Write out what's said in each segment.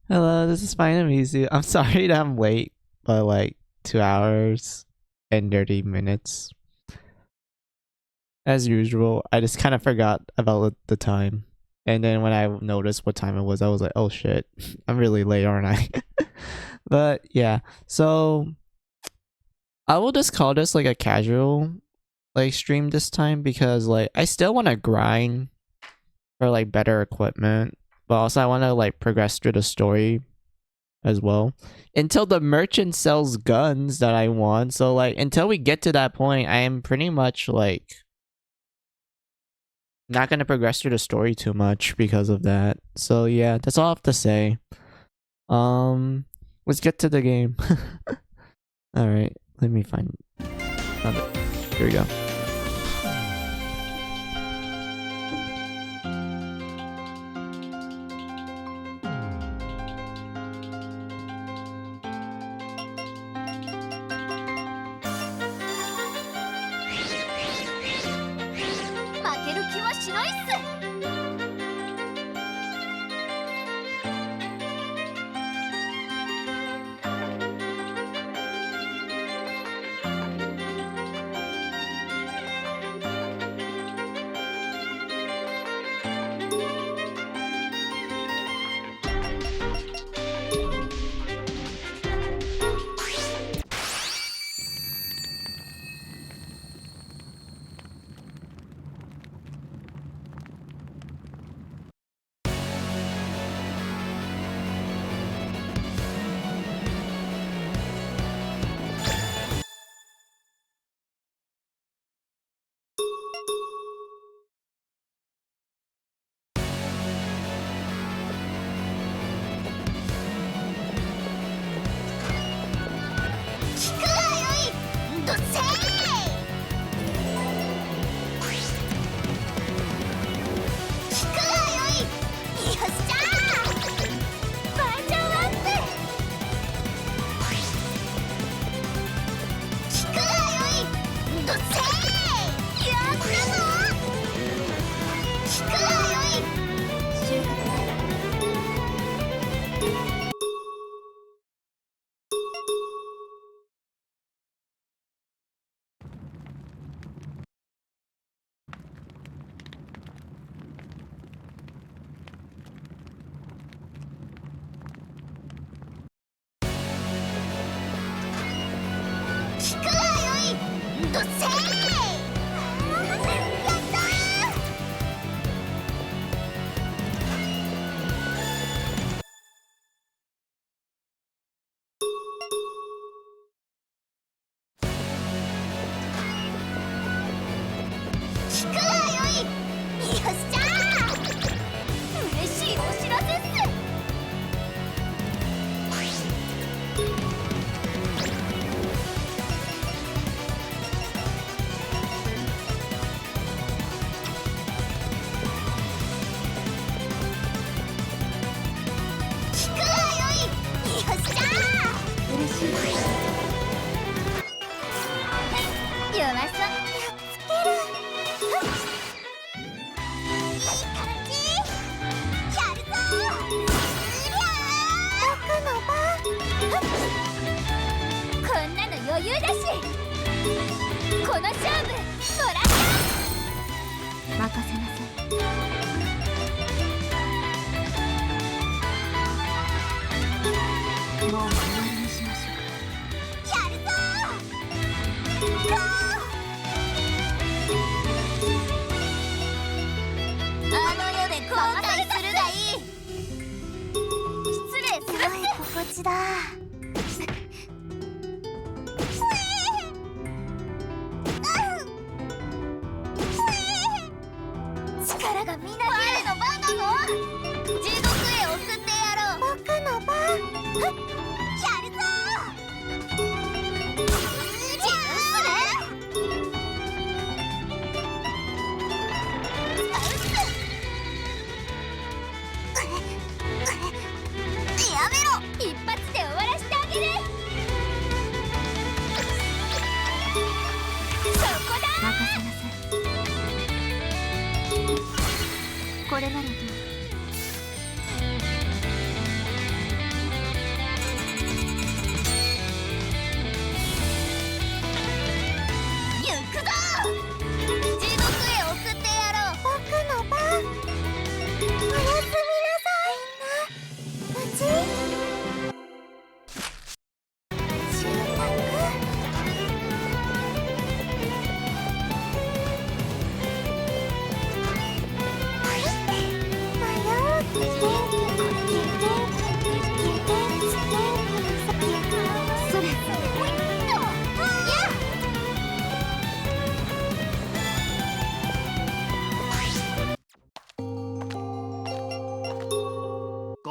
Hello, this is Fine and Mizu. I'm sorry that I'm late by like 2 hours and 30 minutes. As usual, I just kind of forgot about the time. And then when I noticed what time it was, I was like, oh shit, I'm really late, aren't I? But yeah, so I will just call this like a casual like stream this time because like I still want to grind for like better equipment, but also I want to like progress through the story as well until the merchant sells guns that I want. So like until we get to that point, I am pretty much like not gonna progress through the story too much because of that. So yeah, that's all I have to say. Let's get to the game. All right, let me find. Found it. Here we go.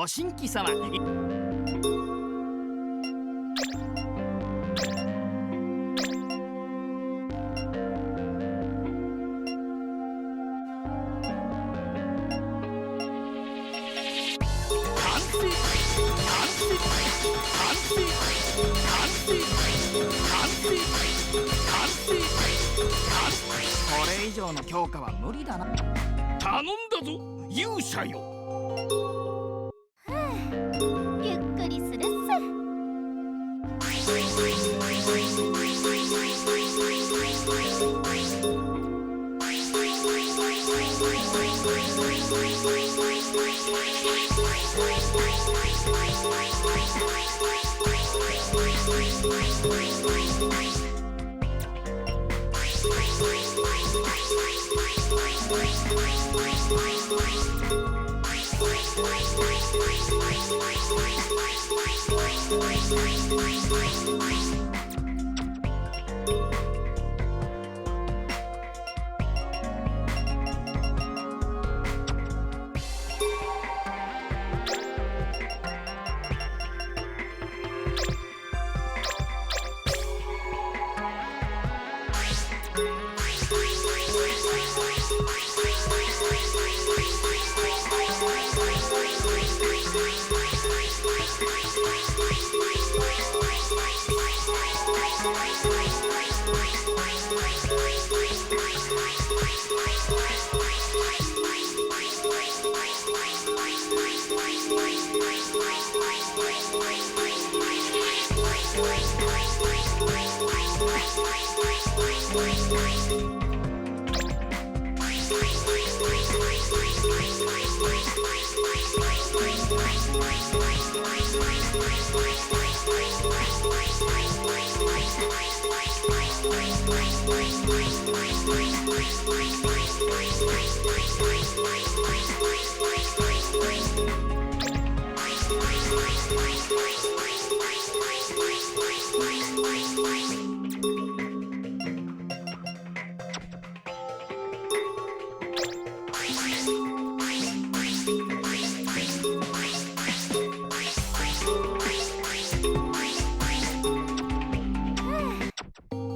ご新規様。これ以上の強化は無理だな。頼んだぞ勇者よ。ゆっくりするっす。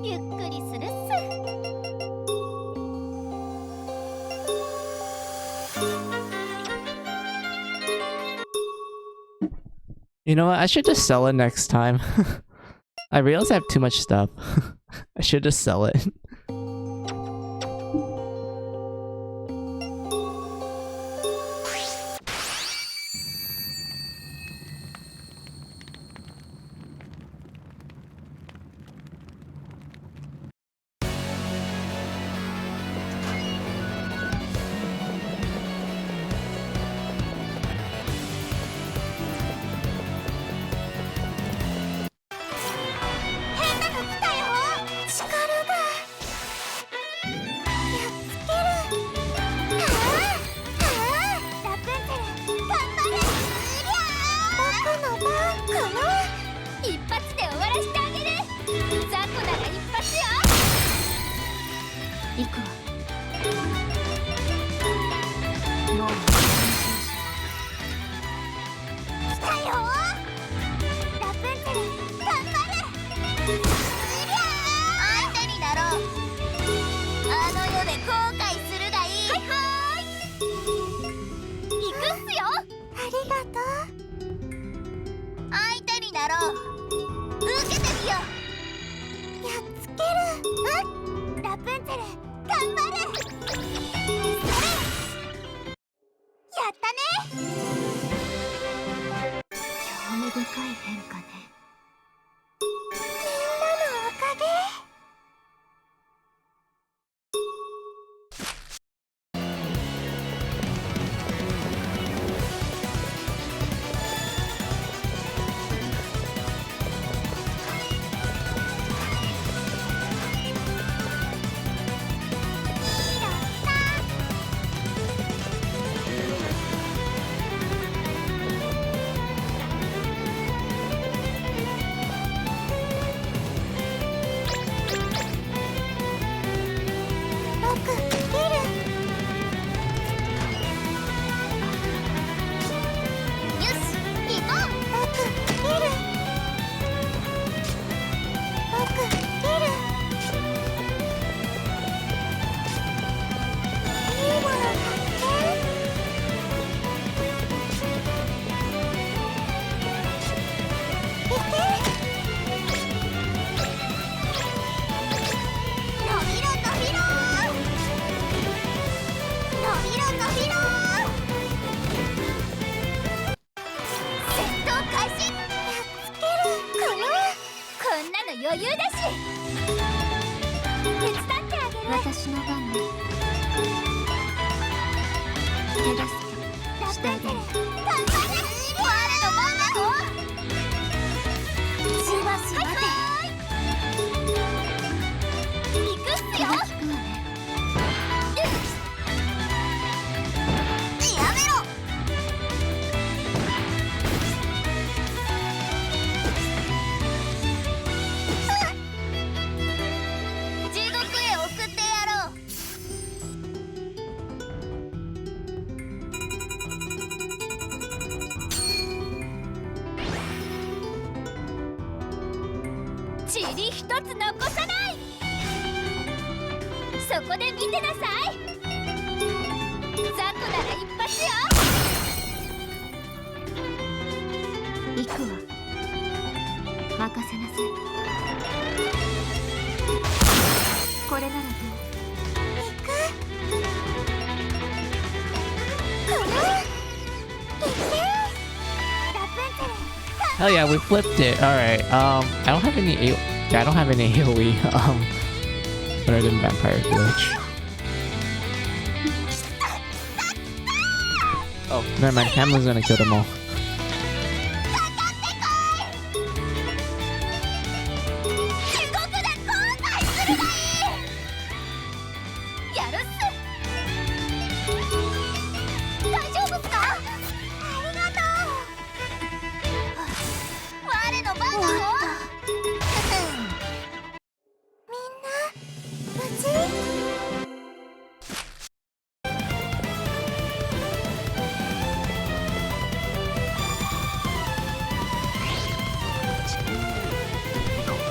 ゆっくりするっす。You know what? I should just sell it next time. I realize I have too much stuff. I should just sell it. 手助けしてあげる。我の番だぞ。しばし待て。行くっすよ。やめろ。地獄へ送ってやろう。塵一つ残さない。そこで見てなさい。雑魚なら一発よ。行くわ。任せなさい。これならどう？行く。Oh yeah, we flipped it. All right. I don't have any I don't have any AOE. Other than vampire glitch. Oh, never mind. Hamlin's gonna kill them all.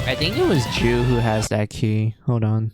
I think it was Ju who has that key. Hold on.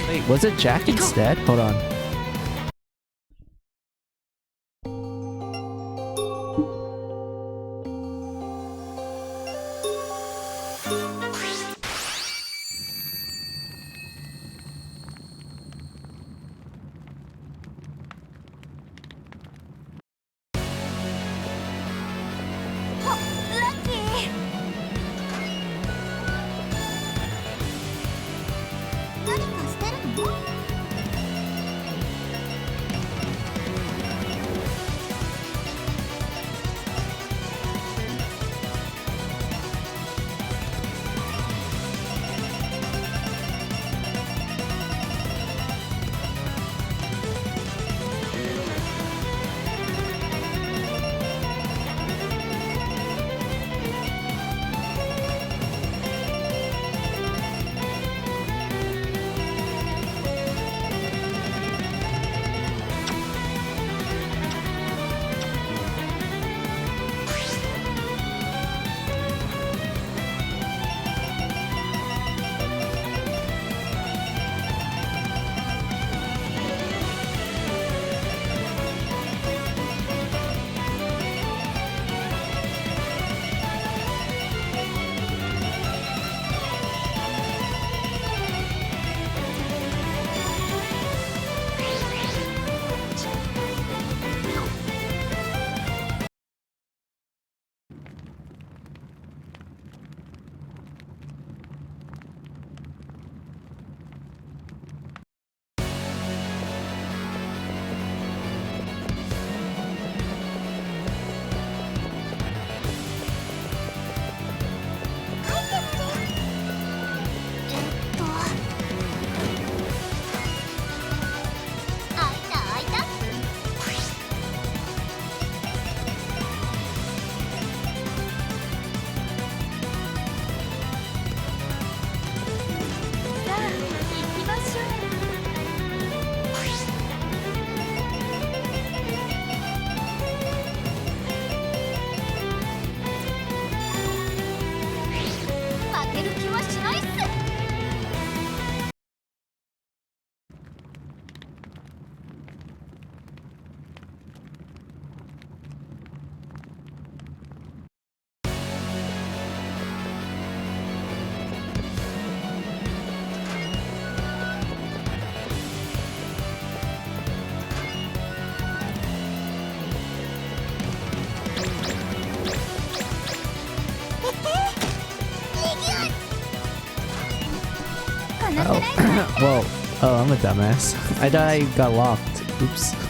Wait, was it Jack instead? Hold on. Whoa. Oh, I'm a dumbass. I thought I got locked. Oops.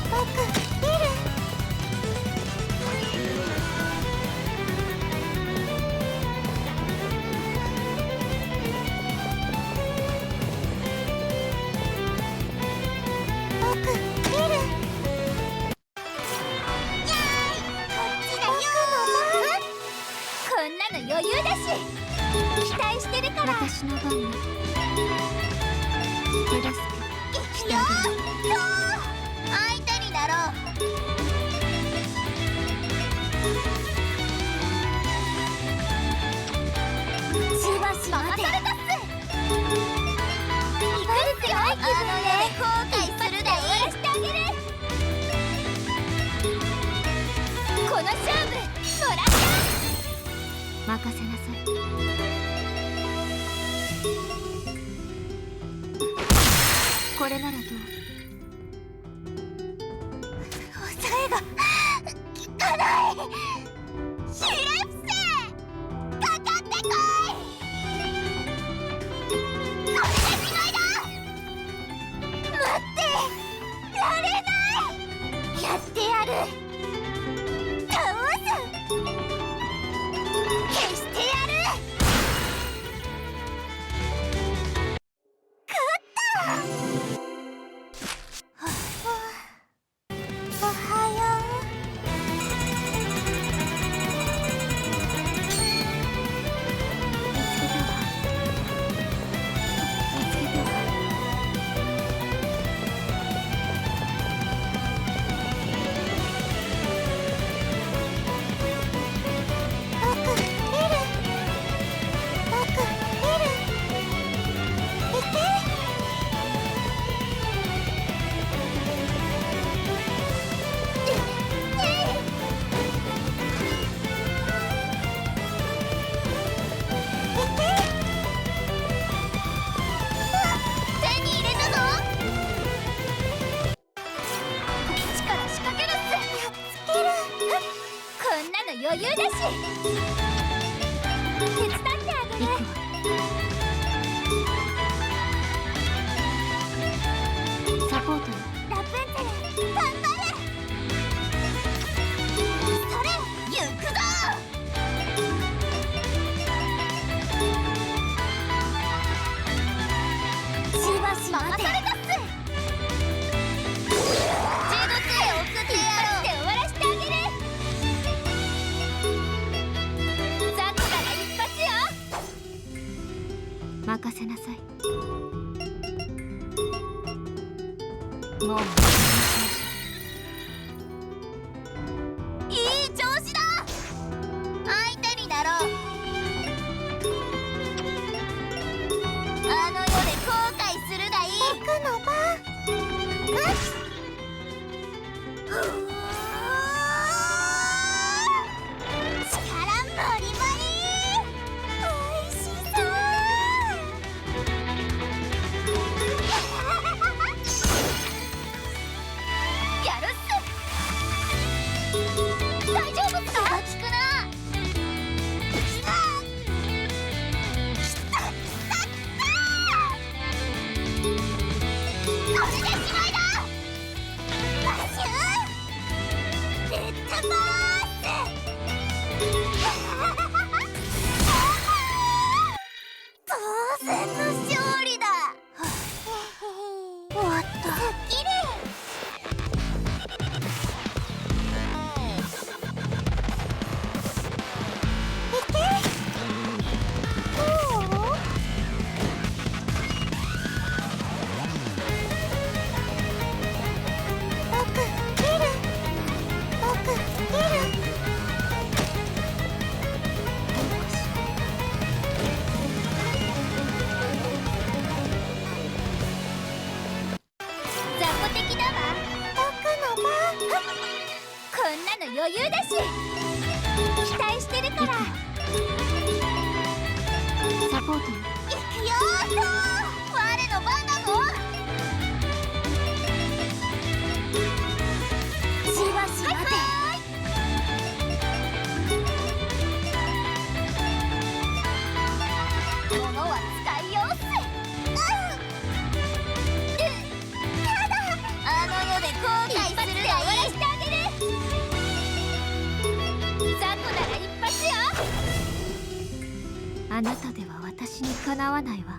あなたでは私にかなわないわ。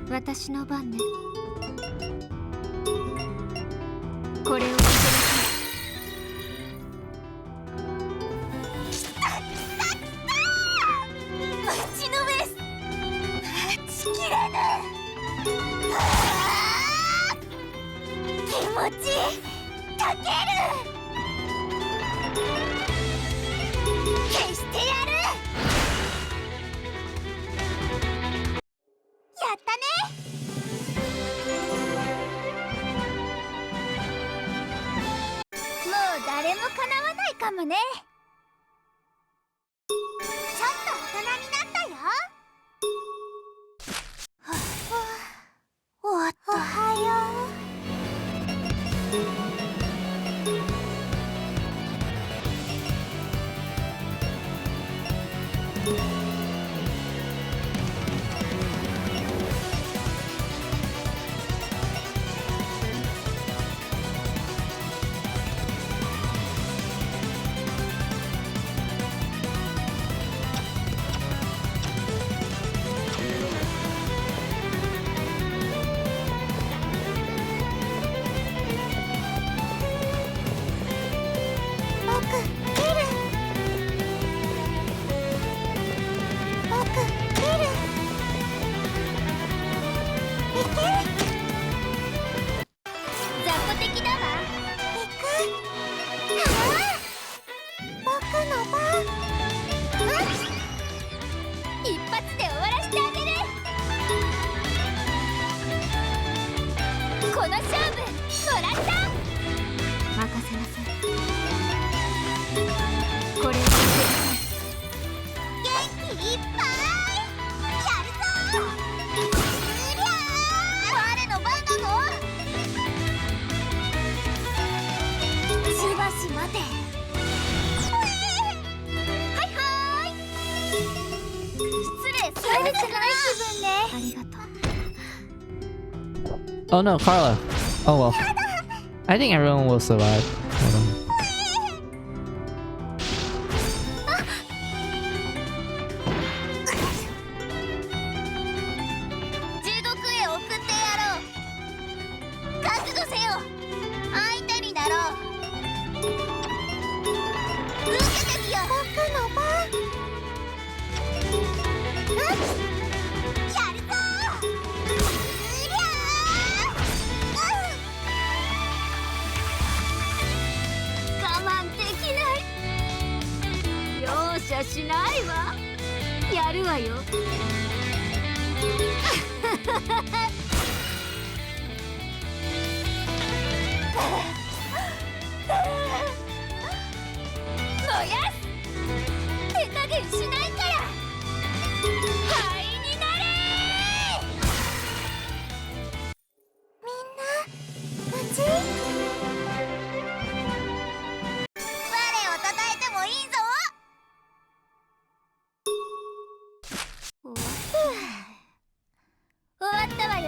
私の番ね。これを受けなさい。待ちの上待ちきれぬ。気持ちかける。消してやる。やったね。もう誰もかなわないかもね。ちょっと大人になったよ。終わった。おはよう。一発で終わらせてあげる。この勝負もらった。任せなさい。これを受けなさい。元気いっぱいやるぞ。うりゃー我の番なの。しばし待て。悪くない気分ね。ありがとう。Oh no, Carla. Oh well. I think everyone will survive. Hold on. 地獄へ送ってやろう。覚悟せよ。相手になろう。受けてみよう。僕の番。やるぞ。うりゃー。我慢できない。容赦しないわ。やるわよ。燃やす。手加減しないから。灰になれ。みんな無事。我をたたえてもいいぞ。終わったわよ。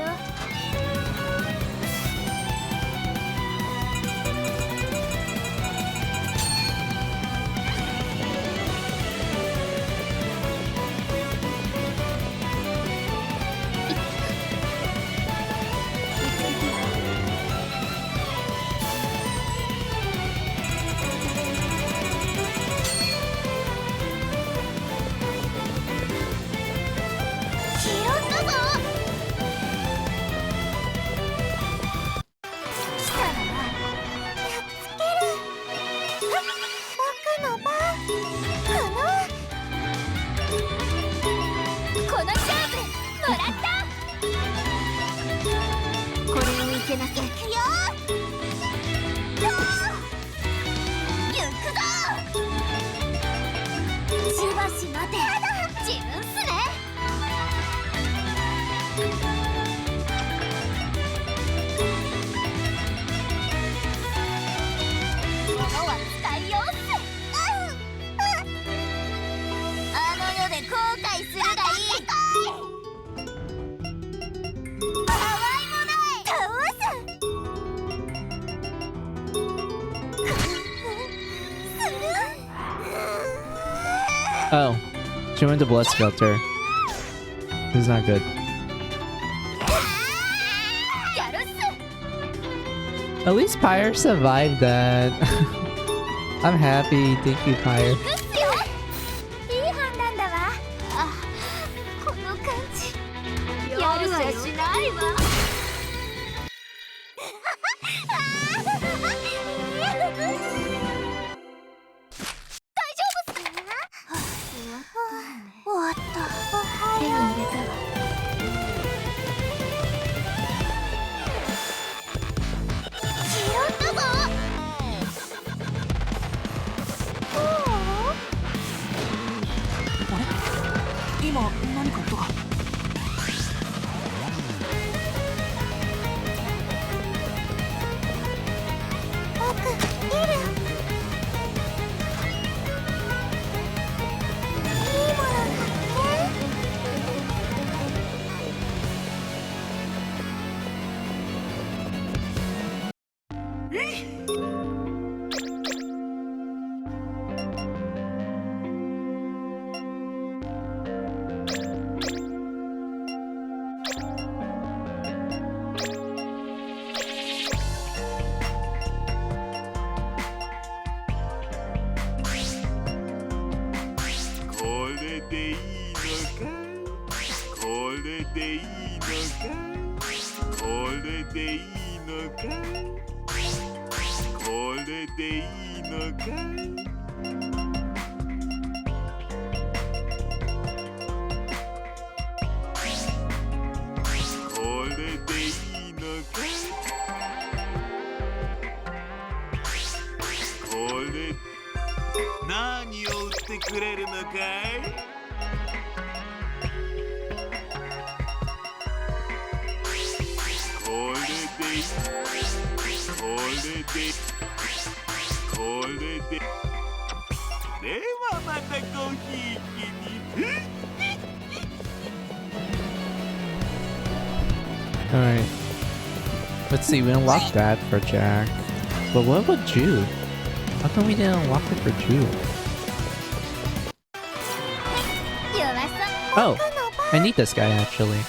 けなさい。行くよ。行くぞ。しばし待て。自分っすね。物は使いようっす。あの世で後悔するがいい。Oh, she went to Blood Skelter. This is not good. やるっす。 At least Pyre survived that. I'm happy. Thank you, Pyre. いくっすよ。いい判断だわ。あ、この感じ。やるわよ。しないわ。大丈夫っす。終わった。手に入れたわ。拾ったぞ。今何か音が。僕いる。いいもの発これでいいのかい？これでいいのかい？これでいいのかい？これでいいのかい？これでいいのかい？これ何を売ってくれるのかい？これでこれでこれでではまたごひいきに。Alright. Let's see, we unlocked that for Jack. But what about Jude? How come we didn't unlock it for Jude? Oh, I need this guy actually.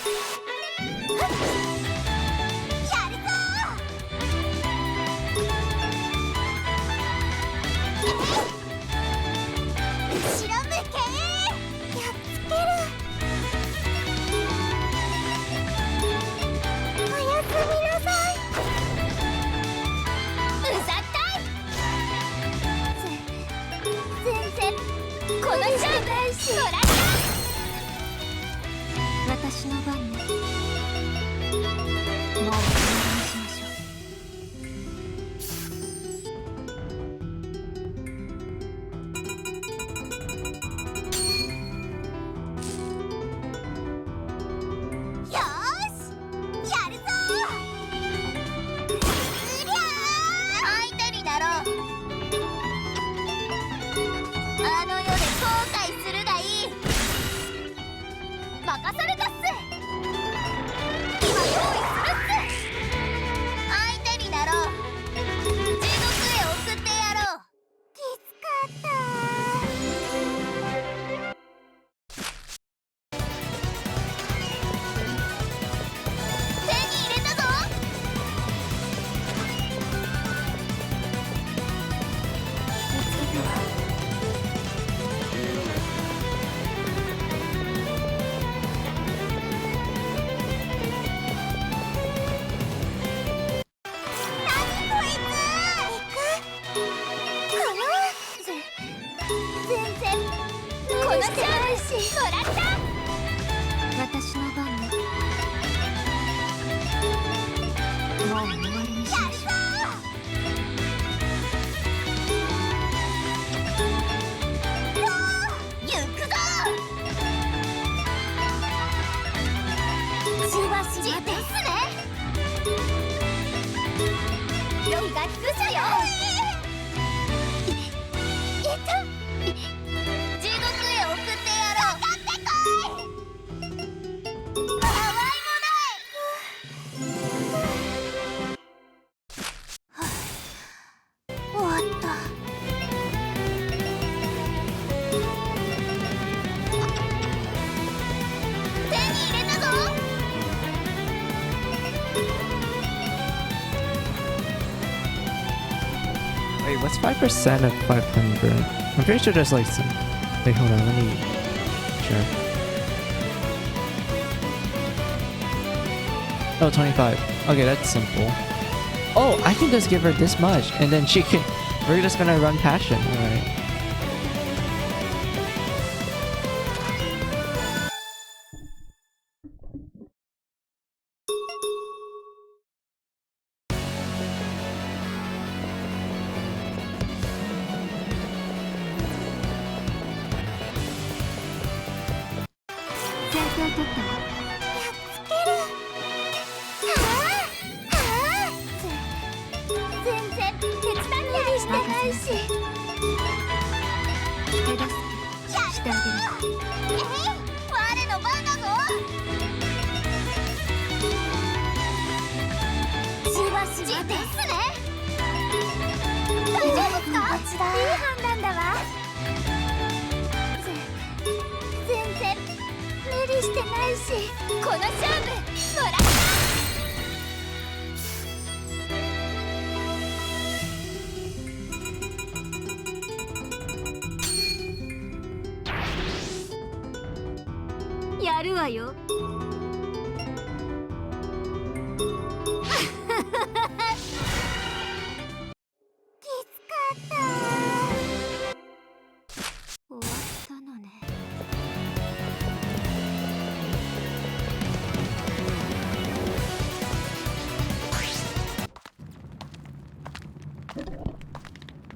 Wait, what's 5% of 500? I'm pretty sure there's like some... Wait, hold on, let me... Sure. Oh, 25. Okay, that's simple. Oh, I can just give her this much, and then she can... We're just gonna run passion, alright.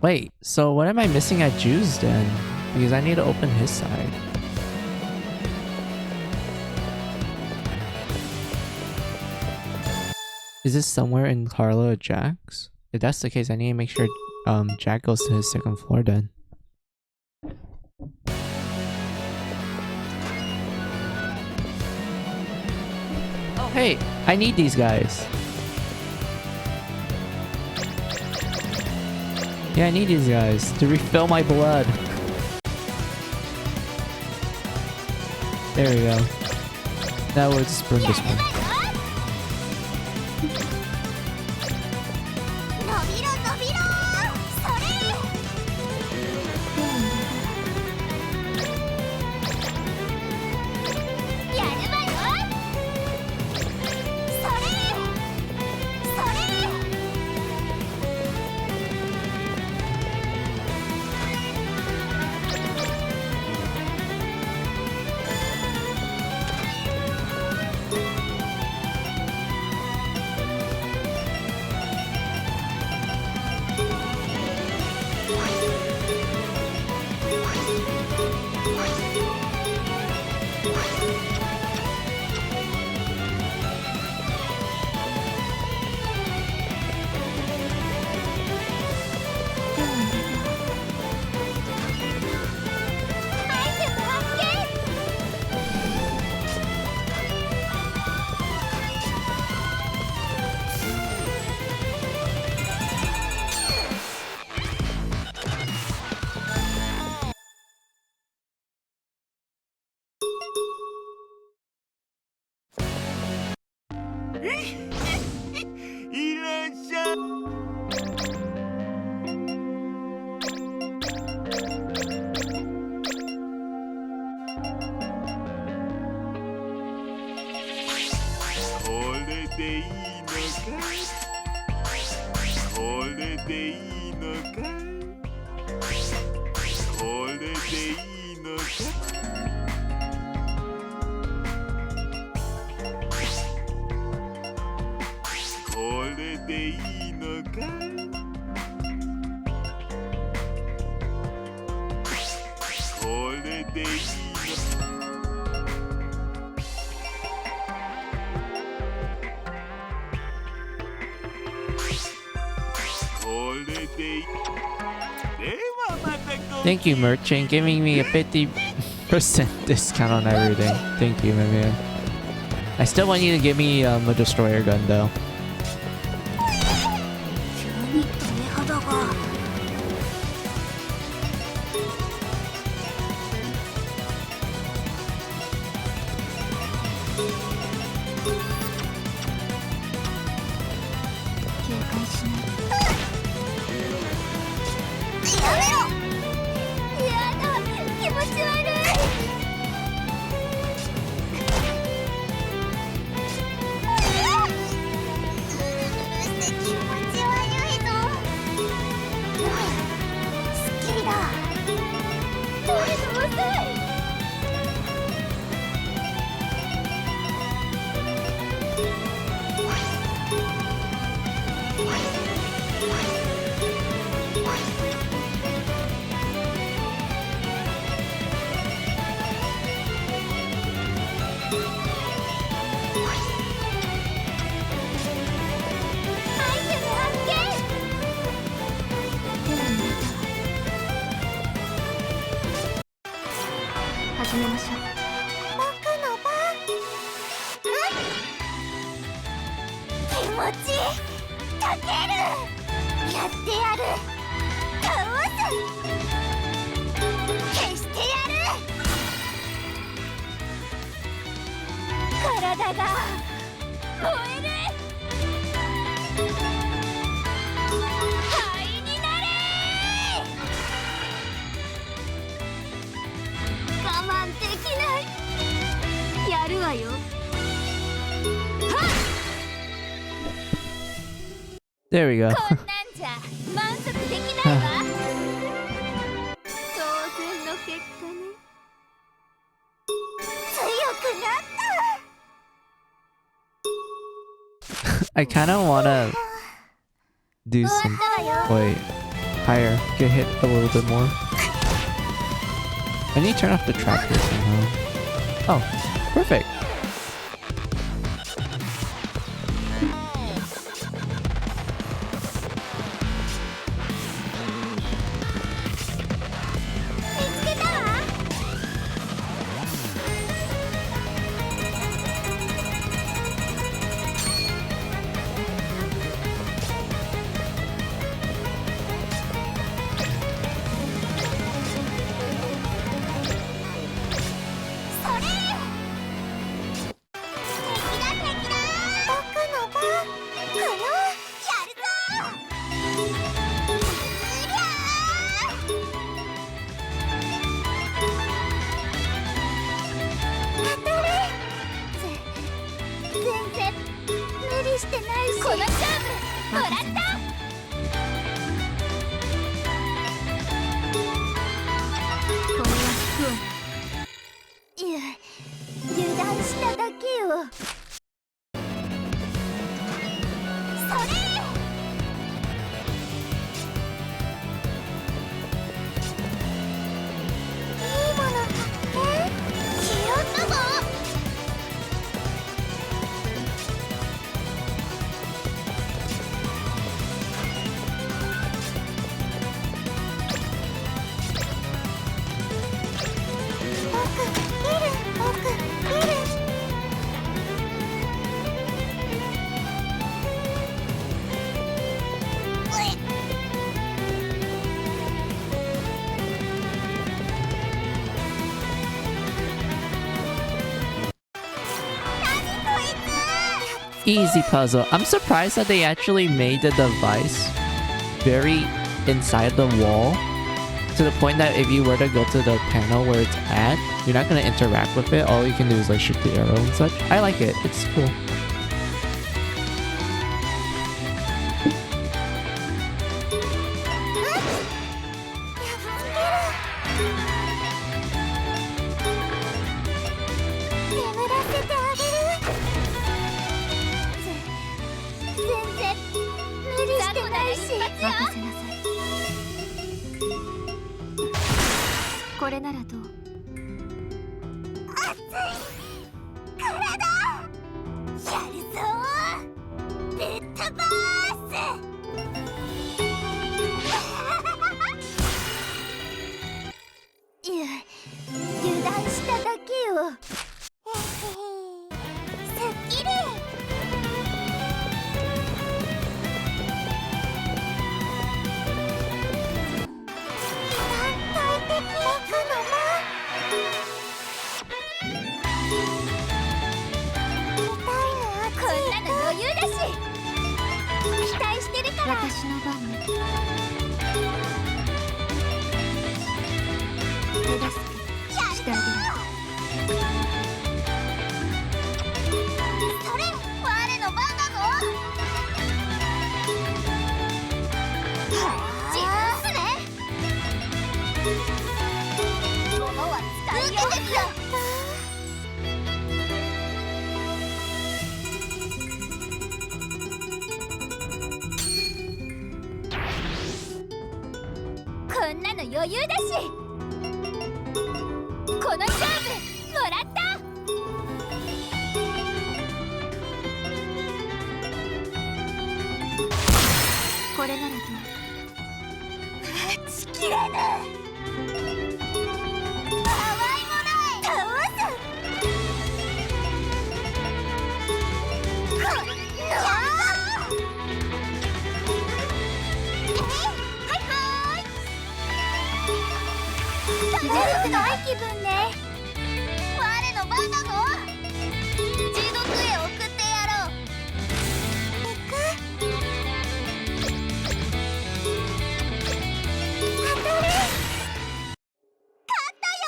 Wait, so what am I missing at Juice then? Because I need to open his side. Is this somewhere in Carlo or Jack's? If that's the case, I need to make sure Jack goes to his second floor then. Oh hey, I need these guys. Yeah, I need these guys to refill my blood. There we go. Now we'll just bring this one. Thank you, merchant, giving me a 50% discount on everything. Thank you, my man. I still want you to give me a destroyer gun, though. やってやる。倒す。消してやる。体が燃える。灰になれ。我慢できない。やるわよ。はっ。 There we go. こんなんじゃ満足できないわ。当然の結果ね。強くなった。 I kind of want to do 終わ some. ったわよ。 Wait, higher. Get hit a little bit more. I need to turn off the tracker somehow. Oh, perfect. Easy puzzle. I'm surprised that they actually made the device very inside the wall, to the point that if you were to go to the panel where it's at, you're not going to interact with it. All you can do is like shoot the arrow and such. I like it. It's cool. 悪くない気分ね。我の番だぞ。地獄へ送ってやろう。行く。当たれ。勝ったよ。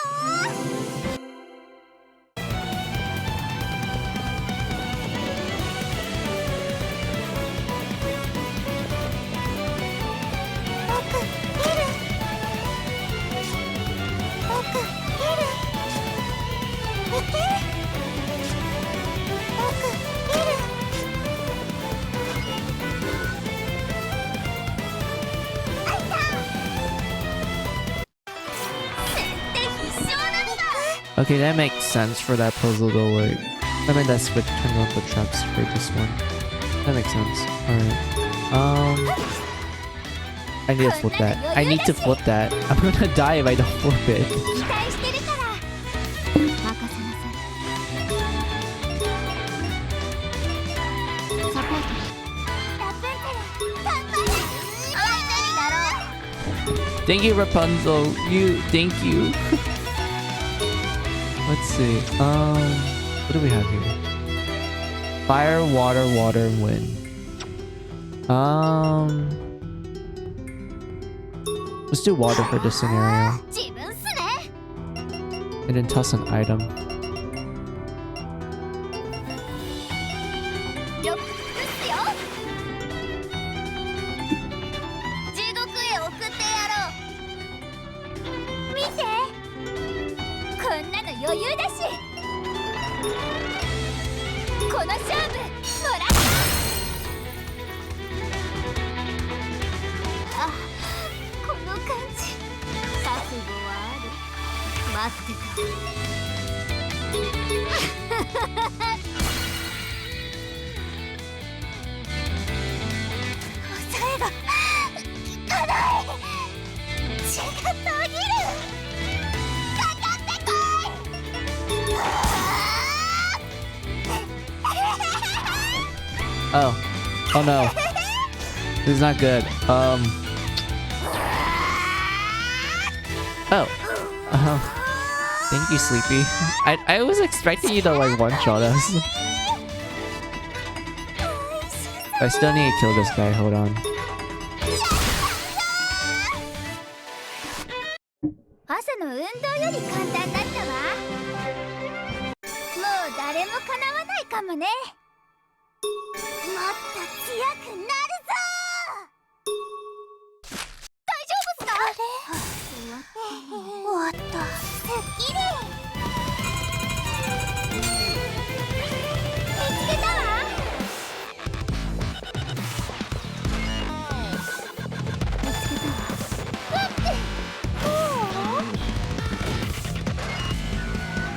Okay, that makes sense for that puzzle to work. I mean, that's what turning on the traps for this one. That makes sense. Alright. I need to flip that. I need to flip that. I'm gonna die if I don't flip it. 期待してるから任せなさい。サポート。ラプンツェル頑張れ。相手になろう。 Thank you, Rapunzel. Thank you. Let's see. What do we have here? Fire, water, water, and wind. Let's do water for this scenario. 自分っすね。 And then toss an item. よっすよ。地獄へ送ってやろう。見て。こんなの余裕だし。この勝負もらった。あ、この感じ。覚悟はある。待ってた。抑えがいかない。血が途切る。かかってこい。Oh no. This is not good. Oh. Thank you, Sleepy. I was expecting you to like one-shot us. I still need to kill this guy. Hold on. 朝の運動より簡単だったわ。もう誰もかなわないかもね。もっと強くなるぞ。大丈夫っすか？終わった。すっきり。見つけたわ。見つけたわ。待って。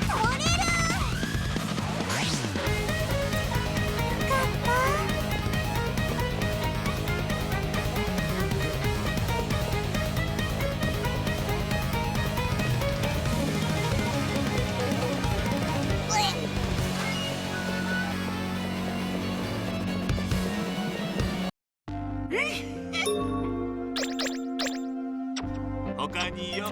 取れる。他によ。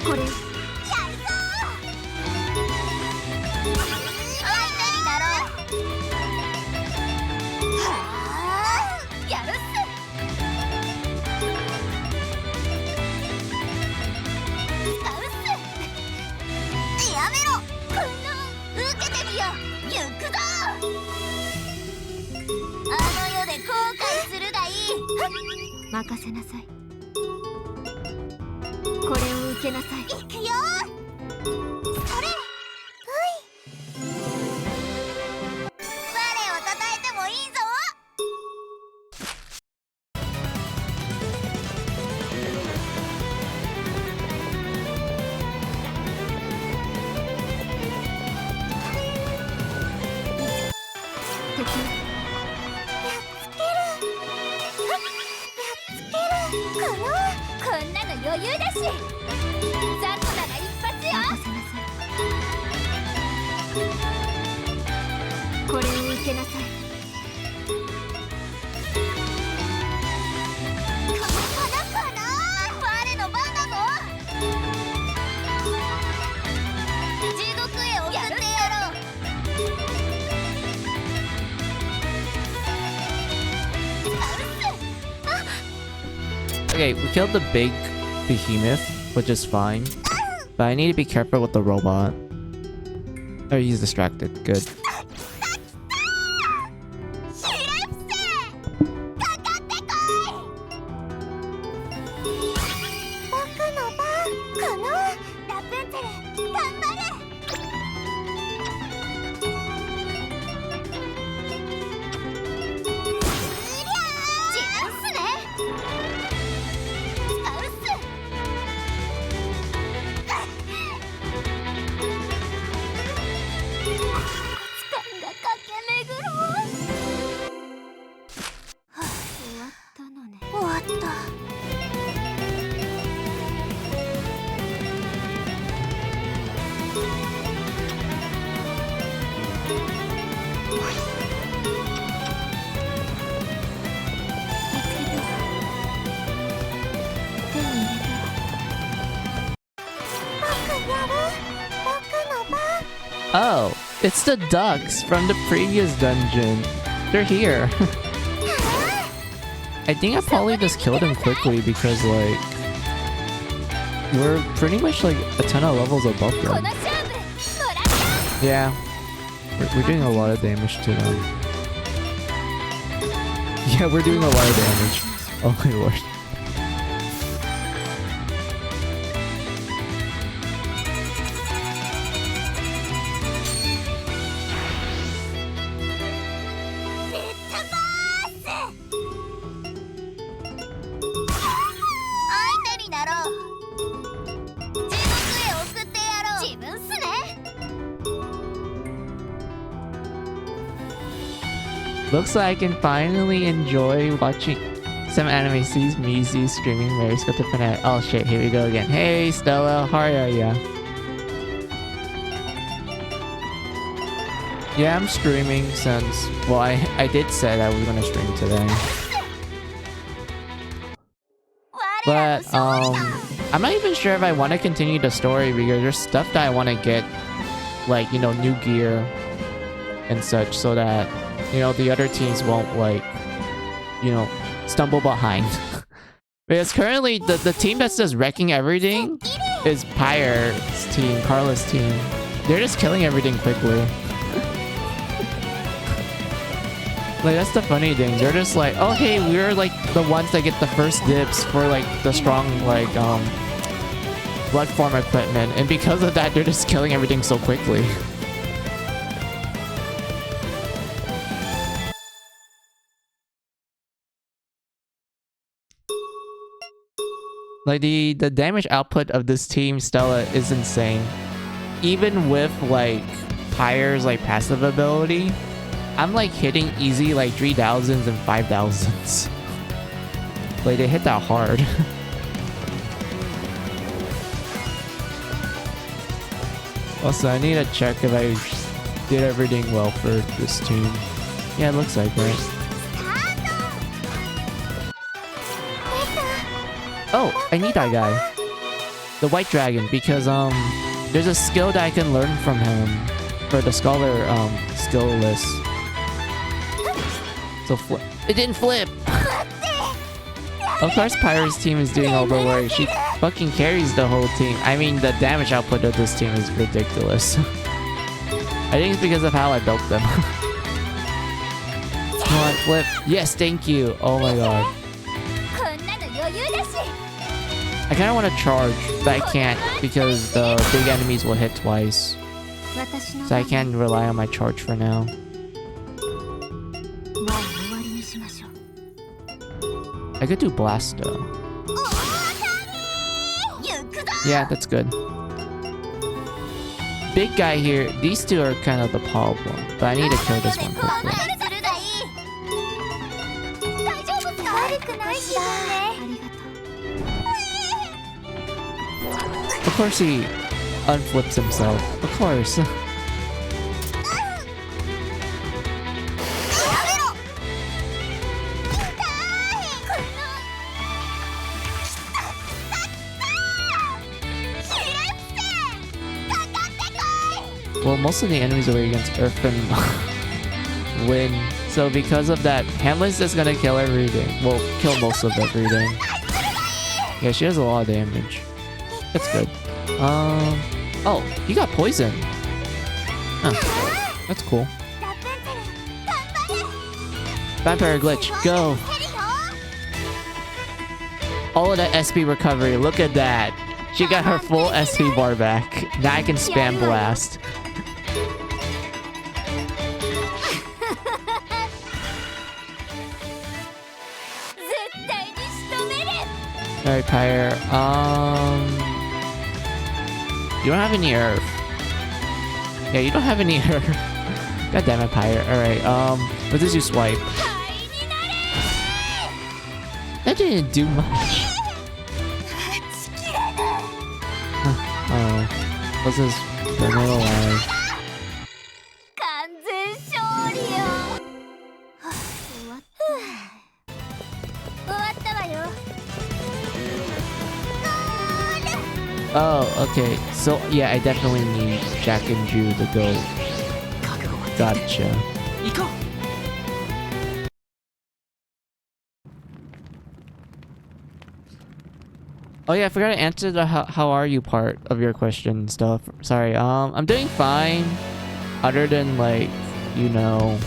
これやるぞ。相手になろう。はあ、やるっす。使うっす。やめろ。こんなん受けてみよう。行くぞ。任せなさい。これを受けなさい。行くよ。それ。我を叩いてもいいぞ。敵。やっつける。こんなの余裕だし。ザコなら一発よ。任せなさい。これを受けなさい。この我の番なの。地獄へ送ってやろう。Okay, we killed the big behemoth, which is fine. But I need to be careful with the robot. Oh, he's distracted. Good. シレプセかかってこい。僕の番かな。ラプンツェル頑張れ。自分っすね。使うっす。時間が駆け巡る。はあ、終わったのね。終わった。Oh, it's the ducks from the previous dungeon. They're here. I think I probably just killed them quickly because, like, we're pretty much like a ton of levels above them. Yeah, we're doing a lot of damage to them. Yeah, we're doing a lot of damage. Oh my lord. Looks like I can finally enjoy watching some anime. Sees Mizu streaming Mary's got the fanatic. Oh shit, here we go again. Hey Stella, how are ya? Yeah, I'm streaming since, well, I did say that I was gonna stream today. But I'm not even sure if I want to continue the story because there's stuff that I want to get, like, you know, new gear and such, so that, you know, the other teams won't, like, you know, stumble behind. Because currently the team that's just wrecking everything is Pyre's team, Carla's team. They're just killing everything quickly. Like, that's the funny thing. They're just like, oh hey, we're like the ones that get the first dips for like the strong, like, blood form equipment, and because of that they're just killing everything so quickly. Like, the damage output of this team Stella is insane. Even with like Pyre's like passive ability, I'm like hitting easy like 3000s and 5000s. Like, they hit that hard. Also, I need to check if I did everything well for this team. Yeah, it looks like it. Oh, I need that guy. The white dragon, because there's a skill that I can learn from him for the scholar skill list. So it didn't flip. Of course Pyre's team is doing all the work. She fucking carries the whole team. I mean, the damage output of this team is ridiculous. I think it's because of how I built them. Come on, flip. Yes, thank you. Oh my god. I kind of want to charge, but I can't because the big enemies will hit twice. So I can't rely on my charge for now. I could do blast though. Yeah, that's good. Big guy here. These two are kind of the problem, but I need to kill this one quickly. Of course he unflips himself. Of course. Well, most of the enemies over against Earth and Wind. So because of that, Hamlet's just gonna kill everything. Well, kill most of everything. Yeah, she has a lot of damage. That's good. Oh, he got poisoned. Huh. That's cool. Vampire glitch, go! All of that SP recovery, look at that. She got her full SP bar back. Now I can spam blast. Alright, Pyre. You don't have any Earth. Yeah, you don't have any Earth. God damn it, Pyre. Alright, what does you swipe? That didn't do much. What's this? Burn it alive. Oh, okay. So, yeah, I definitely need Jack and Ju to go. Gotcha. Oh yeah, I forgot to answer the how are you part of your question and stuff. Sorry. I'm doing fine. Other than, like, you know,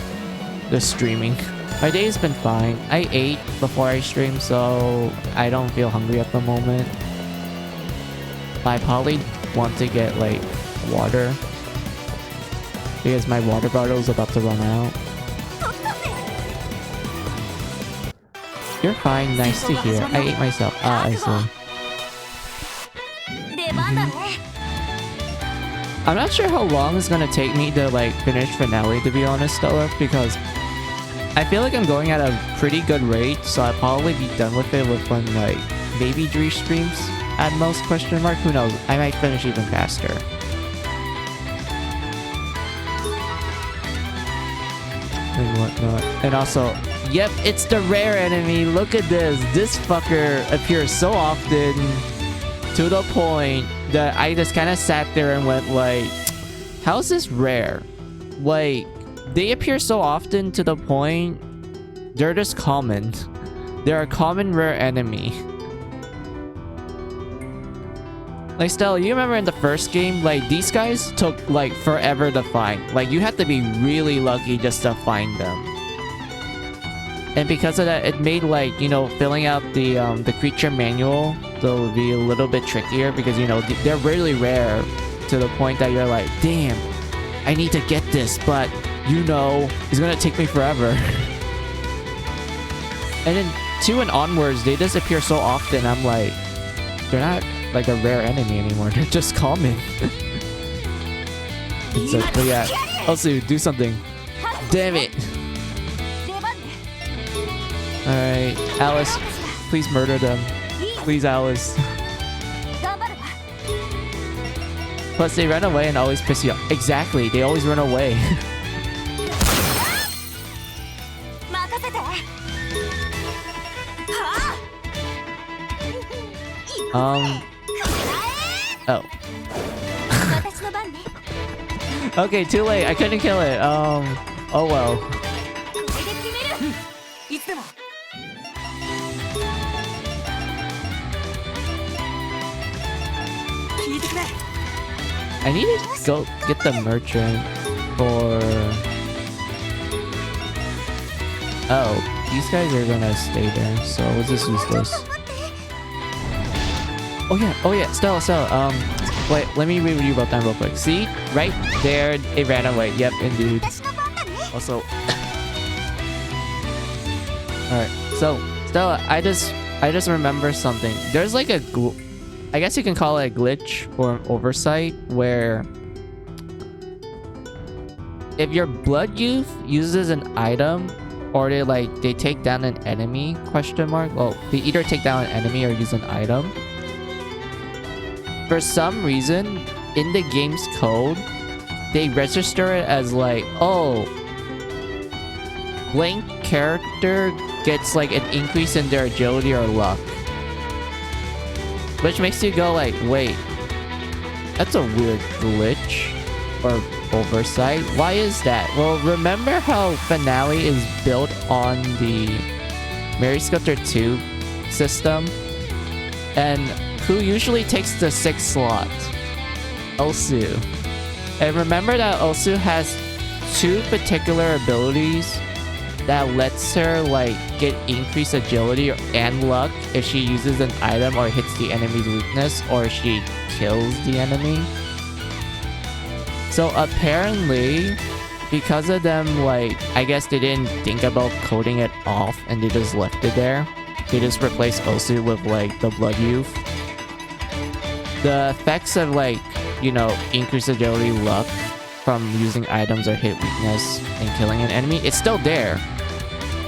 the streaming. My day's been fine. I ate before I streamed, so I don't feel hungry at the moment. I probably want to get, like, water. Because my water bottle's about to run out. You're fine, nice to hear. I ate myself. Ah, I see. I'm not sure how long it's gonna take me to, like, finish finale, to be honest, Stella, because I feel like I'm going at a pretty good rate, so I'll probably be done with it within, like, maybe 3 streams at most, question mark. Who knows? I might finish even faster. And whatnot. And also, yep, it's the rare enemy. Look at this. This fucker appears so often to the point that I just kind of sat there and went like, how is this rare? Like, they appear so often to the point they're just common. They're a common rare enemy. Like, Stella, you remember in the first game, like, these guys took, like, forever to find. Like, you had to be really lucky just to find them. And because of that, it made, like, you know, filling out the creature manual to be a little bit trickier because, you know, they're really rare to the point that you're like, damn, I need to get this, but, you know, it's gonna take me forever. And then 2 and onwards, they just appear so often, I'm like, they're not like a rare enemy anymore, they're just common. So, but yeah, also do something. Damn it! Alright, Alice, please murder them. Please, Alice. Plus, they run away and always piss you off. Exactly, they always run away. Oh. Okay, too late. I couldn't kill it. Oh well. I need to go get the merchant for... Oh, these guys are gonna stay there, so we'll just use this. Oh yeah, Stella. Wait, let me read you about that real quick. See, right there, it ran away. Yep, indeed. 私の番だね。 Also, all right. So Stella, I just remember something. There's like I guess you can call it a glitch or an oversight where if your blood youth uses an item or they take down an enemy question mark. Well, they either take down an enemy or use an item. For some reason, in the game's code, they register it as like, oh, blank character gets like an increase in their agility or luck. Which makes you go like, wait, that's a weird glitch or oversight. Why is that? Well, remember how Finale is built on the Mary Sculptor 2 system? And who usually takes the 6th slot? Osu. And remember that Osu has 2 particular abilities that lets her like get increased agility and luck if she uses an item or hits the enemy's weakness or she kills the enemy. So apparently, because of them, like, I guess they didn't think about coding it off and they just left it there. They just replaced Osu with like the Blood Youth. The effects of like, you know, increased agility, luck from using items or hit weakness and killing an enemy, it's still there.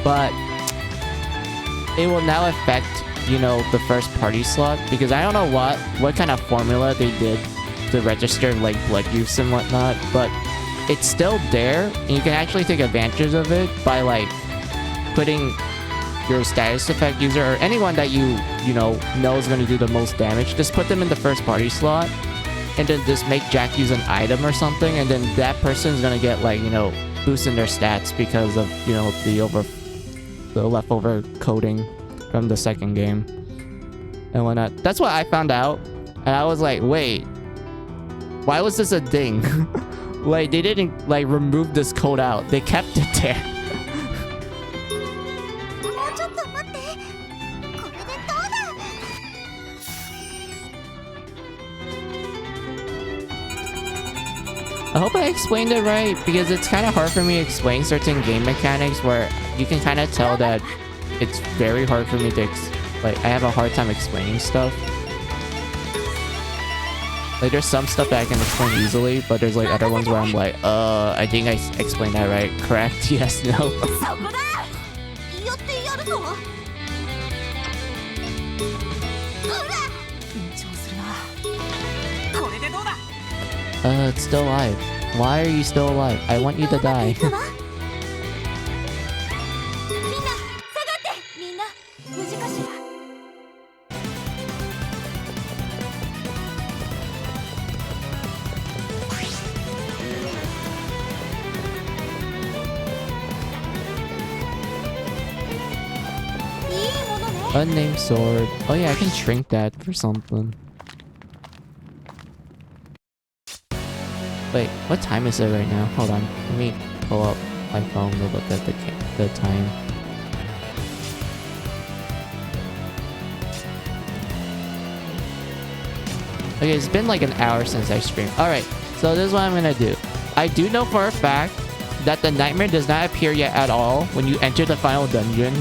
But it will now affect, you know, the first party slot because I don't know what kind of formula they did to register like blood use and whatnot, but it's still there and you can actually take advantage of it by like putting your status effect user or anyone that you know is going to do the most damage, just put them in the first party slot and then just make Jack use an item or something, and then that person is going to get like, you know, boost in their stats because of, you know, the leftover coding from the second game and whatnot. That's what I found out, and I was like, wait, why was this a thing? Like, they didn't like remove this code out, they kept it there. もうちょっと待って。これでどうだ。 I hope I explained it right, because it's kind of hard for me to explain certain game mechanics where you can kind of tell that it's very hard for me to like, I have a hard time explaining stuff. Like, there's some stuff that I can explain easily, but there's like other ones where I'm like, I think I explained that right. Correct? Yes, no. そこだ。やってやるぞ。ほら。緊張するな。これでどうだ。 It's still alive. Why are you still alive? I want you to die. みんな下がって。みんな無事かしら。 Unnamed sword. Oh yeah, I can shrink that for something. Wait, what time is it right now? Hold on, let me pull up my phone to look at the time. Okay, it's been like an hour since I streamed. Alright, so this is what I'm gonna do. I do know for a fact that the nightmare does not appear yet at all when you enter the final dungeon.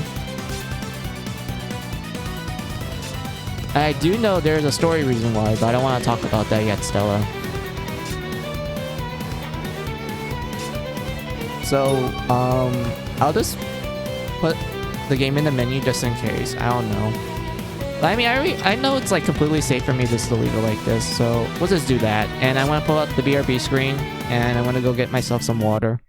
I do know there's a story reason why, but I don't want to talk about that yet, Stella. So, I'll just put the game in the menu just in case. I don't know. I mean, I know it's like completely safe for me just to leave it like this, so we'll just do that. And I want to pull up the BRB screen, and I want to go get myself some water.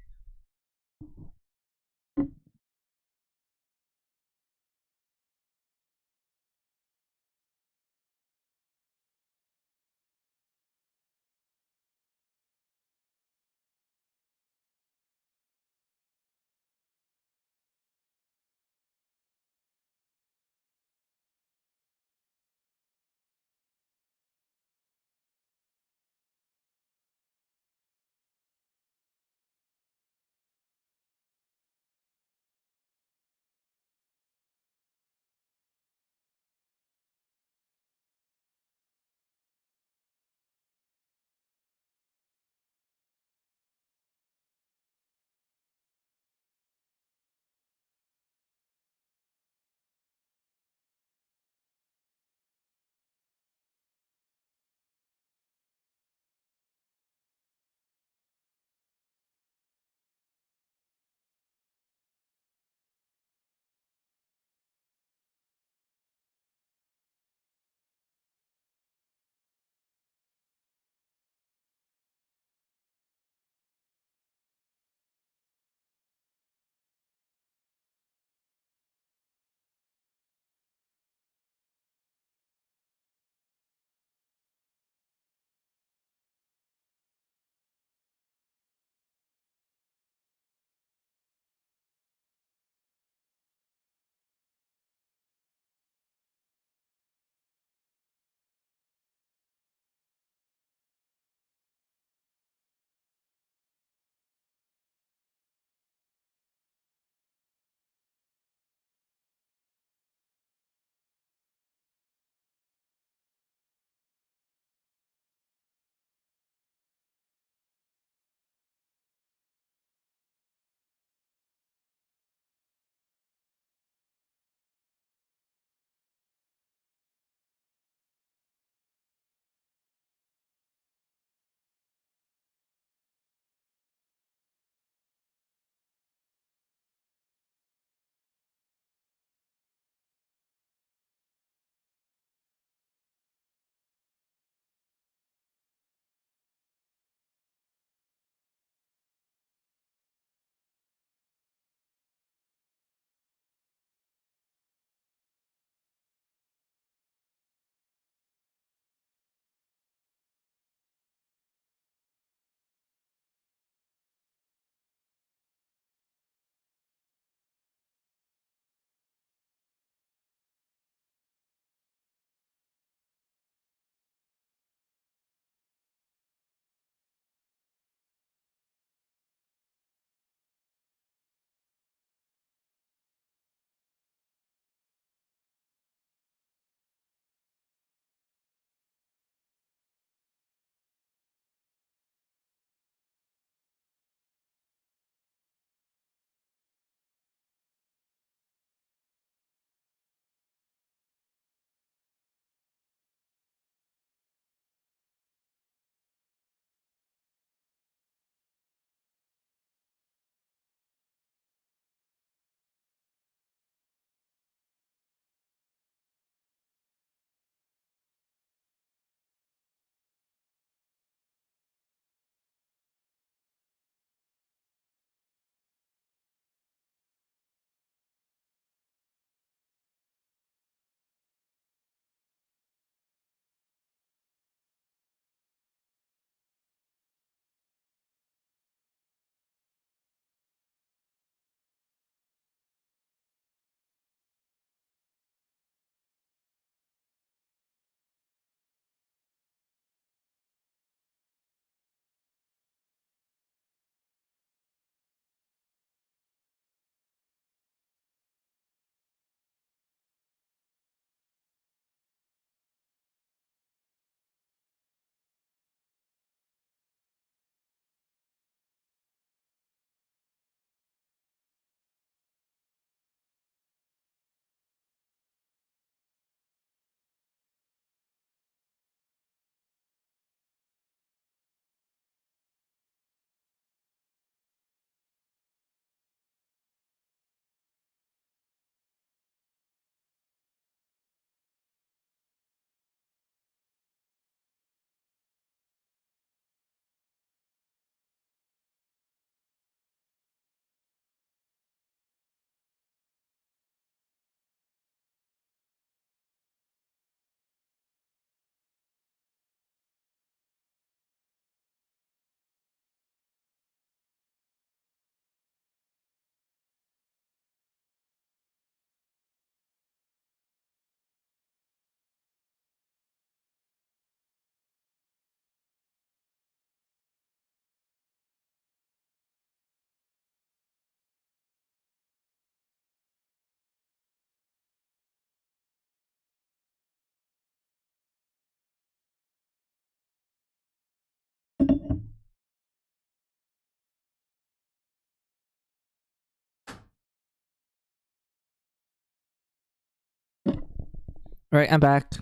Alright, I'm back.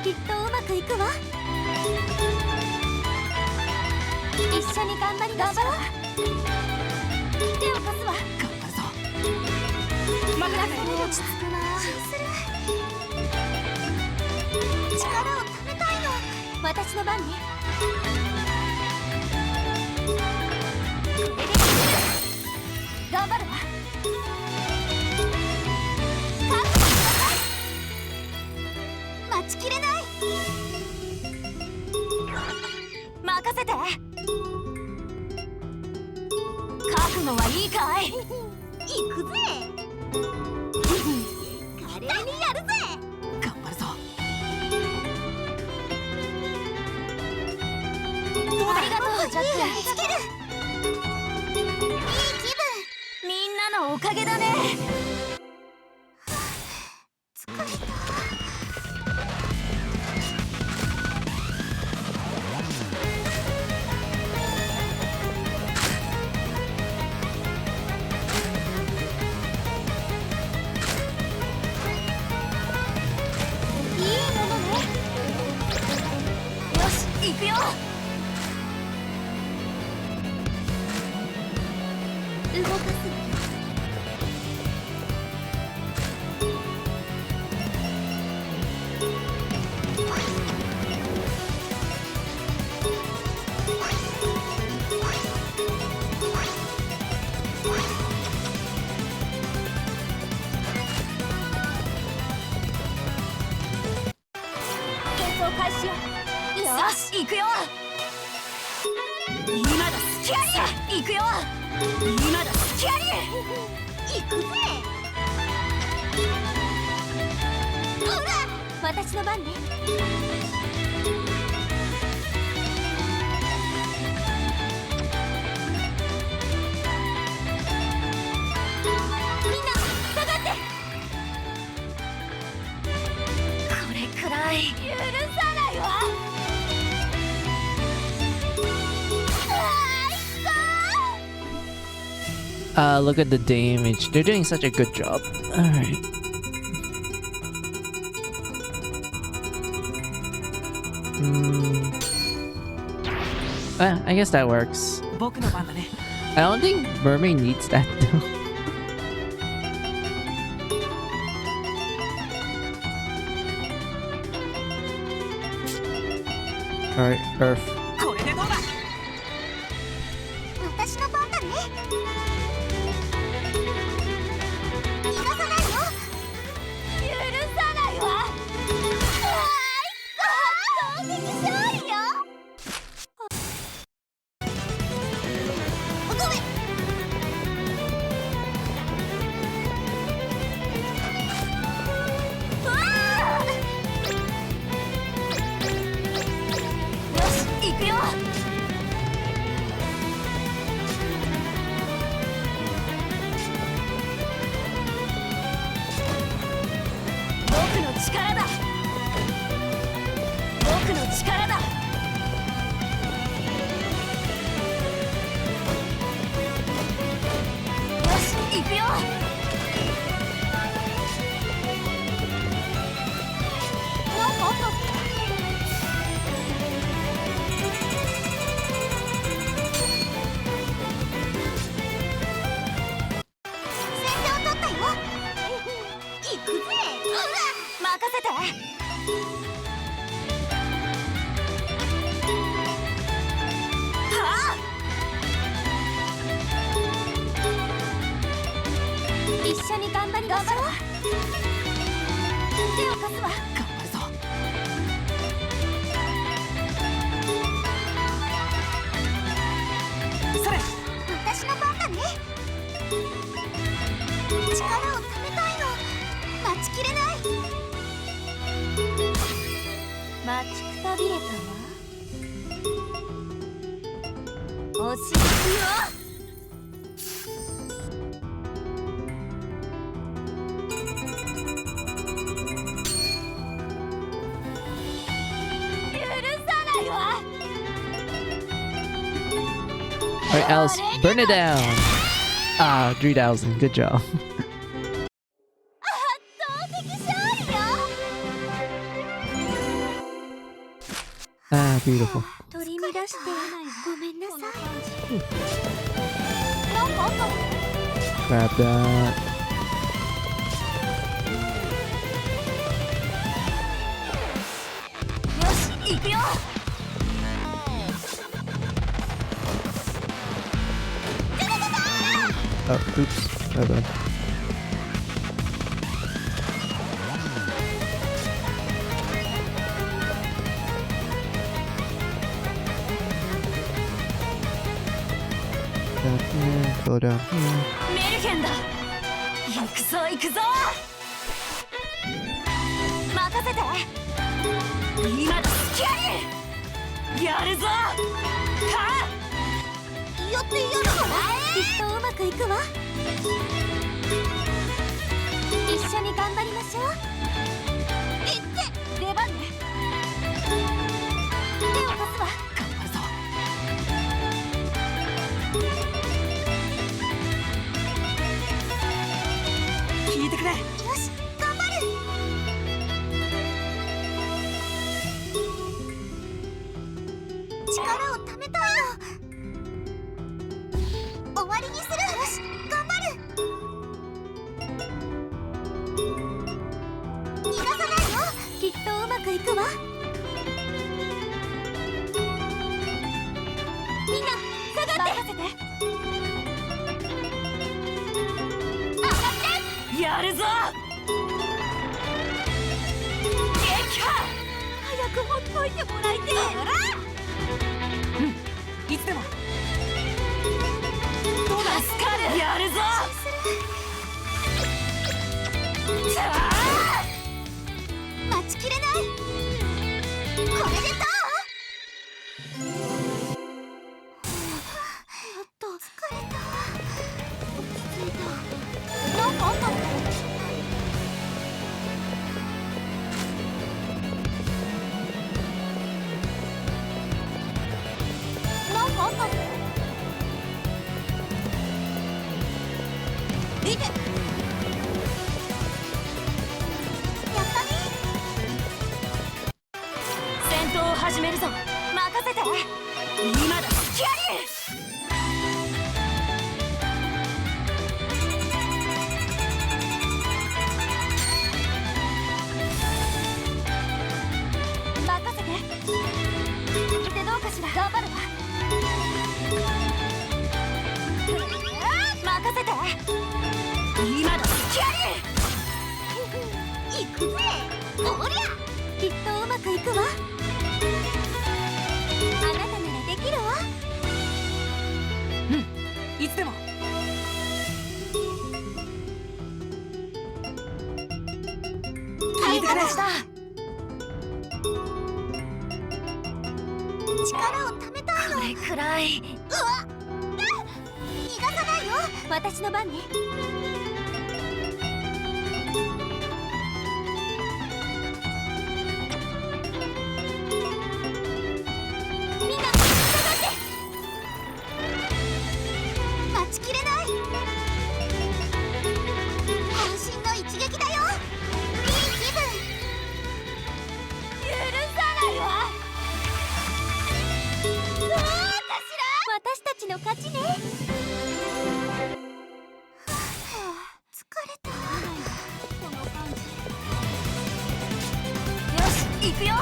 きっとうまくいくわ。一緒に頑張りましょう。手を貸すわ。頑張るぞ。任せて。落ち着くな。力をためたいの。私の番ね。これできる。頑張るわ。待ちきれない。任せて。覚悟はいいかい。行くぜ。華麗にやるぜ。頑張るぞ。ありがとう、ジャック。つける。いい気分。みんなのおかげだね。疲れた。行くよ。動かす。戦争開始よ。よし、行くよ。今だスキャリー。行くよ。今だスキャリー。行くぜ。ほら、私の番ね。みんな下がって。これくらい許さないわ。Look at the damage. They're doing such a good job. Alright. I guess that works. 僕の番だね。I don't think Mermaid needs that though. Alright, Earth. これでどうだ。私の番だね。逃がさないよ。許さないわ。圧倒的勝利よ。ごめん。うわー。よし、行くよ。僕の力だ。僕の力だ。よし、行くよ。なんかあった？先手を取ったよ。行くぜ。任せて。はあ。一緒に頑張りましょう。手を貸すわ。頑張るぞ。待ちくたびれたわ。おしまいよ。許さないわ。 Alright, Alice, burn it down. Ah, 3000. Good job. 圧倒的勝利よ。 Ah, beautiful. 取り乱してごめんなさい。なんかあったの？ Grab that. よし、行くよ。 Oh, oops. My bad. Down here, go down here. メルヘンだ。行くぞ行くぞ。任せて。今だスキャリやるぞ。はあ、やってやるから。きっとうまくいくわ。一緒に頑張りましょう。いって出番ね。手を貸すわ。頑張るぞ。聞いてくれ。よし、頑張る。力をためたいの。終わりにする。よし、頑張る。逃がさないよ。きっとうまくいくわ。みんな下がって。任せて。上がって。やるぞ。撃破。早くほっといてもらいてえ。ほら。いつでも。助かる。やるぞ。待ちきれない。これでどう？やっと疲れた。落ち着いた。なんかあったの？なんかあったの？見て。やったね。戦闘を始めるぞ。任せて。今だスキャリ任せて。見てどうかしら。頑張るわ。任せて。今だスキャリ行くぜ。おりゃ。きっとうまくいくわ。あなたならできるわ。いつでも。聞いてくれ。力をためたいの。これくらい。うわっ。逃がさないよ。私の番ね。みんな下がって。待ちきれない。渾身の一撃だよ。いい気分。許さないわ。どうかしら。私たちの勝ちね。疲れた。この感じ。よし、行くよ。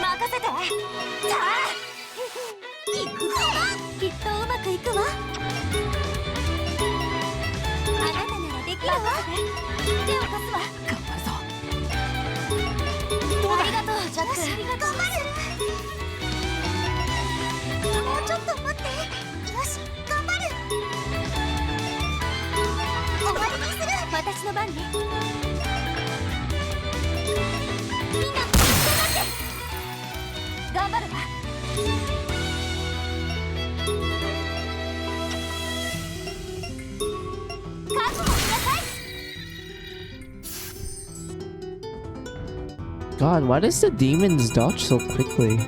任せて。さあ行くぞ。きっとうまくいくわ。あなたならできるわ。手を貸すわ。頑張るぞ。どうだ。ジャック頑張る。もうちょっと待って。よし頑張る。終わりにする。私の番ね。みんな頑張って頑張るわ。覚悟しなさい。 God, why does the demons dodge so quickly?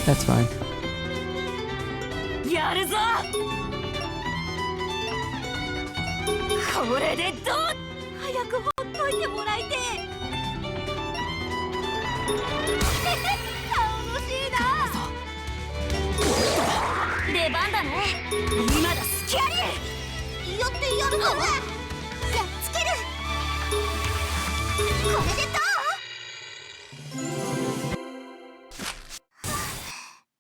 That's fine. やるぞ。これでどう。早くほっといてもらいて楽しいな。出番だね。今だスキャリー。やってやるから。やっつける。これでどう。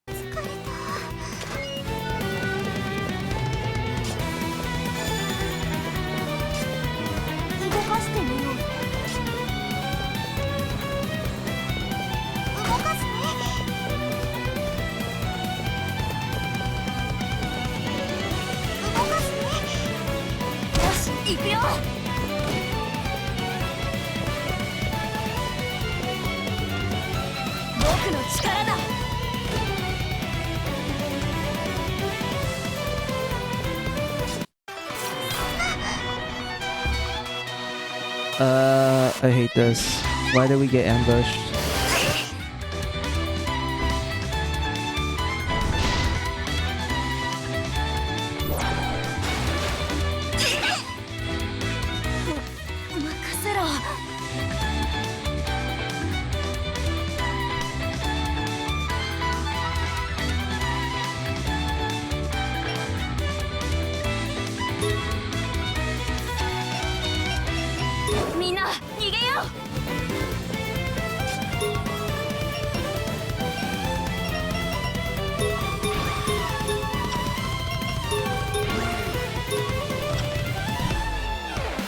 疲れた。動かしてみよう。動かすね。動かすね。よし行くよ。僕の力だ。I hate this. Why did we get ambushed?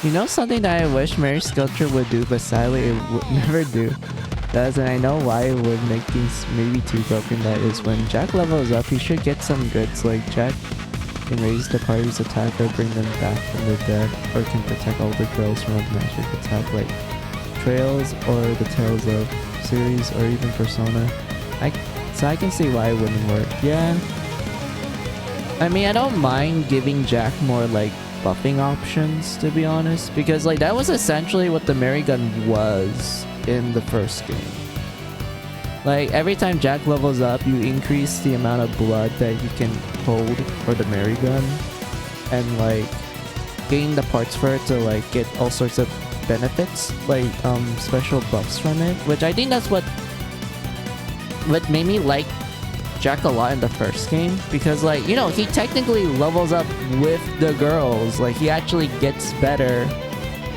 You know something that I wish Mary Sculpture would do, but sadly it would never do. Does, and I know why it would make things maybe too broken. That is, when Jack levels up, he should get some goods like Jack can raise the party's attack or bring them back from the dead, or can protect all the girls from a magic attack like Trails or the Tales of series or even Persona. So I can see why it wouldn't work. Yeah. I mean, I don't mind giving Jack more like buffing options, to be honest, because like that was essentially what the Mary Gun was in the first game. Like every time Jack levels up, you increase the amount of blood that you can hold for the Mary Gun, and like gain the parts for it to like get all sorts of benefits, like special buffs from it, which I think that's what made me like Jack a lot in the first game, because like, you know, he technically levels up with the girls. Like he actually gets better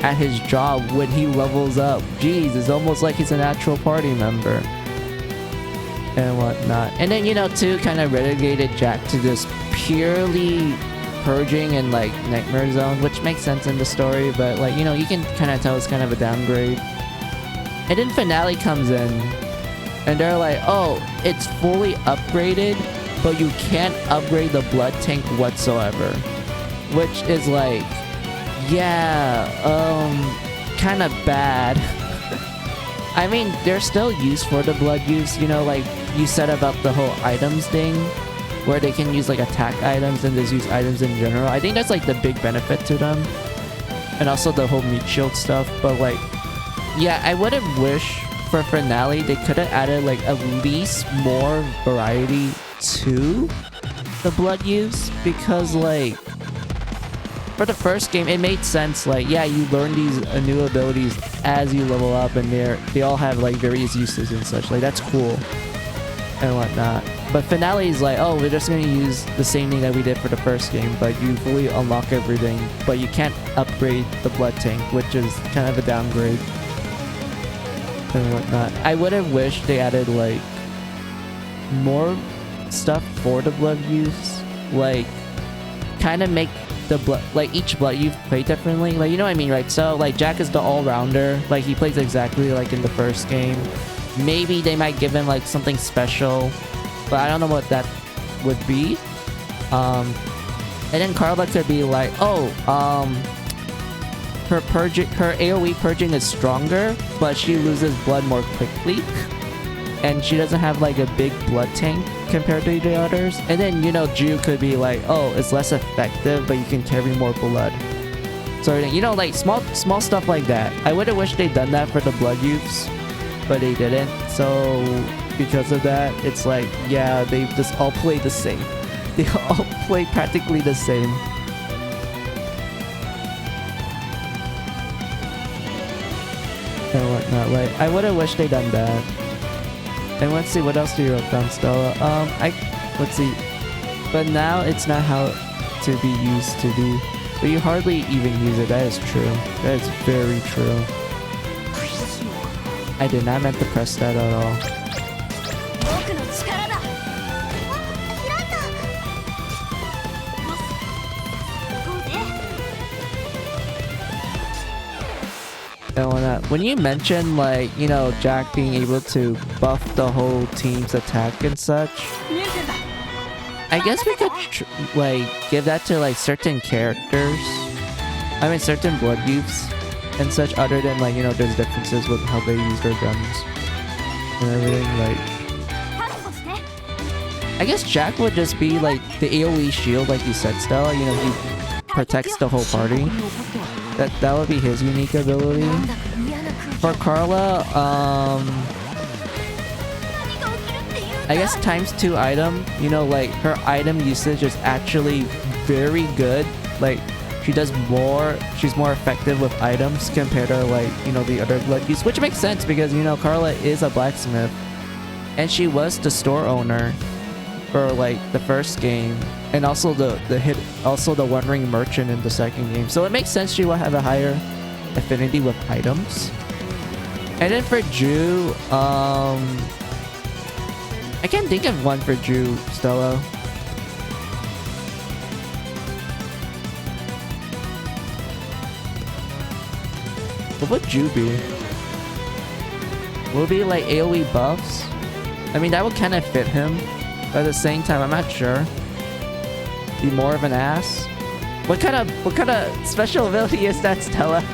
at his job when he levels up. Jeez, it's almost like he's an actual party member and whatnot. And then, you know, too, kind of relegated Jack to just purely purging and like Nightmare Zone, which makes sense in the story, but like, you know, you can kind of tell it's kind of a downgrade. And then Finale comes in and they're like, oh, it's fully upgraded, but you can't upgrade the blood tank whatsoever. Which is like, yeah, kind of bad. I mean, there's still use for the blood use, you know, like you said about the whole items thing, where they can use like attack items and just use items in general. I think that's like the big benefit to them. And also the whole meat shield stuff, but like, yeah, I would have wished for Finale they could have added like at least more variety to the blood use, because like for the first game it made sense, like yeah, you learn these new abilities as you level up and they all have like various uses and such, like that's cool and whatnot. But Finale is like, oh, we're just gonna use the same thing that we did for the first game, but you fully unlock everything, but you can't upgrade the blood tank, which is kind of a downgrade and whatnot. I would have wished they added like more stuff for the blood use, like kind of make the blood, like each blood you play differently. Like, you know what I mean, right? So like Jack is the all-rounder. Like he plays exactly like in the first game. Maybe they might give him like something special, but I don't know what that would be. And then Carla could be like, oh, her AoE purging is stronger, but she loses blood more quickly. And she doesn't have like a big blood tank compared to the others. And then, you know, Ju could be like, oh, it's less effective, but you can carry more blood. So, you know, like small stuff like that. I would have wished they'd done that for the blood youths, but they didn't. So because of that, it's like, yeah, they just all play the same. They all play practically the same. And whatnot. Like, I would have wished they'd done that. And let's see, what else do you wrote down, Stella? Let's see. But now it's not how to be used to be. But you hardly even use it. That is true. That is very true. I did not meant to press that at all. And when you mention, like, you know, Jack being able to buff the whole team's attack and such, I guess we could like give that to like certain characters. I mean, certain blood youths and such, other than like, you know, there's differences with how they use their guns and everything. Like, I guess Jack would just be like the AoE shield, like you said, Stella. You know, he protects the whole party. That would be his unique ability. For Carla, I guess ×2 item. You know, like her item usage is actually very good. Like she does more. She's more effective with items compared to, like, you know, the other blood use, which makes sense because, you know, Carla is a blacksmith, and she was the store owner for like the first game, and also the One Ring Merchant in the second game. So it makes sense she will have a higher affinity with items. And then for Ju, I can't think of one for Ju, Stella. What would Ju be? Will it be like AoE buffs? I mean, that would kind of fit him. But at the same time, I'm not sure. Be more of an ass? What kind of special ability is that, Stella?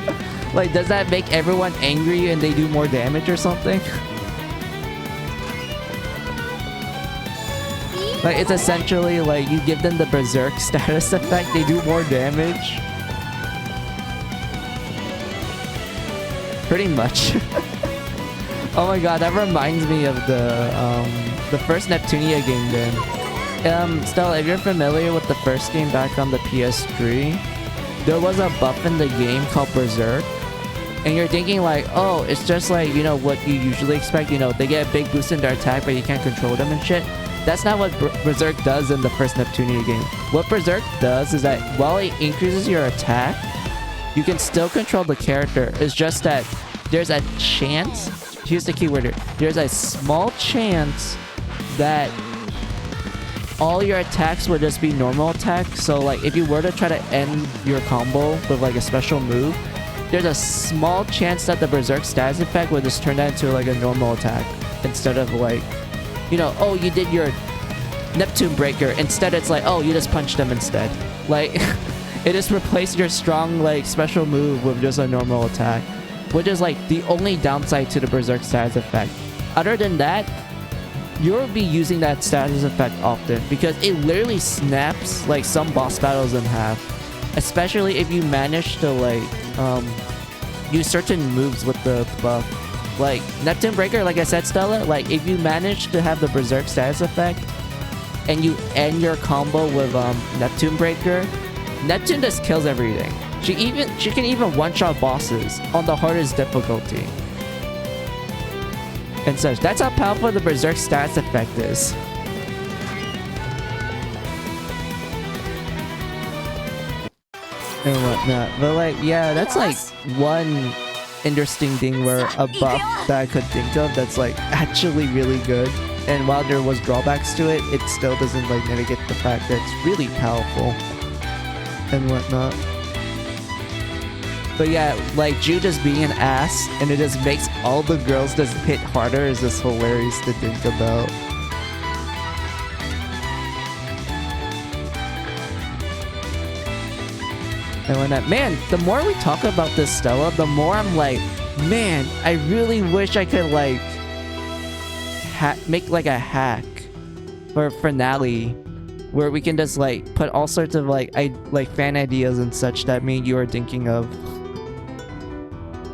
Like, does that make everyone angry and they do more damage or something? Like, it's essentially like you give them the Berserk status effect, they do more damage. Pretty much. Oh my god, that reminds me of the first Neptunia game then. Stella, if you're familiar with the first game back on the PS3, there was a buff in the game called Berserk. And you're thinking like, oh, it's just like, you know, what you usually expect. You know, they get a big boost in their attack, but you can't control them and shit. That's not what Berserk does in the first Neptunia game. What Berserk does is that while it increases your attack, you can still control the character. It's just that there's a chance, here's the keyword here, there's a small chance that all your attacks would just be normal attacks. So like if you were to try to end your combo with like a special move, there's a small chance that the Berserk status effect would just turn that into like a normal attack instead of like, you know, oh, you did your Neptune Breaker. Instead, it's like, oh, you just punched them instead. Like, it just replaced your strong like special move with just a normal attack, which is like the only downside to the Berserk status effect. Other than that, you'll be using that status effect often because it literally snaps like some boss battles in half, especially if you manage to like use certain moves with the buff. Like Neptune Breaker, like I said, Stella, like if you manage to have the Berserk status effect and you end your combo with Neptune Breaker, Neptune just kills everything. She can even one-shot bosses on the hardest difficulty and such. That's how powerful the Berserk status effect is. And whatnot. But like, yeah, that's like one interesting thing where a buff that I could think of that's like actually really good. And while there was drawbacks to it, it still doesn't like mitigate the fact that it's really powerful. and whatnot. But yeah, like Ju just being an ass and it just makes all the girls just hit harder is just hilarious to think about. And when that, man, the more we talk about this Stella, the more I'm like, man, I really wish I could like make like a hack for finale where we can just like put all sorts of like fan ideas and such that me and you are thinking of.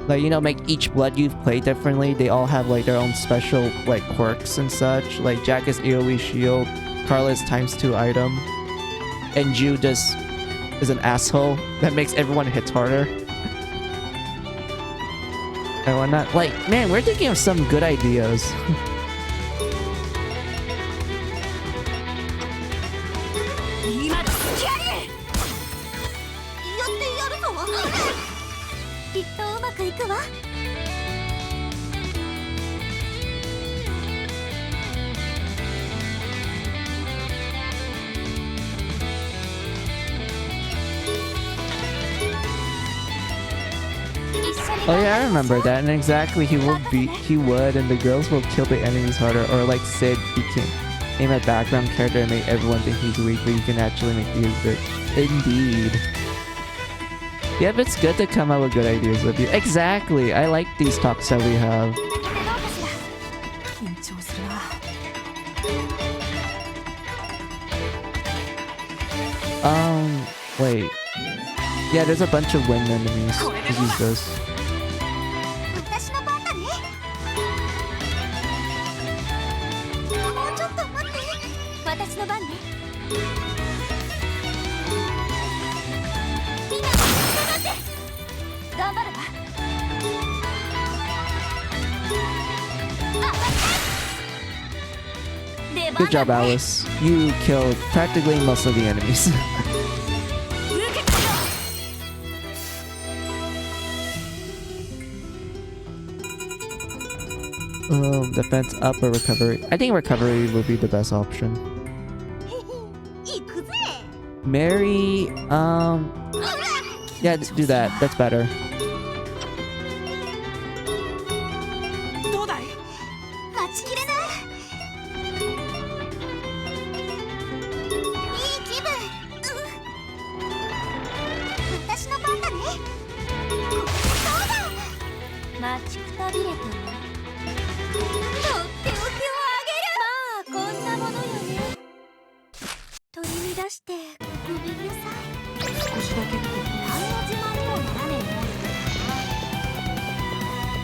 Like, you know, make each blood you've played differently. They all have like their own special like quirks and such. Like Jack is AoE shield, Carla is ×2 item, and Ju just is an asshole that makes everyone hit harder. And whatnot. Like, man, we're thinking of some good ideas. Oh yeah, I remember that, and exactly, he would, and the girls will kill the enemies harder, or like Sid, he can aim at background character and make everyone think he's weak, but you can actually make these good. Indeed. Yeah, but it's good to come up with good ideas with you. Exactly, I like these talks that we have. Wait. Yeah, there's a bunch of wind enemies. Let's use this. Good job, Alice. You killed practically most of the enemies. Defense up or recovery? I think recovery would be the best option. Mary, yeah, do that. That's better.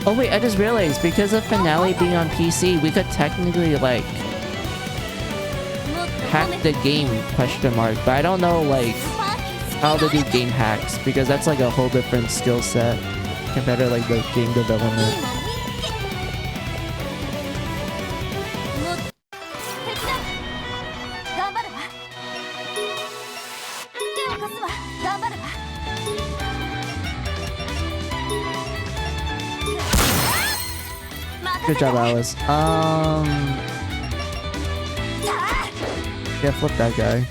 Oh wait, I just realized, because of finale being on PC, we could technically like hack the game, question mark, but I don't know like how to do game hacks, because that's like a whole different skill set compared to like the game development. Good job, Alice. Yeah, flip that guy.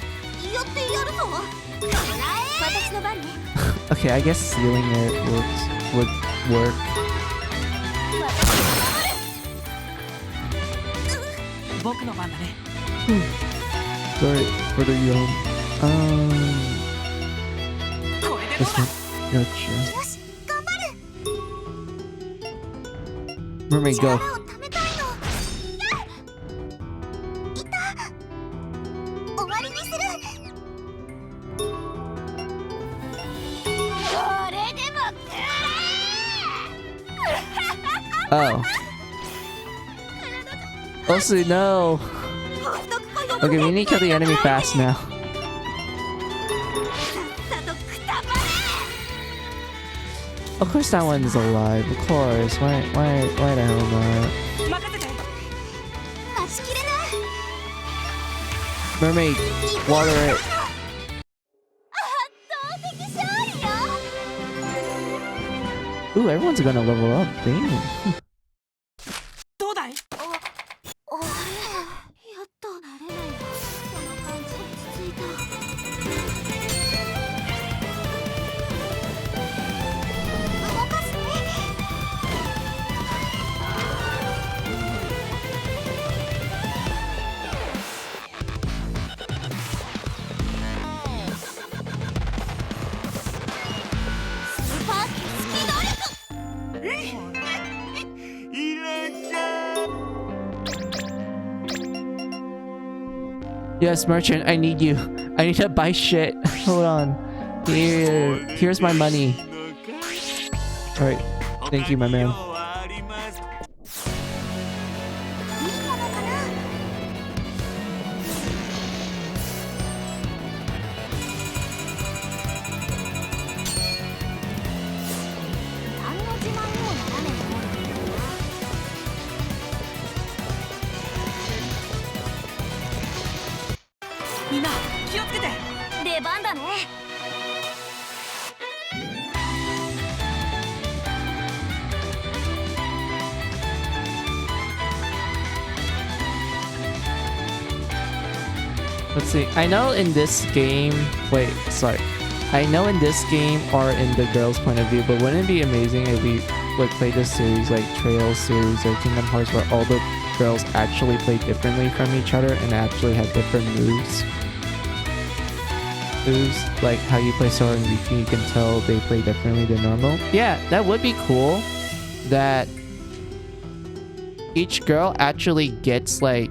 Okay, I guess sealing it would work. Sorry for the yawn. This one. Gotcha. Mermaid, go. Oh. Also, no. Okay, we need to kill the enemy fast now. Of course that one's alive, of course. Why the hell not? Mermaid, water it. Ooh, everyone's gonna level up, damn. Yes, merchant, I need you. I need to buy shit. Hold on. Here's my money. Alright. Thank you, my man. いいものかな。何の自慢にもならねえもん。みんな気をつけて。出番だね。 Let's see. I know in this game... Wait, sorry. I know in this game or in the girl's point of view, but wouldn't it be amazing if we like played this series like Trails series or Kingdom Hearts where all the girls actually play differently from each other and actually have different moves? Like how you play Sora and Yuki, you can tell they play differently than normal. Yeah, that would be cool. That each girl actually gets like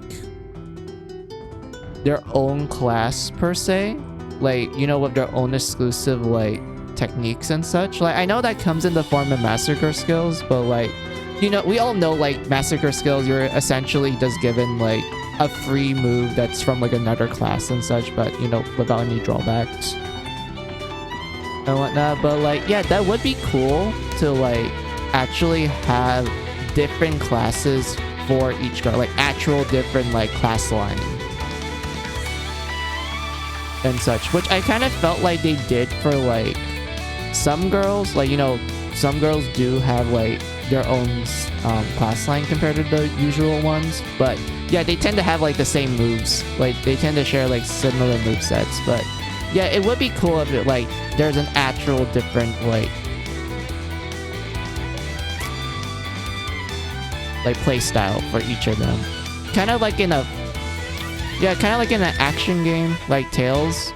their own class per se, like, you know, with their own exclusive like techniques and such. Like, I know that comes in the form of massacre skills, but like, you know, we all know like massacre skills, you're essentially just given like a free move that's from like another class and such, but you know, without any drawbacks and whatnot. But like, yeah, that would be cool to like actually have different classes for each girl, like actual different like class line and such, which I kind of felt like they did for like some girls. Like, you know, some girls do have like their own class line compared to the usual ones, but yeah, they tend to have like the same moves. Like they tend to share like similar move sets. But yeah, it would be cool if it like there's an actual different like play style for each of them, kind of like in a kind of like in an action game like Tales.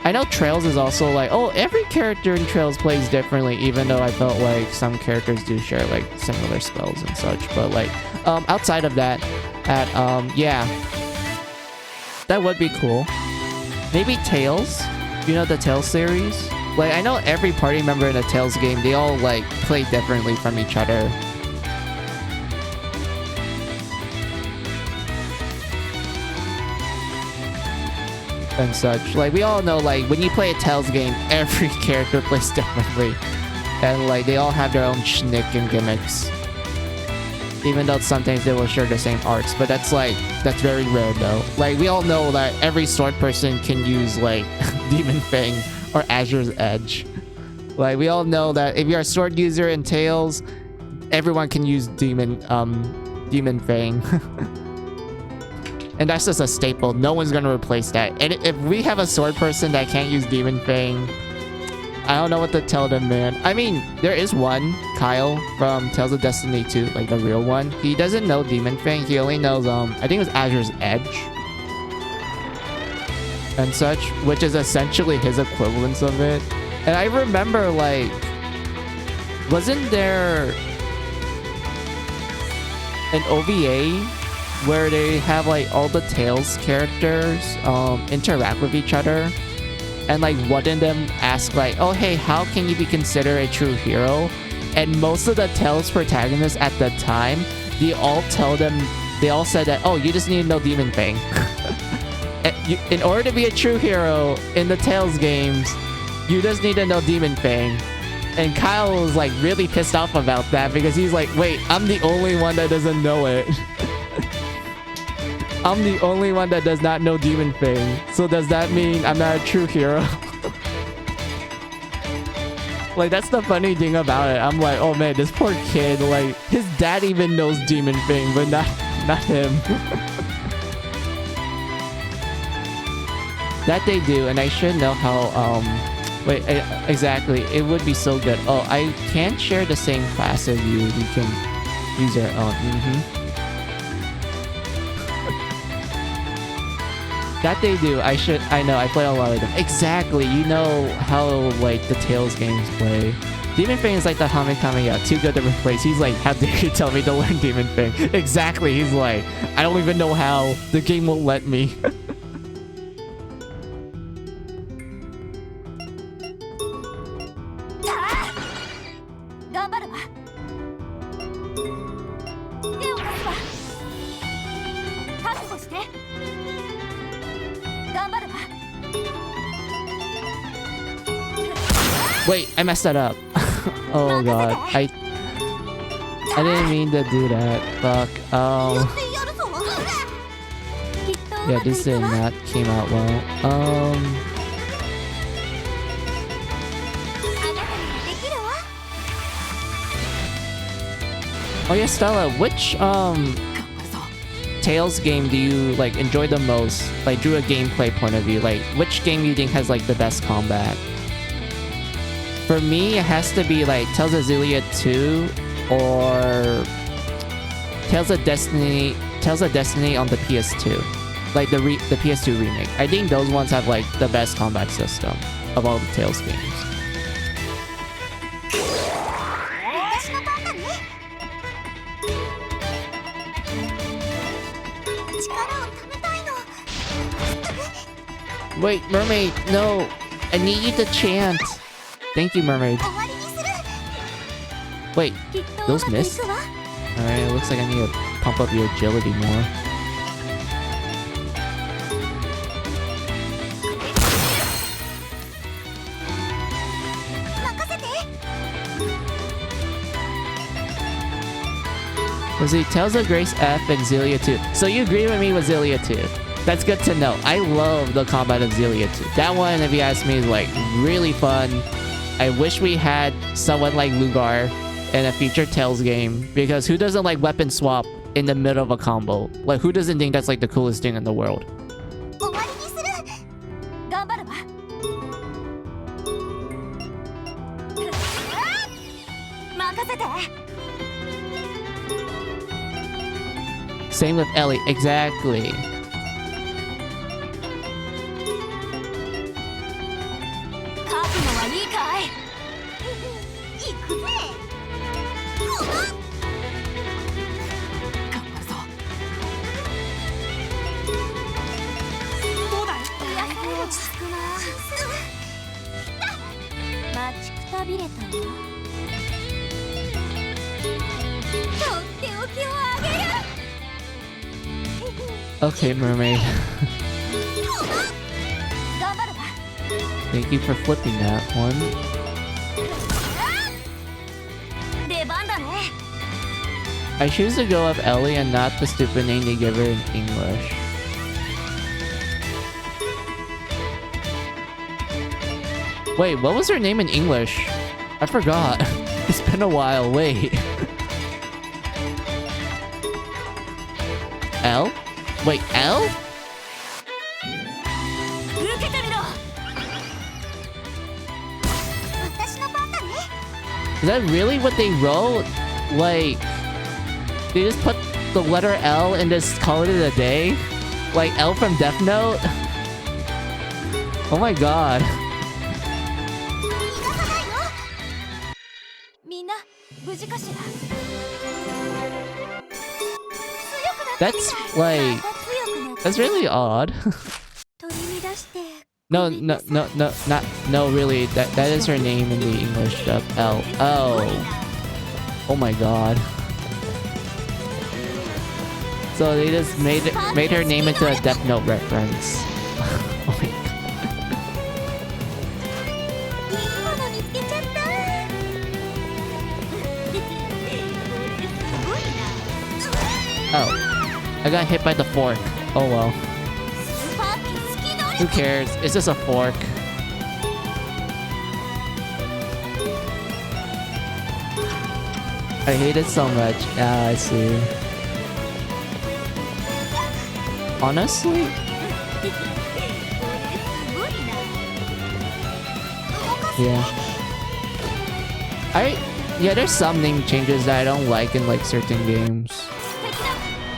I know Trails is also like, oh, every character in Trails plays differently, even though I felt like some characters do share like similar spells and such. But like outside of that, yeah, that would be cool. Maybe Tales, you know, the Tales series. Like, I know every party member in a Tales game, they all like play differently from each other. And such. Like, we all know, like, when you play a Tales game, every character plays differently. And, like, they all have their own shtick and gimmicks. Even though sometimes they will share the same arts. But that's, like, that's very rare, though. Like, we all know that every sword person can use, like, Demon Fang or Azure's Edge. Like, we all know that if you're a sword user in Tales, everyone can use Demon Fang. And that's just a staple. No one's gonna replace that. And if we have a sword person that can't use Demon Fang, I don't know what to tell them, man. I mean, there is one, Kyle from Tales of Destiny 2, like the real one. He doesn't know Demon Fang. He only knows, I think it was Azure's Edge and such, which is essentially his equivalence of it. And I remember, like, wasn't there an OVA where they have like all the Tales characters interact with each other, and like one of them ask like, oh hey, how can you be considered a true hero? And most of the Tales protagonists at the time, they all said that, oh, you just need to know Demon Fang. In order to be a true hero in the Tales games, you just need to know Demon Fang. And Kyle was like really pissed off about that, because he's like, wait, I'm the only one that doesn't know it. I'm the only one that does not know Demon Fang. So does that mean I'm not a true hero? Like, that's the funny thing about it. I'm like, oh man, this poor kid, like, his dad even knows Demon Fang, but not him. That they do, and I should know how, wait, exactly. It would be so good. Oh, I can't share the same class as you. You can use your own. That they do. I know. I play a lot of them. Exactly. You know how, like, the Tales games play. Demon Fang is like the Hamikami, too good to replace. He's like, how dare you tell me to learn Demon Fang? Exactly. He's like, I don't even know how. The game won't let me. Wait, I messed that up. Oh god, I didn't mean to do that. Fuck. Yeah, this did not came out well. Oh yeah, Stella, which Tales game do you like enjoy the most? Like, through a gameplay point of view, like which game you think has like the best combat? For me, it has to be like Tales of Xillia 2 or Tales of Destiny on the PS2. Like the PS2 remake. I think those ones have like the best combat system of all the Tales games. Wait, Mermaid, no! I need you to chant! Thank you, Mermaid. Wait, those miss? Alright, it looks like I need to pump up your agility more. Was it Tales of Grace F and Xillia 2? So you agree with me with Xillia 2. That's good to know. I love the combat of Xillia 2. That one, if you ask me, is like really fun. I wish we had someone like Lugar in a future Tales game, because who doesn't like weapon swap in the middle of a combo? Like, who doesn't think that's like the coolest thing in the world? Same with Ellie, exactly. Okay, Mermaid. Thank you for flipping that one. I choose to go with Ellie and not the stupid name they give her in English. Wait, what was her name in English? I forgot. It's been a while. Wait. L? Wait, L? Is that really what they wrote? Like, they just put the letter L and just call it a day? Like L from Death Note? Oh my god. That's like... That's really odd. No, really. That is her name in the English dub. L. Oh. Oh my god. So they just made her name into a Death Note reference. Oh my god. Oh. I got hit by the fork. Oh well. Who cares? It's just a fork. I hate it so much. Ah, I see. Honestly? Yeah. Yeah, there's some name changes that I don't like in like certain games.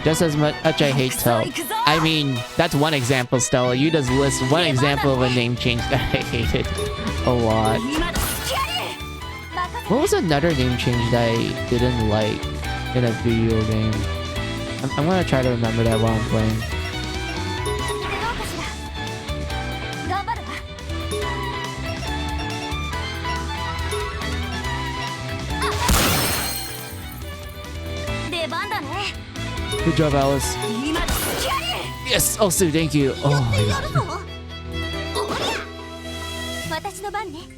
Just as much I hate Toe. I mean, that's one example, Stella. You just list one example of a name change that I hated a lot. What was another name change that I didn't like in a video game? I'm gonna try to remember that while I'm playing. Good job, Alice. Yes! Oh, Sue, thank you. Oh my god.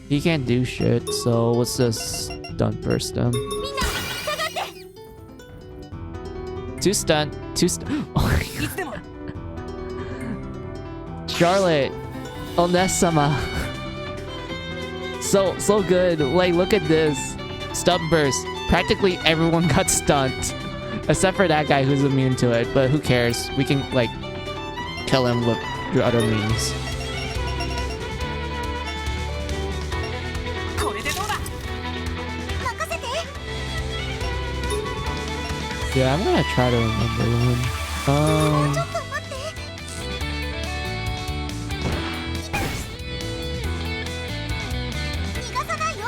He can't do shit, so let's just stunt burst him. みんな下がって Two stunt. Oh, いつでも Charlotte. Onesama. So good. Like, look at this. Stunt burst. Practically everyone got stunned. Except for that guy who's immune to it. But who cares? We can, like, kill him with through other means. これでどうだ 任せて Yeah, I'm gonna try to remember one. ちょっと待って逃がさないよ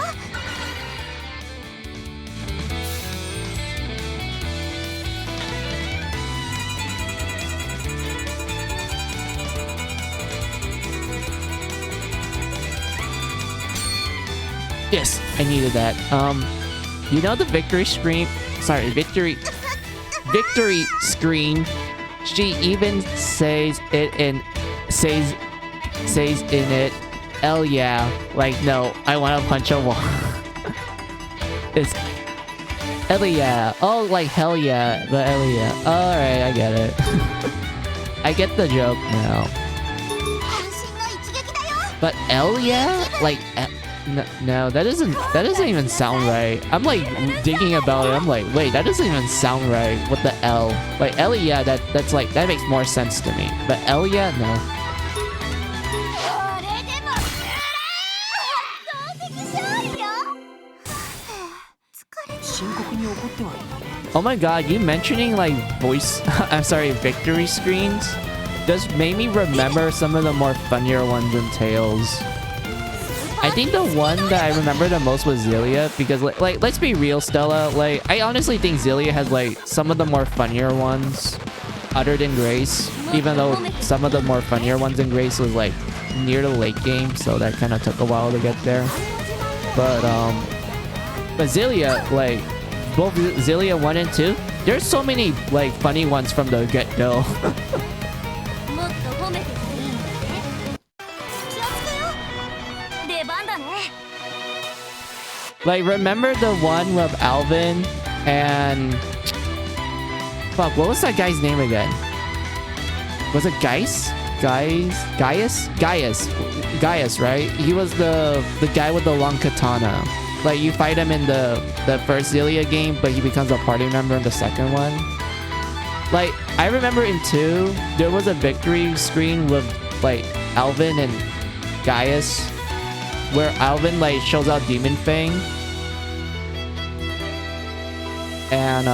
Yes, I needed that. You know the victory screen? Sorry, victory screen. She even says it in in it. Hell yeah! Like no, I want to punch a wall. It's hell yeah. Oh, like hell yeah, but hell yeah. All right, I get it. I get the joke now. 渾身の一撃だよ But hell yeah, like. No, that doesn't even sound right. I'm like thinking about it. I'm like, wait, that doesn't even sound right. What the L? Like L, yeah, that's like that makes more sense to me. But L, yeah, no. これでも圧倒的勝利よ疲れた深刻に怒ってはいる Oh my god, you mentioning like voice, I'm sorry, victory screens, just made me remember some of the more funnier ones in Tales. I think the one that I remember the most was Zelia, because like let's be real, Stella, like I honestly think Zelia has like some of the more funnier ones other than Grace, even though some of the more funnier ones in Grace was like near the late game, so that kind of took a while to get there. But Zelia, like both Zelia 1 and 2, there's so many like funny ones from the get-go. もっと褒めてもいいんだね気をつけよ出番だね Like, remember the one with Alvin and... Fuck, what was that guy's name again? Was it Gaius? Gaius, right? He was the guy with the long katana. Like, you fight him in the first Zelia game, but he becomes a party member in the second one. Like, I remember in 2, there was a victory screen with, like, Alvin and Gaius, where Alvin, like, shows out Demon Fang. And,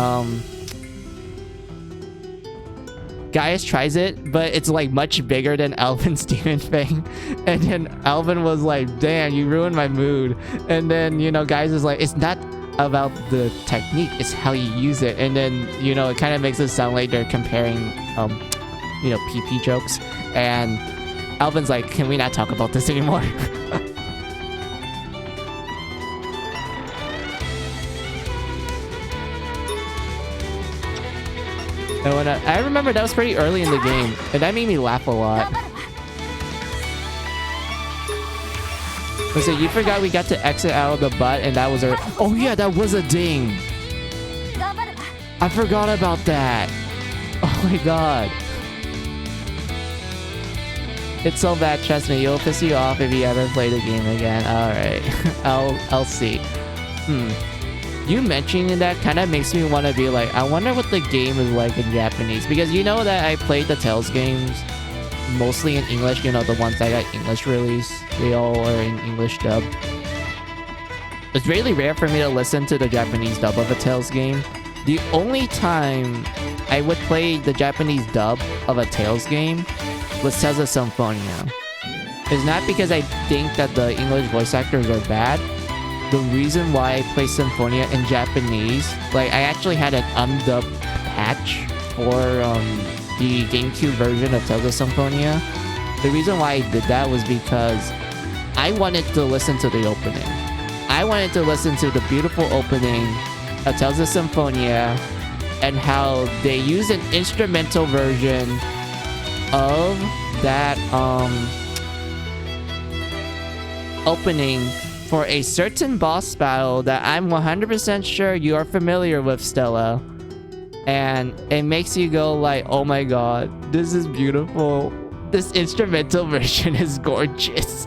Gaius tries it, but it's like much bigger than Alvin's Demon Fang. And then Alvin was like, damn, you ruined my mood. And then, you know, Gaius is like, it's not about the technique, it's how you use it. And then, you know, it kind of makes it sound like they're comparing, you know, PP jokes. And Alvin's like, can we not talk about this anymore? And when I remember that was pretty early in the game, and that made me laugh a lot. So you forgot we got to exit out of the butt, and that was our... Oh yeah, that was a ding! I forgot about that! Oh my god. It's so bad, trust me, it'll piss you off if you ever play the game again. Alright, I'll see. You mentioning that kind of makes me want to be like, I wonder what the game is like in Japanese. Because you know that I played the Tales games mostly in English. You know, the ones that got English release. They all are in English dub. It's really rare for me to listen to the Japanese dub of a Tales game. The only time I would play the Japanese dub of a Tales game was Tales of Symphonia. It's not because I think that the English voice actors are bad. The reason why I play Symphonia in Japanese, like I actually had an undubbed patch for the GameCube version of Tales of Symphonia. The reason why I did that was because I wanted to listen to the opening. I wanted to listen to the beautiful opening of Tales of Symphonia and how they use an instrumental version of that opening for a certain boss battle that I'm 100% sure you are familiar with, Stella. And it makes you go like, oh my god, this is beautiful. This instrumental version is gorgeous.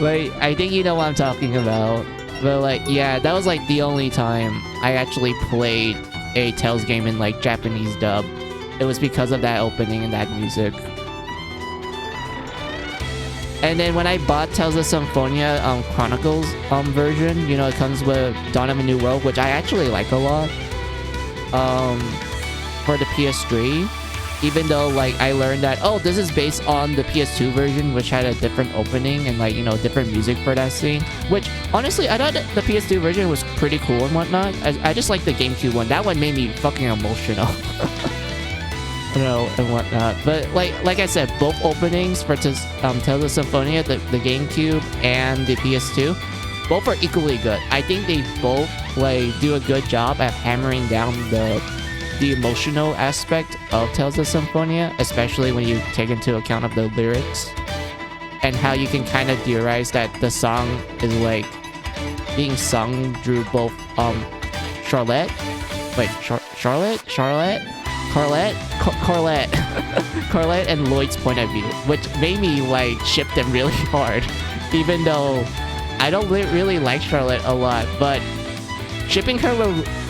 Like, I think you know what I'm talking about. But like, yeah, that was like the only time I actually played a Tales game in like Japanese dub. It was because of that opening and that music. And then when I bought Tales of Symphonia Chronicles version, you know, it comes with Dawn of a New World, which I actually like a lot. For the PS3, even though like I learned that, oh, this is based on the PS2 version, which had a different opening and like, you know, different music for that scene, which honestly I thought that the PS2 version was pretty cool and whatnot. I just like the GameCube one. That one made me fucking emotional. You know, and whatnot. But like I said, both openings for Tales of Symphonia, the GameCube and the PS2, both are equally good. I think they both like do a good job at hammering down the emotional aspect of Tales of Symphonia, especially when you take into account of the lyrics and how you can kind of theorize that the song is like being sung through both Charlotte and Lloyd's point of view, which made me like ship them really hard, even though I don't really like Charlotte a lot. But shipping her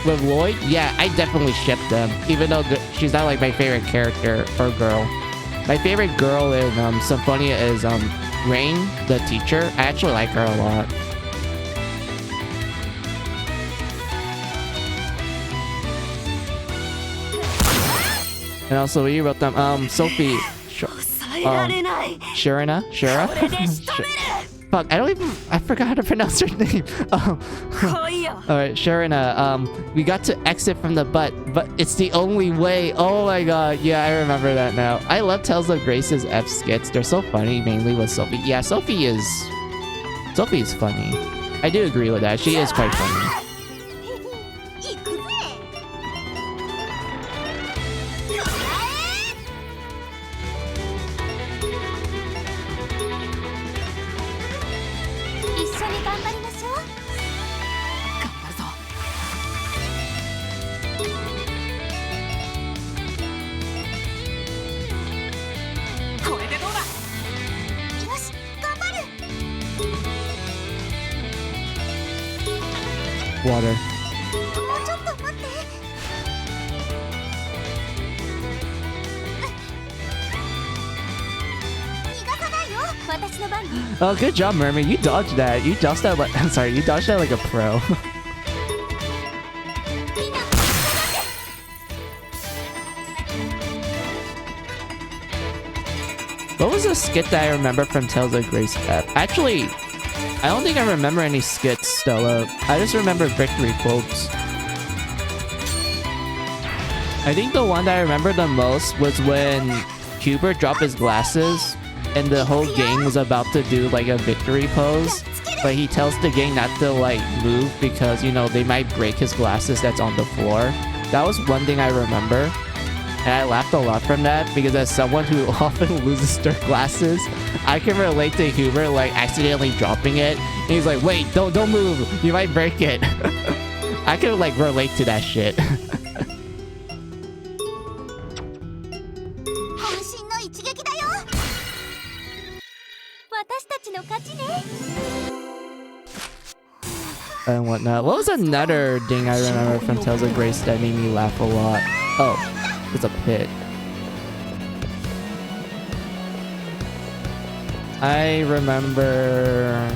with Lloyd, yeah, I definitely ship them, even though she's not like my favorite character or girl. My favorite girl in Symphonia is Rain, the teacher. I actually like her a lot. And also, you wrote them, Sophie, Shirina? Fuck, I forgot how to pronounce her name. Alright, Shirina, we got to exit from the butt, but it's the only way. Oh my god, yeah, I remember that now. I love Tales of Grace's F skits. They're so funny, mainly with Sophie. Yeah, Sophie is funny. I do agree with that. She is quite funny. Water. Oh, good job, Mermaid. You dodged that. You dodged that like I'm sorry, you dodged that like a pro. What was a skit that I remember from Tales of Grace F? Actually, I don't think I remember any skits, Stella. I just remember victory quotes. I think the one that I remember the most was when Hubert dropped his glasses and the whole gang was about to do like a victory pose, but he tells the gang not to like move because, you know, they might break his glasses that's on the floor. That was one thing I remember. And I laughed a lot from that because as someone who often loses their glasses, I can relate to Hubert like accidentally dropping it. And he's like, wait, don't move. You might break it. I can like relate to that shit. And whatnot. What was another thing I remember from Tales of Grace that made me laugh a lot? Oh. It's a pit. I remember...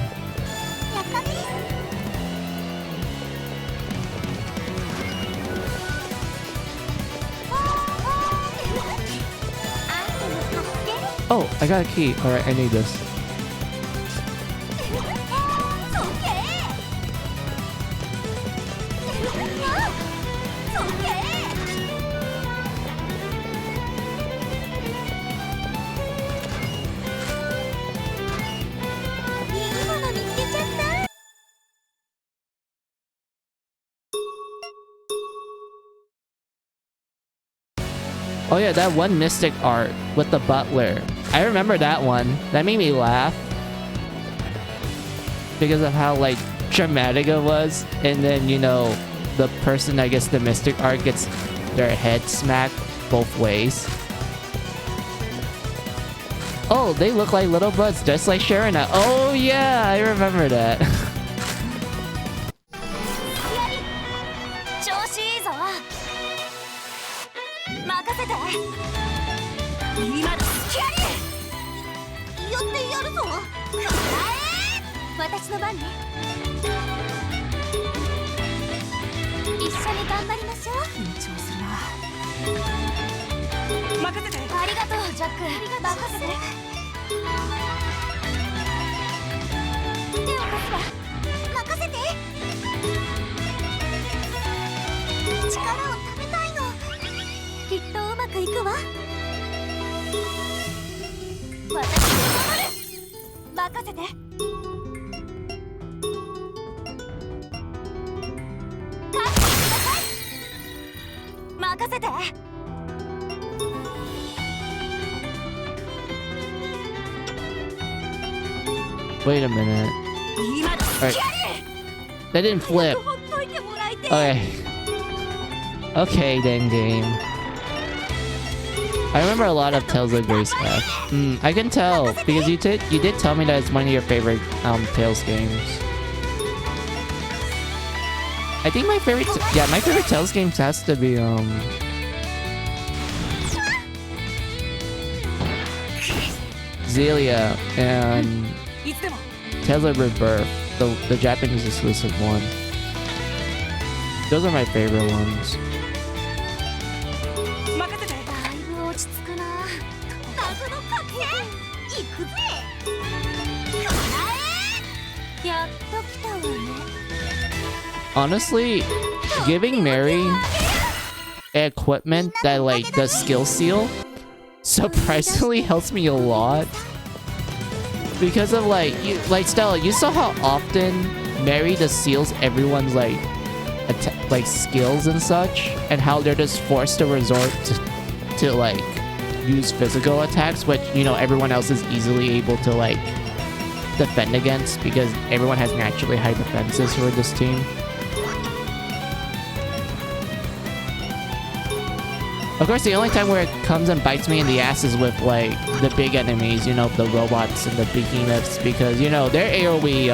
Oh, I got a key. Alright, I need this. Oh yeah, that one mystic art with the butler. I remember that one. That made me laugh. because of how like dramatic it was. And then, you know, the person, I guess the Mystic Art, gets their head smacked both ways. Oh, they look like little buds, just like Sharon now. Oh yeah, I remember that. 調子いいぞ。任せて。今のスキャリー。やってやるぞ。私の番ね。一緒に頑張りましょう。緊張するな。任せて。ありがとうジャック。任せて。手を貸すわ。任せて。力を食べたいの。きっとうまくいくわ。私が守る。任せて。勝ってください。任せて。Wait a minute. Alright. That didn't flip. Okay. Okay then, game. I remember a lot of Tales of Grace F. I can tell because you did tell me that it's one of your favorite Tales games. I think my favorite Tales games has to be Zelia and Tales of Rebirth, the Japanese exclusive one. Those are my favorite ones. Honestly, giving Mary equipment that like does skill seal surprisingly helps me a lot. Because of like Stella, you saw how often Mary just seals everyone's like skills and such, and how they're just forced to resort to like use physical attacks, which, you know, everyone else is easily able to like defend against because everyone has naturally high defenses for this team. Of course, the only time where it comes and bites me in the ass is with, like, the big enemies, you know, the robots and the behemoths, because, you know, their AoE,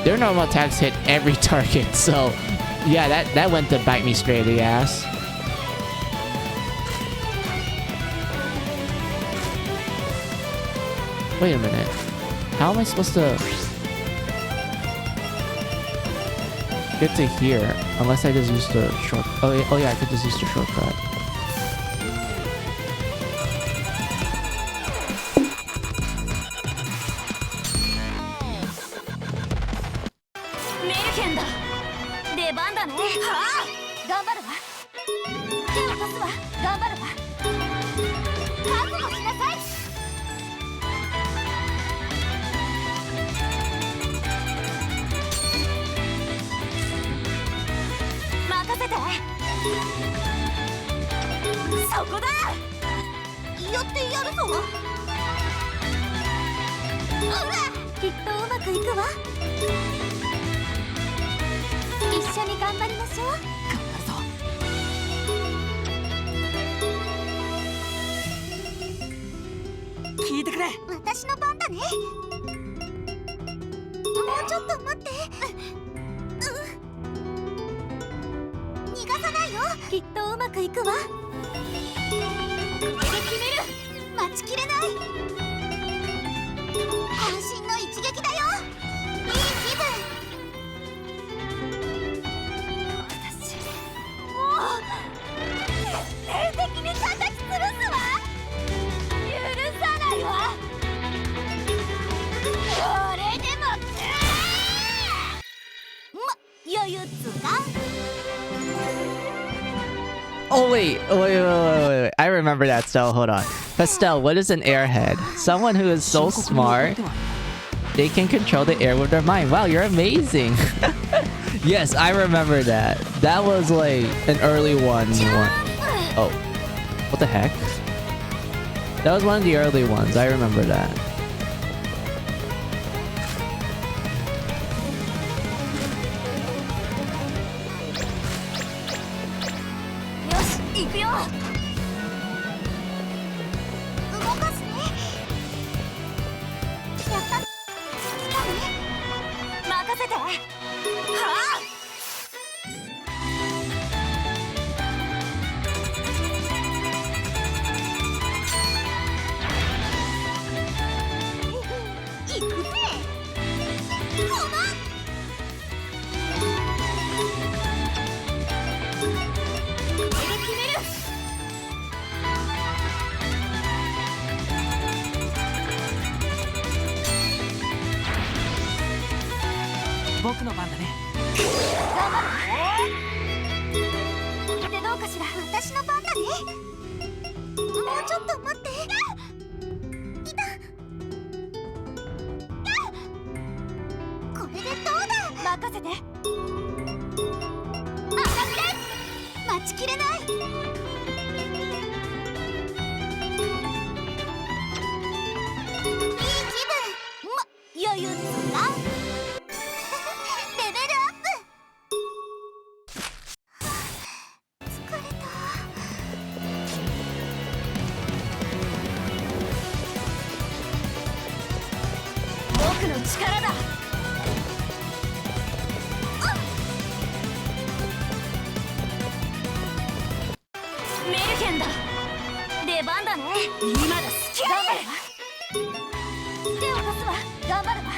their normal attacks hit every target, so, yeah, that went to bite me straight in the ass. Wait a minute. How am I supposed to get to here? Unless I just use the short... Oh yeah, I could just use the shortcut. Oh wait. I remember that, Stell. Hold on. Pastel, what is an airhead? Someone who is so smart, they can control the air with their mind. Wow, you're amazing. Yes, I remember that. That was like an early one. Oh, what the heck? That was one of the early ones. I remember that. 行くよ。動かすね。やった。来たね。任せて。はあ。行くぜ。ごまん。僕の番だね。頑張る。これでどうかしら。私の番だね。もうちょっと待って。いた。これでどうだ。任せて。当たって待ちきれない。いい気分。余裕ですか。レベルアップ。疲れた。僕の力だ。メルヘンだ。出番だね。今だ。好き。頑張れば。手を貸すわ。頑張れば。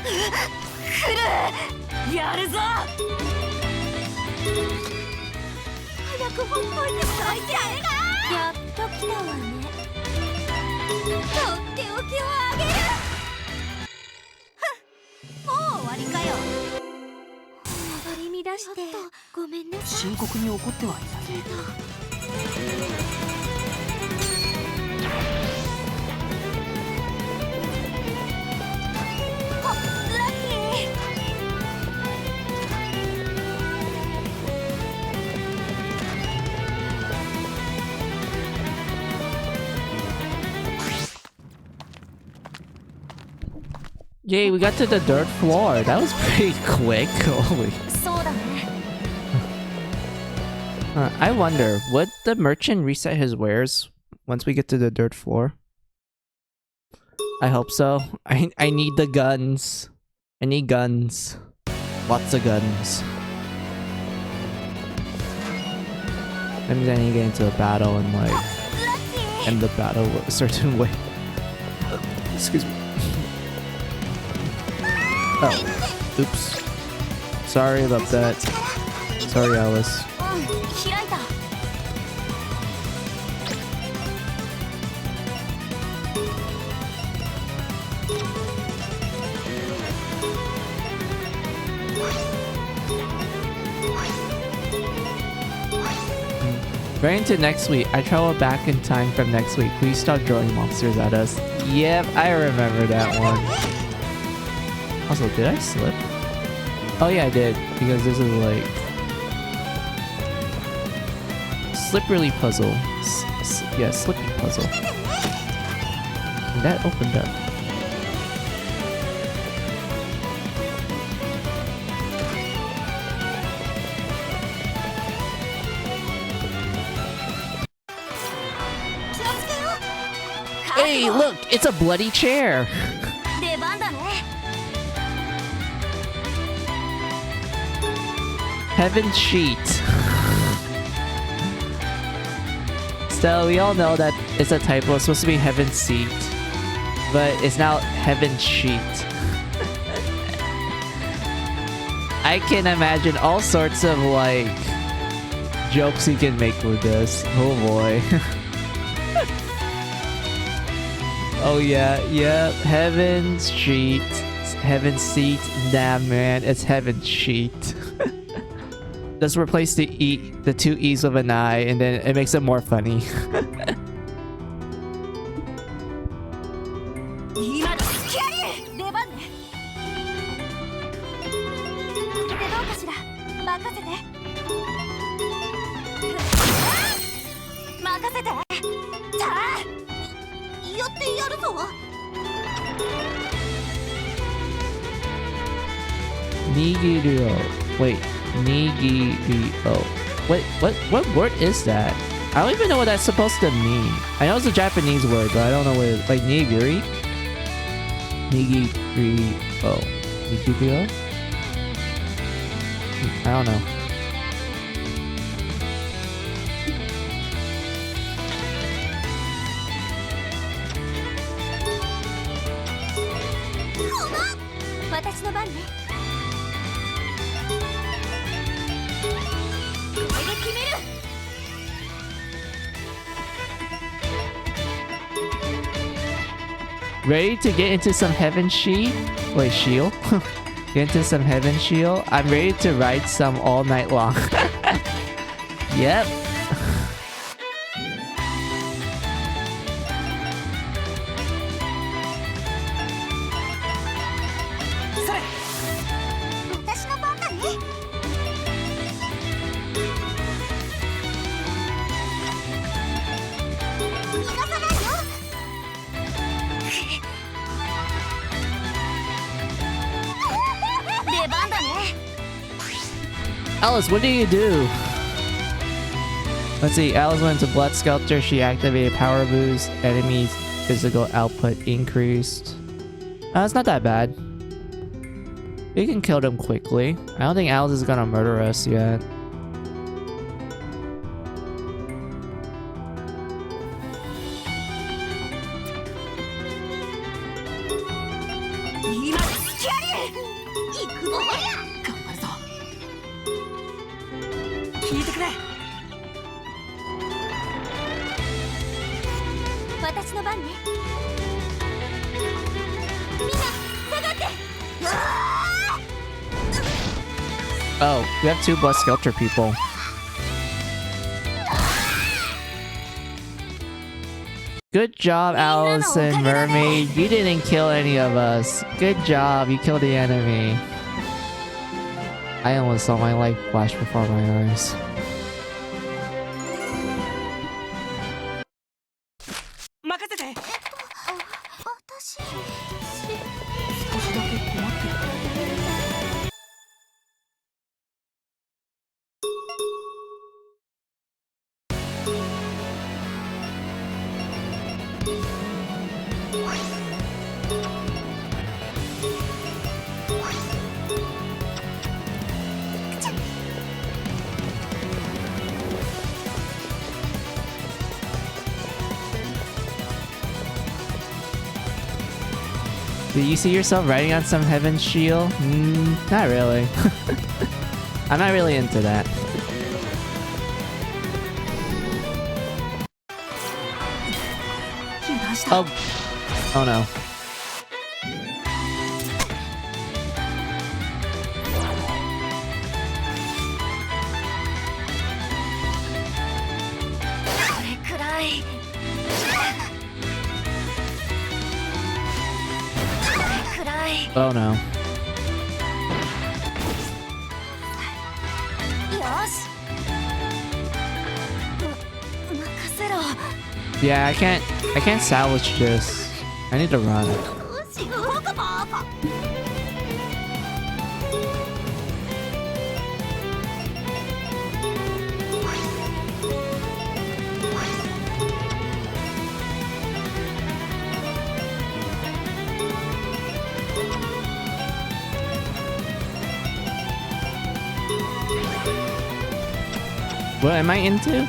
来る。やるぞ。早くほっといてもらいたい。やっと来たわね。とっておきをあげる。もう終わりかよ。取り乱してごめんなさい。深刻に怒ってはいたね。ラッキー。Yay, we got to the dirt floor. That was pretty quick. Holy. そうだね。I wonder, would the merchant reset his wares once we get to the dirt floor? I hope so. I need the guns. I need guns. Lots of guns. That means I need to get into a battle and like end the battle a certain way. Excuse me. Oh, oops. Sorry about that. Sorry, Alice. 開いた。Right into next week. I travel back in time from next week. Please stop throwing monsters at us. Yep, I remember that one. Also, did I slip? Oh yeah, I did. Because this is like... Slippery puzzle. Yeah, slippy puzzle. And that opened up. Hey, look! It's a bloody chair! 出番だね。 Heaven sheet. So we all know that it's a typo. It's supposed to be heaven seat, but it's now heaven sheet. I can imagine all sorts of like jokes you can make with this. Oh boy. Oh yeah, yeah. Heaven sheet, heaven seat. Nah, man, it's heaven sheet. Just replace the E, the two E's with an I, and then it makes it more funny. 今だ。スキャリー。出番ね。これでどうかしら。任せて。任せて。さあ。やってやるぞ。握るよ。Wait, Nigiri-o. Wait, what word is that? I don't even know what that's supposed to mean. I know it's a Japanese word, but I don't know what it, like nigiri? Nigiri-o. Nigiri-o? I don't know. 私の番ね。これで決める。 Ready to get into some heaven shield? Wait, shield? Get into some heaven shield? I'm ready to ride some all night long. Yep. Alice, what do you do? Let's see, Alice went into Blood Sculptor, she activated Power Boost, enemies physical output increased. It's not that bad. We can kill them quickly. I don't think Alice is gonna murder us yet. Oh, we have 2 Blood Sculptor people. Good job, Alice and Mermaid. You didn't kill any of us. Good job, you killed the enemy. I almost saw my life flash before my eyes. Do you see yourself riding on some heaven shield? Not really. I'm not really into that. Oh. Oh no. Oh no. Yeah, I can't salvage this. I need to run. What am I into?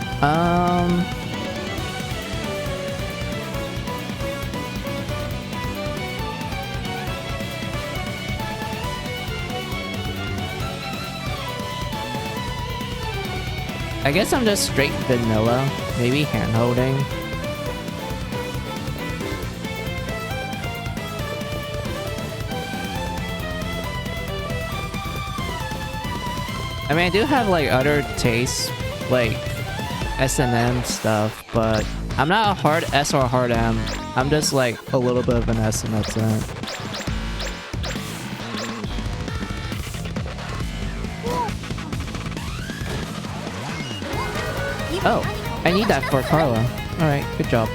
I guess I'm just straight vanilla. Maybe hand holding. I mean, I do have like other tastes, like S&M stuff, but I'm not a hard S or a hard M. I'm just like a little bit of an S and that's it. Oh, I need that for Carla. Alright, good job.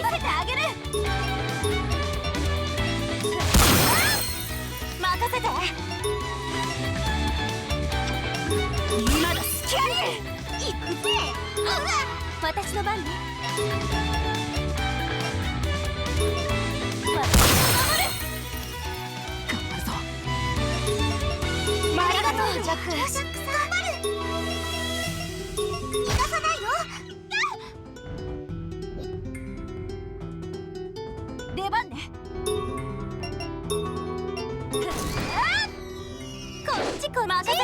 せてあげる。任せて。今だスキャリー。行くぜ。私の番ね。私が守る。頑張るぞ。ありがとうジャック。頑張る。逃がさないよ。出番ね。こっちこっち。任せて。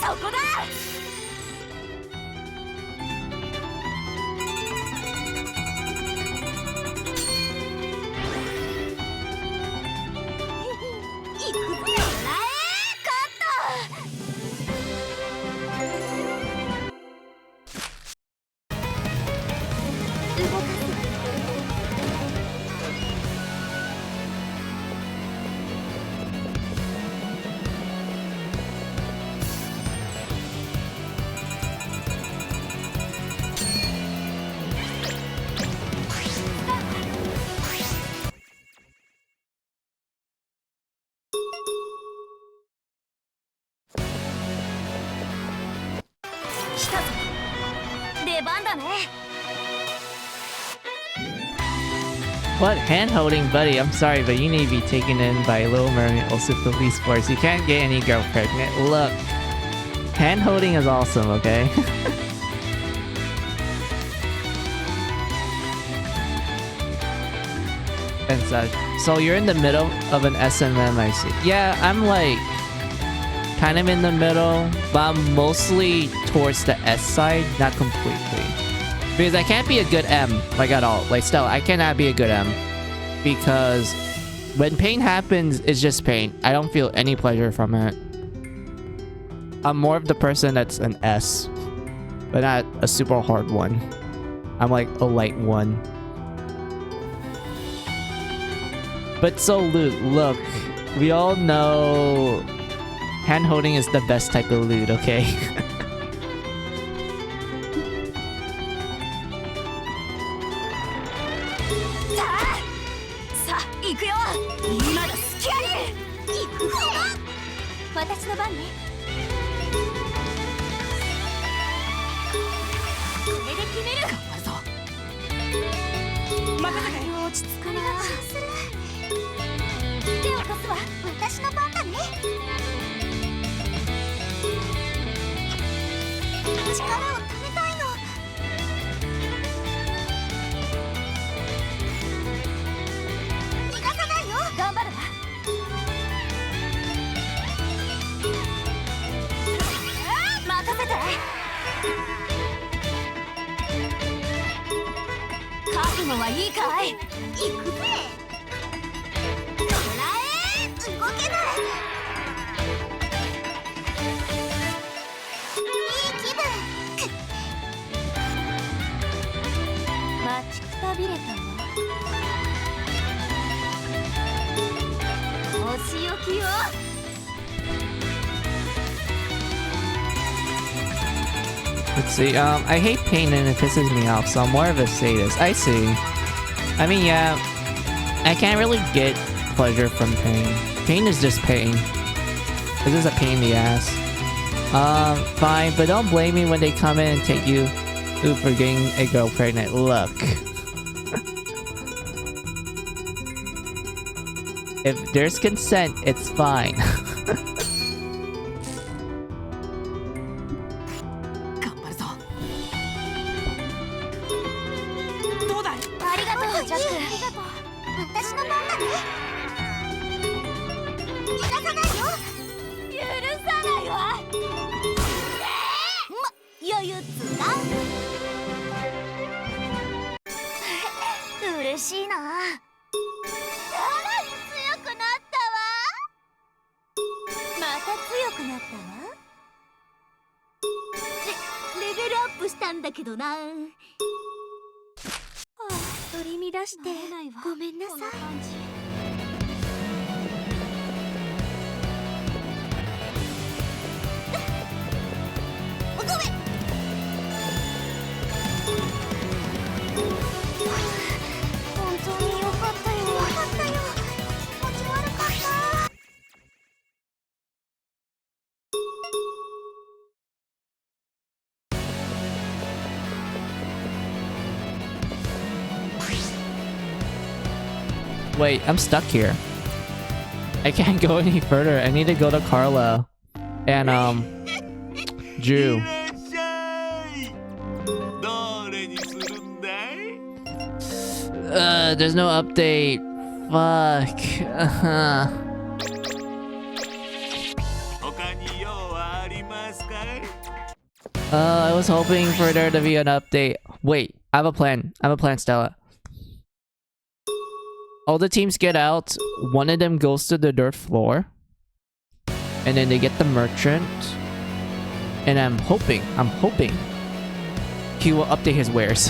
そこだ。来たぞ。出番だね。What? Hand holding, buddy? I'm sorry, but you need to be taken in by Little Mermaid also police force. You can't get any girl pregnant. Look, hand holding is awesome, okay? And such. So you're in the middle of an SMM, I see. Yeah, I'm like kind of in the middle, but I'm mostly towards the S side, not completely. Because I can't be a good M, like at all. Like Stella, I cannot be a good M. Because when pain happens, it's just pain. I don't feel any pleasure from it. I'm more of the person that's an S, but not a super hard one. I'm like a light one. But so look, we all know hand holding is the best type of loot, okay? さあ行くよ。今だスキャリー。行くぞ。私の番ね。これで決める。頑張るぞ。任せて。落ち着くな。手を貸すわ。私の番だね。力をためたいの。逃がさないよ。頑張るわ。任せて。覚悟はいいかい。行くぜ。こらえ、動けない。待ちくたびれたわ。お仕置きよ。Let's see, I hate pain and it pisses me off, so I'm more of a sadist. I see. I mean, yeah, I can't really get pleasure from pain. Pain is just pain. It's just a pain in the ass. Fine, but don't blame me when they come in and take you for getting a girl pregnant. Look. If there's consent, it's fine. 頑張るぞ。どうだい。ありがとうジャック。ありがとう。私の番だね。逃がさないよ。許さないわ。余裕つだ。嬉しいな。さらに強くなったわ。また強くなったわ。レベルアップしたんだけどな。取り乱してごめんなさい。ごめん。Wait, I'm stuck here. I can't go any further. I need to go to Carla and Jew. いらっしゃい。どれにするんだい？ There's no update. Fuck. 他に用はありますかい？ I was hoping for there to be an update. Wait, I have a plan. I have a plan, Stella. All the teams get out. One of them goes to the dirt floor. And then they get the merchant. And I'm hoping he will update his wares.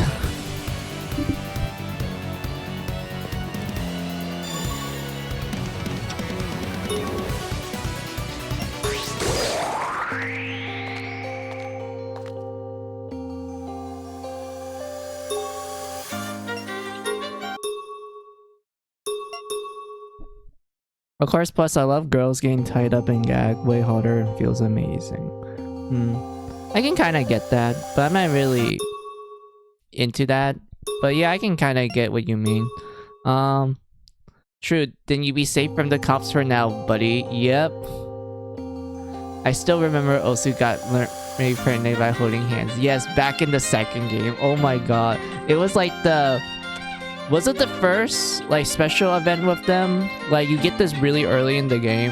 Of course, plus I love girls getting tied up and gagged way harder and feels amazing. I can kind of get that, but I'm not really into that. But yeah, I can kind of get what you mean. True, then you be safe from the cops for now, buddy. Yep. I still remember Osu got made pregnant by holding hands. Yes, back in the second game. Oh my god. It was like the... Was it the first, like, special event with them? Like, you get this really early in the game.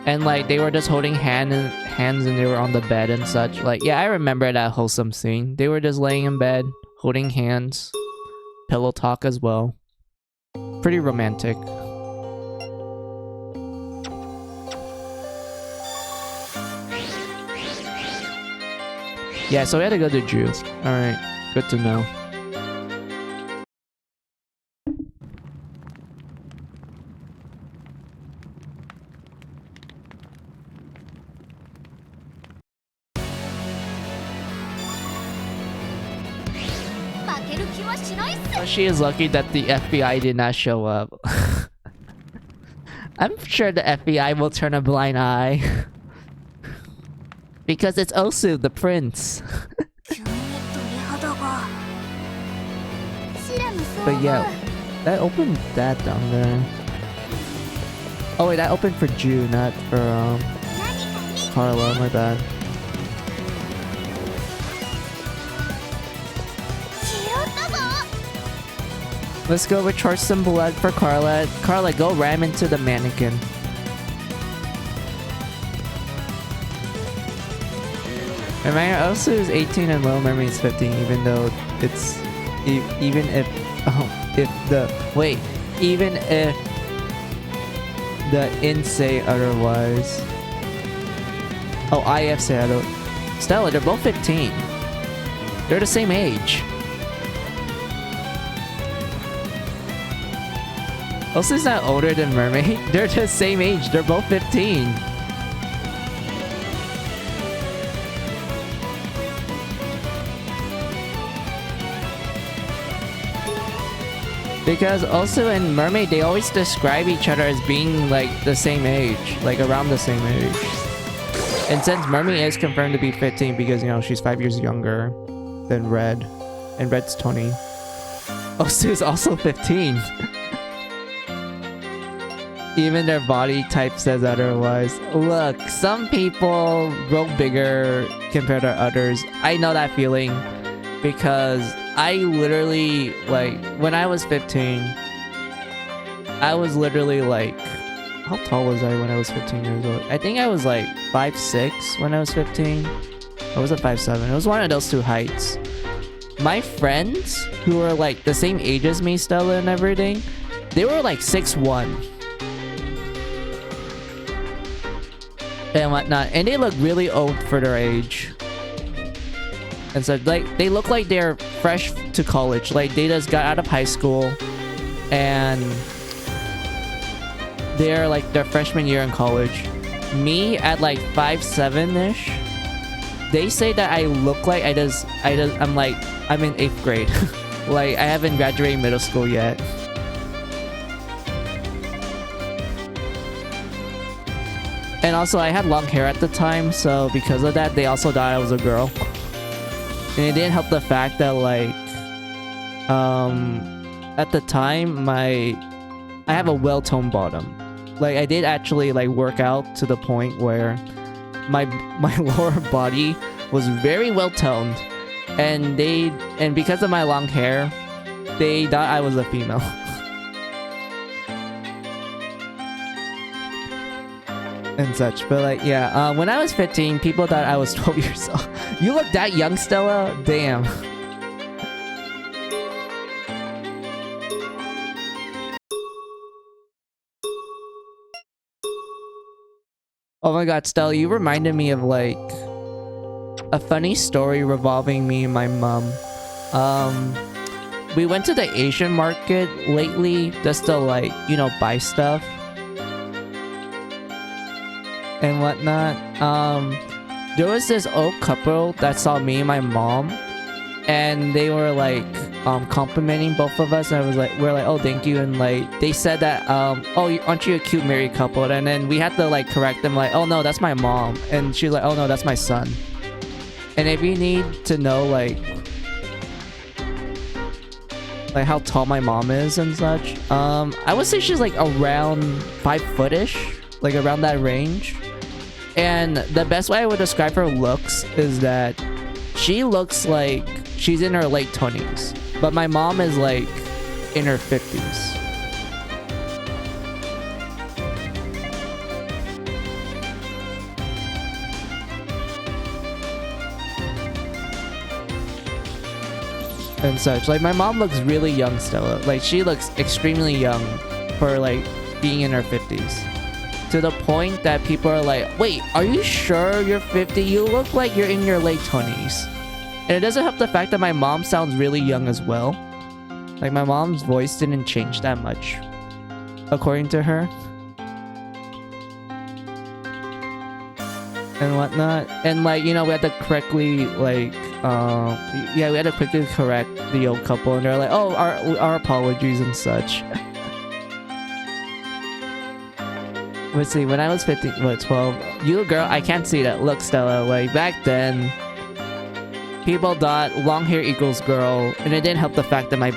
And, like, they were just holding hands and they were on the bed and such. Like, yeah, I remember that wholesome scene. They were just laying in bed, holding hands. Pillow talk as well. Pretty romantic. Yeah, so we had to go to Jew. Alright, good to know. She is lucky that the FBI did not show up. I'm sure the FBI will turn a blind eye. Because it's Osu, the prince. But yeah, that opened that down there. Oh wait, that opened for Jew, not for Carla, my bad. Let's go recharge some blood for Carla. Carla, go ram into the mannequin. Remember, Osu is 18 and Little Mermaid is 15, even though it's... even if the ins say otherwise. Oh, IF say otherwise. Stella, they're both 15. They're the same age. Osu's not older than Mermaid. They're the same age. They're both 15. Because also in Mermaid, they always describe each other as being like the same age. Like around the same age. And since Mermaid is confirmed to be 15 because, you know, she's 5 years younger than Red. And Red's 20. Osu is also 15. Even their body type says otherwise. Look, some people grow bigger compared to others. I know that feeling. Because I literally, like, when I was 15, I was literally like... How tall was I when I was 15 years old? I think I was like 5'6" when I was 15. Or was it 5'7"? It was one of those two heights. My friends, who were like the same age as me, Stella and everything, they were like 6'1". And whatnot. And they look really old for their age. And so, like, they look like they're fresh to college. Like, they just got out of high school. And they're, like, their freshman year in college. Me, at, like, 5'7"-ish. They say that I look like I'm, like, I'm in 8th grade. Like, I haven't graduated middle school yet. And also, I had long hair at the time. So, because of that, they also thought I was a girl. And it didn't help the fact that, like, at the time, my I have a well-toned bottom. Like I did actually like work out to the point where my lower body was very well-toned, and because of my long hair, they thought I was a female. And such. But like, yeah, when I was 15, people thought I was 12 years old. You look that young, Stella? Damn. Oh my god, Stella, you reminded me of like a funny story revolving me and my mom. We went to the Asian market lately just to like, you know, buy stuff and whatnot. There was this old couple that saw me and my mom, and they were like complimenting both of us, and we're like, oh, thank you, and like they said that oh, aren't you a cute married couple? And then we had to like correct them, like, oh no, that's my mom, and she's like, oh no, that's my son. And if you need to know like how tall my mom is and such, I would say she's like around 5'-ish, like around that range. And the best way I would describe her looks is that she looks like she's in her late 20s, but my mom is like in her 50s. And such. Like my mom looks really young, Stella. Like she looks extremely young for like being in her 50s. To the point that people are like, wait, are you sure you're 50? You look like you're in your late 20s. And it doesn't help the fact that my mom sounds really young as well. Like my mom's voice didn't change that much, according to her. And whatnot. And like, you know, we had to correctly like yeah, we had to quickly correct the old couple, and they're like, oh, our apologies and such. Let's see, when I was 15, what, 12? You girl, I can't see that. Look, Stella, like back then, people thought long hair equals girl, and it didn't help the fact that my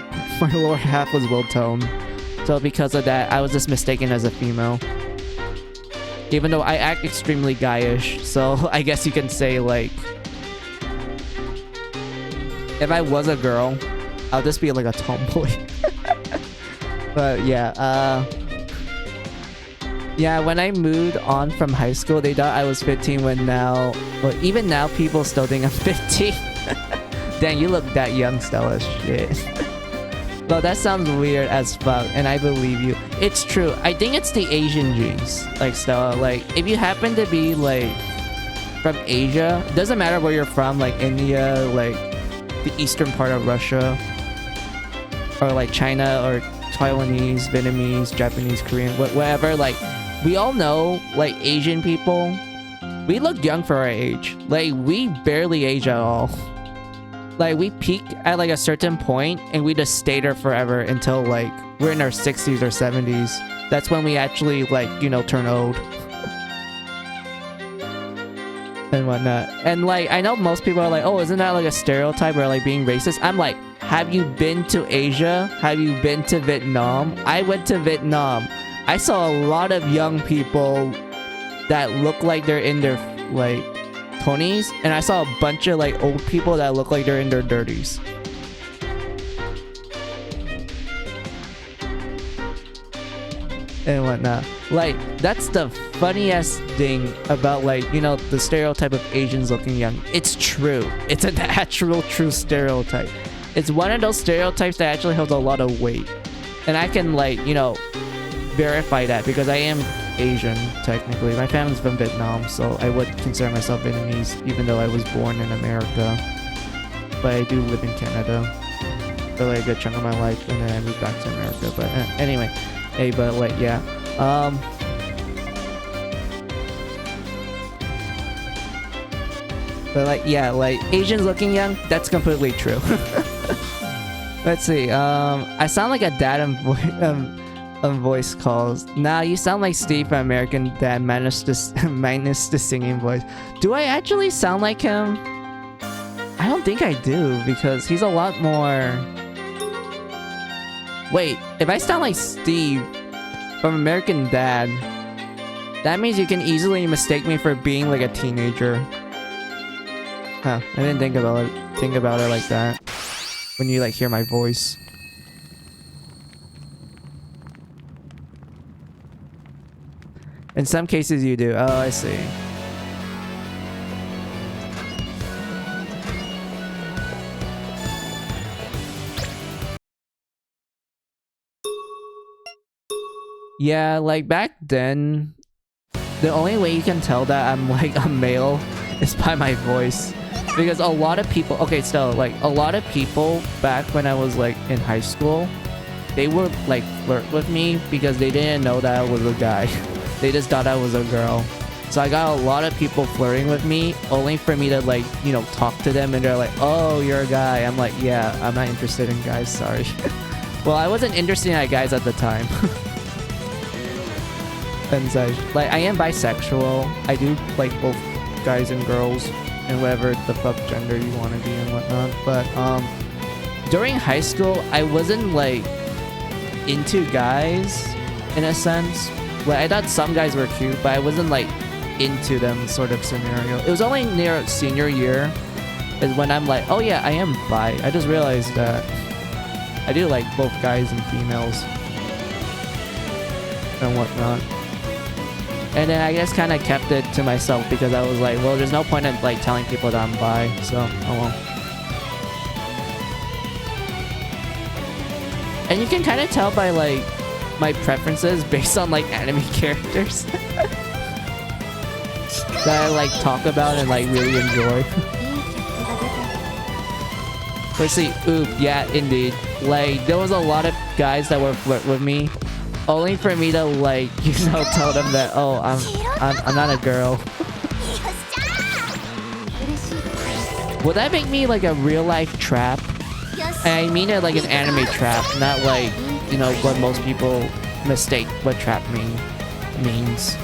lower half was well toned. So because of that, I was just mistaken as a female. Even though I act extremely guyish, so I guess you can say like, if I was a girl, I'll just be like a tomboy. But yeah, yeah, when I moved on from high school, they thought I was 15 when now... Well, even now, people still think I'm 15. Dang, you look that young, Stella. Shit. Well, that sounds weird as fuck, and I believe you. It's true. I think it's the Asian genes, like, Stella. Like, if you happen to be, like, from Asia, it doesn't matter where you're from, like, India, like, the eastern part of Russia, or, like, China, or Taiwanese, Vietnamese, Japanese, Korean, whatever, like... We all know, like, Asian people, we look young for our age. Like, we barely age at all. Like, we peak at, like, a certain point, and we just stay there forever until, like, we're in our 60s or 70s. That's when we actually, like, you know, turn old. And whatnot. And, like, I know most people are like, oh, isn't that, like, a stereotype or, like, being racist? I'm like, have you been to Asia? Have you been to Vietnam? I went to Vietnam. I saw a lot of young people that look like they're in their, like, 20s. And I saw a bunch of, like, old people that look like they're in their 30s. And whatnot. Like, that's the funniest thing about, like, you know, the stereotype of Asians looking young. It's true. It's an actual true stereotype. It's one of those stereotypes that actually holds a lot of weight. And I can, like, you know... verify that because I am Asian technically. My family's from Vietnam, so I would consider myself Vietnamese even though I was born in America. But I do live in Canada for like a good chunk of my life, and then I moved back to America. But anyway, hey, but like yeah, but like yeah, like Asians looking young, that's completely true. Let's see, I sound like a dad on voice calls. Nah, you sound like Steve from American Dad minus the singing voice. Do I actually sound like him? I don't think I do, because he's a lot more... Wait, if I sound like Steve, From American Dad. That means you can easily mistake me for being like a teenager. Huh, I didn't think about it like that. When you like hear my voice. In some cases you do. Oh, I see. Yeah, like back then, the only way you can tell that I'm like a male is by my voice. Because a lot of people, okay, still, like a lot of people back when I was like in high school, they would like flirt with me because they didn't know that I was a guy. They just thought I was a girl. So I got a lot of people flirting with me only for me to like, you know, talk to them and they're like, oh, you're a guy. I'm like, yeah, I'm not interested in guys, sorry. Well, I wasn't interested in guys at the time. And such. Like, I am bisexual. I do like both guys and girls and whatever the fuck gender you want to be and whatnot. But during high school, I wasn't like into guys in a sense. Like, I thought some guys were cute, but I wasn't like into them sort of scenario. It was only near senior year is when I'm like, oh yeah, I am bi. I just realized that I do like both guys and females and whatnot. And then I just kind of kept it to myself because I was like, well, there's no point in like telling people that I'm bi, so oh well. And you can kind of tell by like my preferences based on like anime characters that I like talk about and like really enjoy. Let's see, oop, yeah, indeed. Like there was a lot of guys that would flirt with me. Only for me to like, you know, tell them that, oh, I'm not a girl. Would that make me like a real life trap? And I mean it like an anime trap, not like, you know, what most people mistake what trap means.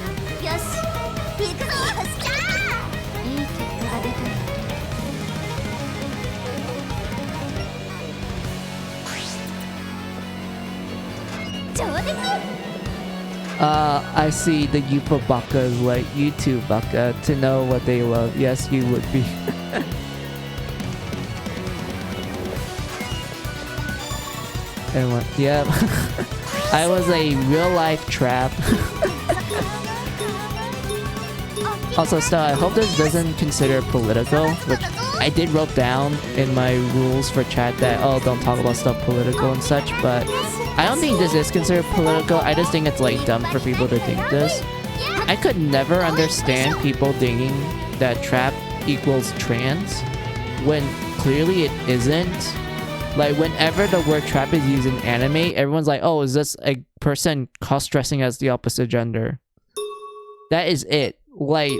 I see the Yupa Bakas like YouTube Baka to know what they love. Yes, you would be. And what? Yep. I was a real life trap. Also, still, I hope this doesn't consider political, which I did wrote down in my rules for chat that, oh, don't talk about stuff political and such, but I don't think this is considered political. I just think it's like dumb for people to think this. I could never understand people thinking that trap equals trans when clearly it isn't. Like whenever the word trap is used in anime, everyone's like, oh, is this a person cross-dressing as the opposite gender? That is it. Like,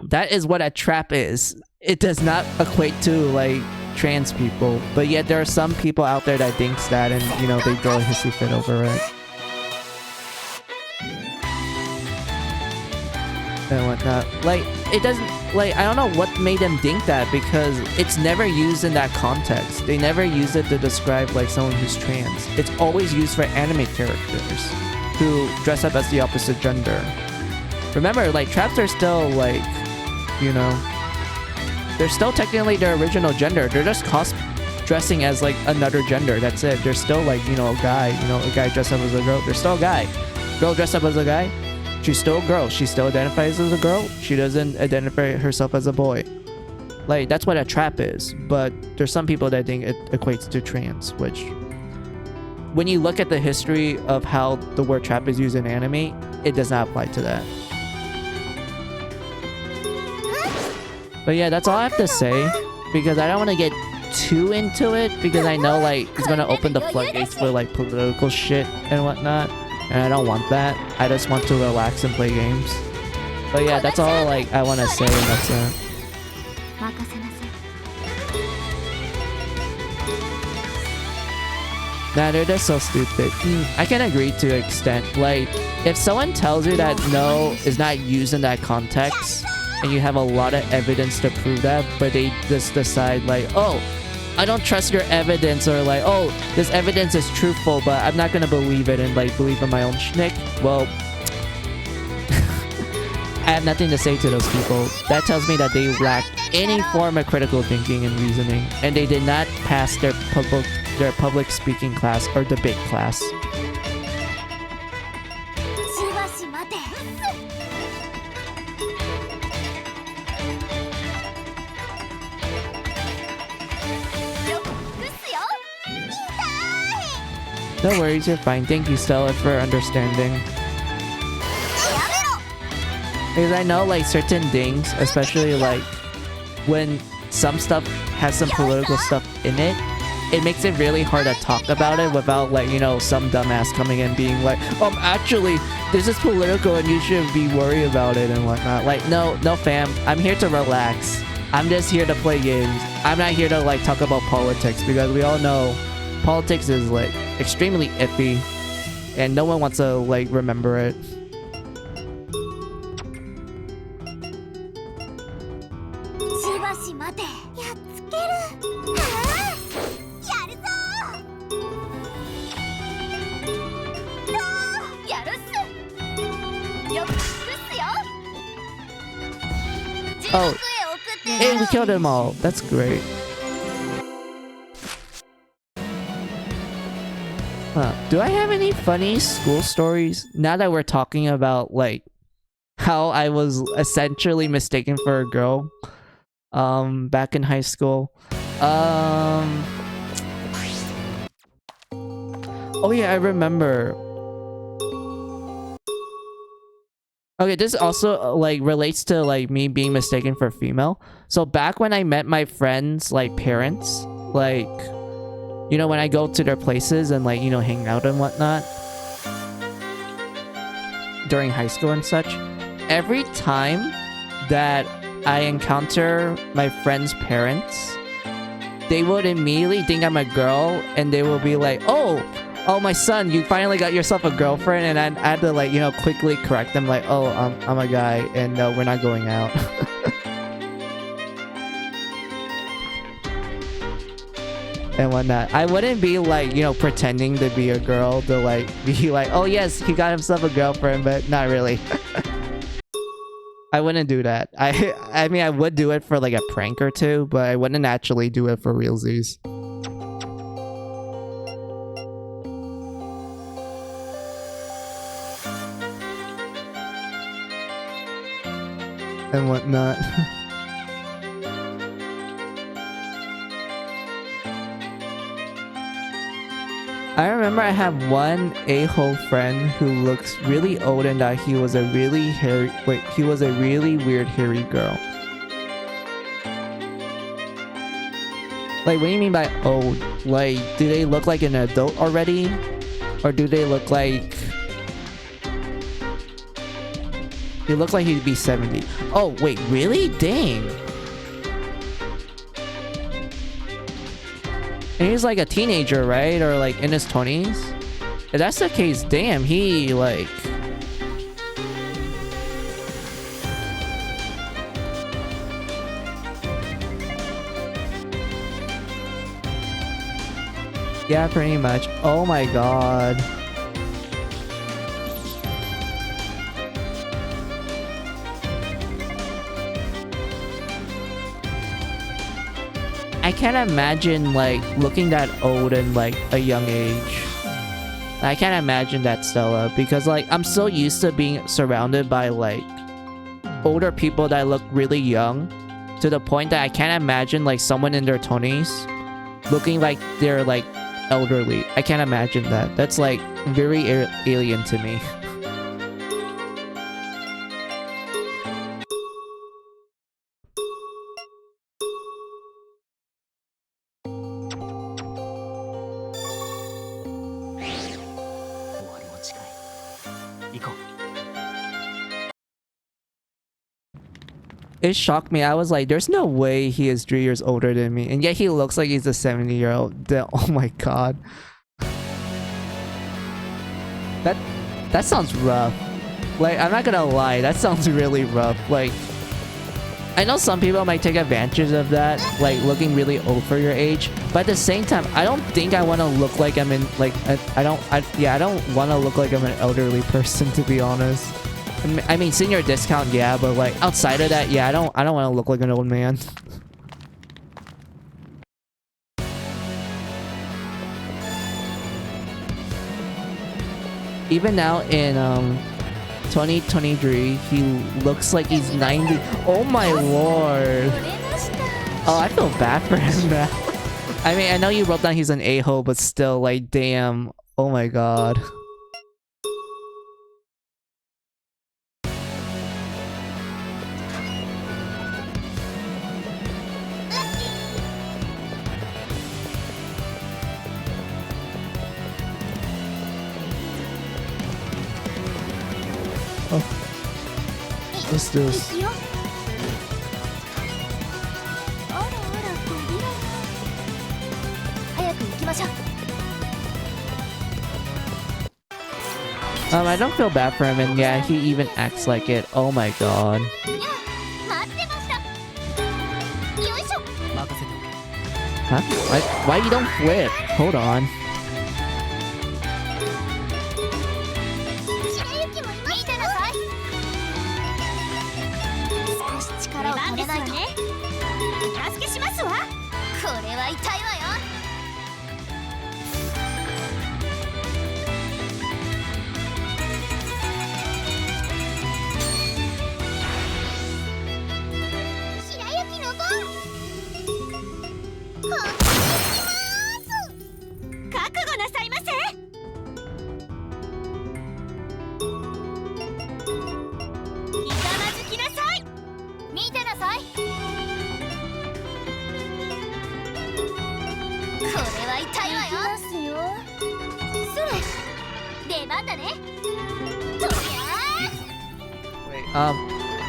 that is what a trap is. It does not equate to like trans people, but yet there are some people out there that thinks that, and you know, they throw a hissy fit over it and whatnot. Like, it doesn't, like, I don't know what made them think that, because it's never used in that context. They never use it to describe like someone who's trans. It's always used for anime characters who dress up as the opposite gender. Remember, like, traps are still like, you know, they're still technically their original gender. They're just dressing as like another gender. That's it. They're still like, you know, a guy. You know, a guy dressed up as a girl. They're still a guy. Girl dressed up as a guy. She's still a girl. She still identifies as a girl. She doesn't identify herself as a boy. Like, that's what a trap is. But there's some people that think it equates to trans, which, when you look at the history of how the word trap is used in anime, it does not apply to that. But yeah, that's all I have to say, because I don't want to get too into it, because I know like it's gonna open the floodgates for like political shit and whatnot, and I don't want that. I just want to relax and play games. But yeah, that's all like I want to say, and that's it. Nah, they're just so stupid. I can agree to an extent. Like, if someone tells you that no is not used in that context, and you have a lot of evidence to prove that, but they just decide like, oh, I don't trust your evidence, or like, oh, this evidence is truthful, but I'm not gonna believe it and like believe in my own schnick. Well, I have nothing to say to those people. That tells me that they lack any form of critical thinking and reasoning, and they did not pass their public speaking class or debate class. しばし待て。よっくすよ。痛い。 No worries, you're fine. Thank you, Stella, for understanding. やめろ。 Because I know like certain things, especially like when some stuff has some political stuff in it, it makes it really hard to talk about it without like, you know, some dumbass coming in being like, actually, this is political and you shouldn't be worried about it and whatnot. Like, no fam, I'm here to relax. I'm just here to play games. I'm not here to like talk about politics, because we all know politics is like extremely iffy and no one wants to like remember it. しばし待て。やっつける。はあ、やるぞ。やるっす。よっくすよ。 Oh, 地獄へ送ってや hey, る。 we killed them all. That's great. Huh. Do I have any funny school stories? Now that we're talking about like how I was essentially mistaken for a girl back in high school. Oh yeah, I remember. Okay, this also like relates to like me being mistaken for female. So back when I met my friends' like parents, like, you know, when I go to their places and like, you know, hang out and whatnot during high school and such, every time that I encounter my friends' parents, they would immediately think I'm a girl and they will be like, oh, my son, you finally got yourself a girlfriend. And I had to like, you know, quickly correct them like, oh, I'm a guy and no, we're not going out. And whatnot. I wouldn't be like, you know, pretending to be a girl to like be like, oh yes, he got himself a girlfriend, but not really. I wouldn't do that. I mean, I would do it for like a prank or two, but I wouldn't actually do it for realsies. And whatnot. I remember I had one a-hole friend who looks really old and that he was a really weird hairy girl. Like, what do you mean by old? Like, do they look like an adult already? Or do they look like... He looks like he'd be 70. Oh, wait, really? Dang. And he's like a teenager, right? Or like in his 20s? If that's the case, damn, he like... Yeah, pretty much. Oh my god. I can't imagine like looking that old in like a young age. I can't imagine that, Stella, because like I'm so used to being surrounded by like older people that look really young, to the point that I can't imagine like someone in their 20s looking like they're like elderly. I can't imagine that. That's like very alien to me. It shocked me. I was like, there's no way he is 3 years older than me. And yet he looks like he's a 70-year-old. Oh my god. That sounds rough. Like, I'm not gonna lie. That sounds really rough. Like, I know some people might take advantage of that, like looking really old for your age, but at the same time, I don't think I want to look like I'm in like I don't want to look like I'm an elderly person, to be honest. I mean, senior discount, yeah, but like outside of that, yeah, I don't want to look like an old man. Even now in 2023, he looks like he's 90. Oh my lord. Oh, I feel bad for him now. I mean, I know you wrote down he's an a-hole, but still, like, damn. Oh my god. Oh. What's this? I don't feel bad for him, and yeah, he even acts like it. Oh my god. Huh? Why you don't flip? Hold on.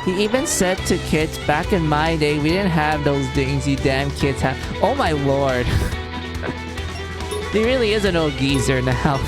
He even said to kids, back in my day, we didn't have those things you damn kids have. Oh my lord. He really is an old geezer now.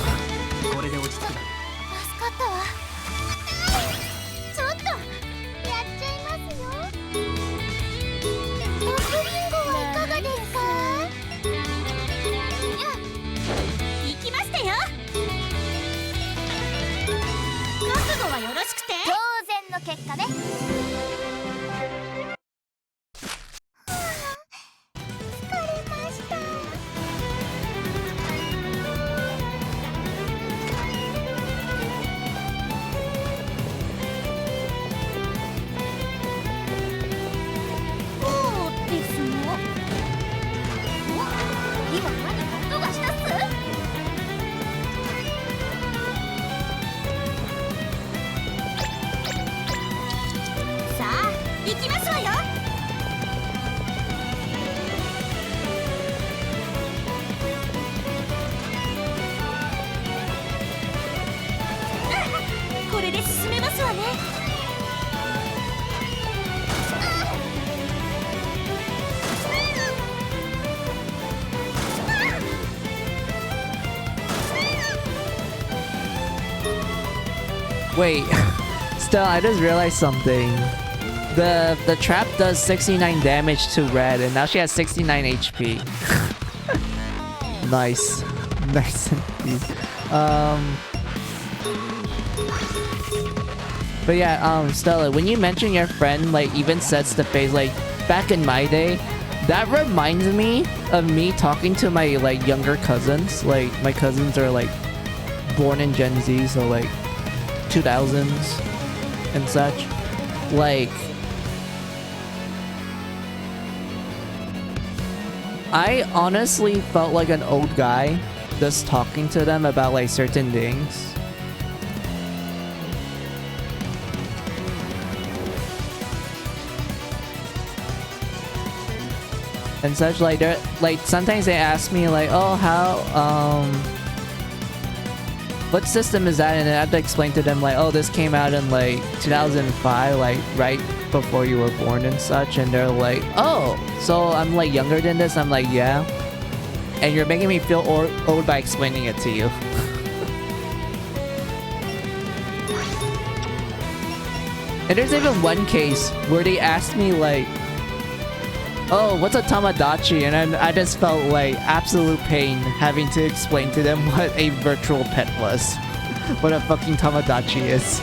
Wait, still, I just realized something. The trap does 69 damage to Red, and now she has 69 HP. Nice. Nice indeed. But yeah, Stella, when you mention your friend, like, even sets the face, like, back in my day, that reminds me of me talking to my, like, younger cousins. Like, my cousins are, like, born in Gen Z, so, like, 2000s and such. Like, I honestly felt like an old guy just talking to them about like certain things. And such, like, they're like, sometimes they ask me like, oh, how what system is that? And I have to explain to them like, oh, this came out in like 2005, like right before you were born and such. And they're like, oh, so I'm like younger than this? I'm like, yeah. And you're making me feel old by explaining it to you. And there's even one case where they asked me like, oh, what's a Tamagotchi? And I just felt like absolute pain having to explain to them what a virtual pet was. What a fucking Tamagotchi is.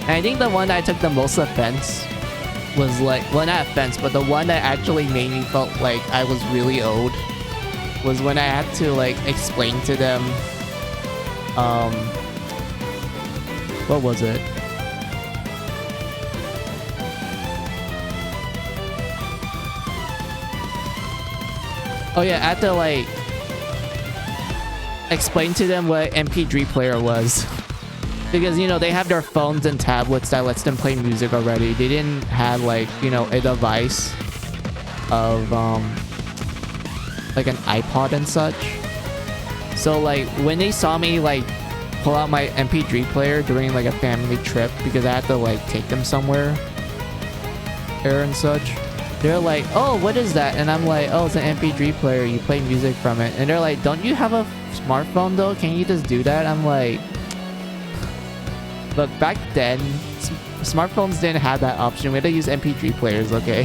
And I think the one that I took the most offense was like, well, not offense, but the one that actually made me felt like I was really old was when I had to like explain to them, what was it? Oh yeah, I had to like explain to them what MP3 player was. Because, you know, they have their phones and tablets that lets them play music already. They didn't have like, you know, a device of like an iPod and such. So like when they saw me like pull out my MP3 player during like a family trip because I had to like take them somewhere and such, they're like, oh, what is that? And I'm like, oh, it's an MP3 player, you play music from it. And they're like, don't you have a smartphone though? Can you just do that? I'm like, look, back then smartphones didn't have that option. We had to use MP3 players, okay?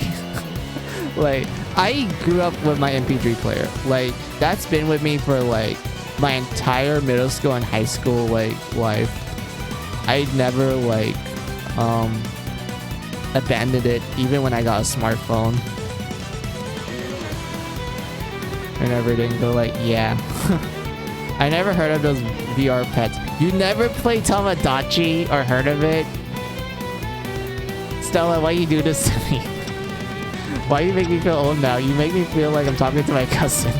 Like, I grew up with my MP3 player. Like, that's been with me for like my entire middle school and high school like life. I never like abandoned it even when I got a smartphone and everything. They're like, yeah. I never heard of those VR pets. You never played Tamagotchi or heard of it? Stella, why you do this to me? Why you make me feel old now? You make me feel like I'm talking to my cousin.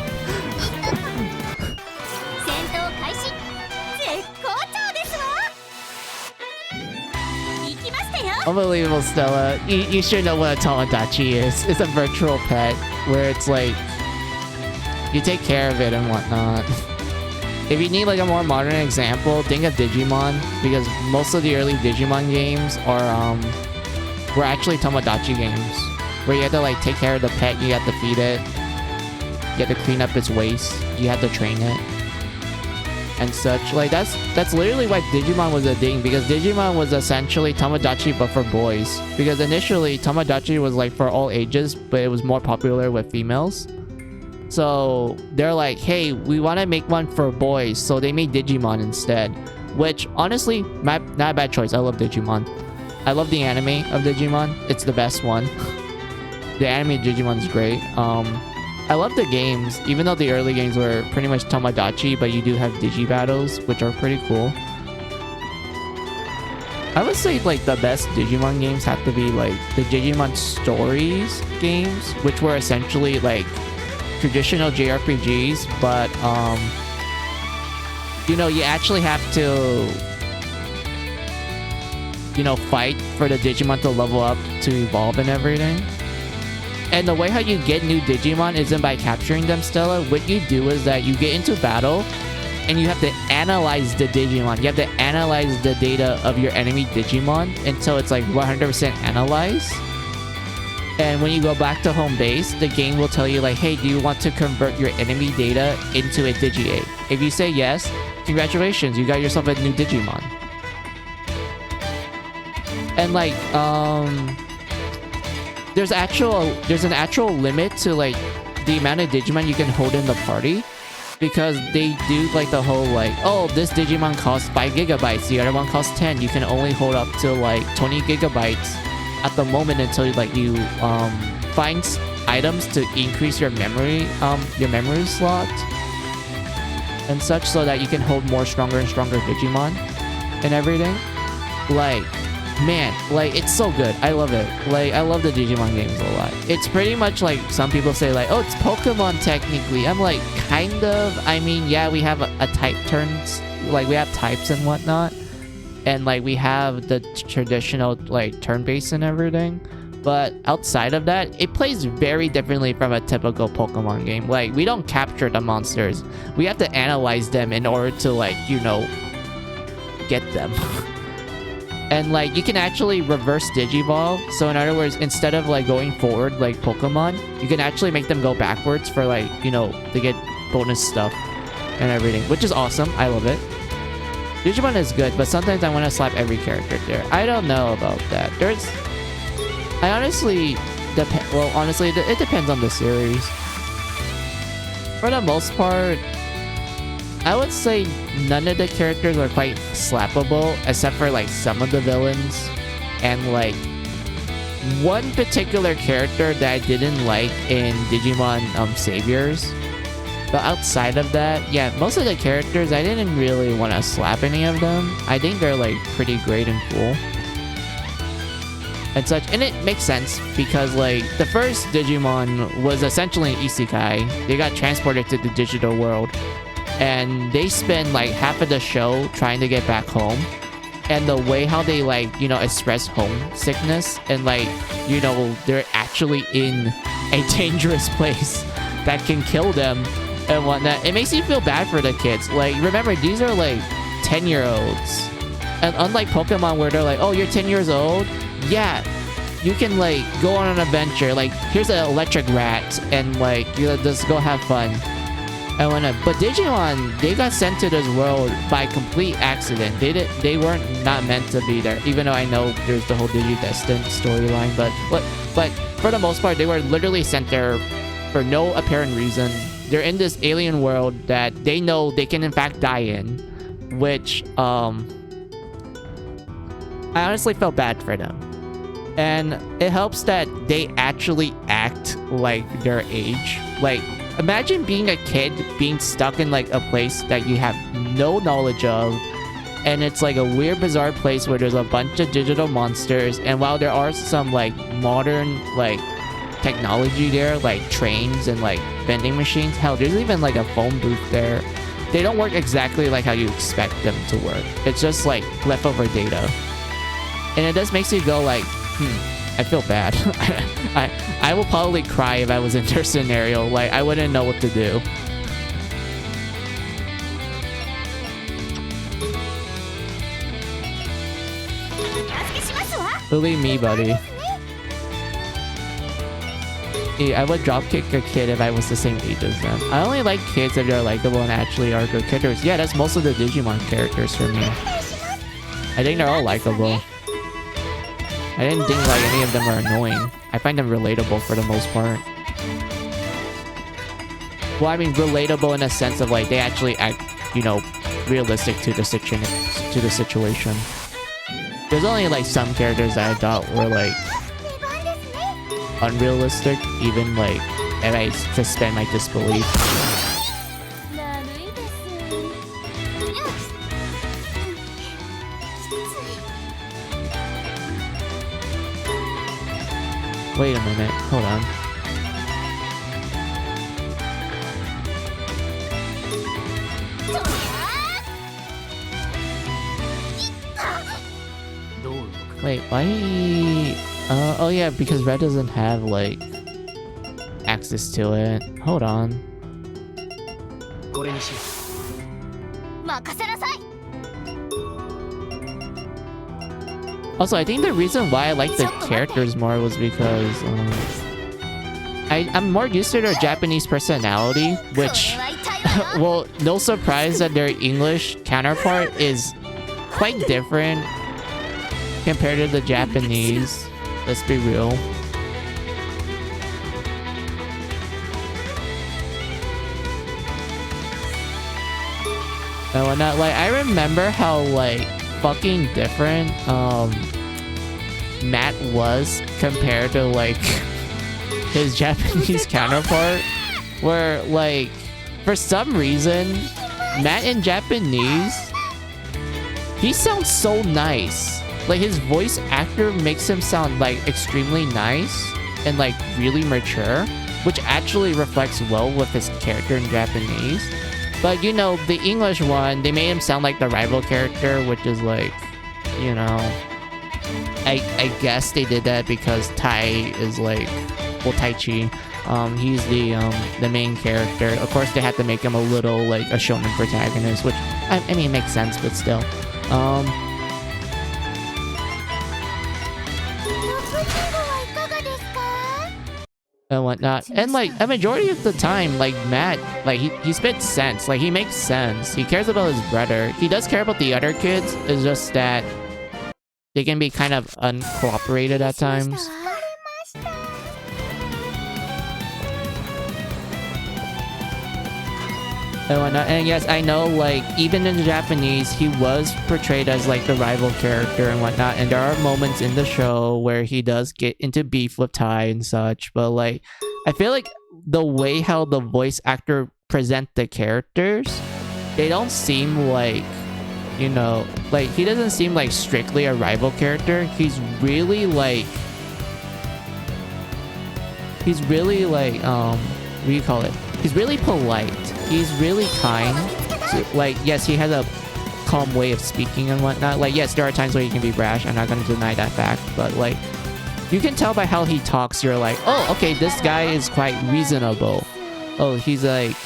Unbelievable, Stella. You should know what a Tamagotchi is. It's a virtual pet where it's like you take care of it and whatnot. If you need like a more modern example, think of Digimon, because most of the early Digimon games are were actually Tamagotchi games, where you had to like take care of the pet, you had to feed it, you had to clean up its waste, you had to train it, and such. Like that's literally why Digimon was a thing, because Digimon was essentially Tamagotchi but for boys. Because initially Tamagotchi was like for all ages, but it was more popular with females. So they're like, hey, we want to make one for boys, so they made Digimon instead. Which honestly, not a bad choice. I love Digimon. I love the anime of Digimon. It's the best one. The anime of Digimon is great. I love the games, even though the early games were pretty much Tamagotchi, but you do have Digi battles, which are pretty cool. I would say like the best Digimon games have to be like the Digimon Stories games, which were essentially like traditional JRPGs, but you know, you actually have to, you know, fight for the Digimon to level up to evolve and everything. And the way how you get new Digimon isn't by capturing them, Stella. What you do is that you get into battle and you have to analyze the Digimon. You have to analyze the data of your enemy Digimon until it's like 100% analyzed. And when you go back to home base, the game will tell you like, hey, do you want to convert your enemy data into a Digi-8? If you say yes, congratulations, you got yourself a new Digimon. And like, there's an actual limit to like the amount of Digimon you can hold in the party, because they do like the whole like, oh, this Digimon costs 5 gigabytes, the other one costs 10. You can only hold up to like 20 gigabytes at the moment until like you find items to increase your memory slot and such, so that you can hold more stronger and stronger Digimon and everything. Like, man, like, it's so good. I love it. Like, I love the Digimon games a lot. It's pretty much like some people say like, oh, it's Pokemon technically. I'm like, kind of. I mean, yeah, we have a type turns, like we have types and whatnot, and like we have the traditional like turn-based and everything, but outside of that, it plays very differently from a typical Pokemon game. Like, we don't capture the monsters, we have to analyze them in order to like, you know, get them. And like, you can actually reverse Digivolve. So in other words, instead of like going forward like Pokemon, you can actually make them go backwards for like, you know, to get bonus stuff and everything, which is awesome. I love it. Digimon is good, but sometimes I want to slap every character there. I don't know about that. I honestly honestly, it depends on the series. For the most part, I would say none of the characters are quite slappable, except for like some of the villains, and like one particular character that I didn't like in Digimon Saviors. But outside of that, yeah, most of the characters, I didn't really want to slap any of them. I think they're like pretty great and cool and such. And it makes sense because like the first Digimon was essentially an isekai. They got transported to the digital world and they spend like half of the show trying to get back home. And the way how they like, you know, express homesickness and like, you know, they're actually in a dangerous place that can kill them and whatnot. It makes you feel bad for the kids. Like, remember, these are like 10-year-olds. And unlike Pokemon where they're like, oh, you're 10 years old? Yeah, you can like go on an adventure. Like, here's an electric rat and like, you know, just go have fun. And whatnot. But Digimon, they got sent to this world by complete accident. They weren't not meant to be there. Even though I know there's the whole Digidestined storyline, but for the most part, they were literally sent there for no apparent reason. They're in this alien world that they know they can in fact die in, which I honestly felt bad for them. And it helps that they actually act like their age. Like, imagine being a kid being stuck in like a place that you have no knowledge of, and it's like a weird bizarre place where there's a bunch of digital monsters, and while there are some like modern like technology there, like trains and like vending machines, hell, there's even like a phone booth there. They don't work exactly like how you expect them to work. It's just like leftover data, and it just makes you go like, I feel bad. I will probably cry if I was in their scenario. Like, I wouldn't know what to do. Believe me, buddy. Yeah, I would dropkick a kid if I was the same age as them. I only like kids if they're likable and actually are good characters. Yeah, that's most of the Digimon characters for me. I think they're all likable. I didn't think like any of them are annoying. I find them relatable for the most part. Well, I mean relatable in a sense of like they actually act, you know, realistic to the situation. There's only like some characters that I thought were like unrealistic, even like if I suspend my disbelief. Wait a minute, hold on. Wait, why? Oh yeah, because Red doesn't have like access to it. Hold on. Also, I think the reason why I like the characters more was because I'm more used to their Japanese personality, which, well, no surprise that their English counterpart is quite different compared to the Japanese. Let's be real. And whatnot. Like, I remember how like fucking different Matt was compared to like his Japanese counterpart, where like for some reason Matt in Japanese, he sounds so nice. Like his voice actor makes him sound like extremely nice and like really mature, which actually reflects well with his character in Japanese. But you know, the English one, they made him sound like the rival character, which is like, you know, I guess they did that because Tai is like, well, Taichi, he's the main character. Of course, they had to make him a little like a shonen protagonist, which I mean makes sense, but still. and whatnot. And like a majority of the time, like Matt, like he spits sense. Like he makes sense. He cares about his brother. He does care about the other kids. It's just that they can be kind of uncooperated at times. And whatnot. And yes, I know, like, even in the Japanese, he was portrayed as, like, the rival character and whatnot. And there are moments in the show where he does get into beef with Tai and such. But, like, I feel like the way how the voice actor present the characters, they don't seem like, you know, like, he doesn't seem like strictly a rival character. He's really, like, what do you call it? He's really polite. He's really kind. So, like, yes, he has a calm way of speaking and whatnot. Like, yes, there are times where he can be brash. I'm not going to deny that fact. But, like, you can tell by how he talks. You're like, oh, okay, this guy is quite reasonable. Oh, he's like,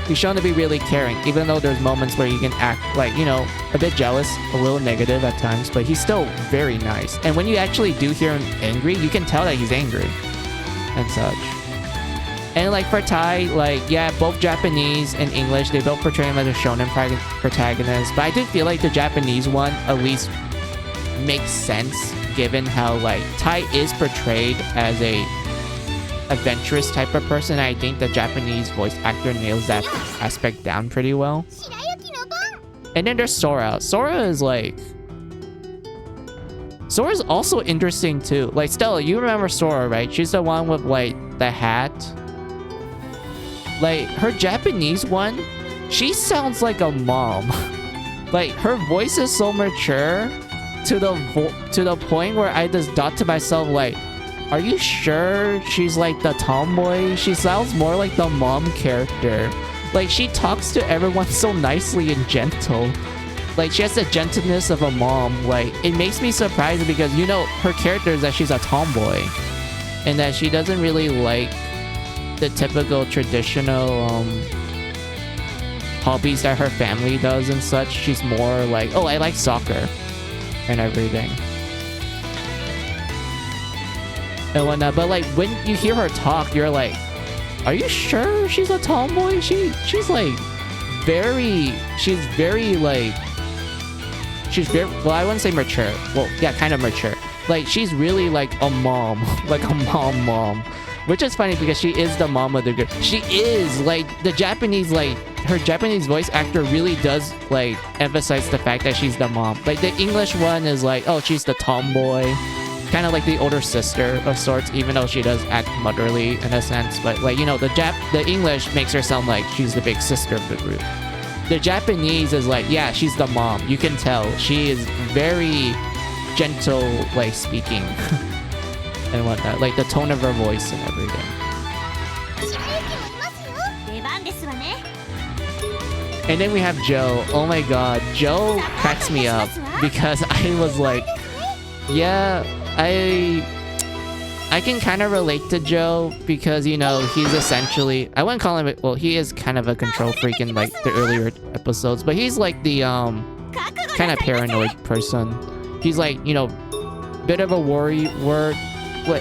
he's shown to be really caring. Even though there's moments where he can act, like, you know, a bit jealous, a little negative at times. But he's still very nice. And when you actually do hear him angry, you can tell that he's angry. And such. And like for Tai, like, yeah, both Japanese and English, they both portray him as a shonen protagonist. But I do feel like the Japanese one at least makes sense given how like Tai is portrayed as a adventurous type of person. I think the Japanese voice actor nails that aspect down pretty well. And then there's Sora. Sora's also interesting too. Like, Stella, you remember Sora, right? She's the one with, like, the hat. Like, her Japanese one, she sounds like a mom. Like, her voice is so mature to the point where I just thought to myself, like, are you sure she's, like, the tomboy? She sounds more like the mom character. Like, she talks to everyone so nicely and gentle. Like, she has the gentleness of a mom. Like, it makes me surprised because, you know, her character is that she's a tomboy. And that she doesn't really like the typical traditional hobbies that her family does and such. She's more like, oh, I like soccer and everything. And whatnot. But, like, when you hear her talk, you're like, are you sure she's a tomboy? She's like, she's very, well, I wouldn't say mature. Well, yeah, kind of mature. Like, she's really like a mom. Like a mom. Which is funny because she is the mom of the group. She is, like, the Japanese, like, her Japanese voice actor really does, like, emphasize the fact that she's the mom. Like, the English one is like, oh, she's the tomboy. Kind of like the older sister of sorts, even though she does act motherly in a sense. But, like, you know, the English makes her sound like she's the big sister of the group. The Japanese is like, yeah, she's the mom. You can tell. She is very gentle, like, speaking. And whatnot. Like, the tone of her voice and everything. And then we have Joe. Oh my god. Joe cracks me up. Because I was like, yeah, I can kind of relate to Joe because, you know, he's essentially, I wouldn't call him, well, he is kind of a control freak in, like, the earlier episodes, but he's like the, kind of paranoid person. He's like, you know, bit of a worrywart.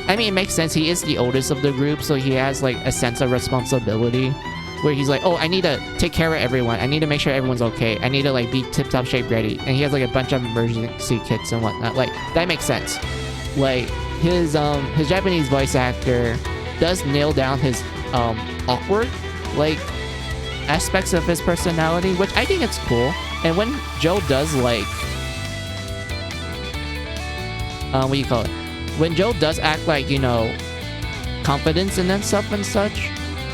I mean, it makes sense. He is the oldest of the group, so he has, like, a sense of responsibility where he's like, oh, I need to take care of everyone. I need to make sure everyone's okay. I need to, like, be tip-top shape ready. And he has, like, a bunch of emergency kits and whatnot. Like, that makes sense. Like, his Japanese voice actor does nail down his awkward, like, aspects of his personality, which I think it's cool. And when Joe does, like, what do you call it? When Joe does act like, you know, confidence and then stuff and such,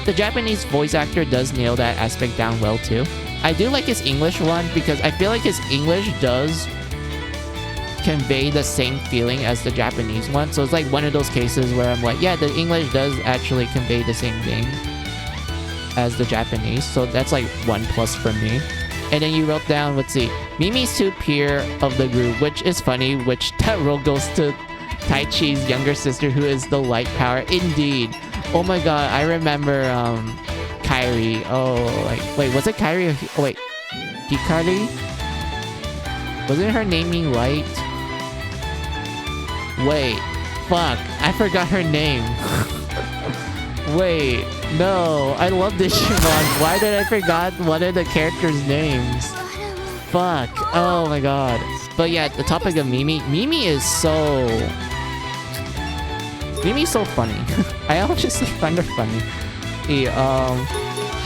the Japanese voice actor does nail that aspect down well too. I do like his English one because I feel like his English does convey the same feeling as the Japanese one. So it's like one of those cases where I'm like, yeah, the English does actually convey the same thing as the Japanese. So that's like 1+ for me. And then you wrote down, let's see, Mimi's too pure of the group, which is funny, which that role goes to Taichi's younger sister, who is the light power. Indeed. Oh my god, I remember Kairi. Oh, like, wait, was it Kairi? Oh, wait, Hikari? Wasn't her naming light? Wait, fuck. I forgot her name. Wait, no. I love Digimon. Why did I forgot one of the characters' names? Fuck. Oh my god. But yeah, the topic of Mimi. Mimi is so... Mimi's so funny. I just find her funny.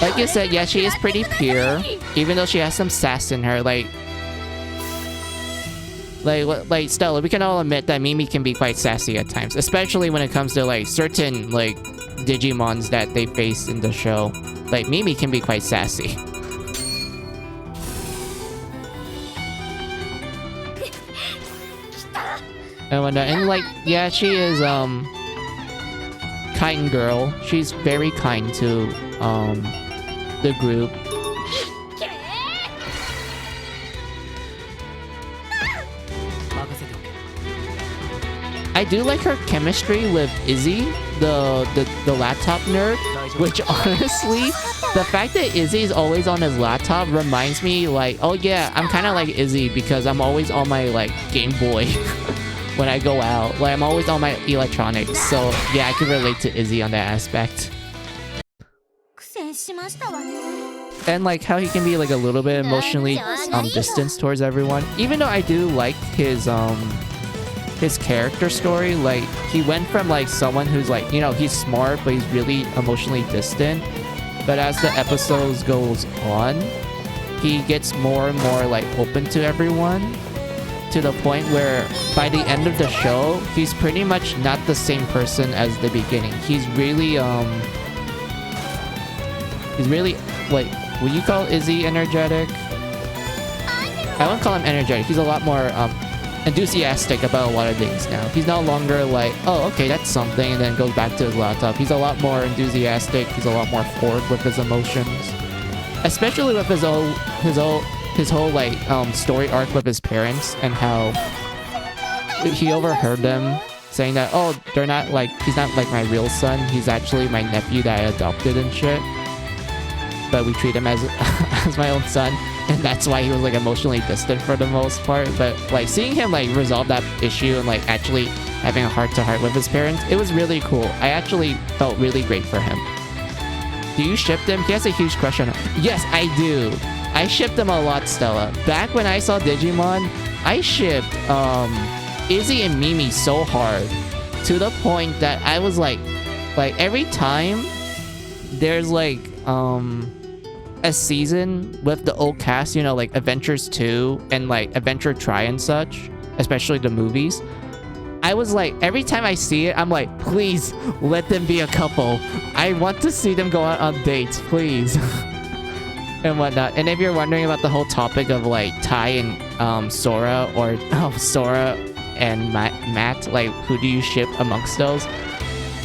Like you said, yeah, she is pretty pure. Even though she has some sass in her, like Stella, we can all admit that Mimi can be quite sassy at times, especially when it comes to like certain like Digimons that they face in the show. Like Mimi can be quite sassy. And like, yeah, she is kind girl. She's very kind to the group. I do like her chemistry with Izzy, the laptop nerd, which honestly, the fact that Izzy is always on his laptop reminds me like, oh yeah, I'm kind of like Izzy because I'm always on my like Game Boy when I go out. Like I'm always on my electronics, so yeah, I can relate to Izzy on that aspect. And like how he can be like a little bit emotionally distanced towards everyone, even though I do like his character story. Like he went from like someone who's like, you know, he's smart but he's really emotionally distant, but as the episodes goes on, he gets more and more like open to everyone, to the point where by the end of the show he's pretty much not the same person as the beginning. He's really like, would you call Izzy energetic? I wouldn't call him energetic. He's a lot more enthusiastic about a lot of things now. He's no longer like, oh, okay, that's something, and then goes back to his laptop. He's a lot more enthusiastic. He's a lot more forward with his emotions, especially with his whole like story arc with his parents, and how he overheard them saying that, oh, they're not like, he's not like my real son. He's actually my nephew that I adopted and shit. But we treat him as as my own son, and that's why he was like emotionally distant for the most part. But like seeing him like resolve that issue and like actually having a heart-to-heart with his parents, it was really cool. I actually felt really great for him. Do you ship him? He has a huge crush on him. Yes, I do. I shipped him a lot, Stella. Back when I saw Digimon, I shipped Izzy and Mimi so hard, to the point that I was like every time there's like a season with the old cast, you know, like Adventures 2 and like Adventure Try and such, especially the movies, I was like, every time I see it, I'm like, please let them be a couple. I want to see them go out on dates, please. And whatnot. And if you're wondering about the whole topic of like Tai and Sora, or Sora and Matt, like who do you ship amongst those?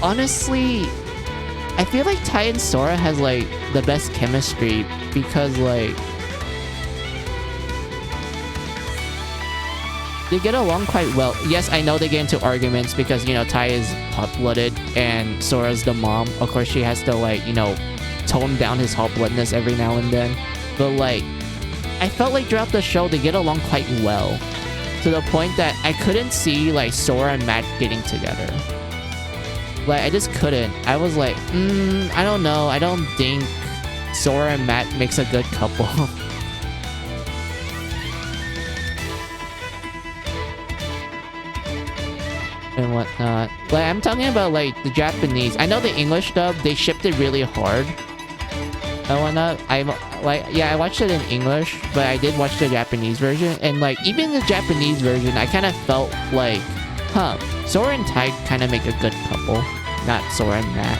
Honestly, I feel like Tai and Sora has like the best chemistry, because like they get along quite well. Yes, I know they get into arguments because, you know, Tai is hot-blooded and Sora's the mom. Of course, she has to like, you know, tone down his hot-bloodedness every now and then. But like, I felt like throughout the show they get along quite well, to the point that I couldn't see like Sora and Matt getting together. Like, I just couldn't. I was like, I don't know. I don't think Sora and Matt makes a good couple. And whatnot. Like, I'm talking about like the Japanese. I know the English dub, they shipped it really hard and whatnot. I watched it in English, but I did watch the Japanese version, and like even the Japanese version, I kind of felt like, Sora and Tai kind of make a good couple, not Sora and Matt.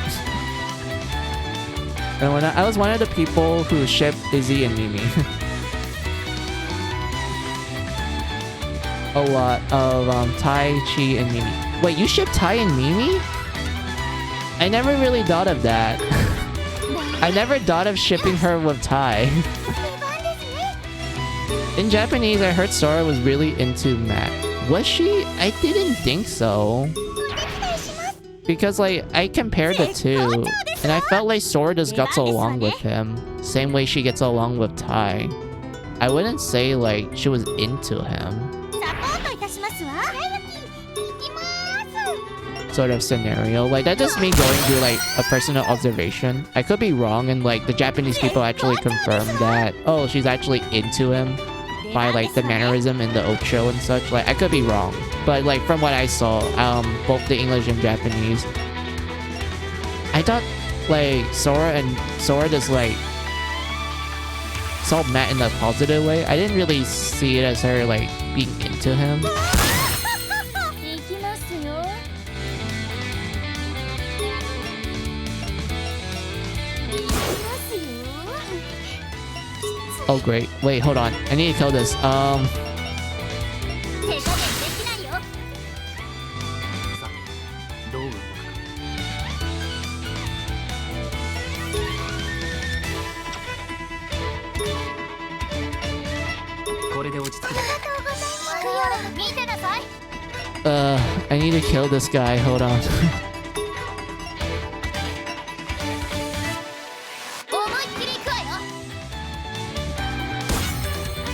And when I was one of the people who shipped Izzy and Mimi. A lot of Tai, Chi, and Mimi. Wait, you ship Tai and Mimi? I never really thought of that. I never thought of shipping her with Tai. In Japanese, I heard Sora was really into Matt. Was she? I didn't think so. Because like, I compared the two, and I felt like Sora just gets along with him, same way she gets along with Tai. I wouldn't say like she was into him. sort of scenario. Like that's just me going through like a personal observation. I could be wrong, and like the Japanese people actually confirmed that, oh, she's actually into him by like the mannerism in the Ocho and such. Like I could be wrong, but like from what I saw, both the English and Japanese, I thought like Sora just like saw Matt in a positive way. I didn't really see it as her like being into him. Oh great. Wait, hold on. I need to kill this. I need to kill this guy. Hold on.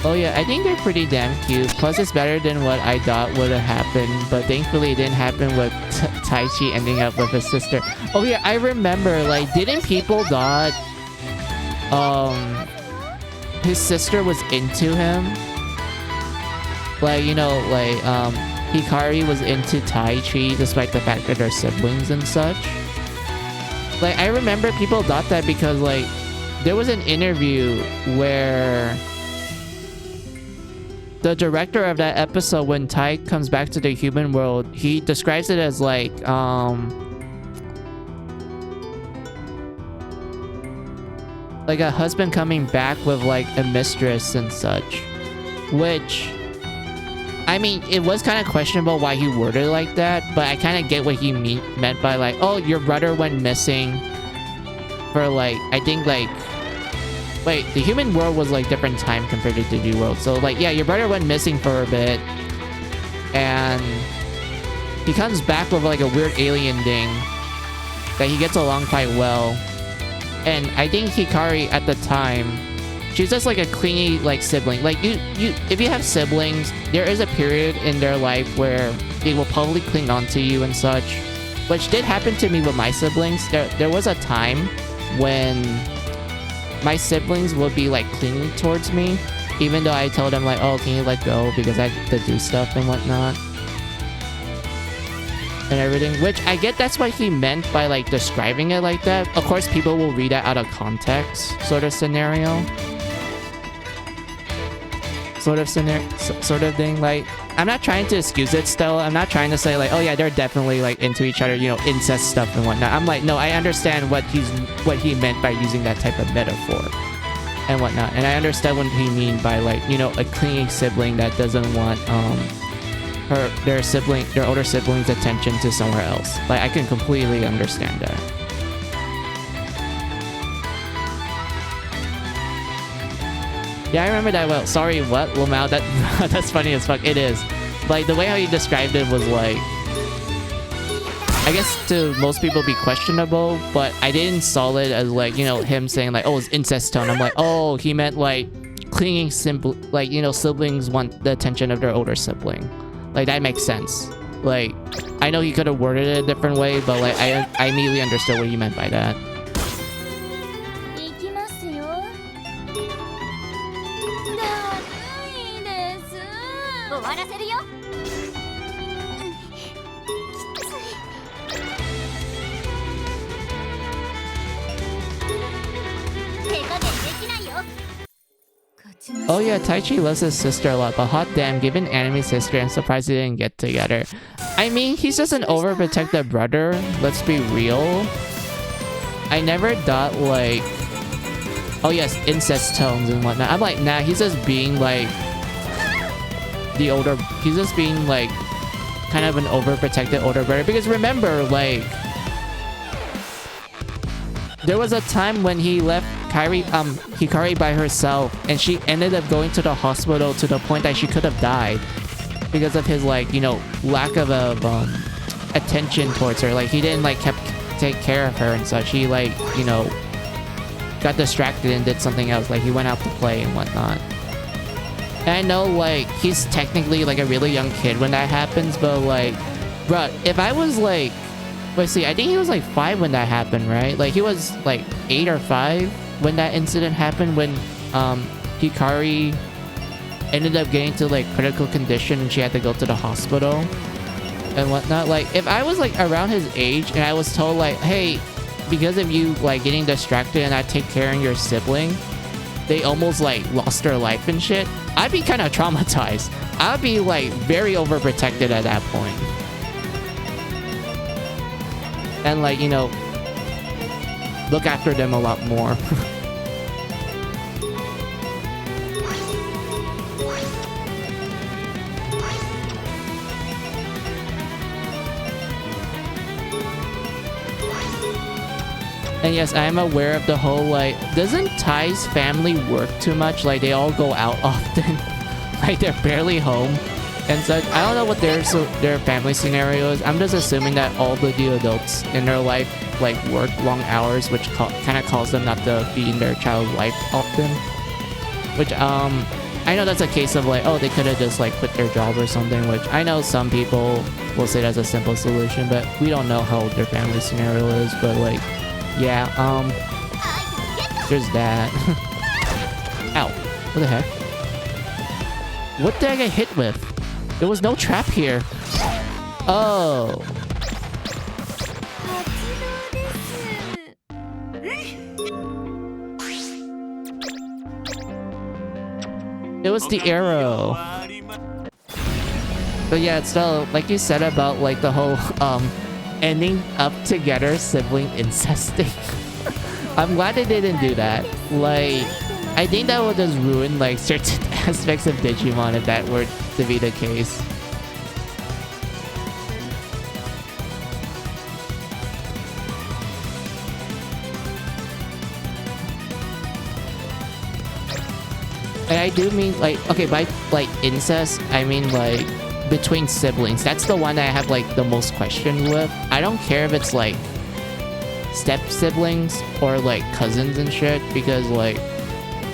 Oh yeah, I think they're pretty damn cute. Plus it's better than what I thought would have happened. But thankfully it didn't happen with Taichi ending up with his sister. Oh yeah, I remember, like, didn't people thought his sister was into him? Like, you know, like, Hikari was into Taichi despite the fact that they're siblings and such. Like, I remember people thought that because, like, there was an interview where the director of that episode, when Tai comes back to the human world, he describes it as like a husband coming back with like a mistress and such, which, I mean, it was kind of questionable why he worded it like that, but I kind of get what he meant by like, oh, your brother went missing for like, I think like, wait, the human world was like different time compared to the Digi world. So like, yeah, your brother went missing for a bit, and he comes back with like a weird alien thing that he gets along quite well. And I think Hikari at the time, she's just like a clingy like sibling. Like you if you have siblings, there is a period in their life where they will probably cling on to you and such, which did happen to me with my siblings. There was a time when my siblings would be like clinging towards me, even though I told them like, oh, can you let go because I have to do stuff and whatnot and everything, which I get that's what he meant by like describing it like that. Of course, people will read that out of context, sort of scenario, sort of thing. Like, I'm not trying to excuse it still. I'm not trying to say like, oh yeah, they're definitely like into each other, you know, incest stuff and whatnot. I'm like, no, I understand what he meant by using that type of metaphor and whatnot. And I understand what he mean by like, you know, a clinging sibling that doesn't want their older sibling's attention to somewhere else. Like, I can completely understand that. Yeah, I remember that well. Sorry, what? Lamau, that's funny as fuck. It is. Like, the way how you described it was like, I guess to most people be questionable, but I didn't saw it as like, you know, him saying like, oh, it's incest tone. I'm like, oh, he meant like clinging like, you know, siblings want the attention of their older sibling. Like, that makes sense. Like, I know he could have worded it a different way, but like, I immediately understood what he meant by that. Oh yeah, Taichi loves his sister a lot, but hot damn, given Anime's history, I'm surprised they didn't get together. I mean, he's just an overprotective brother, let's be real. I never thought like, oh yes, incest tones and whatnot. I'm like, nah, he's just being like he's just being like kind of an overprotected older brother. Because remember, like, there was a time when he left Hikari by herself, and she ended up going to the hospital to the point that she could have died because of his, like, you know, lack of attention towards her. Like, he didn't like take care of her and such. He, like, you know, got distracted and did something else. Like, he went out to play and whatnot. And I know, like, he's technically like a really young kid when that happens, but like, bruh, if I was like Wait, see, I think he was like 5 when that happened, right? Like he was like 8 or 5 when that incident happened, when Hikari ended up getting to like critical condition and she had to go to the hospital and whatnot. Like if I was like around his age and I was told like, hey, because of you like getting distracted and not take care of your sibling, they almost like lost their life and shit, I'd be kind of traumatized. I'd be like very overprotected at that point. And like, you know, look after them a lot more. And yes, I am aware of the whole, like, doesn't Ty's family work too much? Like, they all go out often. Like, they're barely home. And so, I don't know what their family scenario is. I'm just assuming that all the adults in their life, like, work long hours, which kind of cause them not to be in their child's life often. Which, I know that's a case of, like, oh, they could have just, like, quit their job or something, which I know some people will say that's a simple solution, but we don't know how their family scenario is, but, like, yeah, there's that. Ow. What the heck? What did I get hit with? There was no trap here. Oh. It was the arrow. But yeah, it's still, like you said about, like, the whole, ending up together sibling incest thing. I'm glad they didn't do that. Like, I think that would just ruin like certain aspects of Digimon if that were to be the case. And I do mean like, okay, by like incest, I mean like between siblings. That's the one that I have like the most question with. I don't care if it's like step siblings or like cousins and shit, because like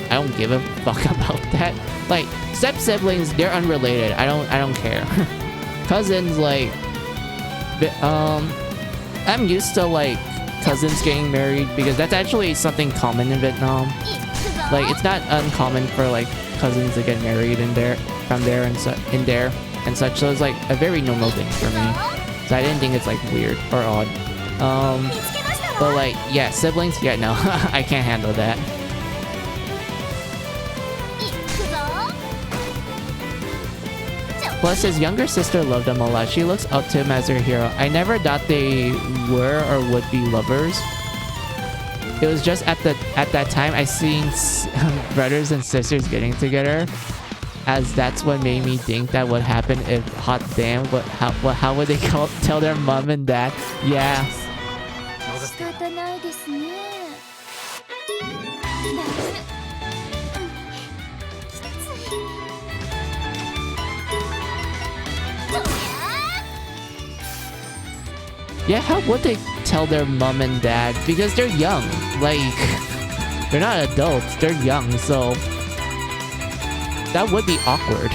I don't give a fuck about that. Like step siblings, they're unrelated. I don't care. Cousins, like I'm used to like cousins getting married because that's actually something common in Vietnam. Like it's not uncommon for like cousins to get married in there, from there and such. So it's like a very normal thing for me. So I didn't think it's like weird or odd. But like, yeah, siblings, yeah, no, I can't handle that. Plus, his younger sister loved him a lot. She looks up to him as her hero. I never thought they were or would be lovers. It was just at that time I seen brothers and sisters getting together, as that's what made me think that would happen if hot damn, how would they tell their mom and dad? Yeah. Yeah, how would they tell their mom and dad? Because they're young. Like, they're not adults, they're young, so that would be awkward.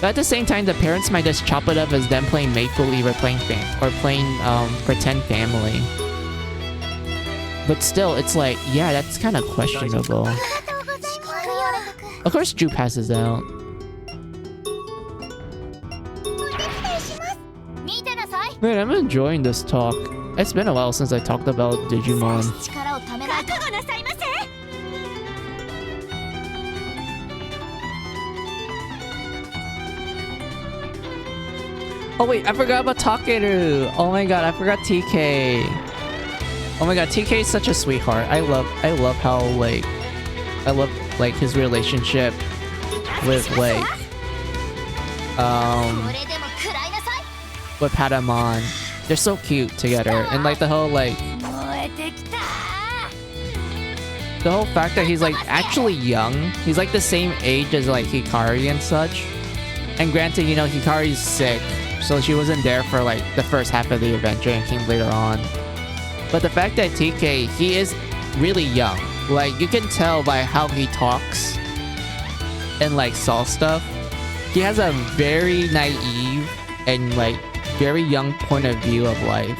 But at the same time, the parents might just chop it up as them playing make-believe or playing pretend family. But still, it's like, yeah, that's kind of questionable. Of course, Drew passes out. Man, I'm enjoying this talk. It's been a while since I talked about Digimon. Oh wait, I forgot about Takeru. Oh my god, I forgot TK. Oh my god, TK is such a sweetheart. I love how I love his relationship with with Patamon. They're so cute together, and like the whole fact that he's like actually young. He's like the same age as like Hikari and such. And granted, you know, Hikari's sick, so she wasn't there for like the first half of the adventure and came later on. But the fact that TK, he is really young. Like you can tell by how he talks and like saw stuff. He has a very naive and like very young point of view of life.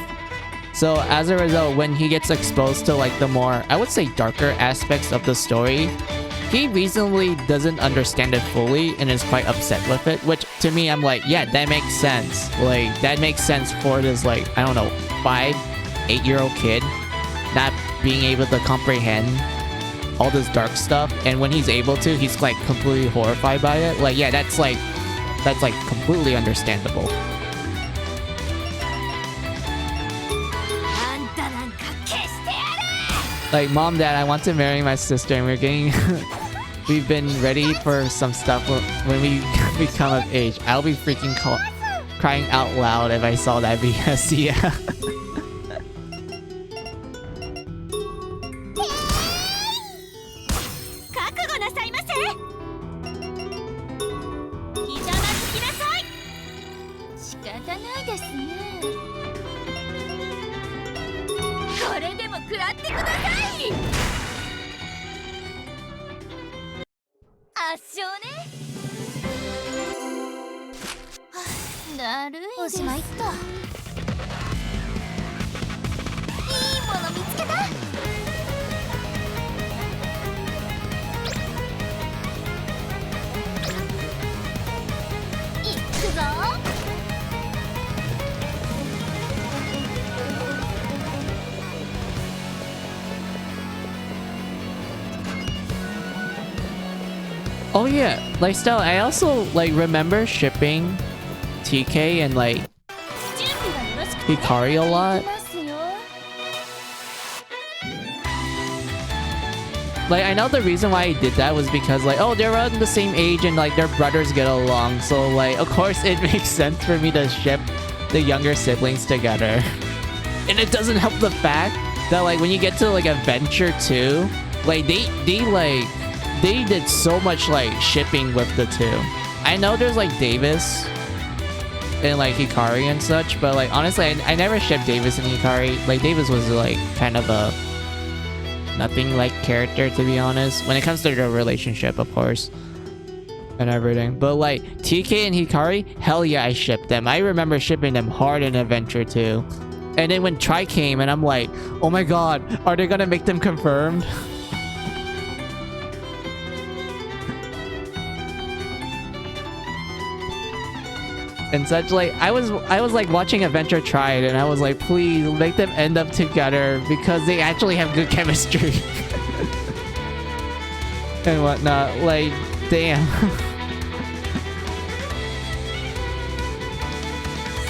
So as a result, when he gets exposed to like the more, I would say, darker aspects of the story, he reasonably doesn't understand it fully and is quite upset with it, which to me, I'm like, yeah, that makes sense. Like, that makes sense for this, like, I don't know, 5-8-year-old kid not being able to comprehend all this dark stuff. And when he's able to, he's like completely horrified by it. Like, yeah, that's like completely understandable. Like, Mom, Dad, I want to marry my sister, and we're getting we've been ready for some stuff when we become of age. I'll be freaking crying out loud if I saw that BS. Yeah. Oh yeah, like Stella, I also like remember shipping TK and like Hikari a lot. Like, I know the reason why I did that was because like, oh, they're around the same age and like their brothers get along, so like of course it makes sense for me to ship the younger siblings together. And it doesn't help the fact that like when you get to like Adventure 2, like they did so much like shipping with the two. I know there's like Davis and like Hikari and such, but like honestly, I never shipped Davis and Hikari. Like, Davis was like kind of a nothing like character, to be honest, when it comes to their relationship, of course, and everything. But like TK and Hikari, hell yeah, I shipped them. I remember shipping them hard in Adventure 2. And then when Tri came and I'm like, oh my god, are they gonna make them confirmed? And such. Like, I was like watching Adventure Tried, and I was like, please make them end up together because they actually have good chemistry and whatnot. Like, damn.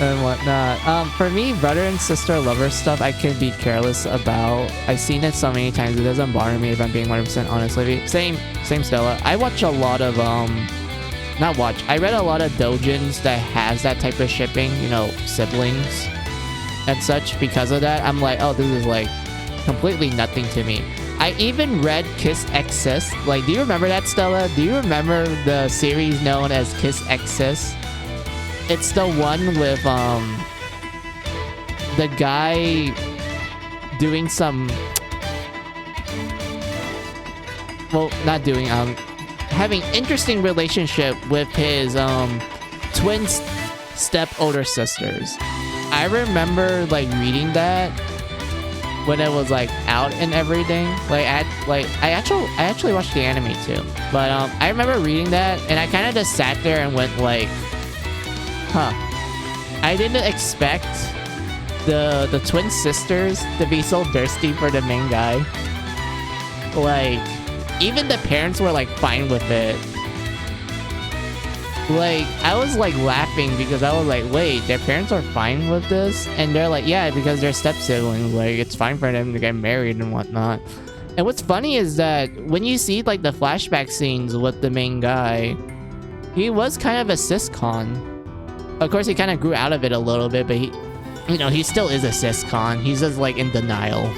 And whatnot. For me, brother and sister lover stuff I can be careless about. I've seen it so many times, it doesn't bother me if I'm being 100% honest with you. Same Stella. I watch a lot of I read a lot of doujins that has that type of shipping, you know, siblings and such. Because of that, I'm like, oh, this is like completely nothing to me. I even read Kiss X Sis. Like, do you remember that, Stella? Do you remember the series known as Kiss X Sis? It's the one with the guy doing some, well, not doing, having interesting relationship with his twin step older sisters. I remember like reading that when it was like out and everything. Like, I actually watched the anime too. But I remember reading that and I kind of just sat there and went like, huh. I didn't expect the twin sisters to be so thirsty for the main guy. Like, even the parents were like fine with it. Like, I was like laughing because I was like, wait, their parents are fine with this? And they're like, yeah, because they're step siblings. Like, it's fine for them to get married and whatnot. And what's funny is that when you see like the flashback scenes with the main guy, he was kind of a cis-con. Of course, he kind of grew out of it a little bit, but he, you know, he still is a cis-con. He's just like in denial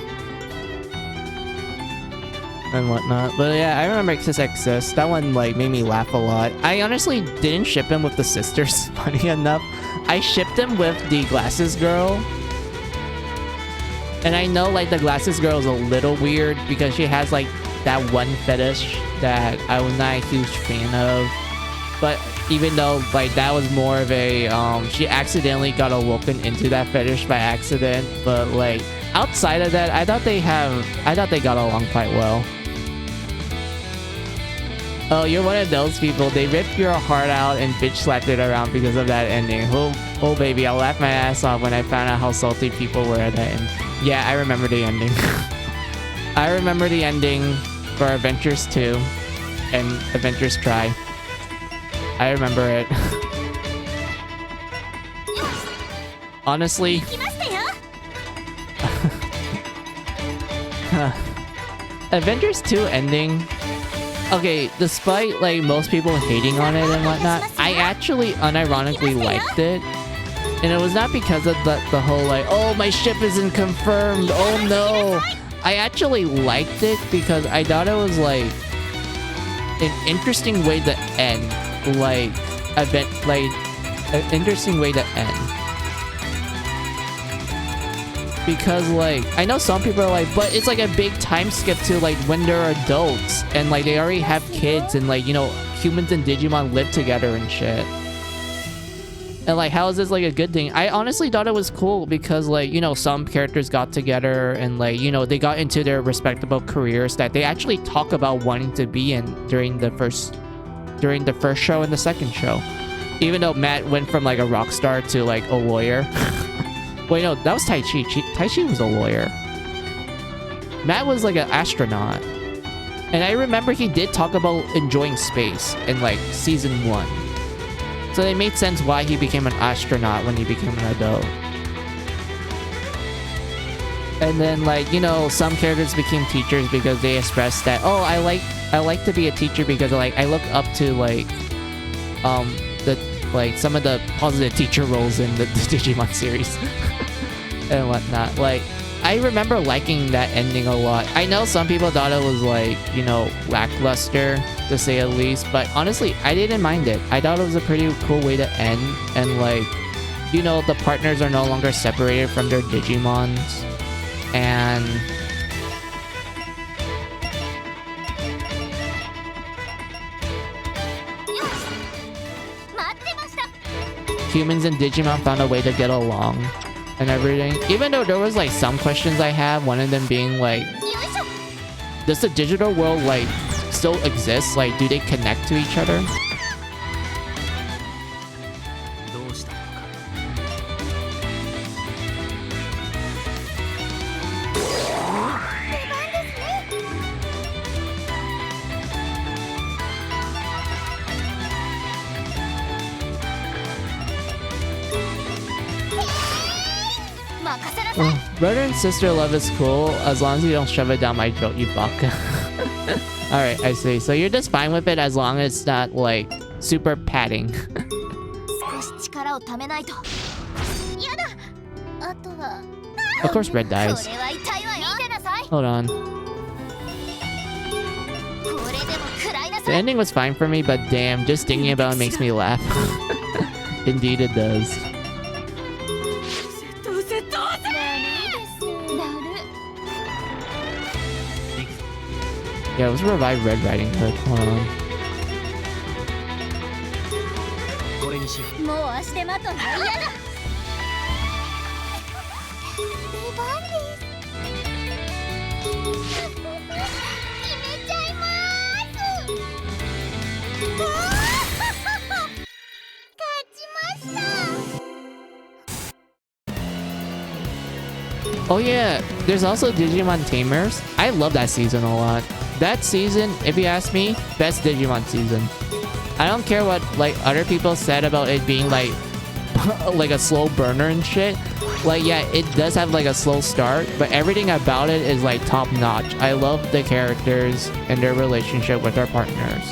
and whatnot. But yeah, I remember Kiss X Sis. That one like made me laugh a lot. I honestly didn't ship him with the sisters, funny enough. I shipped him with the glasses girl. And I know like the glasses girl is a little weird because she has like that one fetish that I was not a huge fan of. But even though like that was more of a she accidentally got awoken into that fetish by accident, but like outside of that, I thought they got along quite well. Oh, you're one of those people. They ripped your heart out and bitch slapped it around because of that ending. Oh baby, I laughed my ass off when I found out how salty people were at that end. Yeah, I remember the ending. I remember the ending for Adventures 2 and Adventures Try. I remember it. Honestly, Avengers 2 ending. Okay, despite like most people hating on it and whatnot, I actually unironically liked it. And it was not because of the whole like, oh, my ship isn't confirmed, oh no. I actually liked it because I thought it was like an interesting way to end. Like an interesting way to end. Because like I know some people are like, but it's like a big time skip to like when they're adults and like they already have kids and like, you know, humans and Digimon live together and shit. And like, how is this like a good thing? I honestly thought it was cool because like, you know, some characters got together and like, you know, they got into their respectable careers that they actually talk about wanting to be in during the first show and the second show. Even though Matt went from like a rock star to like a lawyer. Wait, no, that was Tai Chi. Tai Chi was a lawyer. Matt was like an astronaut. And I remember he did talk about enjoying space in like season 1. So it made sense why he became an astronaut when he became an adult. And then like, you know, some characters became teachers because they expressed that, oh, I like to be a teacher because like I look up to like some of the positive teacher roles in the Digimon series and whatnot. Like I remember liking that ending a lot. I know some people thought it was like, you know, lackluster to say at least, but honestly I didn't mind it. I thought it was a pretty cool way to end, and like, you know, the partners are no longer separated from their Digimons. And humans and Digimon found a way to get along and everything. Even though there was like some questions I have, one of them being like, does the digital world like still exist? Like, do they connect to each other? Brother and sister love is cool as long as you don't shove it down my throat, you fuck. Alright, I see. So you're just fine with it as long as it's not like super padding. Of course Red dies. Hold on. The ending was fine for me, but damn, just thinking about it makes me laugh. Indeed it does. Yeah, let's revive Red Riding Hood. Hold on. Oh yeah, there's also Digimon Tamers. I love that season a lot. That season, if you ask me, best Digimon season. I don't care what like other people said about it being like like a slow burner and shit. Like yeah, it does have like a slow start, but everything about it is like top notch. I love the characters and their relationship with their partners.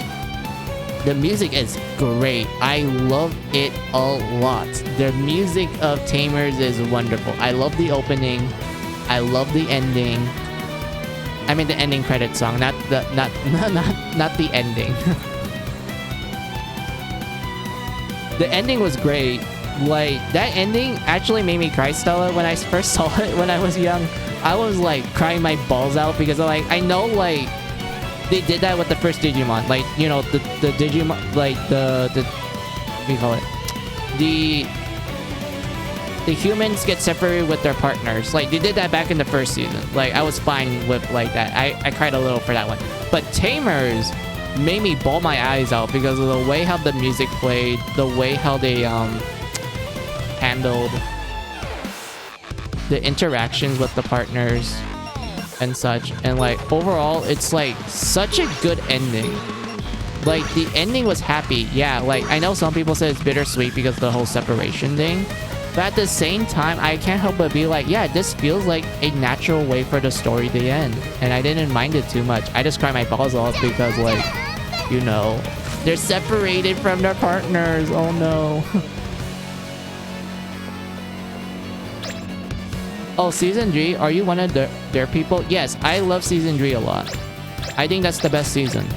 The music is great. I love it a lot. The music of Tamers is wonderful. I love the opening. I love the ending. I mean the ending credit song, not the ending. The ending was great. Like that ending actually made me cry, Stella. When I first saw it when I was young, I was like crying my balls out because I know like they did that with the first Digimon. Like, you know, the Digimon, like the what do you call it? The humans get separated with their partners. Like, they did that back in the first season. Like, I was fine with like that. I cried a little for that one. But Tamers made me bawl my eyes out because of the way how the music played, the way how they handled the interactions with the partners and such. And like overall, it's like such a good ending. Like, the ending was happy. Yeah, like I know some people say it's bittersweet because of the whole separation thing. But at the same time, I can't help but be like, yeah, this feels like a natural way for the story to end. And I didn't mind it too much. I just cried my balls off because, like, you know, they're separated from their partners. Oh no. Oh, Season 3, are you one of their people? Yes, I love Season 3 a lot. I think that's the best season.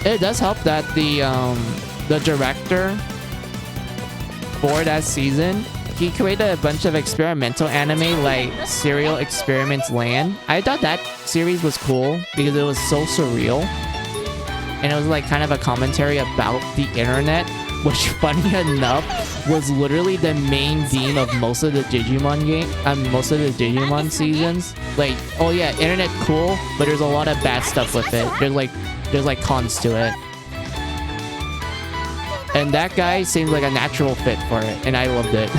It does help that the director for that season, he created a bunch of experimental anime like Serial Experiments Land. I thought that series was cool because it was so surreal. And it was like kind of a commentary about the internet, which funny enough was literally the main theme of most of the Digimon most of the Digimon seasons. Like, oh yeah, internet cool, but there's a lot of bad stuff with it. There's like cons to it. And that guy seems like a natural fit for it, and I loved it.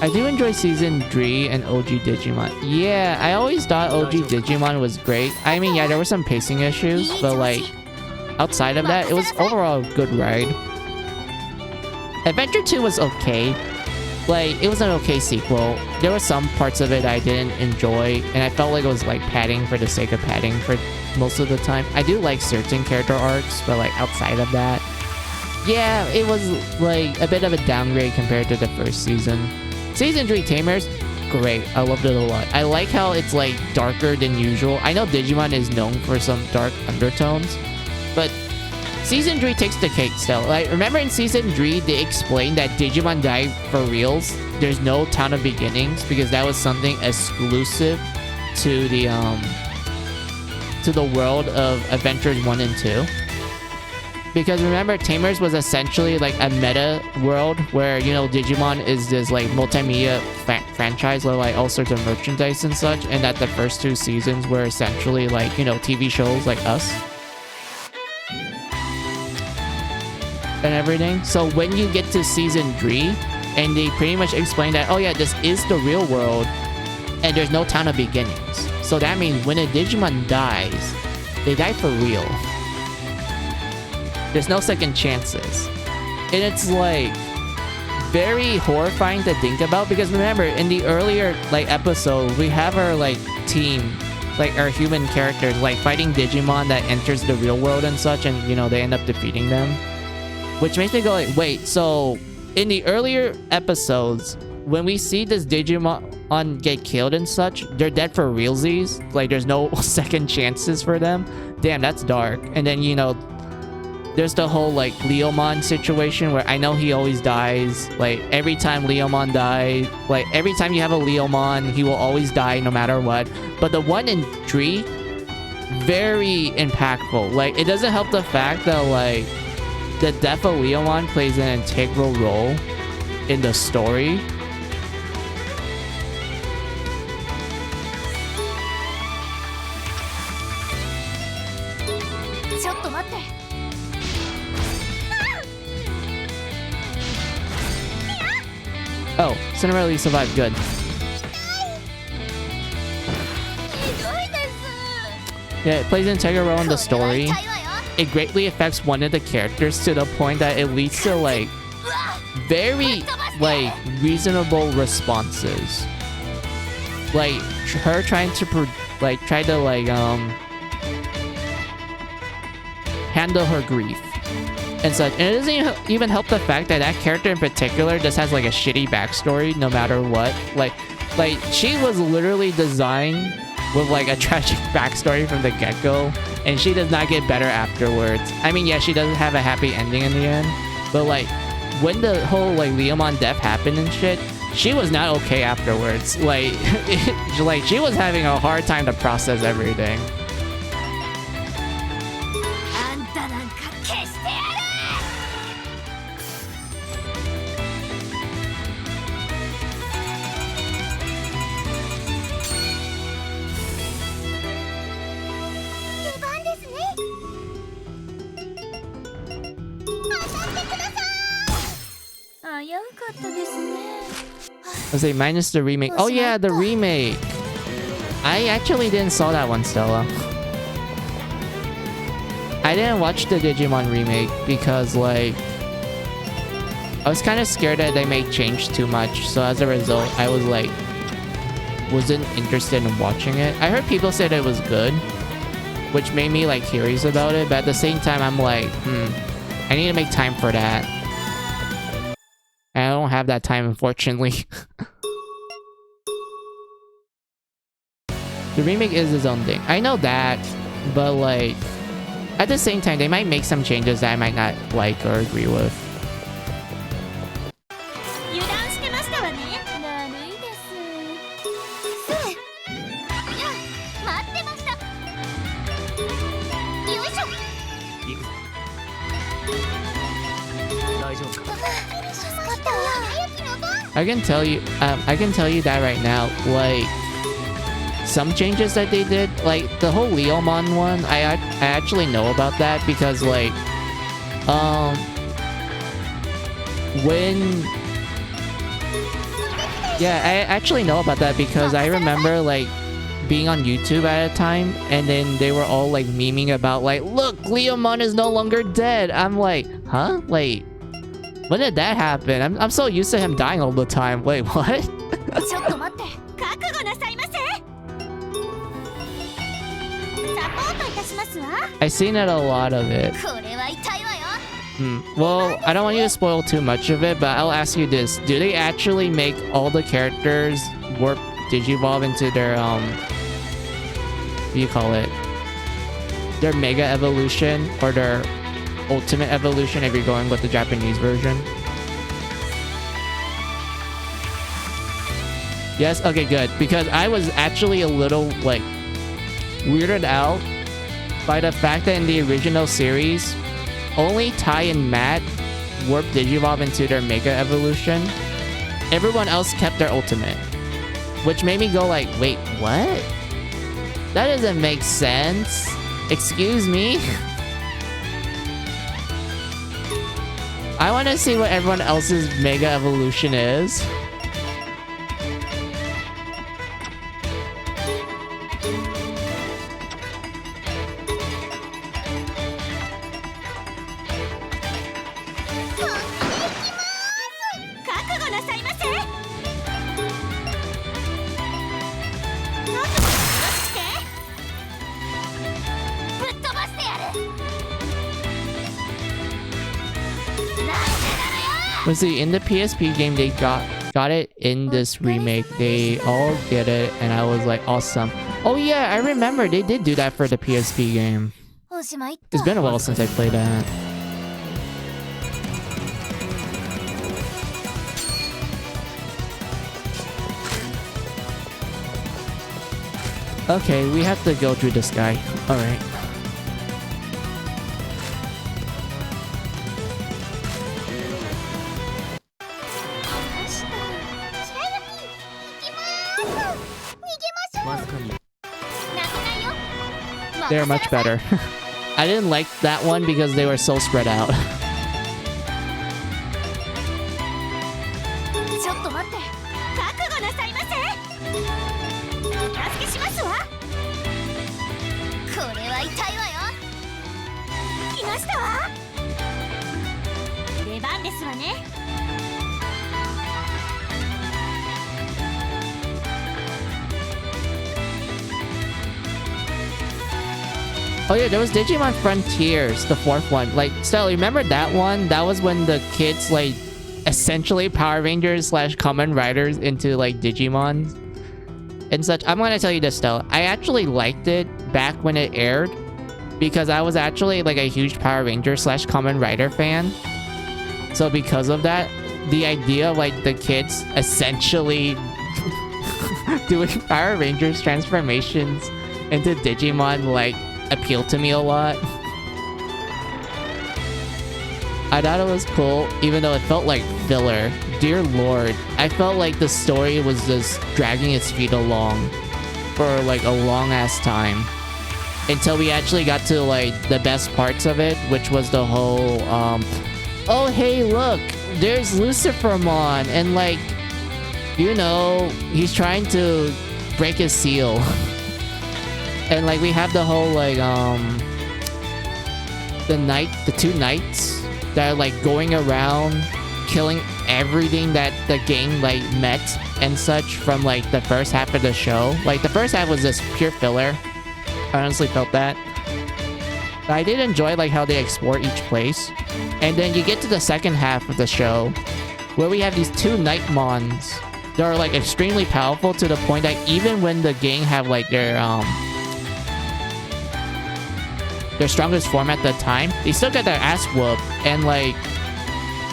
I do enjoy Season 3 and OG Digimon. Yeah, I always thought OG Digimon was great. I mean, yeah, there were some pacing issues, but like, outside of that, it was overall a good ride. Adventure 2 was okay. Like, it was an okay sequel. There were some parts of it I didn't enjoy, and I felt like it was like padding for the sake of padding for most of the time. I do like certain character arcs, but like outside of that, yeah, it was like a bit of a downgrade compared to the first season. Season 3 Tamers, great. I loved it a lot. I like how it's like darker than usual. I know Digimon is known for some dark undertones, but Season 3 takes the cake still. Like, remember in Season 3, they explained that Digimon died for reals. There's no Town of Beginnings because that was something exclusive to the world of Adventures 1 and 2. Because remember, Tamers was essentially like a meta world where, you know, Digimon is this like multimedia franchise with like all sorts of merchandise and such, and that the first 2 seasons were essentially like, you know, TV shows like Us and everything. So when you get to Season 3 and they pretty much explain that, oh yeah, this is the real world and there's no Town of Beginnings. So that means when a Digimon dies, they die for real. There's no second chances. And it's like very horrifying to think about because remember, in the earlier like episode, we have our like team, like our human characters like fighting Digimon that enters the real world and such, and you know, they end up defeating them. Which makes me go like, wait, so in the earlier episodes, when we see this Digimon get killed and such, they're dead for realsies. Like there's no second chances for them. Damn, that's dark. And then, you know, there's the whole like Leomon situation where I know he always dies. Like every time Leomon dies, like every time you have a Leomon, he will always die no matter what. But the 1 in 3, very impactful. Like it doesn't help the fact that like the death of Leomon plays an integral role in the story. Oh, Cinderella, you survived. Good. Yeah, it plays an integral role in the story. It greatly affects one of the characters to the point that it leads to like very like reasonable responses. Like her trying to handle her grief and such. And it doesn't even help the fact that that character in particular just has like a shitty backstory no matter what. Like she was literally designed with like a tragic backstory from the get-go, and she does not get better afterwards. I mean, yeah, she doesn't have a happy ending in the end, but like when the whole like Leomon death happened and shit, she was not okay afterwards. Like like she was having a hard time to process everything. あんたなんか消してやる。出番ですね。当たってください。危うかったですね。 Let's say minus the remake. Oh yeah, the remake. I actually didn't saw that one, Stella. I didn't watch the Digimon remake because like I was kind of scared that they may change too much. So as a result, I was like wasn't interested in watching it. I heard people said it was good, which made me like curious about it. But at the same time, I'm like, I need to make time for that. And I don't have that time, unfortunately. The remake is its own thing. I know that, but like, at the same time, they might make some changes that I might not like or agree with. 油断してましたわね。悪いです。すぐ。いや、待ってました。よいしょ。行くぞ。大丈夫か。助かったわ。早起きの番。I can tell you that right now, like, some changes that they did, like the whole Leomon one, I actually know about that because like I actually know about that because I remember like being on YouTube at a time, and then they were all like memeing about like, look, Leomon is no longer dead. I'm like, huh? Wait, when did that happen? I'm so used to him dying all the time. Wait, what? ちょっと待って。覚悟なさいませ。サポートいたしますわ。 I've seen it a lot of it. これは痛いわよ。 Well, I don't want you to spoil too much of it, but I'll ask you this. Do they actually make all the characters warp Digivolve into their, what do you call it? Their Mega Evolution or their Ultimate Evolution if you're going with the Japanese version? Yes? Okay, good. Because I was actually a little, like, weirded out by the fact that in the original series, only Tai and Matt warped Digivolve into their Mega Evolution. Everyone else kept their Ultimate. Which made me go like, wait, what? That doesn't make sense. Excuse me? I want to see what everyone else's Mega Evolution is. Let's see, in the PSP game, they got it in this remake. They all get it, and I was like, awesome. Oh yeah, I remember they did do that for the PSP game. おしまいっと。 It's been a while since I played that. Okay, we have to go through this guy. Alright. They're much better. I didn't like that one because they were so spread out. ちょっと待って。覚悟なさいませ。お助けしますわ。これは痛いわよ。来ましたわ。出番ですわね。 Oh Oh yeah, there was Digimon Frontiers, the 4th one. Like, Stella, remember that one? That was when the kids, like, essentially Power Rangers / Kamen Riders into, like, Digimon and such. I'm gonna tell you this, Stella. I actually liked it back when it aired because I was actually, like, a huge Power Ranger / Kamen Rider fan. So because of that, the idea of, like, the kids essentially doing Power Rangers transformations into Digimon, like, appealed to me a lot. I thought it was cool, even though it felt like filler. Dear Lord, I felt like the story was just dragging its feet along for like a long ass time until we actually got to like the best parts of it, which was the whole oh hey look, there's Lucifermon, and like, you know, he's trying to break his seal. And like we have the whole like the 2 knights that are like going around killing everything that the gang like met and such from like the first half of the show. Like the first half was just pure filler. I honestly felt that. But I did enjoy like how they explore each place. And then you get to the second half of the show where we have these 2 Nightmons that are like extremely powerful to the point that even when the gang have like their strongest form at the time, they still got their ass whooped, and like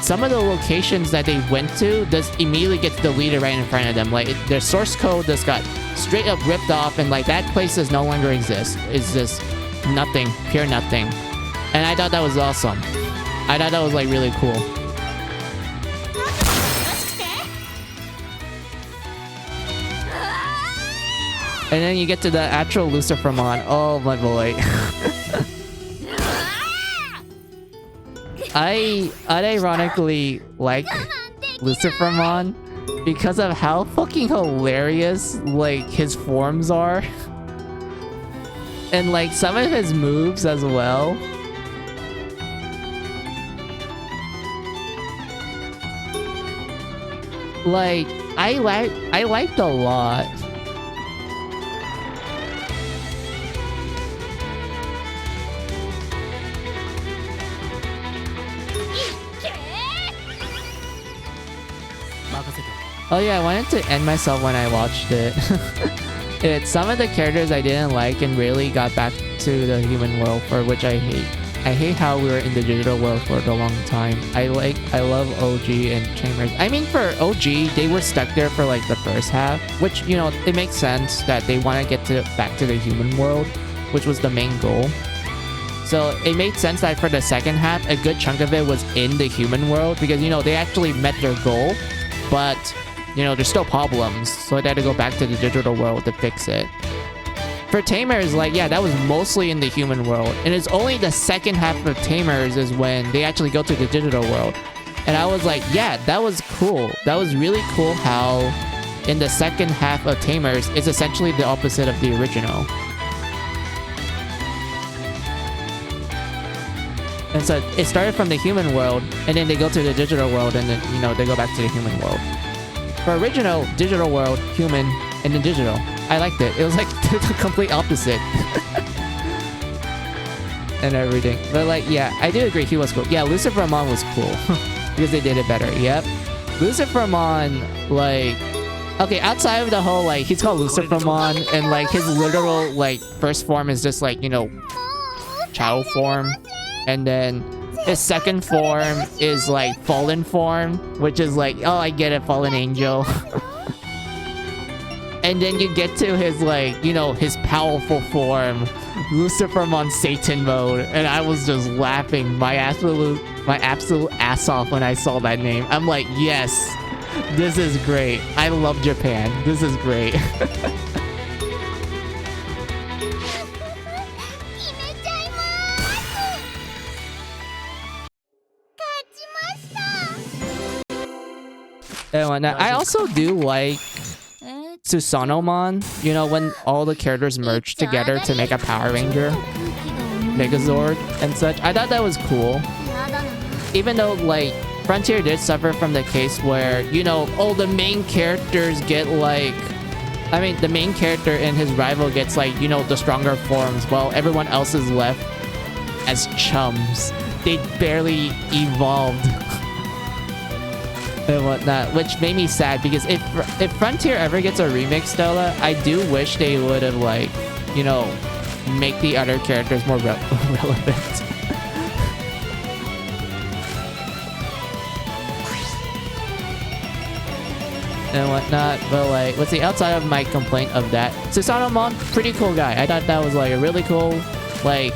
some of the locations that they went to just immediately gets deleted right in front of them. Like their source code just got straight up ripped off, and like that place does no longer exist. It's just nothing, pure nothing. And I thought that was awesome. I thought that was like really cool. And then you get to the actual Lucifermon. Oh my boy. I unironically like Lucifermon because of how fucking hilarious like his forms are. And like some of his moves as well. Like I liked a lot. Oh yeah, I wanted to end myself when I watched it. It's some of the characters I didn't like and really got back to the human world, for which I hate. I hate how we were in the digital world for a long time. I love OG and Chambers. I mean, for OG, they were stuck there for like the first half, which, you know, it makes sense that they want to get back to the human world, which was the main goal. So it made sense that for the second half, a good chunk of it was in the human world because, you know, they actually met their goal, but, you know, there's still problems, so they had to go back to the digital world to fix it. For Tamers, like, yeah, that was mostly in the human world, and it's only the second half of Tamers is when they actually go to the digital world. And I was like, yeah, that was cool. That was really cool how in the second half of Tamers, it's essentially the opposite of the original. And so it started from the human world, and then they go to the digital world, and then, you know, they go back to the human world. For original, digital world, human, and then digital. I liked it. It was like the complete opposite. And everything. But like, yeah, I do agree he was cool. Yeah, Lucifermon was cool. Because they did it better. Yep. Lucifermon, like... Okay, outside of the whole, like, he's called Lucifermon, and like, his literal, like, first form is just like, you know, child form. And then his second form is like fallen form, which is like, oh, I get it, fallen angel. And then you get to his, like, you know, his powerful form, Lucifermon Satan mode, and I was just laughing my absolute ass off when I saw that name. I'm like, yes, this is great. I love Japan. This is great. And I also do like Susanomon, you know, when all the characters merge together to make a Power Ranger, Megazord, and such. I thought that was cool. Even though, like, Frontier did suffer from the case where, you know, all the main characters get, like, I mean, the main character and his rival gets like, you know, the stronger forms, while everyone else is left as chums. They barely evolved and whatnot, which made me sad because if Frontier ever gets a remix, Stella, I do wish they would have like, you know, make the other characters more relevant. And whatnot, but like, let's see, outside of my complaint of that, Susanomon, pretty cool guy. I thought that was like a really cool, like,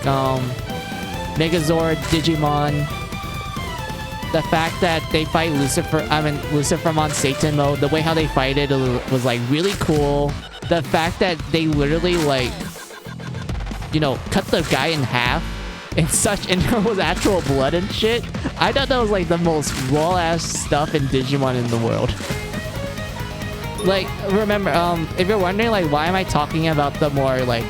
Megazord, Digimon. The fact that they fight Lucifermon Satan mode, the way how they fight it was like really cool. The fact that they literally like, you know, cut the guy in half and such, and there was actual blood and shit. I thought that was like the most raw ass stuff in Digimon in the world. Like, remember, if you're wondering, like, why am I talking about the more, like,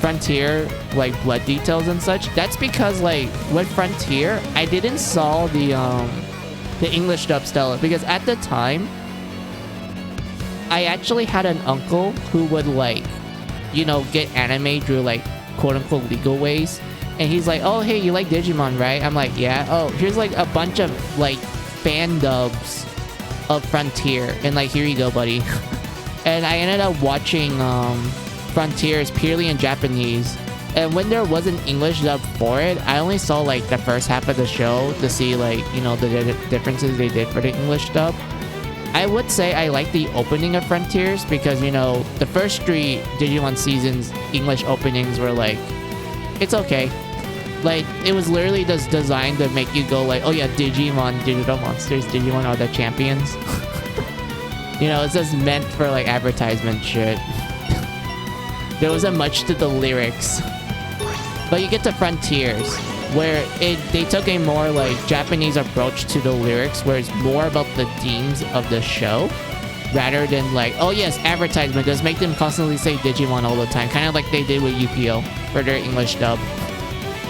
Frontier, like, blood details and such? That's because, like, with Frontier, I didn't saw the English dub Stella, because at the time, I actually had an uncle who would, like, you know, get anime through, like, quote-unquote legal ways, and he's like, oh, hey, you like Digimon, right? I'm like, yeah. Oh, here's, like, a bunch of, like, fan dubs of Frontier, and like, here you go, buddy. And I ended up watching Frontiers purely in Japanese, and when there was an English dub for it, I only saw like the first half of the show to see, like, you know, the differences they did for the English dub. I would say I like the opening of Frontiers because, you know, the first 3 Digimon seasons English openings were like, it's okay. Like, it was literally just designed to make you go like, oh yeah, Digimon, digital monsters, Digimon are the champions. You know, it's just meant for like advertisement shit. There wasn't much to the lyrics. But you get to Frontiers, where they took a more like Japanese approach to the lyrics, where it's more about the themes of the show, rather than like, oh yes, advertisement, just make them constantly say Digimon all the time, kind of like they did with Yu-Gi-Oh! For their English dub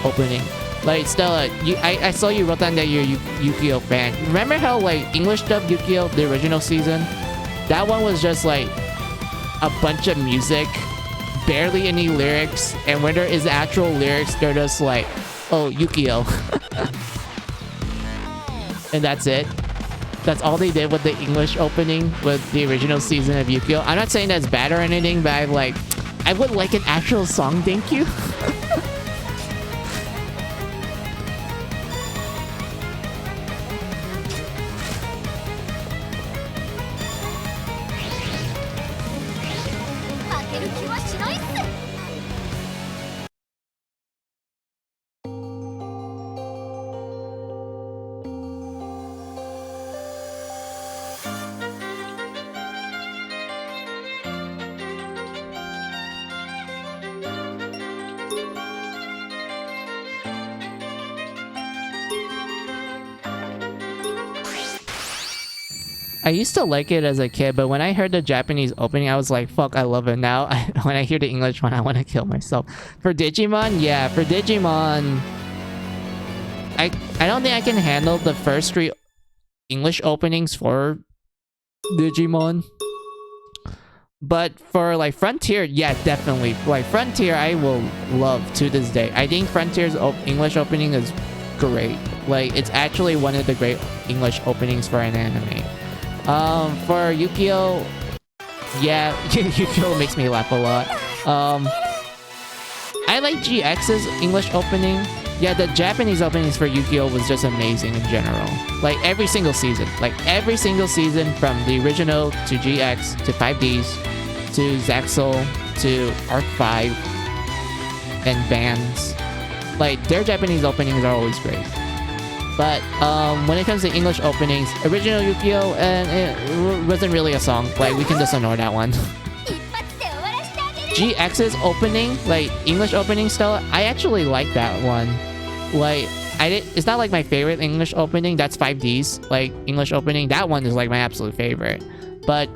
opening. Like, Stella, I saw you wrote down that you're a Yu-Gi-Oh fan. Remember how like English dub Yu-Gi-Oh, the original season, that one was just like a bunch of music, barely any lyrics, and when there is actual lyrics, they're just like, oh, Yu-Gi-Oh. And that's it. That's all they did with the English opening with the original season of Yu-Gi-Oh. I'm not saying that's bad or anything, but I would like an actual song, thank you. I used to like it as a kid, but when I heard the Japanese opening, I was like, fuck, I love it. Now, when I hear the English one, I want to kill myself. For Digimon, yeah, for Digimon, I don't think I can handle the first 3 English openings for Digimon. But for, like, Frontier, yeah, definitely. Like, Frontier, I will love to this day. I think Frontier's English opening is great. Like, it's actually one of the great English openings for an anime. For Yu-Gi-Oh, yeah, Yu-Gi-Oh makes me laugh a lot. I like GX's English opening. Yeah, the Japanese openings for Yu-Gi-Oh was just amazing in general. Like, every single season. Like, every single season from the original to GX to 5Ds to Zaxel to Arc 5 and Bands. Like, their Japanese openings are always great. But when it comes to English openings, original Yu-Gi-Oh! It wasn't really a song. Like, we can just ignore that one. GX's opening, like, English opening style, I actually like that one. Like, it's not like my favorite English opening. That's 5Ds. Like, English opening, that one is like my absolute favorite. But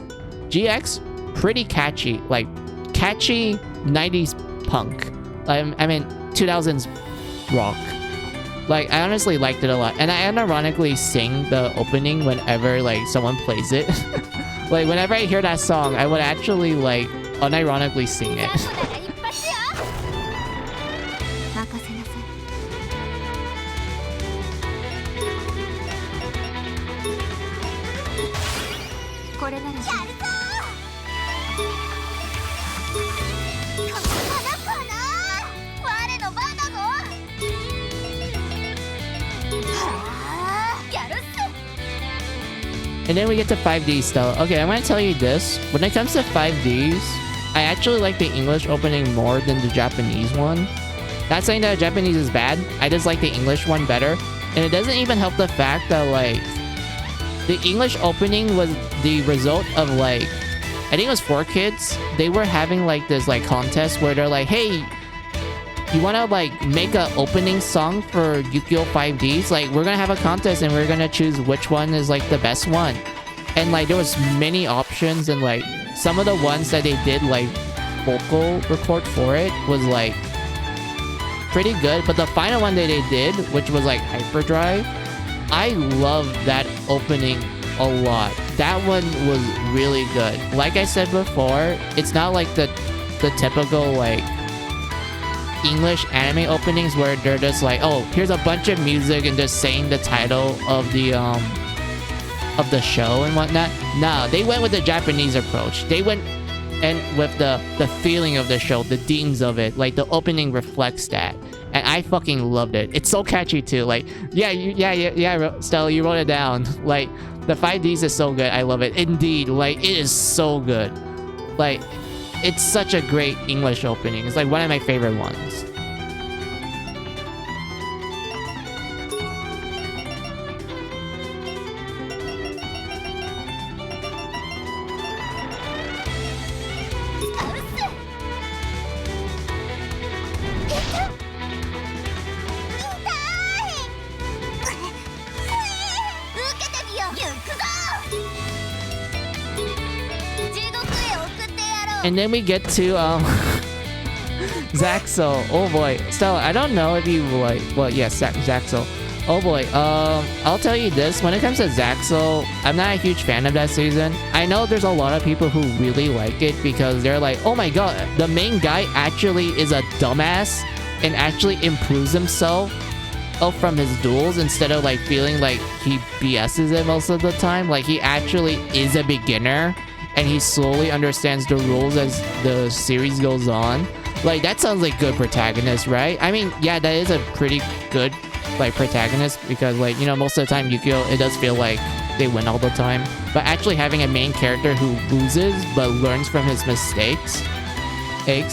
GX, pretty catchy. Like, catchy 90s punk. I mean, 2000s rock. Like, I honestly liked it a lot. And I unironically sing the opening whenever, like, someone plays it. Like, whenever I hear that song, I would actually, like, unironically sing it. ジャンプなら一発よ。任せなさい。これならやるぞ。この子の我の番だぞ。はあ、やるっす。 And then we get to 5D style. Okay, I'm gonna tell you this. When it comes to 5Ds, I actually like the English opening more than the Japanese one. Not saying that Japanese is bad. I just like the English one better. And it doesn't even help the fact that, like, the English opening was the result of, like, I think it was 4Kids. They were having, like, this, like, contest where they're like, hey, you want to, like, make an opening song for Yu-Gi-Oh! 5Ds? Like, we're gonna have a contest and we're gonna choose which one is, like, the best one. And, like, there was many options, and, like, some of the ones that they did, like, vocal record for it was, like, pretty good. But the final one that they did, which was, like, Hyperdrive, I loved that opening a lot. That one was really good. Like I said before, it's not like the typical, like, English anime openings where they're just like, oh, here's a bunch of music and just saying the title of the show and whatnot. No, they went with the Japanese approach. They went and with the feeling of the show, the themes of it. Like, the opening reflects that. And I fucking loved it. It's so catchy too. Like, yeah, Stella, you wrote it down. Like, the 5Ds is so good. I love it. Indeed, like, it is so good. Like, it's such a great English opening. It's like one of my favorite ones. And then we get to Zaxel. Oh boy, Stella, I don't know if you like. Well, yes, Zaxel. Oh boy. I'll tell you this. When it comes to Zaxel, I'm not a huge fan of that season. I know there's a lot of people who really like it because they're like, oh my god, the main guy actually is a dumbass and actually improves himself from his duels instead of like feeling like he BS's it most of the time. Like, he actually is a beginner and he slowly understands the rules as the series goes on. Like, that sounds like good protagonist, right? I mean, yeah, that is a pretty good, like, protagonist because, like, you know, most of the time Yu-Gi-Oh! It does feel like they win all the time. But actually having a main character who loses but learns from his mistakes,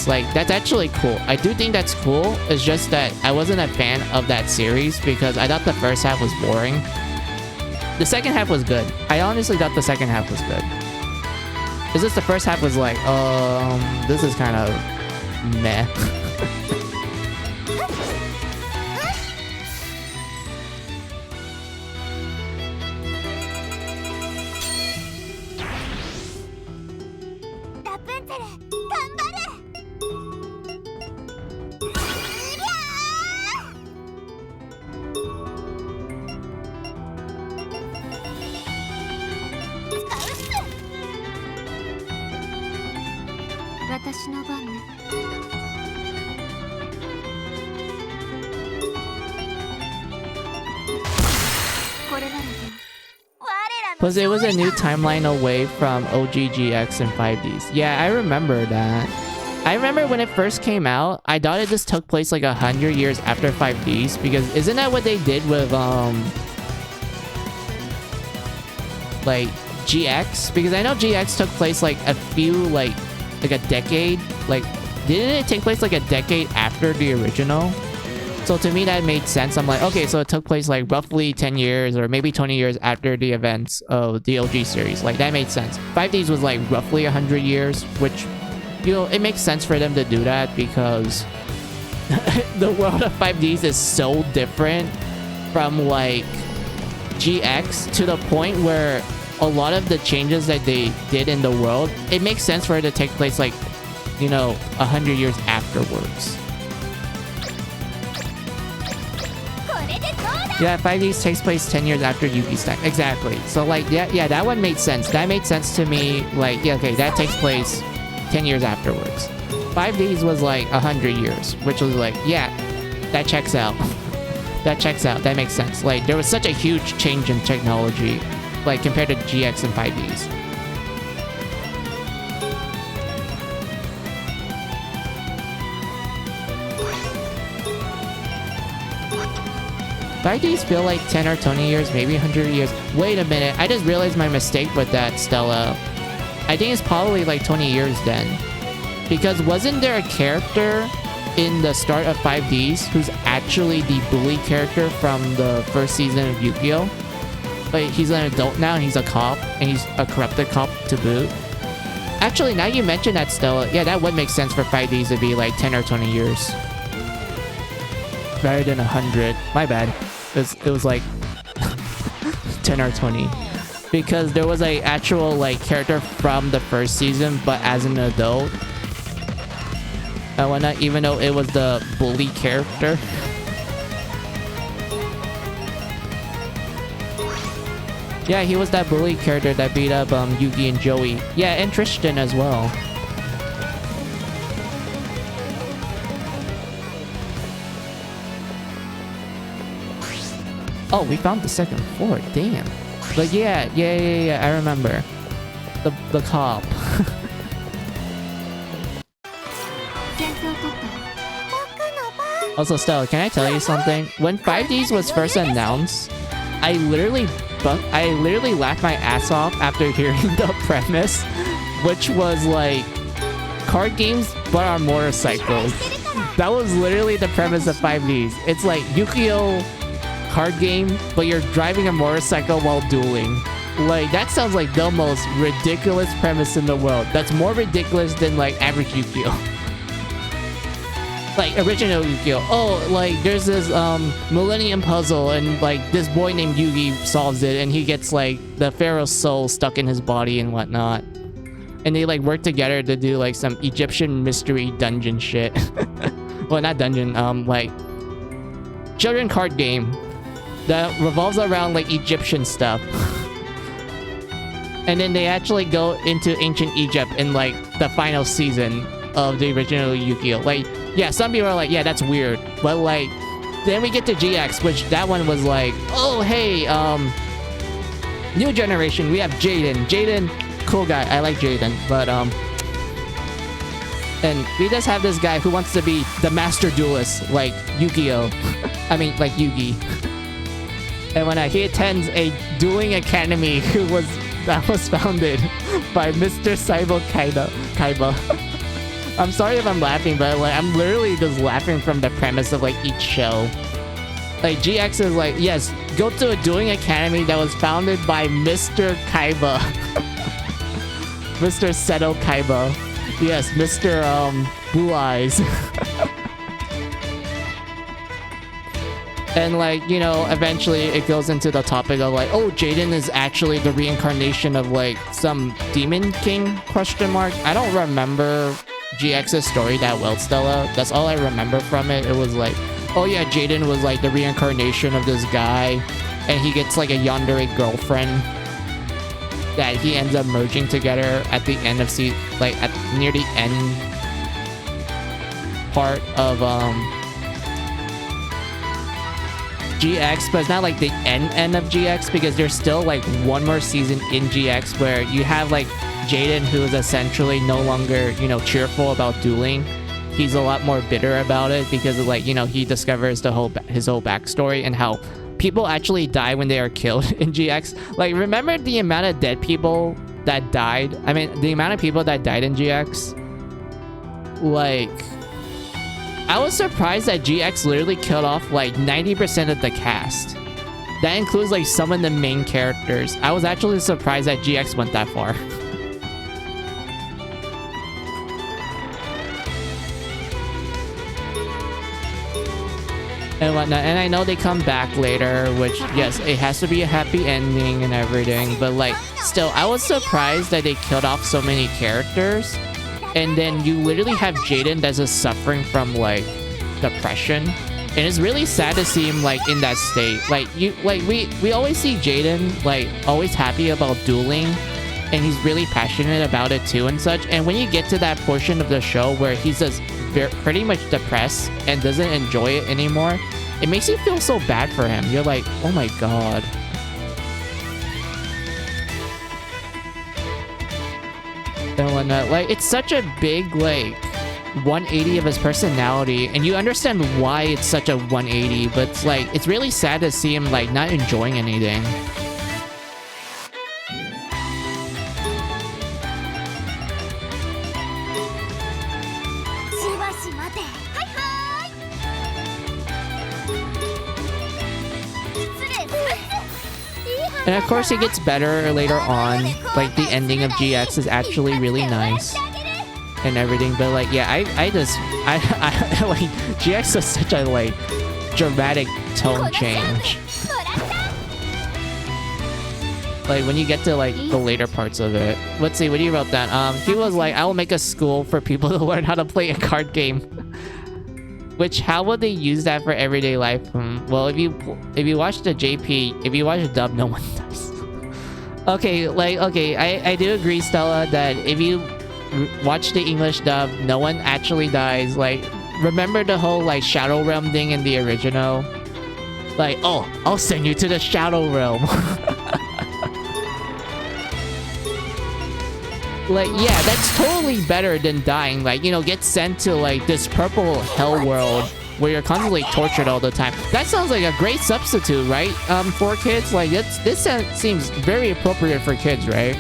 like, that's actually cool. I do think that's cool. It's just that I wasn't a fan of that series because I thought the first half was boring. The second half was good. I honestly thought the second half was good. It's just the first half was like, this is kind of meh. Plus, it was a new timeline away from OGGX and 5Ds. Yeah, I remember that. I remember when it first came out, I thought it just took place like 100 years after 5Ds, because isn't that what they did with like GX? Because I know GX took place like a few like a decade. Like, didn't it take place like a decade after the original? So to me that made sense. I'm like, okay, so it took place like roughly 10 years or maybe 20 years after the events of the OG series. Like, that made sense. 5Ds was like roughly 100 years, which, you know, it makes sense for them to do that because the world of 5Ds is so different from like GX to the point where a lot of the changes that they did in the world, it makes sense for it to take place like, you know, 100 years afterwards. これでどうだ Yeah, 5Ds takes place 10 years after Yuki's time. Exactly. So like, yeah, that one made sense. That made sense to me. Like, yeah, okay, that takes place 10 years afterwards. 5Ds was like 100 years, which was like, yeah, that checks out. That checks out. That makes sense. Like, there was such a huge change in technology, like, compared to GX and 5Ds. These feel like 10 or 20 years, maybe 100 years. Wait a minute, I just realized my mistake with that, Stella. I think it's probably like 20 years then. Because wasn't there a character in the start of 5Ds who's actually the bully character from the first season of Yu-Gi-Oh? Like, he's an adult now and he's a cop, and he's a corrupted cop to boot. Actually, now you mention that, Stella, yeah, that would make sense for 5Ds to be like 10 or 20 years. Rather than 100. My bad. It was like 10 or 20. Because there was a actual like character from the first season, but as an adult. And whatnot, even though it was the bully character. Yeah, he was that bully character that beat up Yugi and Joey. Yeah, and Tristan as well. Oh, we found the second floor. Damn. But yeah, I remember. The cop. Also, Stella, can I tell you something? When 5Ds was first announced, I literally laughed my ass off after hearing the premise, which was like card games but on motorcycles. That was literally the premise of 5Ds. It's like Yu-Gi-Oh! Card game, but you're driving a motorcycle while dueling. Like, that sounds like the most ridiculous premise in the world. That's more ridiculous than like average Yu-Gi-Oh! Like original Yu-Gi-Oh! Oh, like there's this Millennium Puzzle, and like this boy named Yugi solves it, and he gets like the Pharaoh's soul stuck in his body and whatnot. And they like work together to do like some Egyptian mystery dungeon shit. Well, not dungeon, like children card game that revolves around like Egyptian stuff. And then they actually go into ancient Egypt in like the final season of the original Yu-Gi-Oh! Like, yeah, some people are like, yeah, that's weird. But like, then we get to GX, which that one was like, oh, hey, new generation, we have Jaden. Jaden, cool guy. I like Jaden. But, and we just have this guy who wants to be the master duelist, like Yu-Gi-Oh! I mean, like Yugi. And when he attends a dueling academy that was founded by Mr. Saibo Kaiba. I'm sorry if I'm laughing, but like I'm literally just laughing from the premise of like each show. Like GX is like, yes, go to a dueling academy that was founded by Mr. Kaiba. Mr. Seto Kaiba. Yes, Mr. Blue Eyes. And like, you know, eventually it goes into the topic of like, oh, Jaden is actually the reincarnation of like some demon king ? I don't remember GX's story that well, Stella. That's all I remember from it. It was like, oh yeah, Jaden was like the reincarnation of this guy, and he gets like a yandere girlfriend that he ends up merging together at the end of near the end part of GX, but it's not like the end of GX, because there's still like one more season in GX where you have like Jaden, who is essentially no longer, you know, cheerful about dueling. He's a lot more bitter about it because of like, you know, he discovers his whole backstory and how people actually die when they are killed in GX. Like, remember the amount of dead people that died? I mean, the amount of people that died in GX? Like, I was surprised that GX literally killed off like 90% of the cast. That includes like some of the main characters. I was actually surprised that GX went that far. And whatnot. And I know they come back later, which, yes, it has to be a happy ending and everything, but like, still, I was surprised that they killed off so many characters. And then you literally have Jaden that's just suffering from like depression and it's really sad to see him like in that state. Like we always see Jaden like always happy about dueling, and he's really passionate about it too and such. And when you get to that portion of the show where he's just pretty much depressed and doesn't enjoy it anymore, it makes you feel so bad for him. You're like, oh my god. And whatnot. Like, it's such a big like 180 of his personality, and you understand why it's such a 180, but it's like it's really sad to see him like not enjoying anything. And of course, it gets better later on. Like, the ending of GX is actually really nice and everything. But like, yeah, I like GX is such a like dramatic tone change. Like when you get to like the later parts of it. Let's see, what do you wrote down? He was like, I will make a school for people to learn how to play a card game. Which, how would they use that for everyday life? Well, if you watch the JP, if you watch the dub, no one does. Okay, like, okay, I do agree, Stella, that if you watch the English dub, no one actually dies. Like, remember the whole, like, Shadow Realm thing in the original? Like, oh, I'll send you to the Shadow Realm. Like, yeah, that's totally better than dying. Like, you know, get sent to, like, this purple hell world where you're constantly tortured all the time. That sounds like a great substitute, right? For kids? Like, this seems very appropriate for kids, right?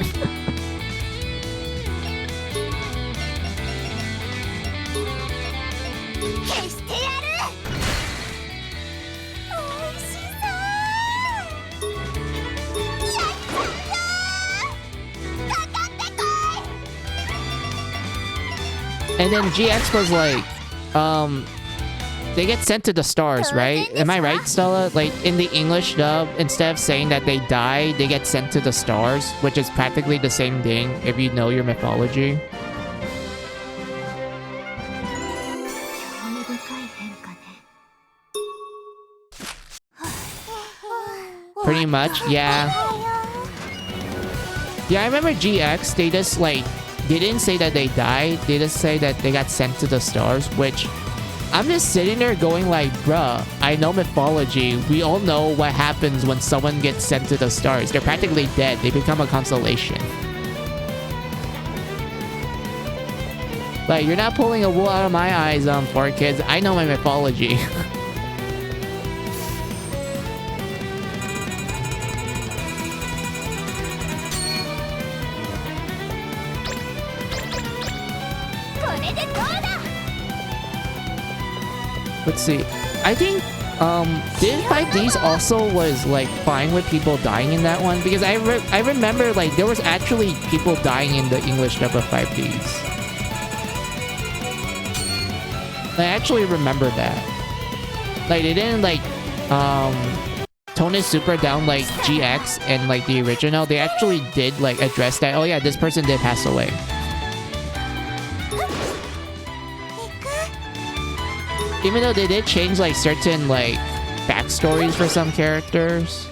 And then GX was like, they get sent to the stars, right? Am I right, Stella? Like, in the English dub, instead of saying that they die, they get sent to the stars, which is practically the same thing if you know your mythology. Pretty much, yeah. Yeah, I remember GX, they just like, they didn't say that they died, they just say that they got sent to the stars, which I'm just sitting there going like, bruh, I know mythology. We all know what happens when someone gets sent to the stars. They're practically dead. They become a consolation. Like, you're not pulling a wool out of my eyes, for kids. I know my mythology. Let's see. I think did 5Ds also was like fine with people dying in that one, because I remember like there was actually people dying in the English dub of 5Ds. I actually remember that. Like they didn't like tone it super down like GX and like the original. They actually did like address that. Oh yeah, this person did pass away. Even though they did change like certain like backstories for some characters.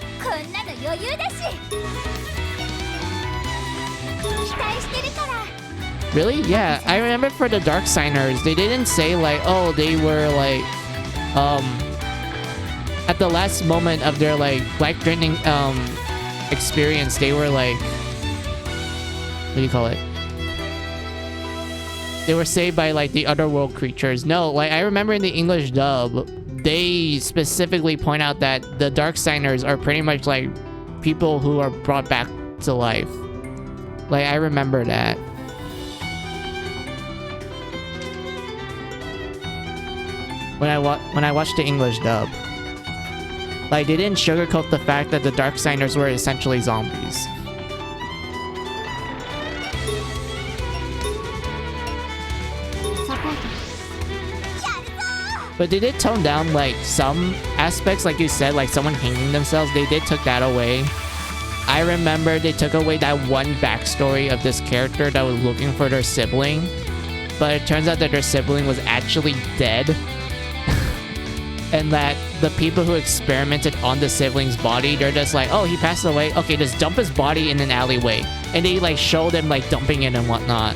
Really? Yeah, I remember for the Dark Signers, they didn't say like, oh, they were like, at the last moment of their like life-threatening experience, they were like, what do you call it? They were saved by like the otherworld creatures. No, like I remember in the English dub, they specifically point out that the Dark Signers are pretty much like people who are brought back to life. Like I remember that. When I watched the English dub, like they didn't sugarcoat the fact that the Dark Signers were essentially zombies. But they did tone down like some aspects, like you said, like someone hanging themselves. They did took that away. I remember they took away that one backstory of this character that was looking for their sibling, but it turns out that their sibling was actually dead. and that the people who experimented on the sibling's body, they're just like, oh, he passed away, okay, just dump his body in an alleyway, and they like show them like dumping it and whatnot.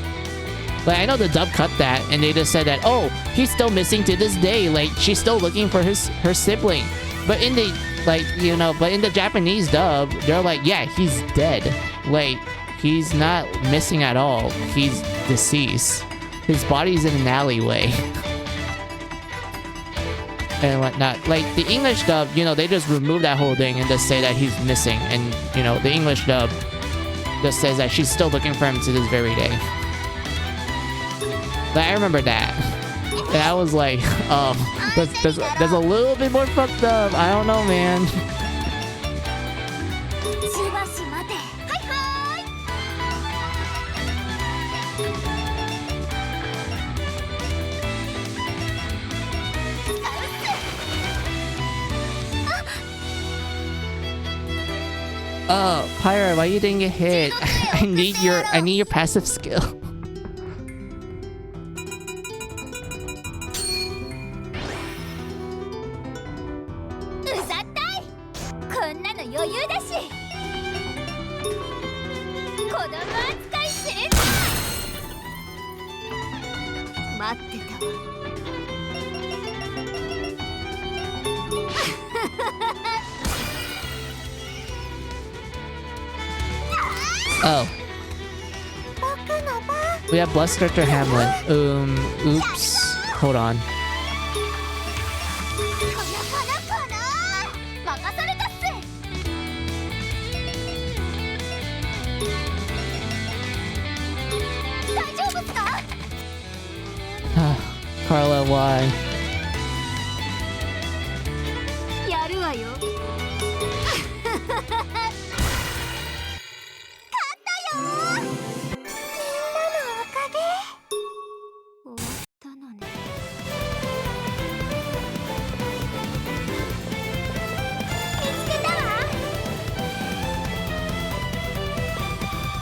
Like, I know the dub cut that, and they just said that, oh, he's still missing to this day, like she's still looking for her sibling. But in the but in the Japanese dub, they're like, yeah, he's dead. Like, he's not missing at all, he's deceased. His body's in an alleyway. And whatnot. Like, the English dub, they just remove that whole thing and just say that he's missing. And, the English dub just says that she's still looking for him to this very day. But I remember that. And I was like, there's a little bit more fucked up. I don't know, man. Oh, Pyra, why you didn't get hit? I need your passive skill. Oh. We have Bluster Hamlet. Oops. Hold on. Carla, why?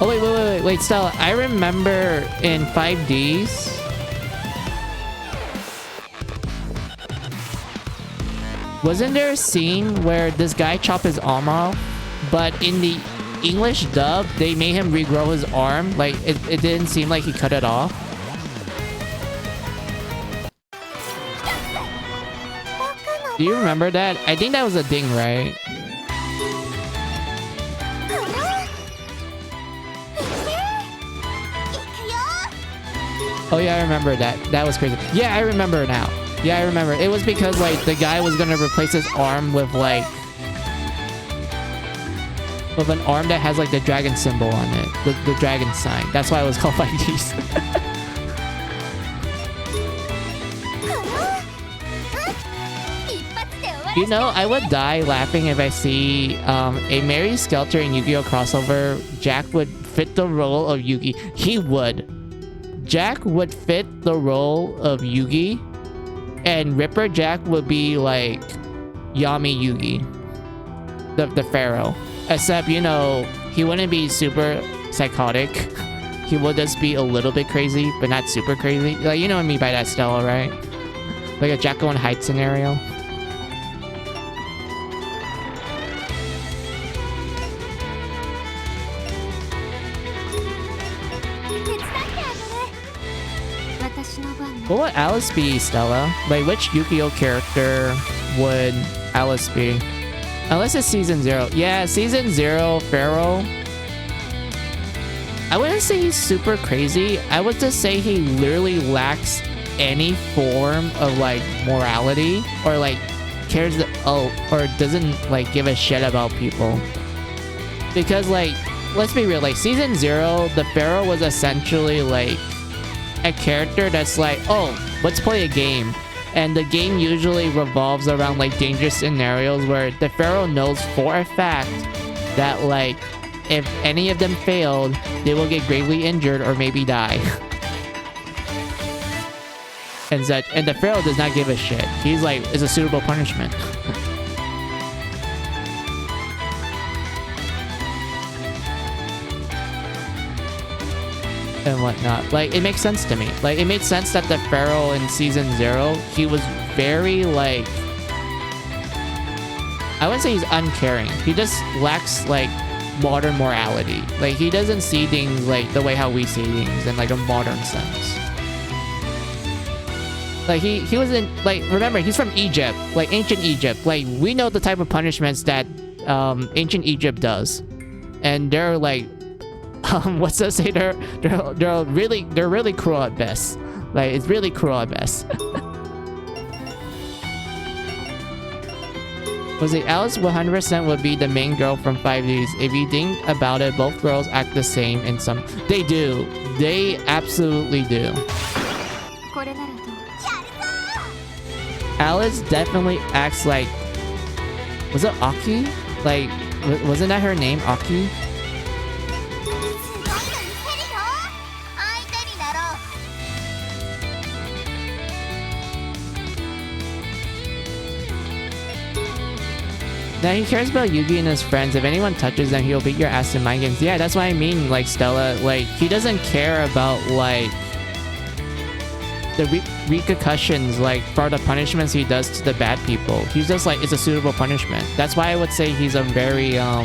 Oh, wait, Stella. I remember in 5Ds... Wasn't there a scene where this guy chopped his arm off, but in the English dub, they made him regrow his arm? Like, it didn't seem like he cut it off. Do you remember that? I think that was a thing, right? Oh yeah, I remember that. That was crazy. Yeah, I remember now. Yeah, I remember. It was because, like, the guy was gonna replace his arm with, like... with an arm that has, like, the dragon symbol on it. The dragon sign. That's why it was called 5Ds. I would die laughing if I see a Mary Skelter and Yu-Gi-Oh! Crossover. Jack would fit the role of Yugi. He would. Jack would fit the role of Yugi. And Ripper Jack would be like Yami Yugi, the pharaoh. Except, he wouldn't be super psychotic. He would just be a little bit crazy, but not super crazy. Like, you know what I mean by that, Stella, right? Like a Jekyll and Hyde scenario. What would Alice be, Stella? Like, which Yu-Gi-Oh character would Alice be? Unless it's Season 0. Yeah, Season 0, Pharaoh. I wouldn't say he's super crazy. I would just say he literally lacks any form of, like, morality. Or, like, cares... or doesn't, like, give a shit about people. Because, like, let's be real. Like, Season 0, the Pharaoh was essentially, like... a character that's like, oh, let's play a game. And the game usually revolves around, like, dangerous scenarios where the Pharaoh knows for a fact that, like, if any of them failed, they will get gravely injured or maybe die. And such. And the Pharaoh does not give a shit. He's like, it's a suitable punishment. And whatnot. Like, it makes sense to me. Like, it made sense that the Pharaoh in Season 0, he was very, like, I wouldn't say he's uncaring. He just lacks like modern morality. Like he doesn't see things like the way how we see things in like a modern sense. Like he was in like, remember, he's from Egypt, like ancient Egypt. Like we know the type of punishments that ancient Egypt does, and they're like what's that say? They're really cruel at best. Like it's really cruel at best. Was it Alice 100% would be the main girl from 5Ds? If you think about it, both girls act the same in some. They do. They absolutely do. Alice definitely acts like. Was it Aki? Like, wasn't that her name, Aki? Now he cares about Yugi and his friends. If anyone touches them, he'll beat your ass in mind games. Yeah, that's what I mean, like Stella. Like, he doesn't care about, like, the repercussions, like, for the punishments he does to the bad people. He's just like, it's a suitable punishment. That's why I would say he's a very, I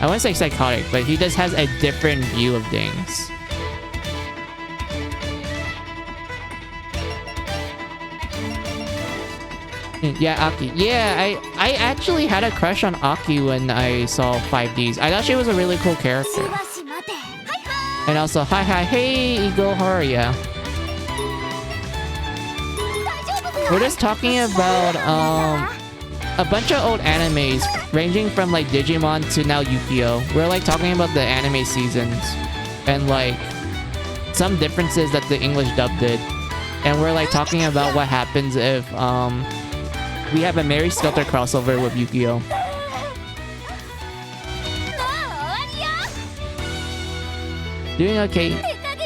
wouldn't say psychotic, but he just has a different view of things. Yeah, Aki. Yeah, I actually had a crush on Aki when I saw 5Ds. I thought she was a really cool character. And also, hi, hey, Eagle, how are ya? We're just talking about a bunch of old animes, ranging from like Digimon to now Yu-Gi-Oh! We're like talking about the anime seasons and like some differences that the English dub did. And we're like talking about what happens if we have a Mary Skelter crossover with Yu-Gi-Oh! Doing okay.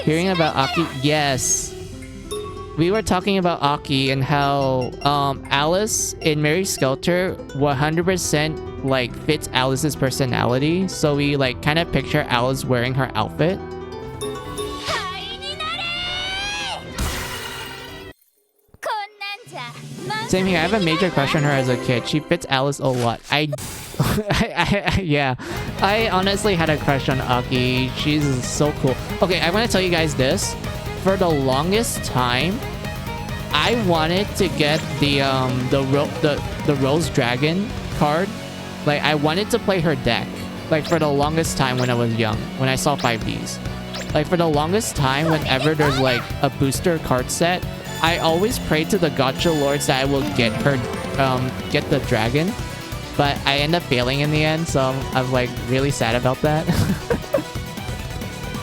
Hearing about Aki? Yes. We were talking about Aki and how Alice in Mary Skelter 100% like fits Alice's personality. So we like kind of picture Alice wearing her outfit. Same here. I have a major crush on her as a kid. She fits Alice a lot. Yeah. I honestly had a crush on Aki. She's so cool. Okay, I want to tell you guys this. For the longest time, I wanted to get the Rose Dragon card. Like I wanted to play her deck. Like for the longest time when I was young, when I saw 5Ds. Like for the longest time, whenever there's like a booster card set, I always prayed to the Gacha Lords that I will get her, get the dragon, but I end up failing in the end, so I'm like really sad about that.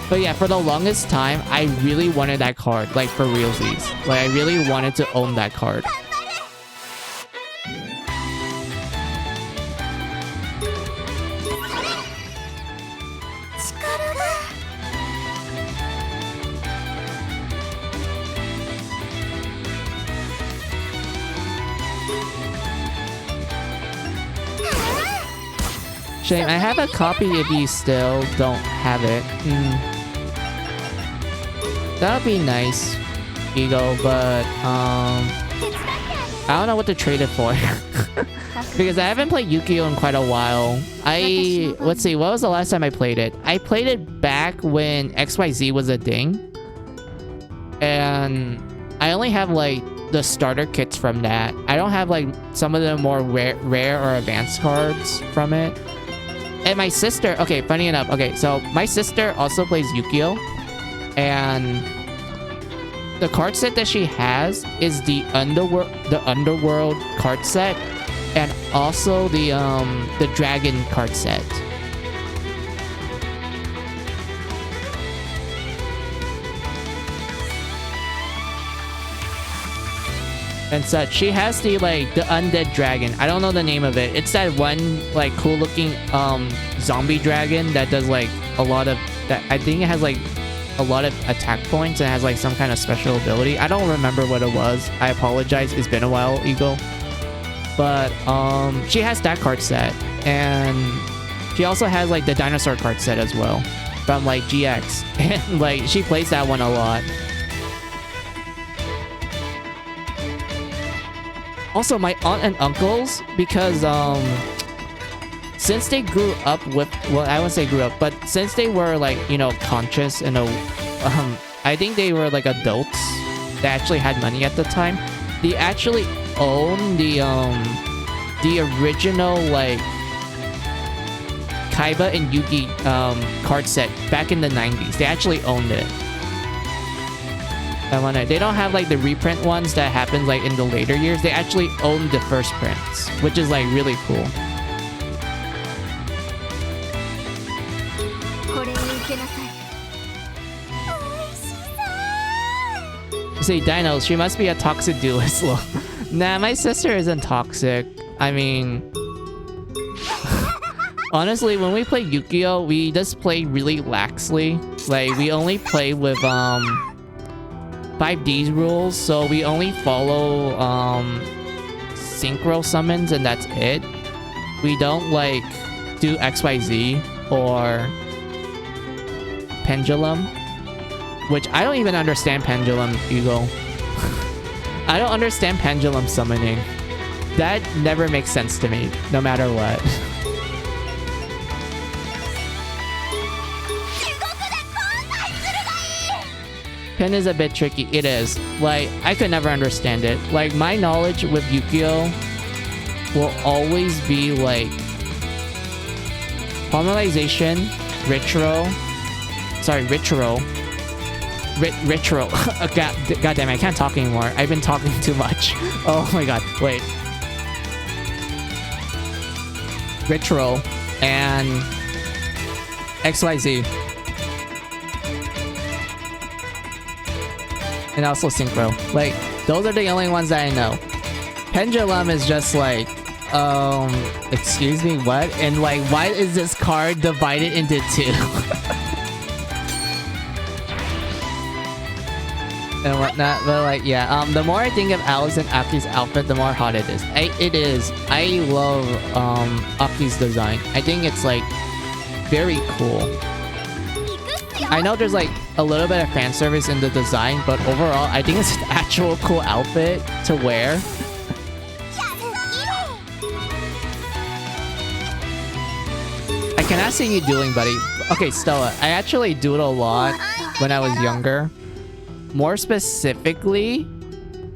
But yeah, for the longest time, I really wanted that card, like for realsies. Like I really wanted to own that card. Shame, I have a copy if you still don't have it. That would be nice, Eagle, but I don't know what to trade it for. Because I haven't played Yu-Gi-Oh! In quite a while. Let's see, what was the last time I played it? I played it back when XYZ was a thing. And I only have like the starter kits from that. I don't have like some of the more rare or advanced cards from it. And my sister, okay, funny enough, okay, so my sister also plays Yu-Gi-Oh! And the card set that she has is the Underworld card set, and also the Dragon card set. And such. She has the undead dragon. I don't know the name of it. It's that one like cool looking zombie dragon that does like a lot of that. I think it has like a lot of attack points and has like some kind of special ability. I don't remember what it was. I apologize. It's been a while, Eagle. But she has that card set, and she also has like the dinosaur card set as well from like GX, and like she plays that one a lot. Also, my aunt and uncles, because since they grew up with, well, I wouldn't say grew up, but since they were like, you know, conscious and I think they were like adults that actually had money at the time. They actually own the original like Kaiba and Yugi card set back in the 90s. They actually owned it. I wonder, they don't have like the reprint ones that happened like in the later years. They actually own the first prints, which is like really cool. Say Dinos, she must be a toxic duelist. Nah, my sister isn't toxic. I mean, honestly, when we play Yu-Gi-Oh, we just play really laxly. Like, we only play with 5D's rules, so we only follow synchro summons and that's it. We don't like do XYZ or pendulum, which I don't even understand pendulum, Hugo. I don't understand pendulum summoning. That never makes sense to me, no matter what. Pen is a bit tricky. It is. Like, I could never understand it. Like, my knowledge with Yu-Gi-Oh will always be like polymerization, retro. God damn it, I can't talk anymore. I've been talking too much. Oh my god, wait. Retro and XYZ. And also synchro. Like, those are the only ones that I know. Pendulum is just like, excuse me, what? And like, why is this card divided into two? And whatnot, but like, yeah, the more I think of Alice and Aki's outfit, the more hot it is. It is. I love Aki's design. I think it's like very cool. I know there's like a little bit of fan service in the design, but overall, I think it's an actual cool outfit to wear. I cannot see you dueling, buddy. Okay, Stella, I actually dueled a lot when I was younger. More specifically,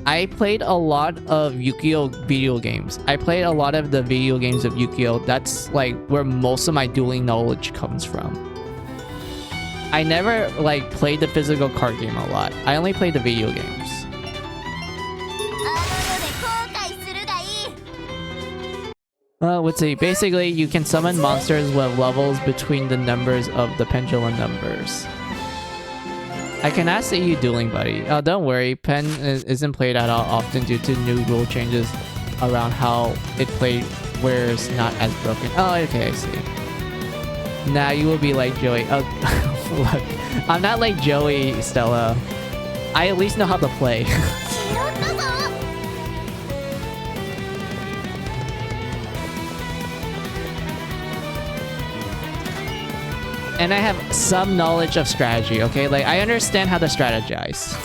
I played a lot of Yu-Gi-Oh video games. I played a lot of the video games of Yu-Gi-Oh. That's like where most of my dueling knowledge comes from. I never like played the physical card game a lot. I only played the video games. Let's see. Basically, you can summon monsters with levels between the numbers of the pendulum numbers. I cannot see you dueling, buddy. Don't worry. Pen isn't played at all often due to new rule changes around how it played where it's not as broken. Oh, okay, I see. Nah, you will be like Joey. Oh, look. I'm not like Joey, Stella. I at least know how to play. And I have some knowledge of strategy, okay? Like, I understand how to strategize.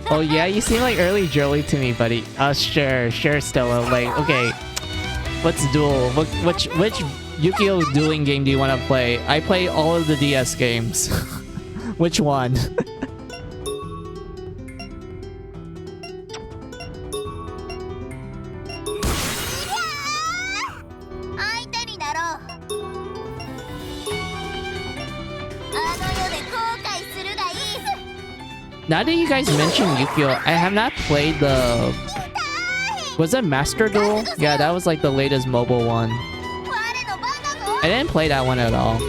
Oh yeah, you seem like early Joey to me, buddy. Sure, Stella. Like, okay, let's duel. Which Yu-Gi-Oh dueling game do you want to play? I play all of the DS games. Which one? Now that you guys mentioned Yu-Gi-Oh, I have not played the... Was it Master Duel? Yeah, that was like the latest mobile one. I didn't play that one at all.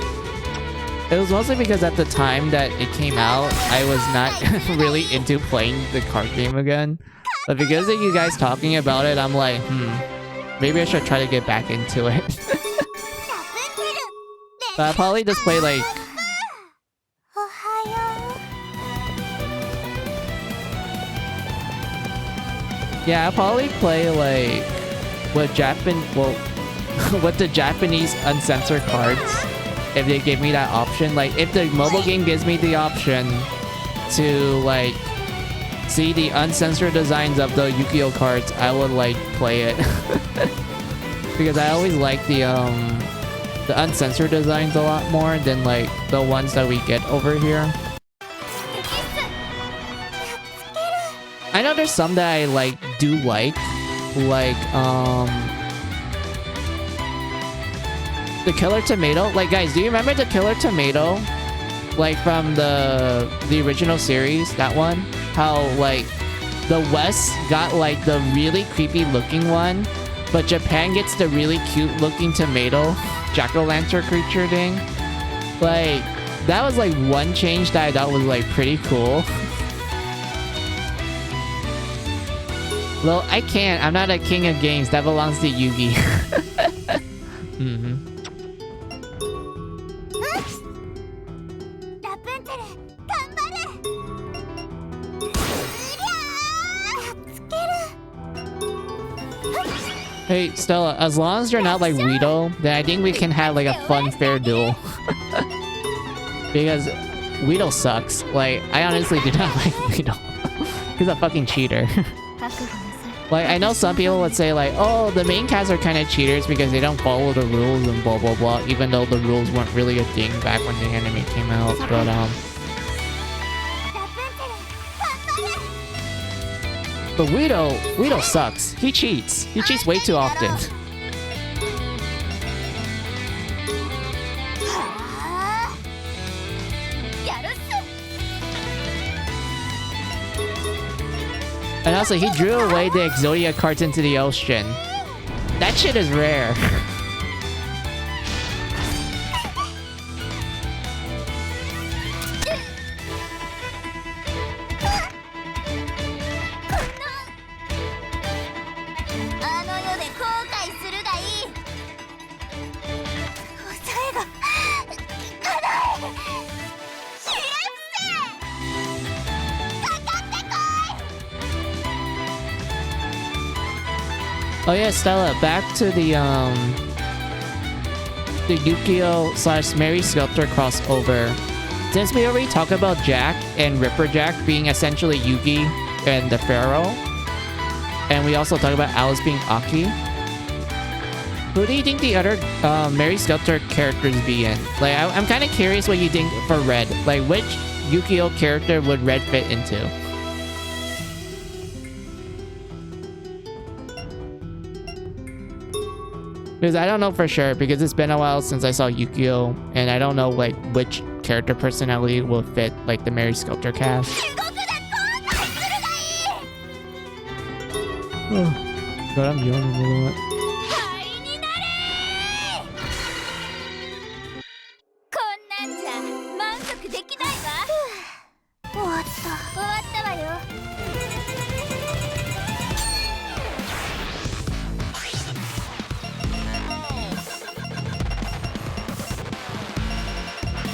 It was mostly because at the time that it came out, I was not really into playing the card game again. But because of you guys talking about it, I'm like, maybe I should try to get back into it. But I'll probably just play like... おはよ Yeah, I'll probably play like... with with the Japanese uncensored cards. If they give me that option. Like, if the mobile game gives me the option to like... see the uncensored designs of the Yu-Gi-Oh cards, I would like play it. Because I always like the uncensored designs a lot more than like the ones that we get over here. I know there's some that I like like the Killer Tomato. Like, guys, do you remember the Killer Tomato? Like from the original series, that one? How like the West got like the really creepy looking one, but Japan gets the really cute looking tomato jack-o'-lantern creature thing. Like, that was like one change that I thought was like pretty cool. Well, I can't. I'm not a king of games. That belongs to Yugi. Mm-hmm. ラプンツェル頑張れうりゃーつける Hey, Stella, as long as you're not like Weedle, then I think we can have like a fun, fair duel. Because Weedle sucks. Like, I honestly do not like Weedle. He's a fucking cheater. Like, I know some people would say like, oh, the main cast are kind of cheaters because they don't follow the rules and blah blah blah, even though the rules weren't really a thing back when the anime came out. But But Weedle sucks. He cheats. He cheats way too often. やるっす And also, he drew away the Exodia cards into the ocean. That shit is rare. Oh yeah, Stella, back to the Yu-Gi-Oh / Mary Sculptor crossover. Since we already talked about Jack and Ripper Jack being essentially Yugi and the Pharaoh, and we also talked about Alice being Aki, who do you think the other Mary Sculptor characters be in? Like, I'm kind of curious what you think for Red. Like, which Yu-Gi-Oh character would Red fit into? Because I don't know for sure, because it's been a while since I saw Yu-Gi-Oh! And I don't know like which character personality will fit like the Mary Sculptor cast. Oh, God, I'm yawning a lot. こんなんじゃ満足できないわ終わったわよ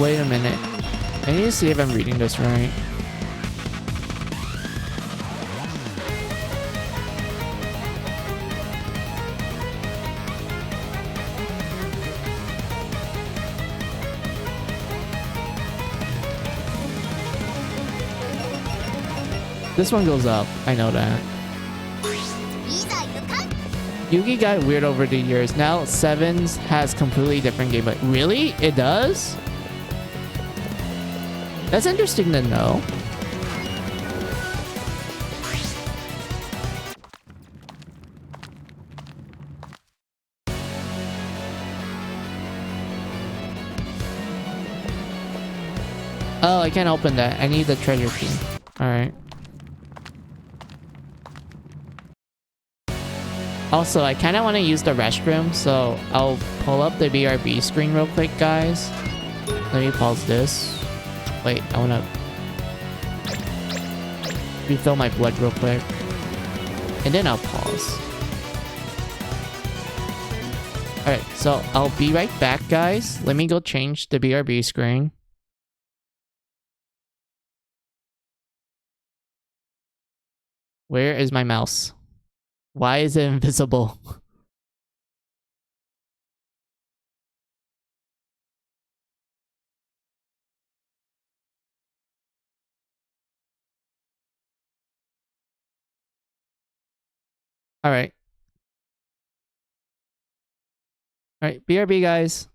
Wait a minute. I need to see if I'm reading this right. This one goes up. I know that. Yugi got weird over the years. Now Sevens has completely different gameplay. Really? It does? That's interesting to know. Oh, I can't open that. I need the treasure key. Alright. Also, I kind of want to use the restroom, so I'll pull up the BRB screen real quick, guys. Let me pause this. Wait, I want to refill my blood real quick. And then I'll pause. Alright, so I'll be right back, guys. Let me go change the BRB screen. Where is my mouse? Why is it invisible? Alright. Alright, BRB, guys.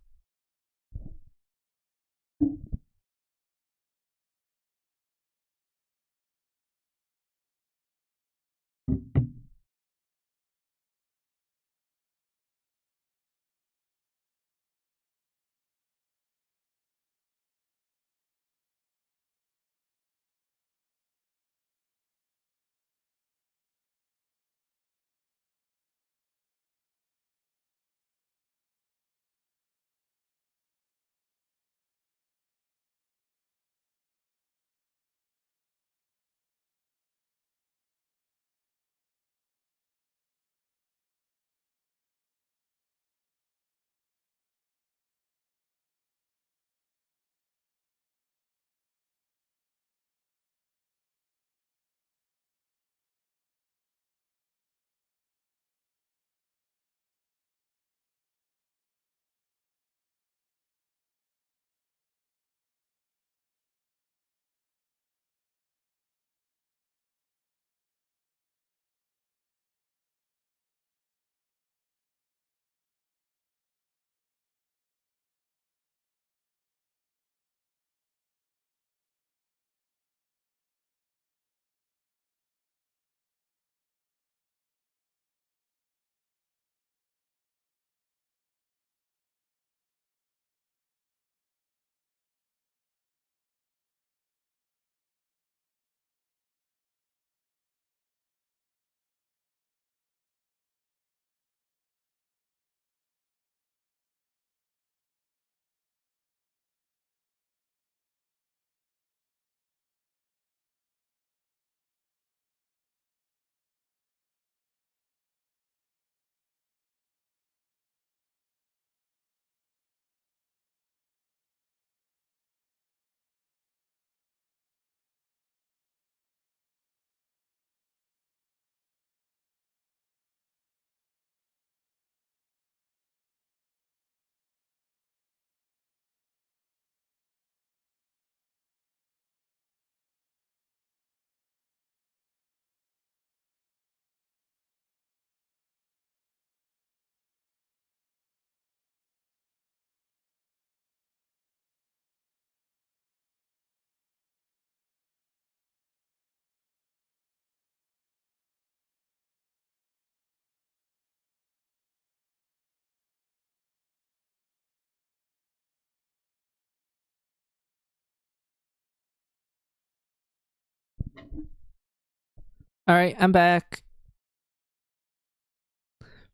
Alright, I'm back.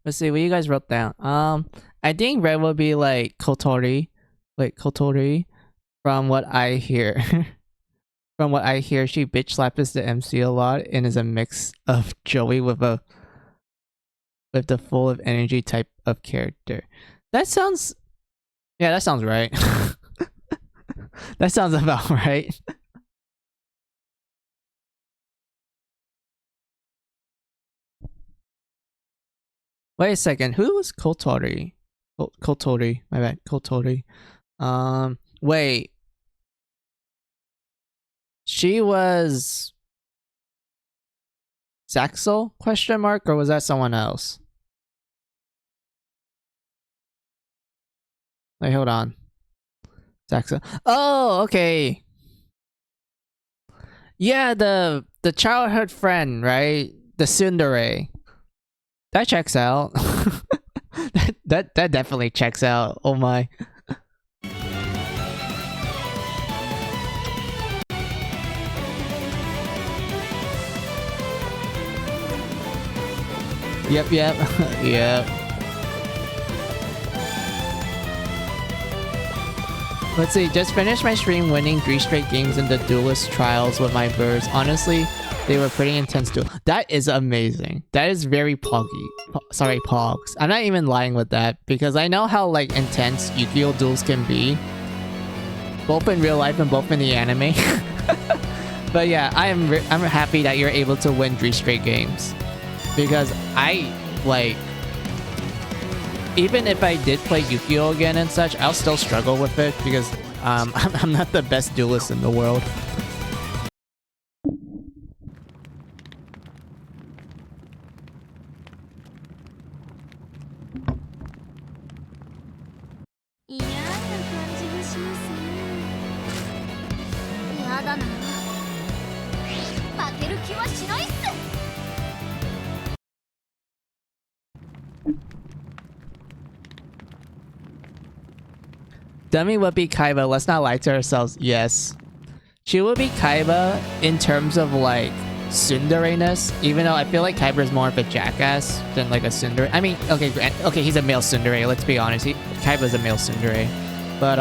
Let's see what you guys wrote down. I think red will be like Kotori. Like Kotori. From what I hear. From what I hear, she bitch slaps the MC a lot and is a mix of Joey with the full of energy type of character. That sounds, yeah, that sounds right. That sounds about right. Wait a second, who was Kotori? Kotori, my bad, Kotori. Wait. She was Zaxel, question mark, or was that someone else? Wait, hold on. Zaxel. Oh, okay. Yeah, the childhood friend, right? The tsundere. That checks out. that definitely checks out. Oh my. Yep. Yep. Let's see, just finished my stream winning 3 straight games in the duelist trials with my birds. Honestly, They were pretty intense too. That is amazing. That is very poggy. Sorry, pogs. I'm not even lying with that because I know how like intense Yu-Gi-Oh duels can be, both in real life and both in the anime. But yeah, I'm happy that you're able to win 3 straight games because I like. Even if I did play Yu-Gi-Oh again and such, I'll still struggle with it because I'm not the best duelist in the world. Demi would be Kaiba, let's not lie to ourselves. Yes. She would be Kaiba in terms of like tsundere-ness, even though I feel like Kaiba is more of a jackass than like a tsundere. I mean, okay, he's a male tsundere, let's be honest. Kaiba's a male tsundere. But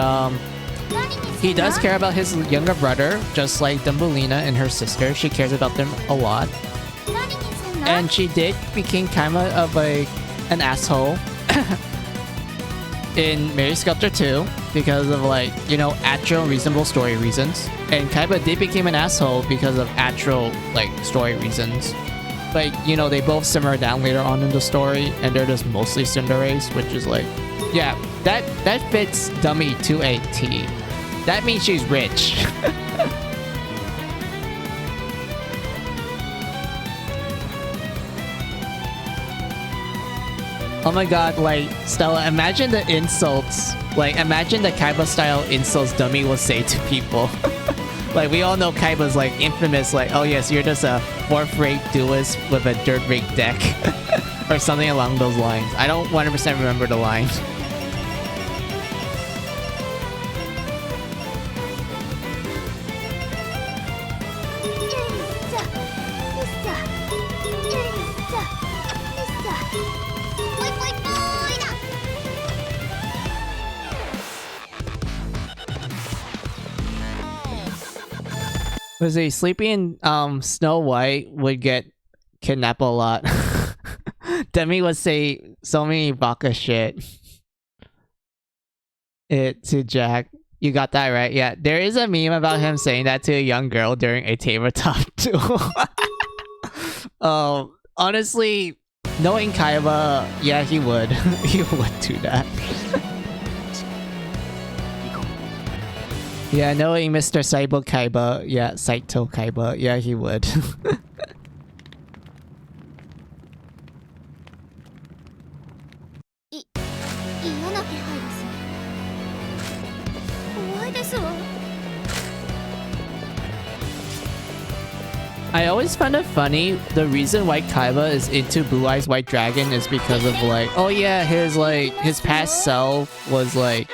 he does care about his younger brother, just like Dumbelina and her sister. She cares about them a lot. And she did become kind of like an asshole in Mary Sculptor 2 because of like, you know, actual reasonable story reasons. And Kaiba did become an asshole because of actual like story reasons. But you know, they both simmer down later on in the story and they're just mostly tsunderes, which is like, yeah, that fits Dummy to a T. That means she's rich. Oh my god, like, Stella, imagine the insults. Like, imagine the Kaiba-style insults Dummy will say to people. Like, we all know Kaiba's, like, infamous, like, oh yes, you're just a 4th-rate duelist with a dirt-rate deck. Or something along those lines. I don't 100% remember the line. Was a Sleepy and Snow White would get kidnapped a lot. Demi would say so many baka shit. It to Jack. You got that right. Yeah, there is a meme about him saying that to a young girl during a tabletop duel. Honestly, knowing Kaiba, yeah, he would. He would do that. Yeah, knowing Mr. Saibo Kaiba, yeah, Saito Kaiba, yeah, he would. I always find it funny, the reason why Kaiba is into Blue Eyes White Dragon is because of like, oh yeah, his past self was like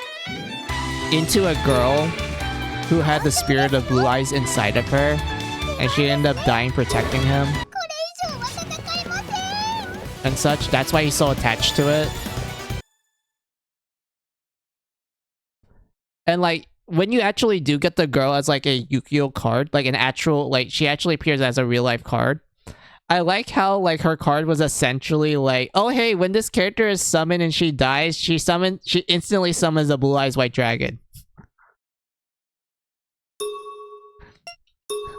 into a girl who had the spirit of Blue Eyes inside of her, and she ended up dying protecting him. And such, that's why he's so attached to it. And like, when you actually do get the girl as like a Yu-Gi-Oh card, like an actual, like she actually appears as a real life card. I like how like her card was essentially like, oh hey, when this character is summoned and she dies, she instantly summons a Blue Eyes White Dragon.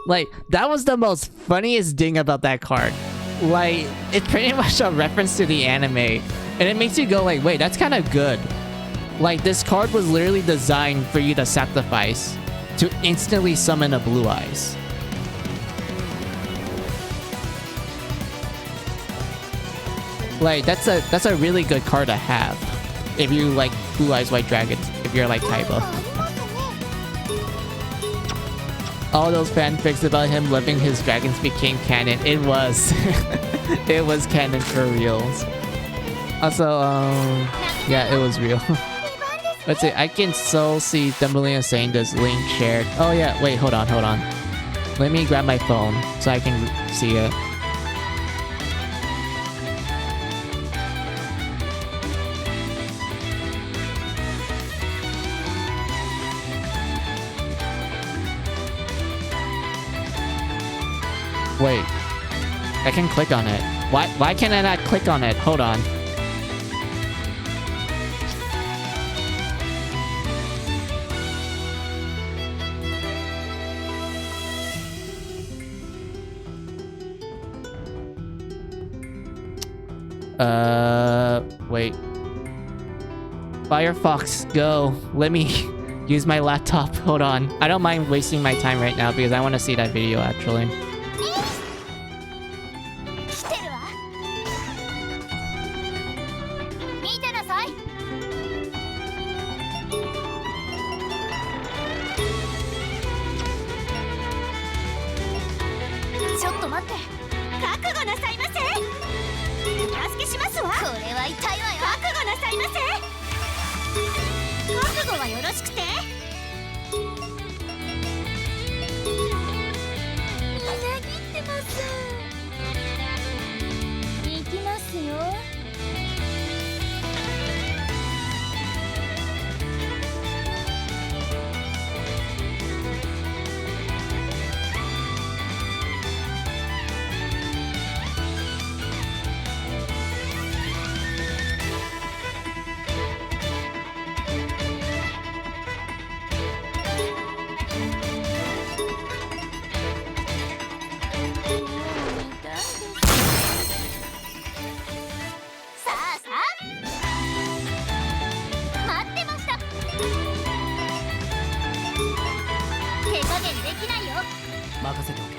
Like, that was the most funniest thing about that card. Like, it's pretty much a reference to the anime. And it makes you go like, wait, that's kind of good. Like, this card was literally designed for you to sacrifice to instantly summon a Blue Eyes. Like, that's a really good card to have. If you like Blue Eyes White Dragons, if you're like Kaiba. All those fanfics about him loving his dragons became canon. It was. It was canon for reals. Also, yeah, it was real. Let's see, I can still see Thumbelina saying this link shared. Oh yeah, wait, hold on. Let me grab my phone so I can see it. Wait. I can click on it. Why can I not click on it? Hold on. Wait. Firefox, go. Let me use my laptop. Hold on. I don't mind wasting my time right now because I want to see that video actually. 来てるわ。見てなさい。ちょっと待って。覚悟なさいませ。お助けしますわ。これは痛いわよ。覚悟なさいませ。覚悟はよろしくて。みなぎってます。行きますよ。さあさあ、待ってました。手加減できないよ。任せておけ。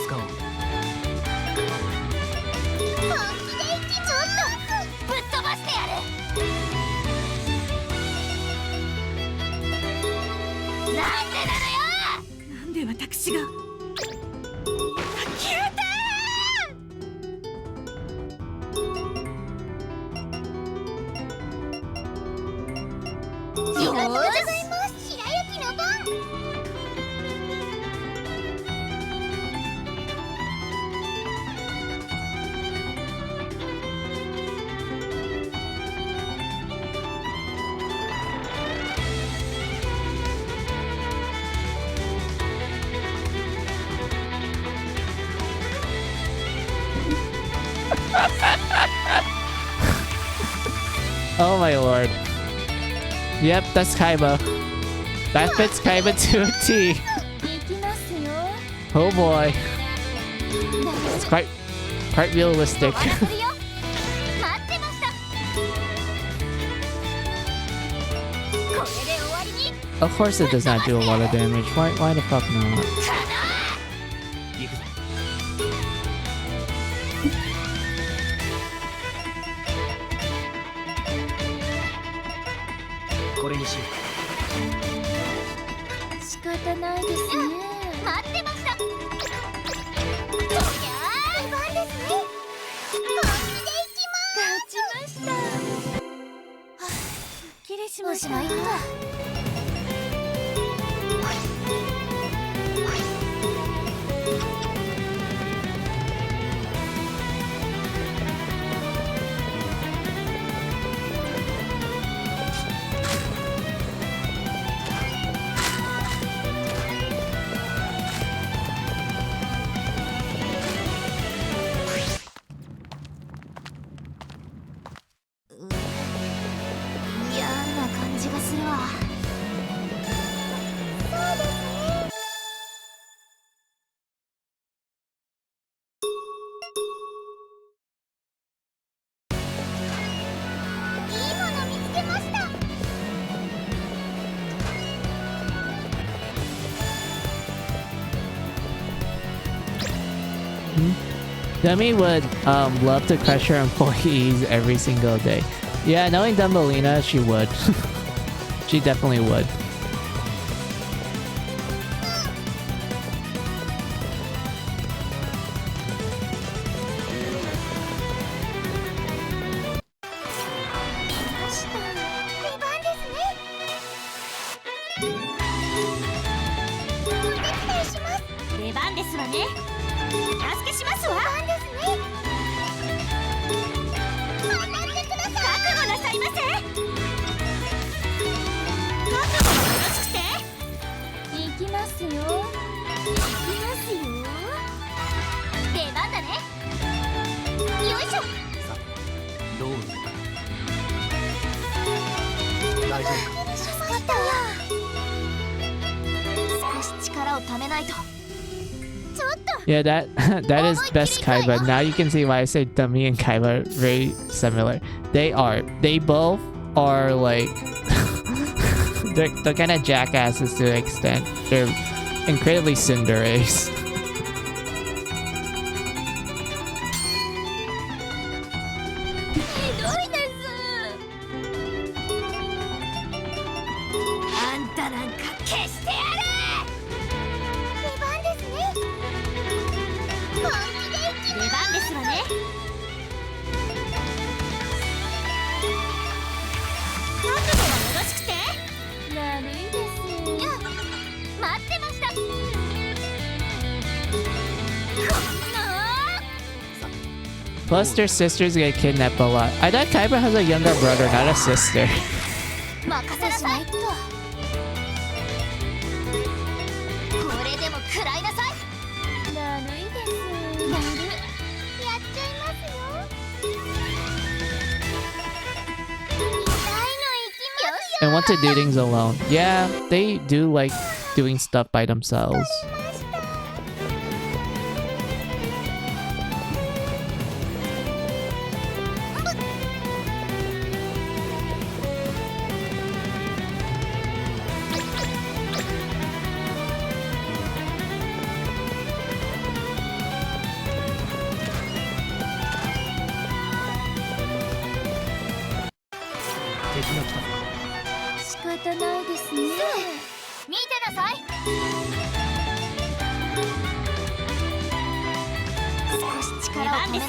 使おう。本気で行きちょっとぶっ飛ばしてやる。なんでなのよ。なんで私が。消えてー。ありがとうございます。白雪の番。Oh my lord. Yep, that's Kaiba. That fits Kaiba to a T. 行きますよ。 Oh boy. It's quite realistic. 終わらせるよ。待ってました。これで終わりに。 Of course it does not do a lot of damage. Why the fuck not? 行くぞ。これにしよう。仕方ないですね。待ってました。とりゃー出番ですね。本気で行きます。勝ちました。はあ、すっきりしました。おしまいか。嫌な感じがするわ。そうですね。いいもの見つけました。Demi would love to crush her employees every single day. Yeah, knowing Dumbelina, she would. She definitely would. 助かったよ。少し力をためないと。ちょっと Yeah, that is best Kaiba. Now you can see why I say Dummy and Kaiba are very similar. They are. They both are like they're kind of jackasses to an extent. They're incredibly cinderes. ひどいです。あんたなんか消してやる。出番ですね。本気で行きます。出番ですわね。覚悟はよろしくて。悪いです。いや、待ってました。こんな。 Plus, their sisters get kidnapped a lot. I thought Kaiba has a younger brother, not a sister. 任せなさいと。これでも食らいなさい。だるいです。だる。やっちゃいますよ。痛いのいきますよ。 And want to do things alone. Yeah, they do like doing stuff by themselves. 仕方ないですね。見てなさい。少し力をためないと。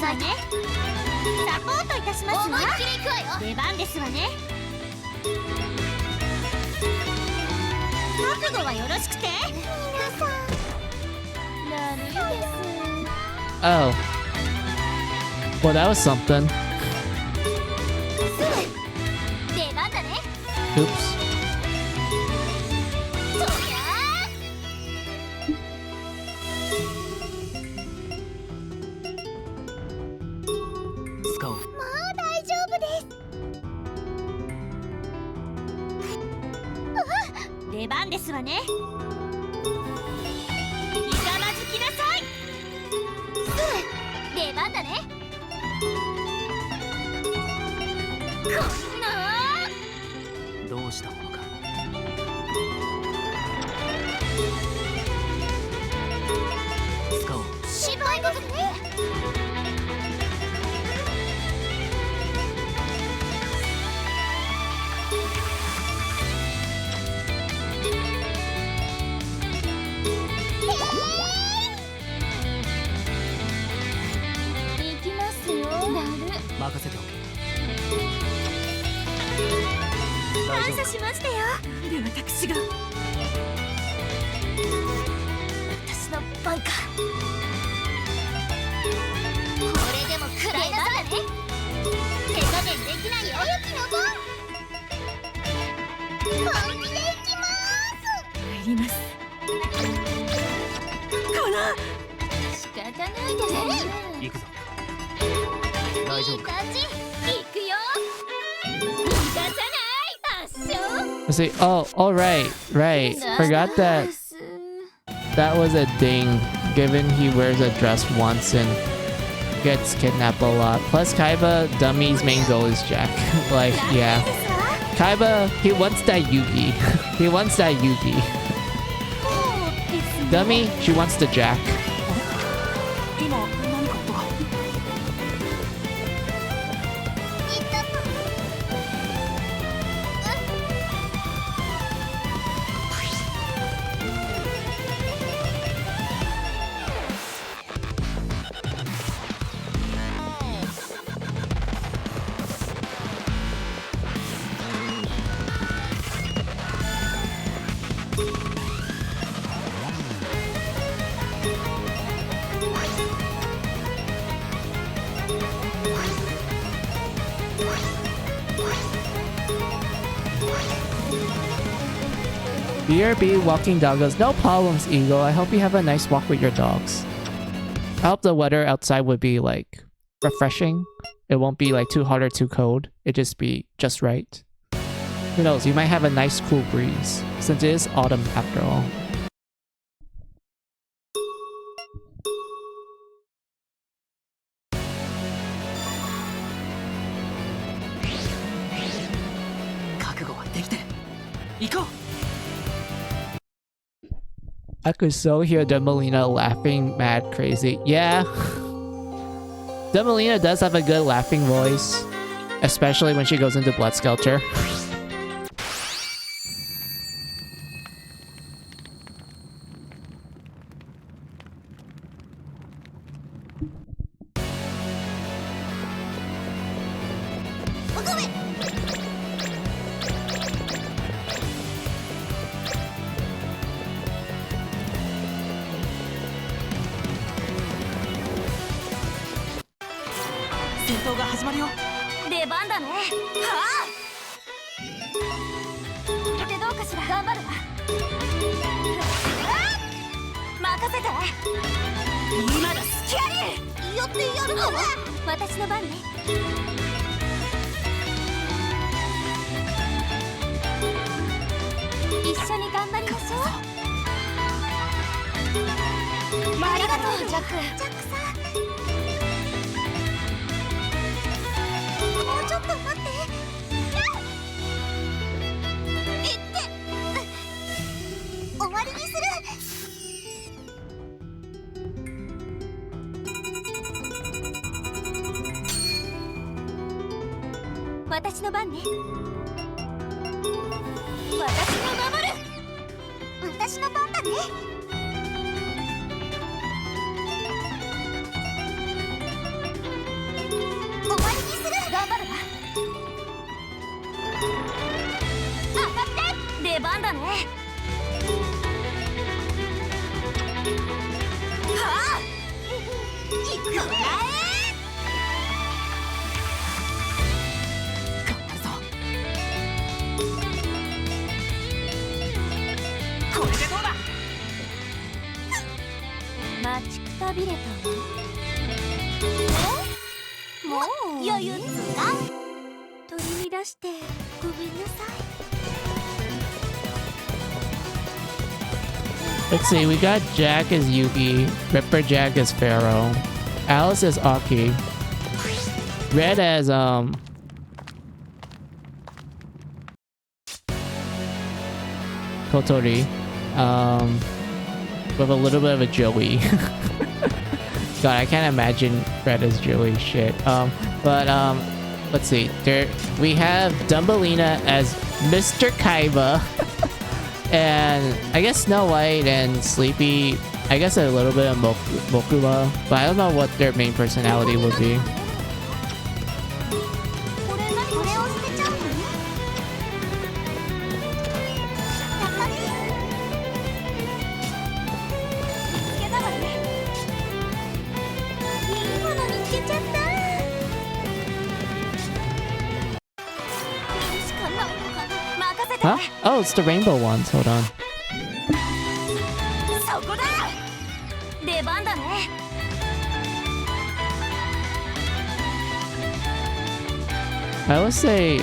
サポートいたしますわ。思いっきり行くわよ。出番ですわね。覚悟はよろしくて。皆さん。だるいです。 Oh. Well, that was something. 出番だね。 Oops. そりゃ使おう。もう大丈夫です。出番ですわね。ひざまずきなさい。出番だね。こんな。どうしたものか。使おう。失敗ですね。行きますよ。なる。任せておけ。大感丈夫。謝しましたよ。なんで私が。私の番か。これでも食らいなさいね。手加減できないよ。ゆきの番。本気で行きます。参ります。こら、仕方ないですね。行くぞ。大丈夫か。いい感じ。行くよ。逃がさない。圧勝。 Let's see. Oh, all right, right. Forgot that that was a thing. Given he wears a dress once and gets kidnapped a lot. Plus, Kaiba, Dummy's main goal is Jack. Like, yeah. Kaiba, he wants that Yugi. He wants that Yugi. Dummy, she wants the Jack. 今何か音が。いたと。 BRB walking doggos. No problems, Eagle. I hope you have a nice walk with your dogs. I hope the weather outside would be like refreshing. It won't be like too hot or too cold. It just be just right. Who knows, you might have a nice cool breeze, since it is autumn after all. I could so hear Dumbelina laughing mad crazy. Yeah. Dumbelina does have a good laughing voice, especially when she goes into Blood Skelter. Let's see, we got Jack as Yugi, Ripper Jack as Pharaoh, Alice as Aki, Red as Kotori, with a little bit of a Joey. God, I can't imagine Red as Joey. Shit. Let's see. There we have Dumbelina as Mr. Kaiba. And I guess Snow White and Sleepy, I guess a little bit of Mokuba, but I don't know what their main personality would be. Huh? Oh, it's the rainbow ones. Hold on. I would say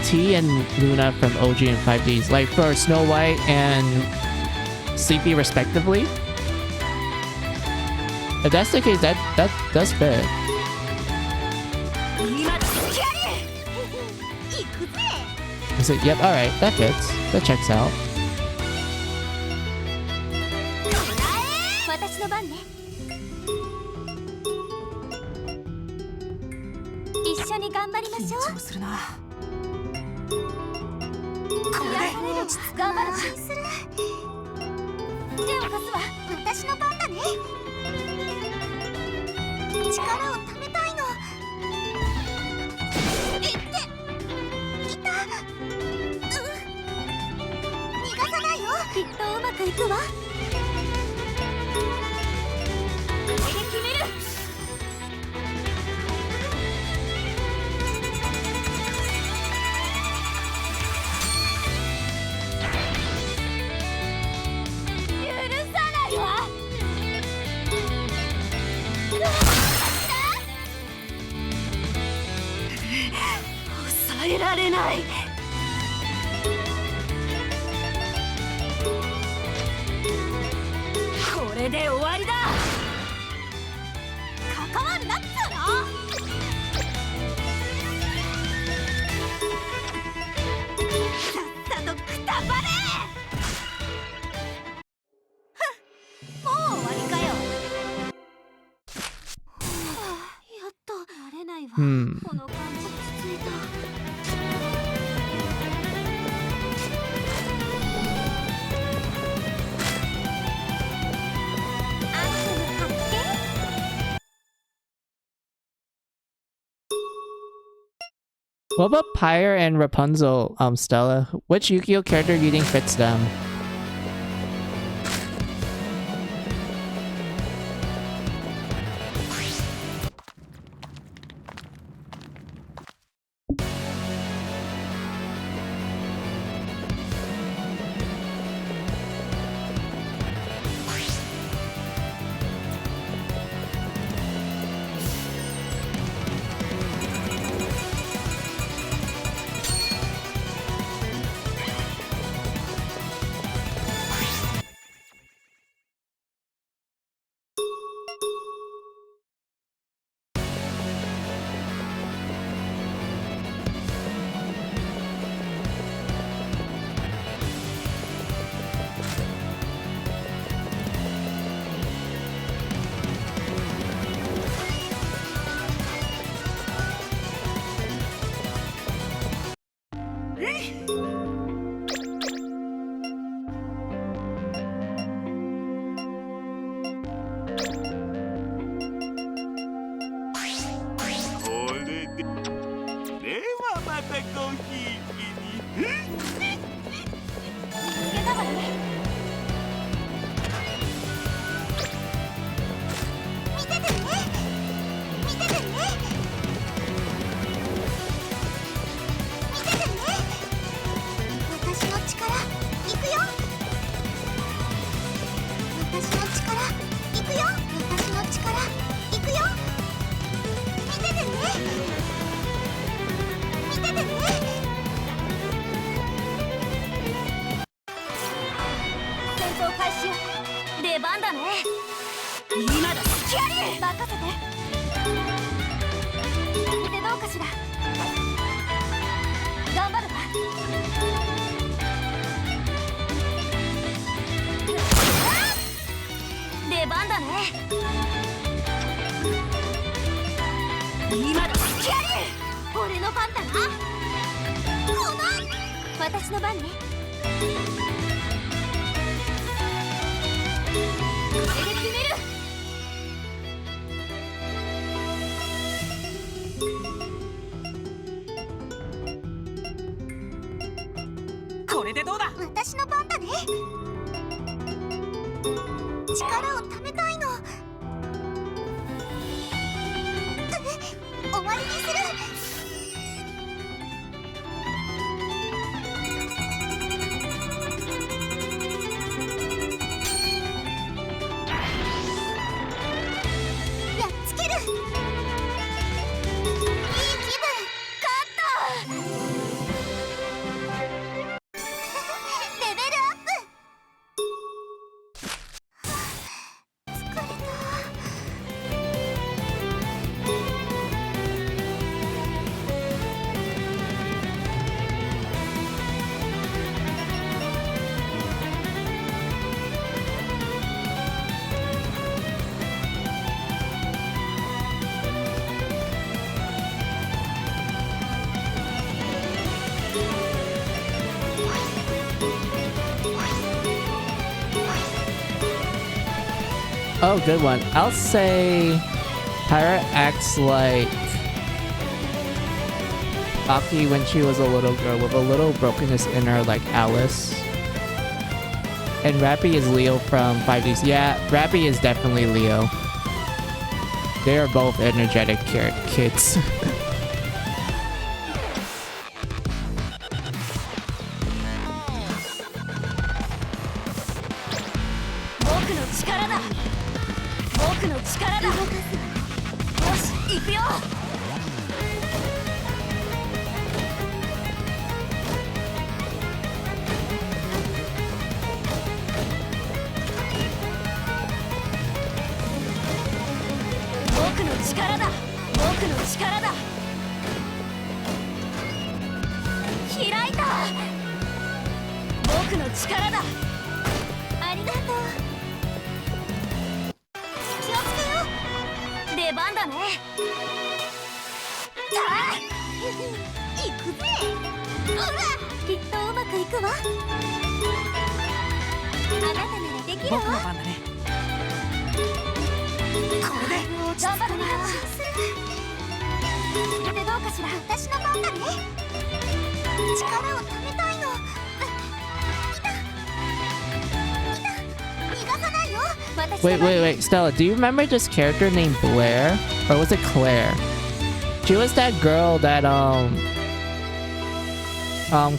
T and Luna from OG and 5Ds, like for Snow White and Sleepy respectively. If that's the case, that does fit. Is it? Yep, alright, that fits. That checks out. れで終わりだ。関わんなっつうの。さっさとくたばれ。もう終わりかよ。やっと慣れないわ。Hmm. この感じ落ち着いた。アクセル発見。 What about Pyre and Rapunzel, Stella? Which Yu-Gi-Oh character do you think fits them? Oh, good one. I'll say Pyra acts like Aki when she was a little girl with a little brokenness in her, like Alice. And Rappy is Leo from 5Ds. Yeah, Rappy is definitely Leo. They are both energetic kids. 力だ僕の力だ開いた僕の力だありがとう気をつけよう出番だねああ行くぜうわきっとうまくいくわあなたならできるわ僕の番だねこれで頑張ってみようこれでどうかしら私の番だね力をためたいの逃がさないよ私 Wait, Stella, do you remember this character named Blair? Or was it Claire? She was that girl that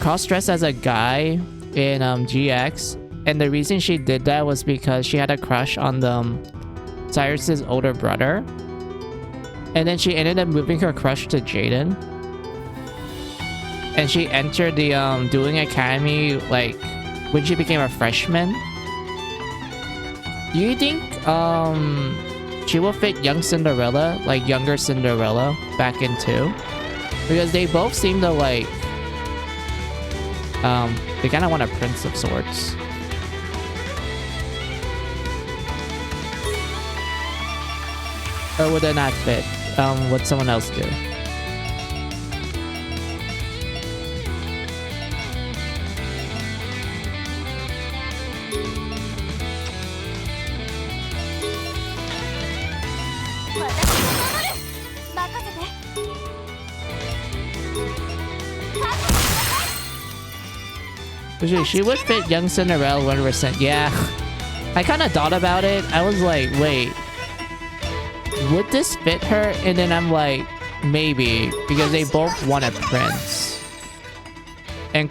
cross-dressed as a guy in GX, and the reason she did that was because she had a crush on Cyrus's older brother, and then she ended up moving her crush to Jaden, and she entered the dueling academy like when she became a freshman. Do you think she will fit young Cinderella, like younger Cinderella, back in 2? Because they both seem to like they kind of want a prince of sorts. Or would it not fit? Would someone else do? She would fit young Cinderella 100%. Yeah. I kind of thought about it. I was like, wait. Would this fit her? And then I'm like, maybe. Because they both want a prince. And,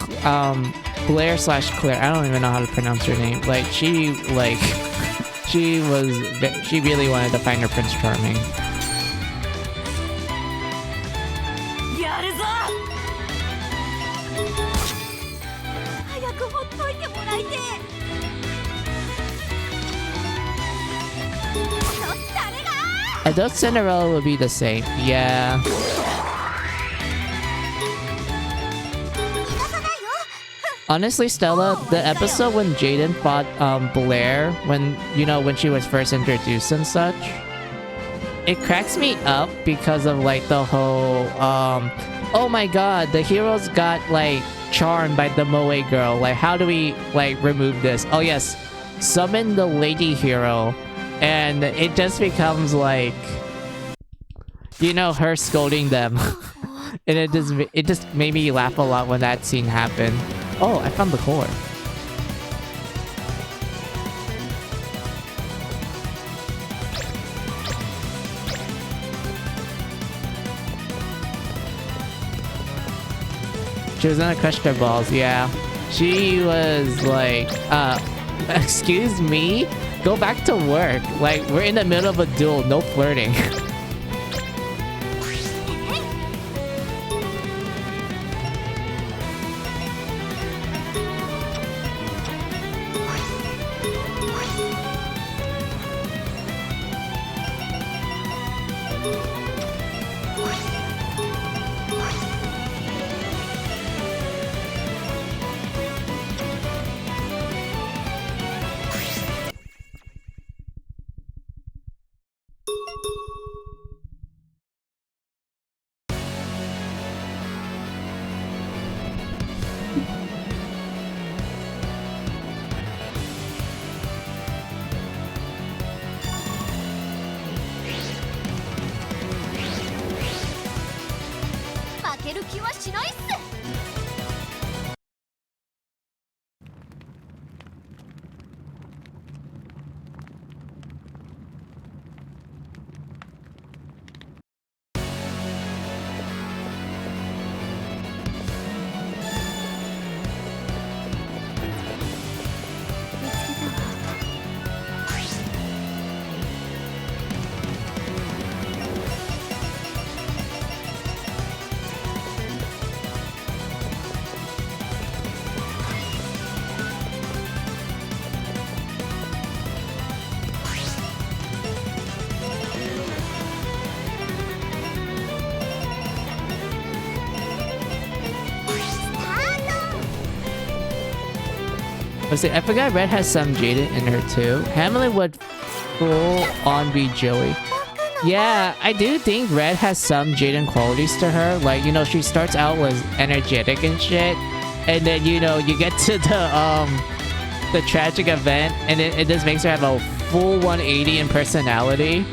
Blair / Claire. I don't even know how to pronounce her name. Like, she really wanted to find her Prince Charming. I thought Cinderella would be the same. Yeah. Honestly, Stella, the episode when Jaden fought Blair, when she was first introduced and such, it cracks me up because of like the whole oh my god, the heroes got like charmed by the Moe girl. Like, how do we like remove this? Oh yes, summon the lady hero. And it just becomes like, her scolding them. And it just made me laugh a lot when that scene happened. Oh, I found the core. She was gonna crush their balls, yeah. She was like, excuse me? Go back to work. Like, we're in the middle of a duel, no flirting. Let's see, I forgot Red has some Jaden in her too. Hamlin would full on be Joey. Yeah, I do think Red has some Jaden qualities to her. Like, you know, she starts out with energetic and shit, and then, you know, you get to the tragic event, and it just makes her have a full 180 in personality.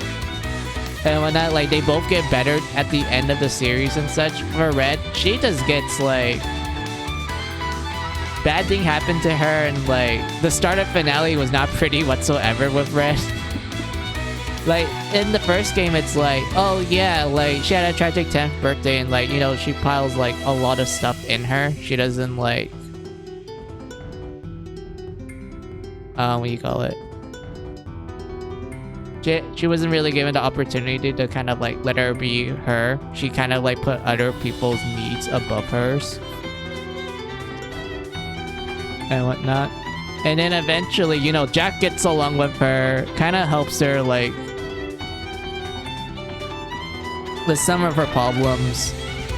And when that, like, they both get better at the end of the series and such. For Red, she just gets, like, bad thing happened to her, and, like, the start of finale was not pretty whatsoever with Red. Like, in the first game, it's like, oh yeah, like, she had a tragic 10th birthday, and, like, you know, she piles, like, a lot of stuff in her. She doesn't, like, what do you call it? She wasn't really given the opportunity to kind of, like, let her be her. She kind of, like, put other people's needs above hers. And whatnot. And then eventually, you know, Jack gets along with her, kind of helps her, like, with some of her problems.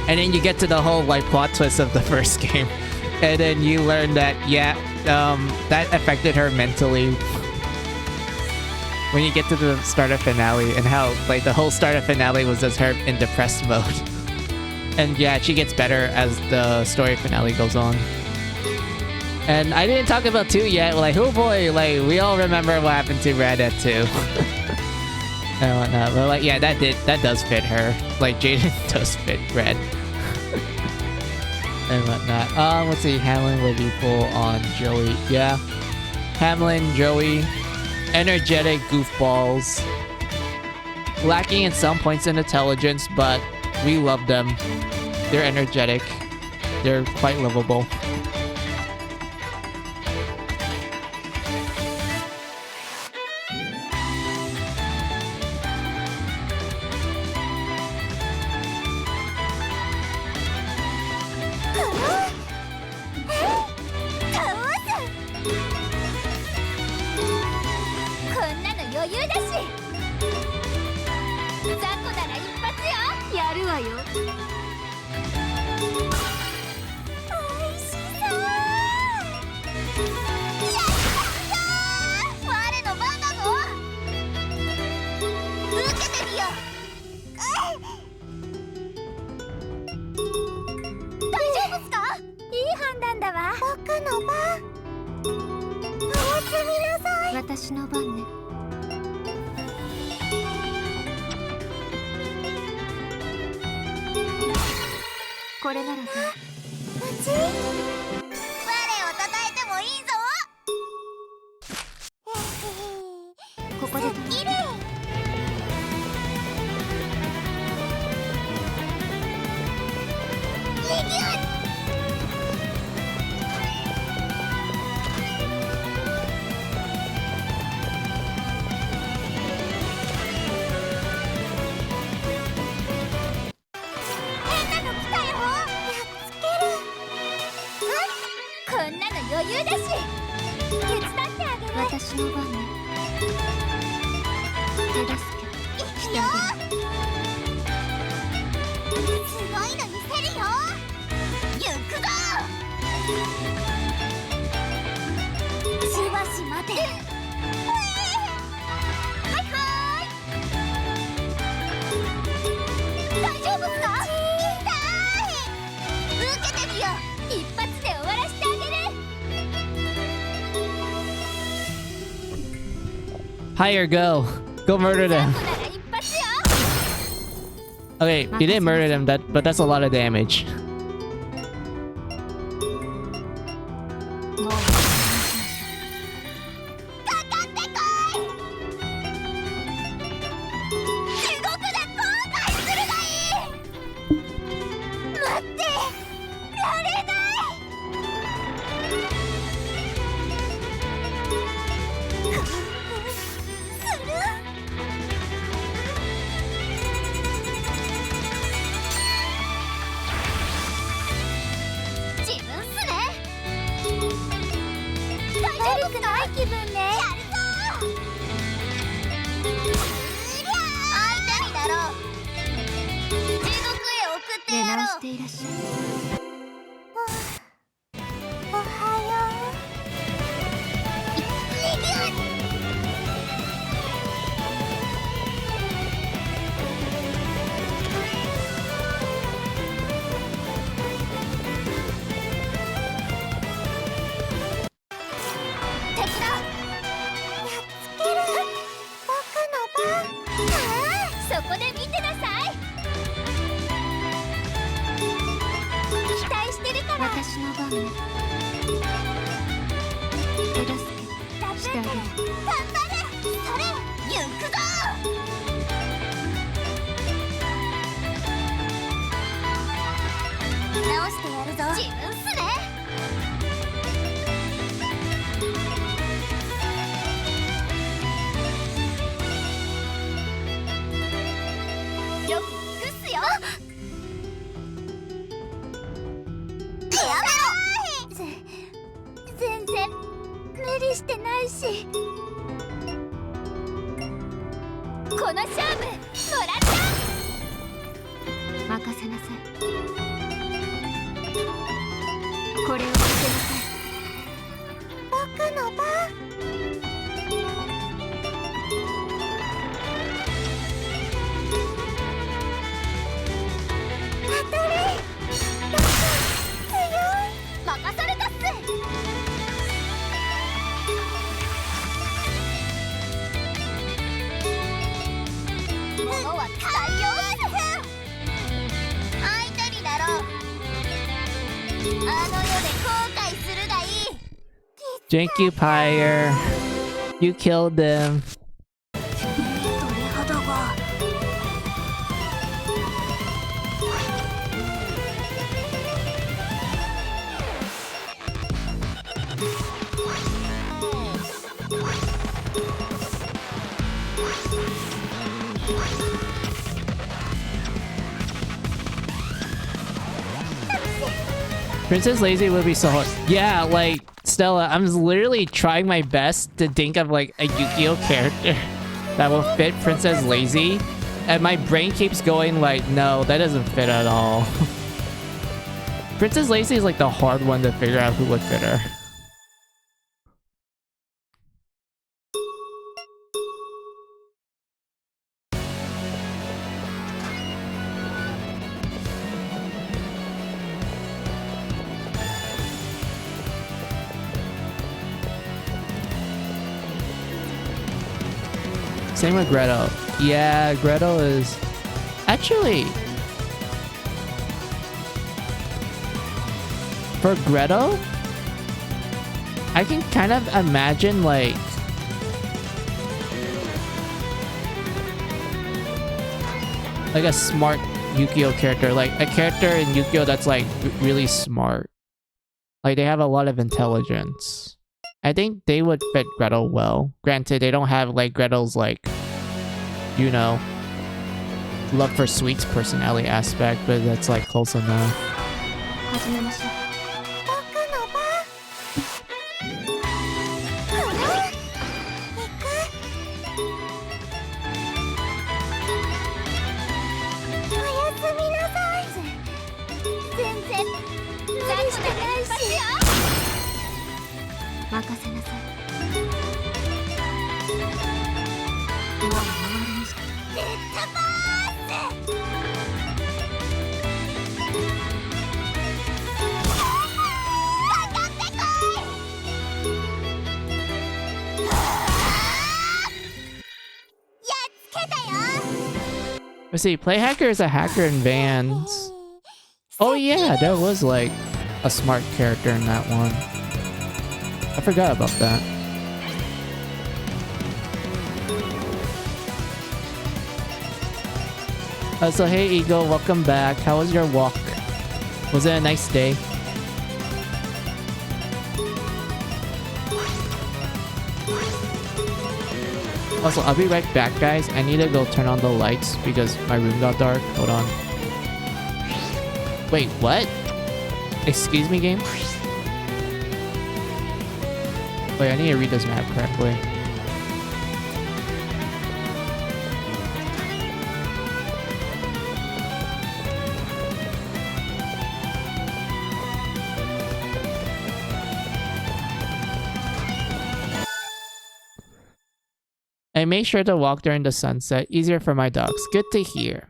And then you get to the whole, like, plot twist of the first game. And then you learn that, yeah, that affected her mentally. When you get to the start of finale, and how, like, the whole start of finale was just her in depressed mode. And yeah, she gets better as the story finale goes on. And I didn't talk about 2 yet. Like, oh boy, like, we all remember what happened to Red at 2. And whatnot. But, like, yeah, that does fit her. Like, Jaden does fit Red. And whatnot. Let's see, Hamlin would be full on Joey. Yeah. Hamlin, Joey, energetic goofballs. Lacking in some points in intelligence, but we love them. They're energetic. They're quite lovable. Higher, go murder them. Okay, you didn't murder them, but that's a lot of damage. してあげる。頑張る。それ行くぞ。直してやるぞ。自分っすね。よく行くっすよ。やめろ。全然無理してないし。この勝負もらった。任せなさい。これを見せなさい。僕の番。当たり。強い。任されたっす。物は使いよう。相手にだろう。あの世で後悔するがいい。Thank you, Pyre. You killed them. 鳥肌が。Princess Lazy would be so hard. Yeah, like, Stella, I'm literally trying my best to think of, like, a Yu-Gi-Oh character that will fit Princess Lazy. And my brain keeps going, like, no, that doesn't fit at all. Princess Lazy is, like, the hard one to figure out who would fit her. Same with Gretel. Yeah, Gretel is... Actually... For Gretel... I can kind of imagine, like... Like a smart Yu-Gi-Oh character. Like, a character in Yu-Gi-Oh that's, like, really smart. Like, they have a lot of intelligence. I think they would fit Gretel well. Granted, they don't have, like, Gretel's, like, you know, love for sweets personality aspect, but that's, like, close enough. Let's see, Play Hacker is a hacker in Vans. Oh yeah, there was like a smart character in that one. I forgot about that. So hey Eagle, welcome back. How was your walk? Was it a nice day? Also, I'll be right back, guys. I need to go turn on the lights because my room got dark. Hold on. Wait, what? Excuse me, game? Wait, I need to read this map correctly. I made sure to walk during the sunset. Easier for my dogs. Good to hear.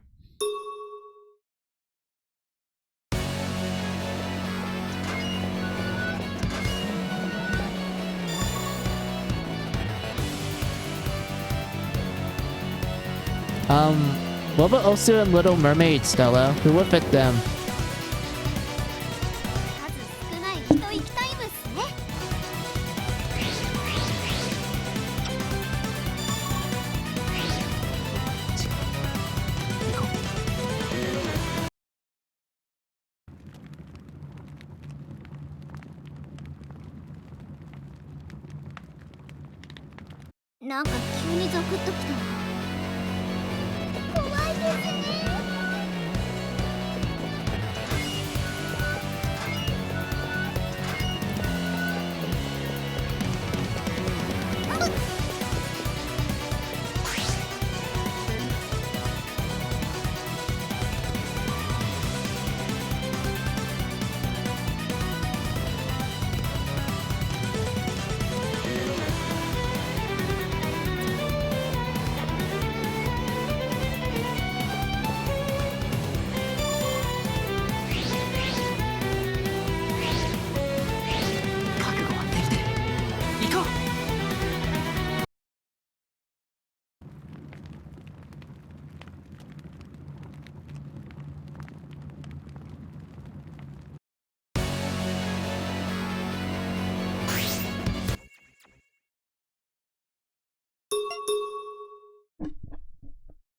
What about Osu and Little Mermaid, Stella? Who would fit them? 数少ない人なんか急にゾクッときたわ。怖いですね。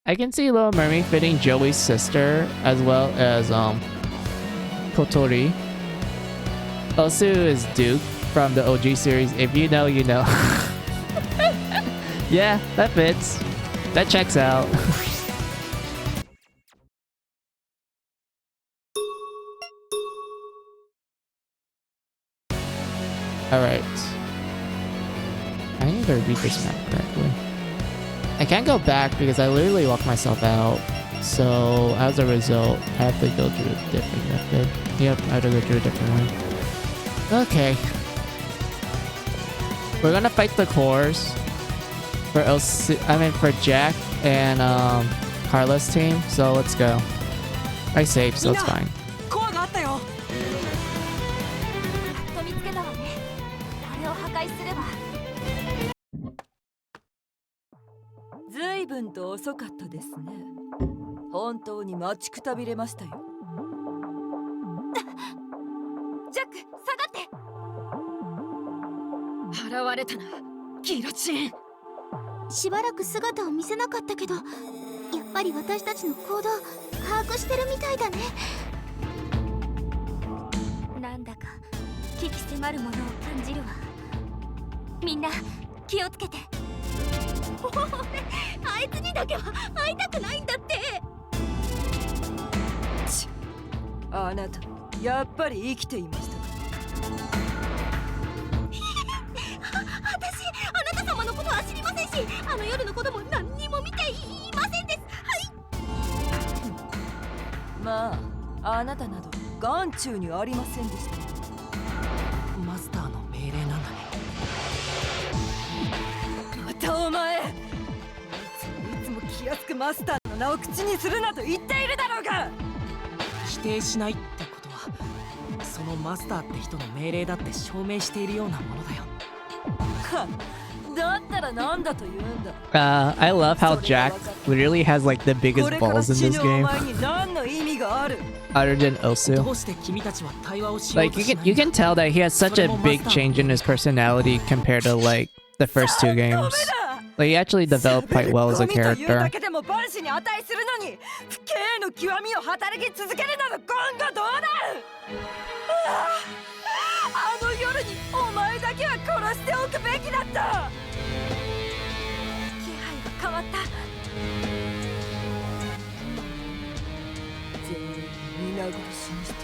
I can see Little Mermaid fitting Joey's sister as well as Kotori. Osu is Duke from the OG series. If you know, you know. Yeah, that fits. That checks out. Alright. I need to read this map correctly. I can't go back because I literally locked myself out. So as a result, I have to go through a different method. Yep, I have to go through a different one. Okay. We're gonna fight the cores for for Jack and Carla's team. So let's go. I saved, so it's fine. 随分と遅かったですね。本当に待ちくたびれましたよ。ジャック、下がって。払われたな、ギロチン。しばらく姿を見せなかったけど、やっぱり私たちの行動把握してるみたいだね。なんだか危機迫るものを感じるわ。みんな気をつけて。あいつにだけは会いたくないんだって。あなたやっぱり生きていましたか。私あなた様のことは知りませんし、あの夜のことも何にも見ていませんです。はい。まああなたなど眼中にありませんでした。マスターの命令なんだね。またお前、いつも気安くマスターの名を口にするなと言っているだろうが。否定しないってことは、そのマスターって人の命令だって証明しているようなものだよ。だったらなんだと言うんだ。I love how Jack literally has like the biggest balls in this game. Other than Osu. Like you can tell that he has such a big change in his personality compared to like the first two games. Like he actually developed quite well as a character. あの夜にお前だけは殺しておくべきだった。気配が変わった。全員皆殺しにして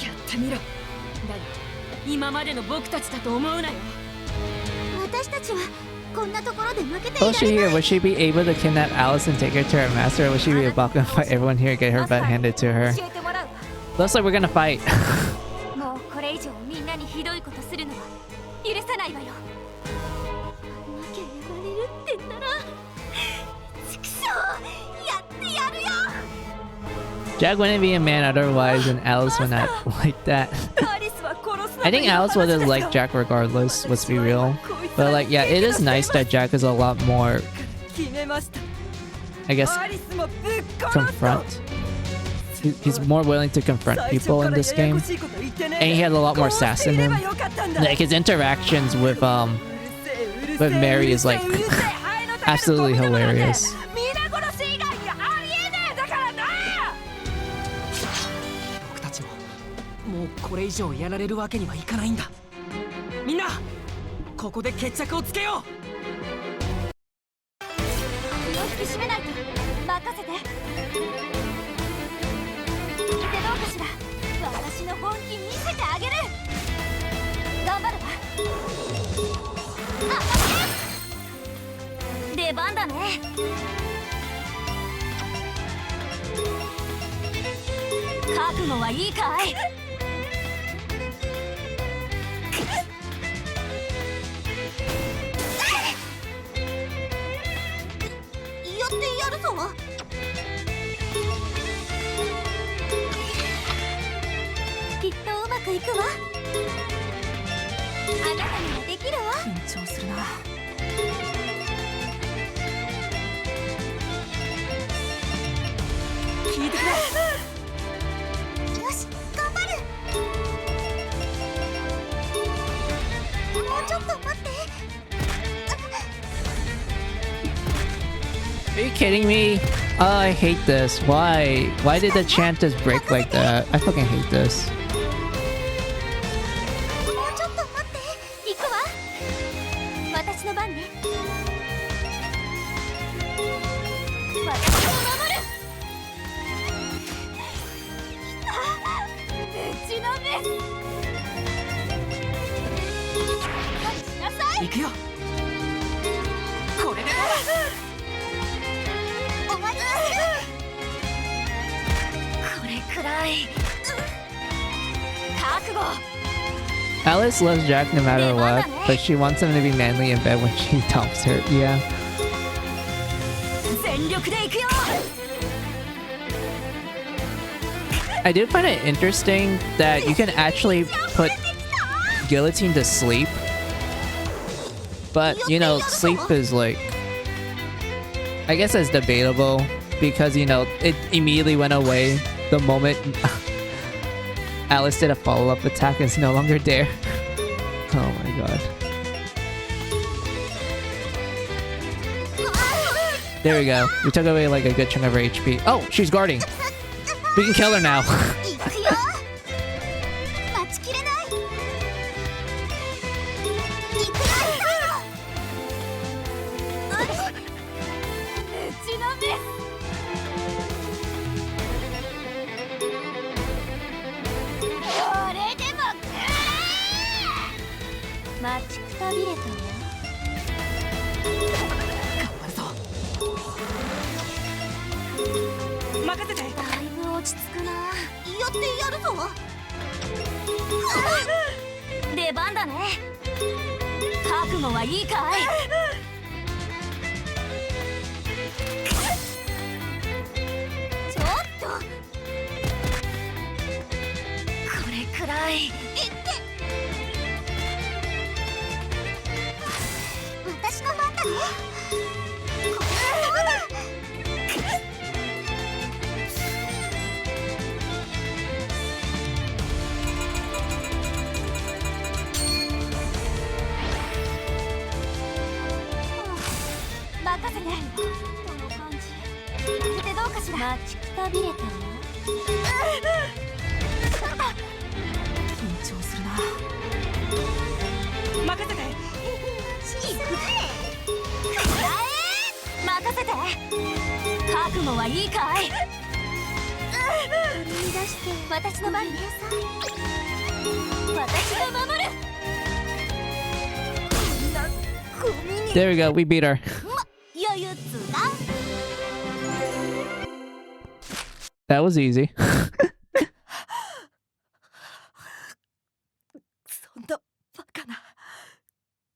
やってみろ。だが今までの僕たちだと思うなよ。私たちはこんなところで負けてい Will ら she れ here? ない。 Would she be able to kidnap Alice and take her to her master, or would she be about to fight everyone here and get her butt handed to her? 教えてもらうわ。 Looks like we're gonna fight. もうこれ以上みんなにひどいことするのは許さないわよ。あんなきゃやられるってんなら、畜生やってやるよ。 Jack wouldn't be a man otherwise, and Alice would not like that. I think Alice would have liked Jack regardless, let's be real. But like, yeah, it is nice that Jack is a lot more, I guess, confront. He's more willing to confront people in this game. And he has a lot more sass in him. Like his interactions with Mary is like absolutely hilarious. もうこれ以上やられるわけにはいかないんだ。みんなここで決着をつけよう。気を引き締めないと。任せて。見てどうかしら。私の本気見せてあげる。頑張るわ。あっ、出番だね。覚悟はいいかい。やってやるぞ。きっとうまくいくわ。あなたにはできるわ。緊張するな。聞いてくれ。よし、頑張る。もうちょっと待って。Are you kidding me? Oh, I hate this. Why? Why did the chant just break like that? I fucking hate this. もうちょっと待って。行くわ。私の番ね。私を守る。ぶちのめ。しなさい。行くよ。これで終わりにする。これくらい。覚悟。 Alice loves Jack no matter what, but she wants him to be manly in bed when she dumps her. Yeah. 全力で行くよ。 I do find it interesting that you can actually put Guillotine to sleep. But, you know, sleep is like... I guess it's debatable because, you know, it immediately went away the moment Alice did a follow-up attack and is no longer there. Oh my god. There we go. We took away like a good chunk of her HP. Oh, she's guarding. We can kill her now. 行くよ。待ちきれない。行くよ。ぶちのめ。これでも待ちくたびれたわ。頑張るぞ。任せて。だいぶ落ち着くな。やってやるぞ。出番だね。覚悟はいいかい。ちょっとこれくらい。いって私の番だね。これはどうだ。任せて。この感じ。見てどうかしら。待ちくたびれたわ。緊張するな。任せて。行くぜ。任せて。覚悟はいいかい。取り乱して私の番ね。私が守る。こんなゴミに。 There we go. We beat her. 余裕つが。 That was easy. そんなバカな。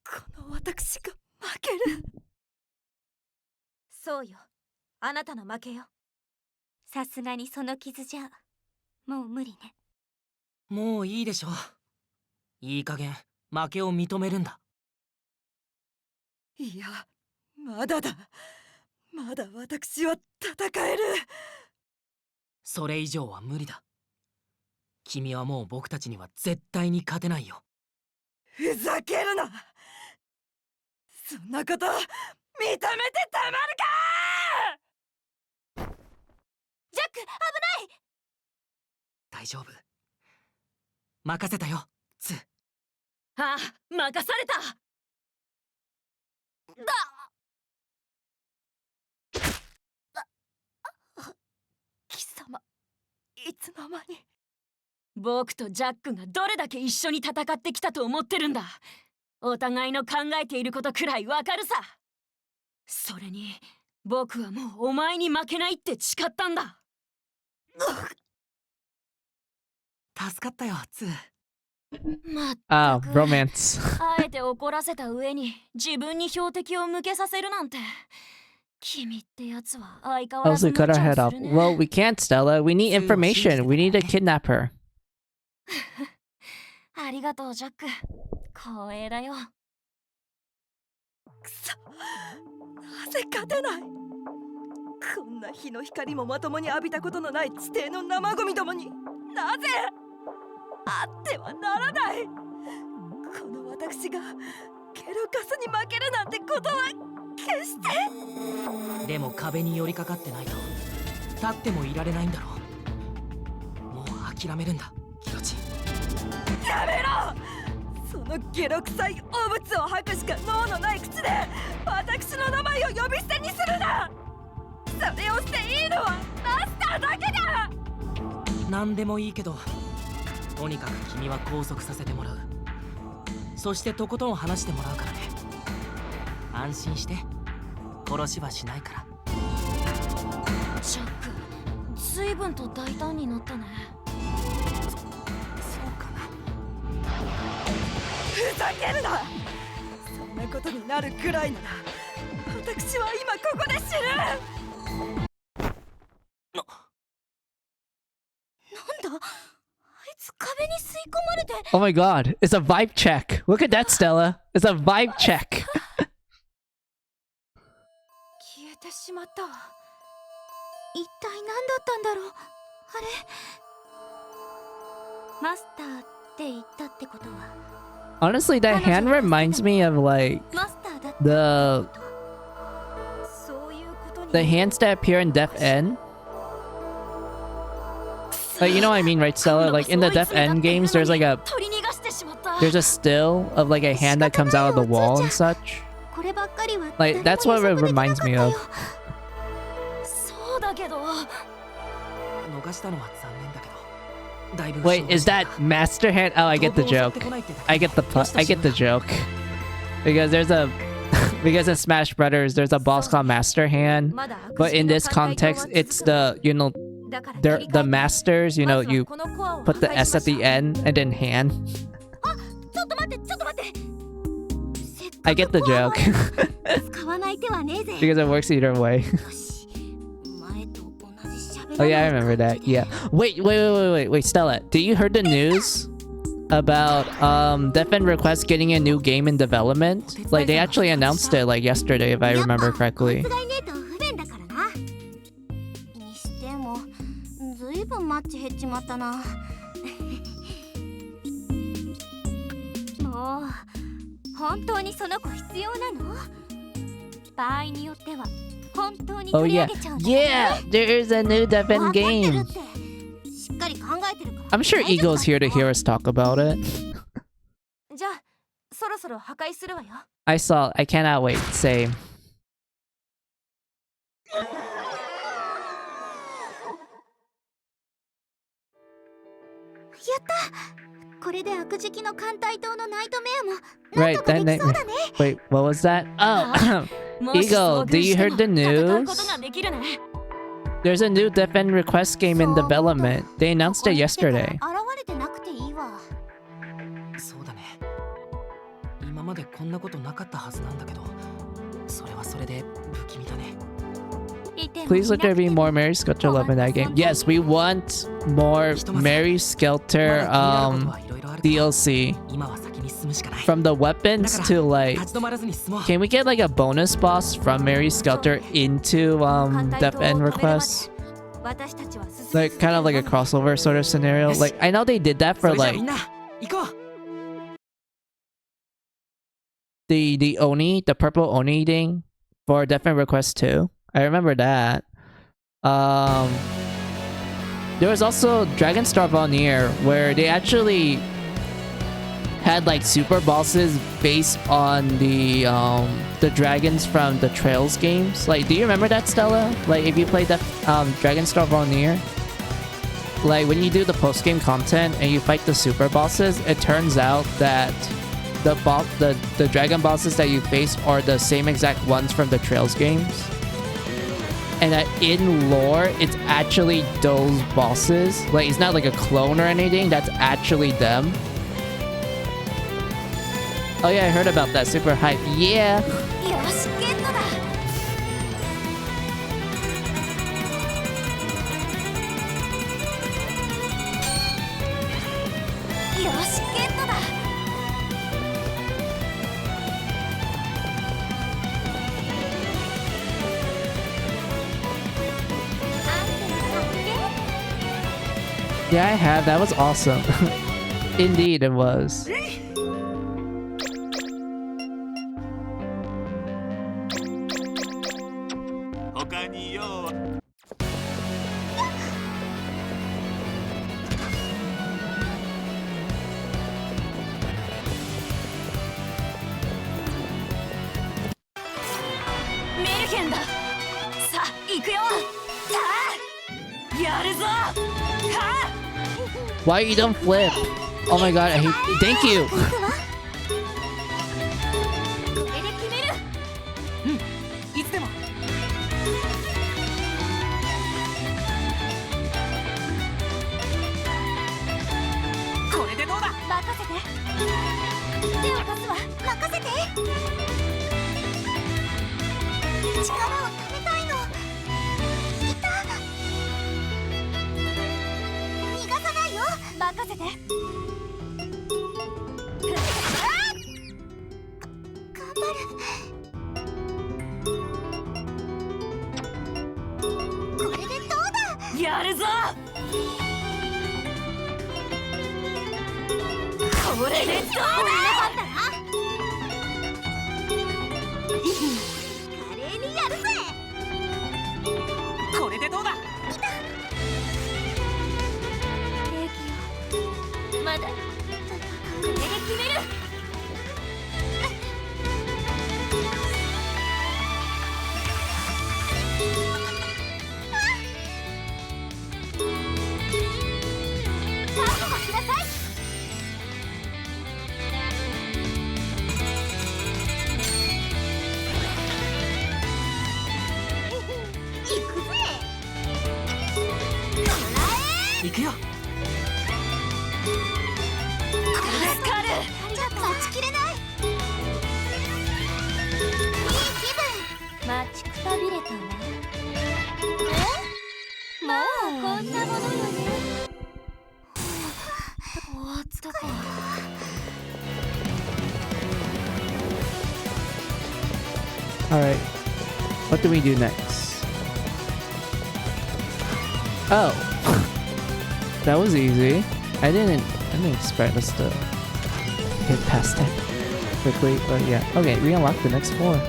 この私が負ける。そうよ。あなたの負けよ。さすがにその傷じゃもう無理ね。もういいでしょ。いい加減負けを認めるんだ。いや、まだだ。まだ私は戦える。それ以上は無理だ。君はもう僕たちには絶対に勝てないよ。ふざけるな。そんなこと認めてたまるか。ジャック、危ない。大丈夫。任せたよ、ツ。ああ、任された。貴様、いつの間に。僕とジャックがどれだけ一緒に戦ってきたと思ってるんだ。お互いの考えていることくらいわかるさ。それに僕はもうお前に負けないって誓ったんだ。助かったよ、ツー。まっ Ah, たく romance. あえて怒らせた上に自分に標的を向けさせるなんて。君ってやつは相変わらず Also 無 cut her 茶 head を off. するね。 Well, we can't, Stella. We need information. We need to kidnap her. ありがとうジャック。光栄だよ。くそ、なぜ勝てない。こんな日の光もまともに浴びたことのない地底の生ゴミどもになぜあってはならない。この私がケロカスに負けるなんてことは決して。でも壁に寄りかかってないと立ってもいられないんだろう。もう諦めるんだ、ギロチン。やめろ。そのゲロ臭い汚物を吐くしか脳のない口で私の名前を呼び捨てにするな。それをしていいのはマスターだけだ。何でもいいけど、とにかく君は拘束させてもらう。そしてとことん話してもらうからね。安心して、殺しはしないから。ジャック、随分と大胆になったね。そうかな。ふざけるな。そんなことになるくらいなら私は今ここで死ぬ。なんだ、あいつ壁に吸い込まれて。 Oh my god. It's a vibe check. Look at that, Stella. It's a vibe check. 消えてしまったわ。一体何だったんだろう。あれ、マスターって言ったってことは Honestly, that hand reminds me of like マスターだった the そういうことに the hands that appear in Death End. Like, you know what I mean, right, Stella? Like in the Death End games, there's like a 取り逃がしてしまった。 there's a still of like a hand that comes out of the wall and such. こればっかりは Like that's what it reminds me of. そうだけど。逃したのは残念だけど、だいぶ Wait, is that Master Hand? Oh, I get the joke. I get the joke. Because there's a because in Smash Brothers there's a boss called Master Hand, but in this context it's the, you know, they're the masters, you know, you put the S at the end and then hand. ちょっと待ってちょっと待って。 I get the joke 使わない手はねえぜ。 because it works either way. よし、前と同じ喋 Oh ら yeah, I ない remember that. Yeah. Wait, Stella. Did you heard the news about Death End Request getting a new game in development? Like they actually announced it like yesterday, if I remember correctly. 間違いねえと不便だからな。にしてもずいぶんマッチ減っちまったな。もう本当にその子必要なの？場合によっては本当に Oh 取り上 yeah, げちゃうんだよね。 yeah. There is a new Death わか End ってる game. ってしっかり考えてるから。 I'm sure Ego's here to hear us talk about it. じゃあそろそろ破壊するわよ。 I saw. I cannot wait. Same. やった。これで悪時期の艦隊島のナイトメアも Right, なんとか that できそう nightmare. だね。 Wait, what was that? Oh, もし Eagle, 遭 do 遇 you して heard も the 戦う news? ことができるね。 There's a new Death End Request game in development. They announced it yesterday. 現れてなくていいわ。そうだね。今までこんなことなかったはずなんだけど、それはそれで不気味だね。 Please let there be more Mary Skelter love in that game. Yes, we want more Mary Skelter DLC. 今は先に進むしかない。 From the weapons to like, 立ち止まらずに進もう。 can we get like a bonus boss from Mary Skelter into Death End Request? 私たちは進む Like kind of like a crossover sort of scenario. Like I know they did that そ for れじゃあ like みんな行こう。 the Oni, the purple Oni thing for Death End Request 2. I remember that. There was also Dragonstar Vanir where they actually had like super bosses based on the dragons from the Trails games. Like, do you remember that, Stella? Like, if you played that Dragon Star Vonir, like when you do the post game content and you fight the super bosses, it turns out that the dragon bosses that you face are the same exact ones from the Trails games. And that in lore, it's actually those bosses. Like, it's not like a clone or anything. That's actually them. Oh yeah, I heard about that. Super hype. Yeah. よしゲットだ。よしゲットだ。Yeah, I have. That was awesome. Indeed, it was. 他によ。メルヘンだ。さあ行くよ。さあやるぞ。はあ Why you don't flip? Oh my god, I hate. Thank you. これで決める。いつでも。これでどうだ。任せて。手を貸すわ。任せて。力をためたいの。いた。逃がさないよ。任せて。頑張る。これでどうだ。やるぞ。これでどうだ。華麗にやるぜ。これでどうだ。兵器よ。まだ。これで決める。覚悟しなさい。行くぜ。行くよ。助かる。ちょっと待ちきれない。いい気分。待ちくたびれたわ。まあこんなものよね。終わったか。Alright. What do we do next? Oh. That was easy. I didn't expect us to get past that quickly, but yeah. Okay, we unlocked the next floor.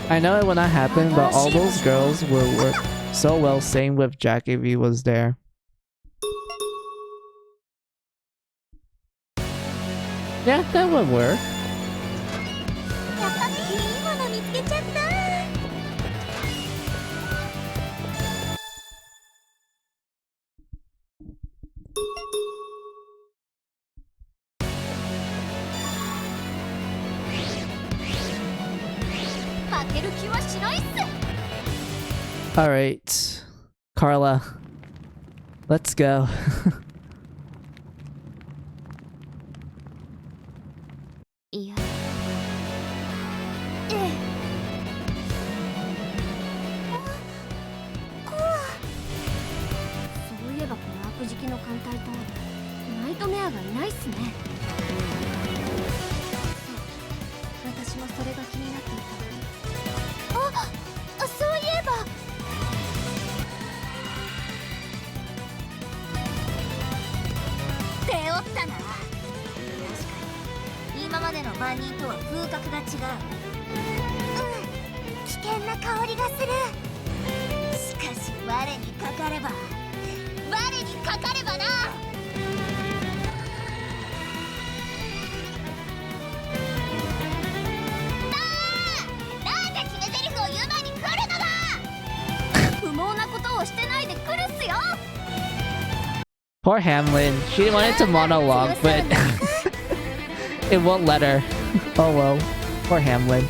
I know it will not happen, but all those girls will work so well. Same with Jack if he was there. Yeah, that would work. やったね。いいもの見つけちゃった。負ける気はしないっす。 Alright. Carla. Let's go. いや。ええ。こう。そういえばこの悪食の艦隊とナイトメアがいないっすね。そう。私もそれが気になっていた。そういえば。背負ったな。今までの万人とは風格が違う。危険な香りがする。しかし我にかかればな。なんで決め台詞を言う前に来るのだ。不毛なことをしてないで来るっすよ。 Poor Hamlin. She wanted to monologue, but it won't let her. Oh well. Poor Hamlin.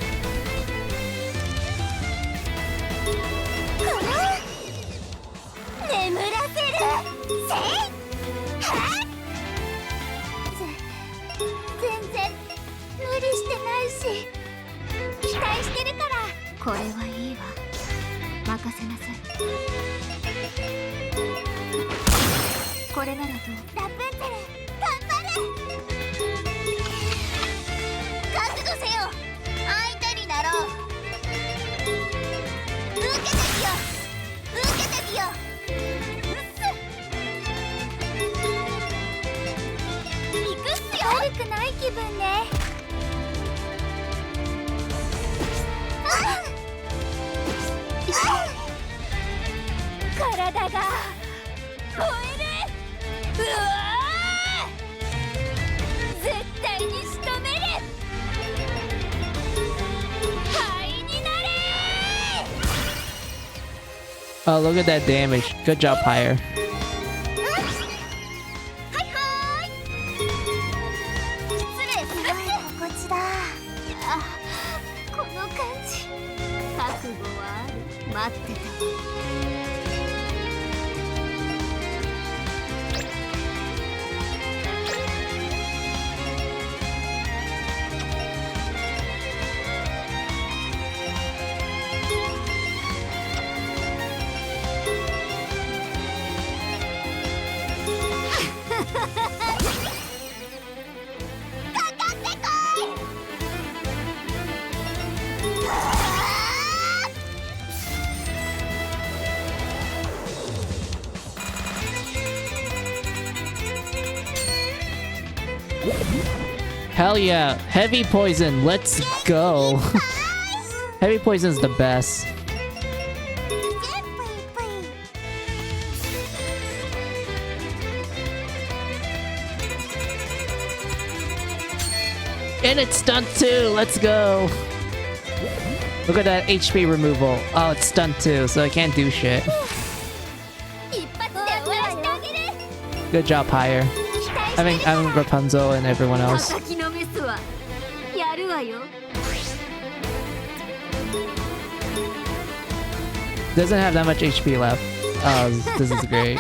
眠らせる。せい。全然無理してないし、期待してるから。これはいいわ。任せなさい。これならどう？ラプンツェル、頑張れ。覚悟せよ。相手になろう。受けてみよう。受けてみよう。行くっすよ。悪くない気分ね。体が燃える。うわー、絶対に仕留める。灰になれ。 Oh, look at that damage. Good job, Pyre. はいはい。失礼する。心地だ。あ、この感じ。覚悟はある。待ってた。Hell yeah. Heavy poison. Let's go. Heavy poison's the best. And it's stunned too. Let's go. Look at that HP removal. Oh, it's stunned too, so I can't do shit. Good job, Pyre. I'm Rapunzel and everyone else. Doesn't have that much HP left. Oh, this is great.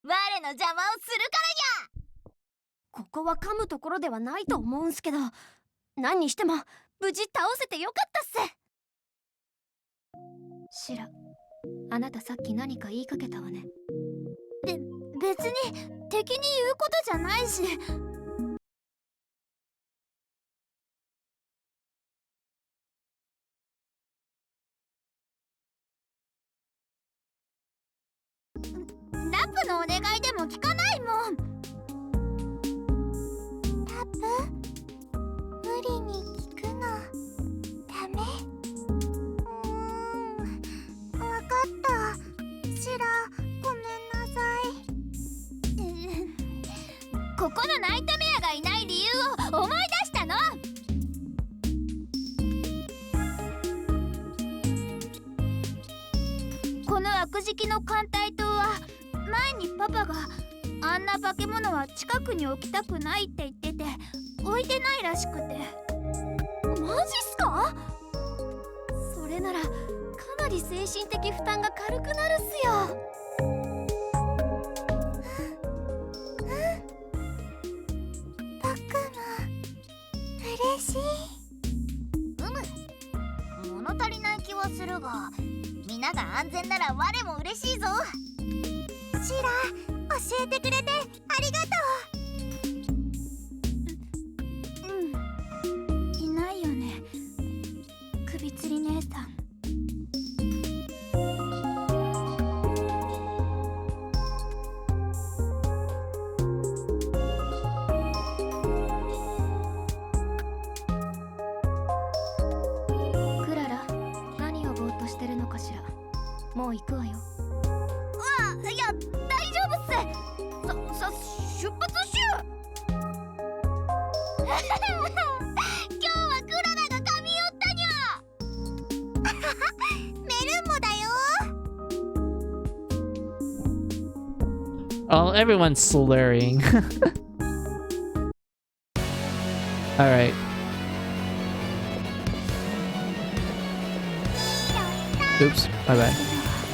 我の邪魔をするからにゃ。ここは噛むところではないと思うんすけど、何にしても無事倒せてよかったっす。シラ、あなたさっき何か言いかけたわね。別に敵に言うことじゃないし。ラプのお願いでも聞かないもん。ラプ、無理に聞くのダメ。わかった。シラ、ごめんなさい。ここのナイトメアがいない理由を思い出したの。この悪食の艦隊島は前にパパがあんな化け物は近くに置きたくないって言ってて置いてないらしくて。マジっすか？それならかなり精神的負担が軽くなるっすよ。僕も嬉しい。物足りない気はするが、皆が安全なら我も嬉しいぞ。シラ、教えてくれてありがとう。いないよね、首吊り姉さん。もう行くわよ。いや大丈夫っす。出発しゅ今日はクララが髪折ったにゃメルンもだよ。 Oh, everyone's slurring. Alright. Oops, my bad.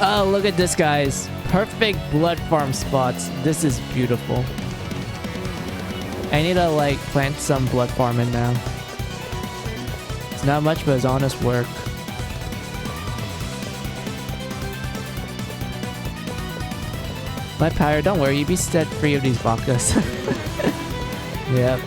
Oh, look at this, guys. Perfect blood farm spots. This is beautiful. I need to, like, plant some blood farm in now. It's not much, but it's honest work. My Pyre, don't worry, you be set free of these bakas. Yep.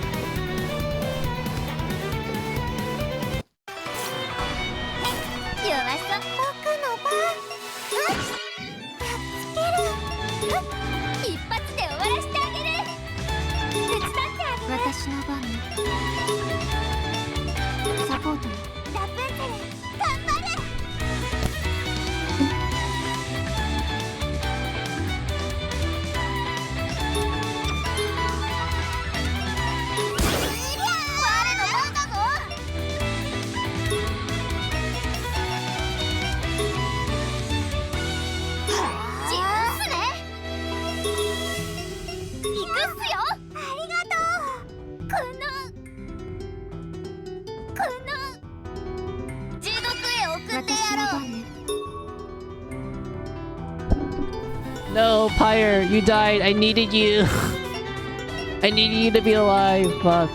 No, Pyre, you died. I needed you. I needed you to be alive. Fuck.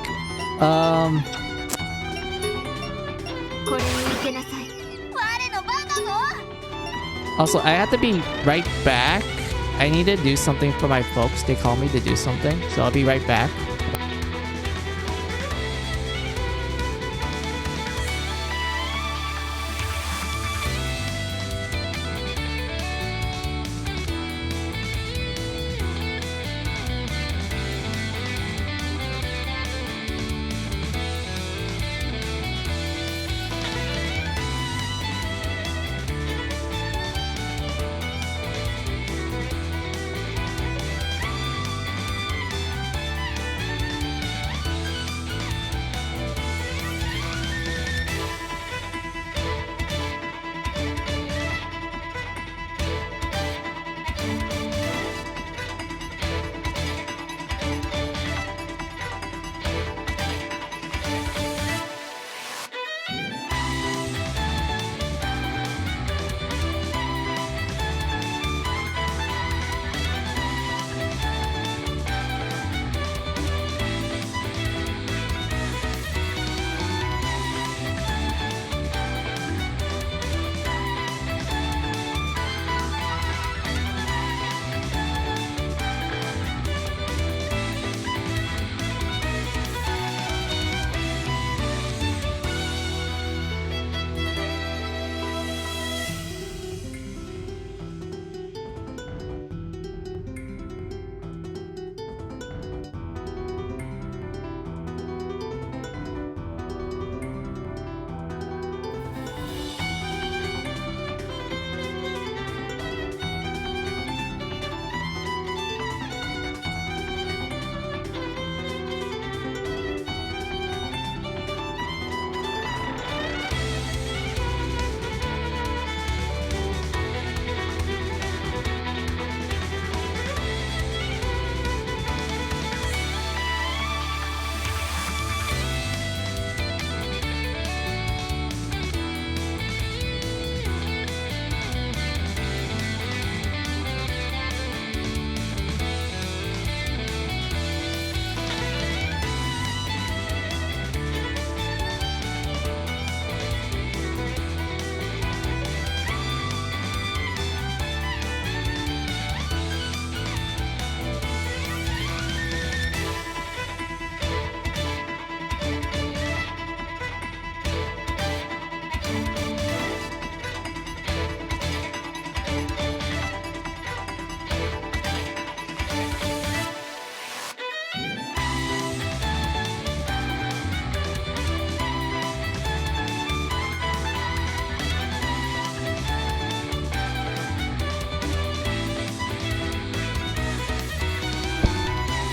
Also, I have to be right back. I need to do something for my folks. They call me to do something, so I'll be right back.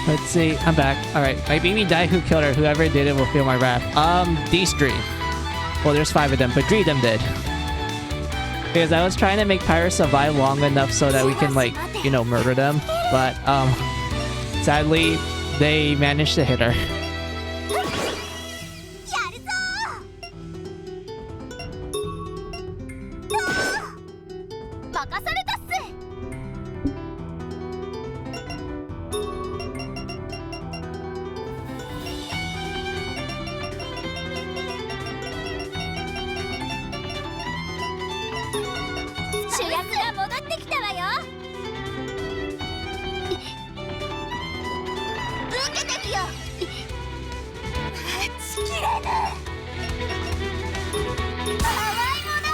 Let's see. I'm back. Alright. My baby died. Who killed her? Whoever did it will feel my wrath. These three. Well, there's 5 of them, but 3 of them did. Because I was trying to make Pyra survive long enough so that we can, like, you know, murder them. But, sadly, they managed to hit her. やるぞー。任されたっす。主役が戻ってきたわよ。受けてみよう。待ちきれぬ。たわいもない。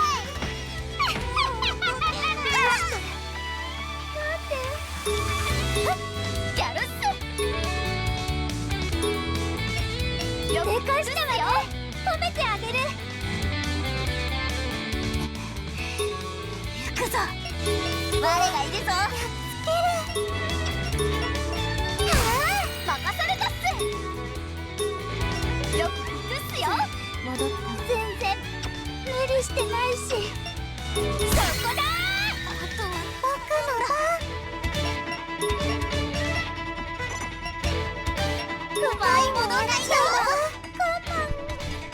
なんで？やるっす。正解したわよ。褒めてあげる。行くぞ。我がいるぞ。やっつける。任されたっす。よく行くっすよ。戻った。全然無理してないし。そこだー。あとは僕の番。うまいものないよ。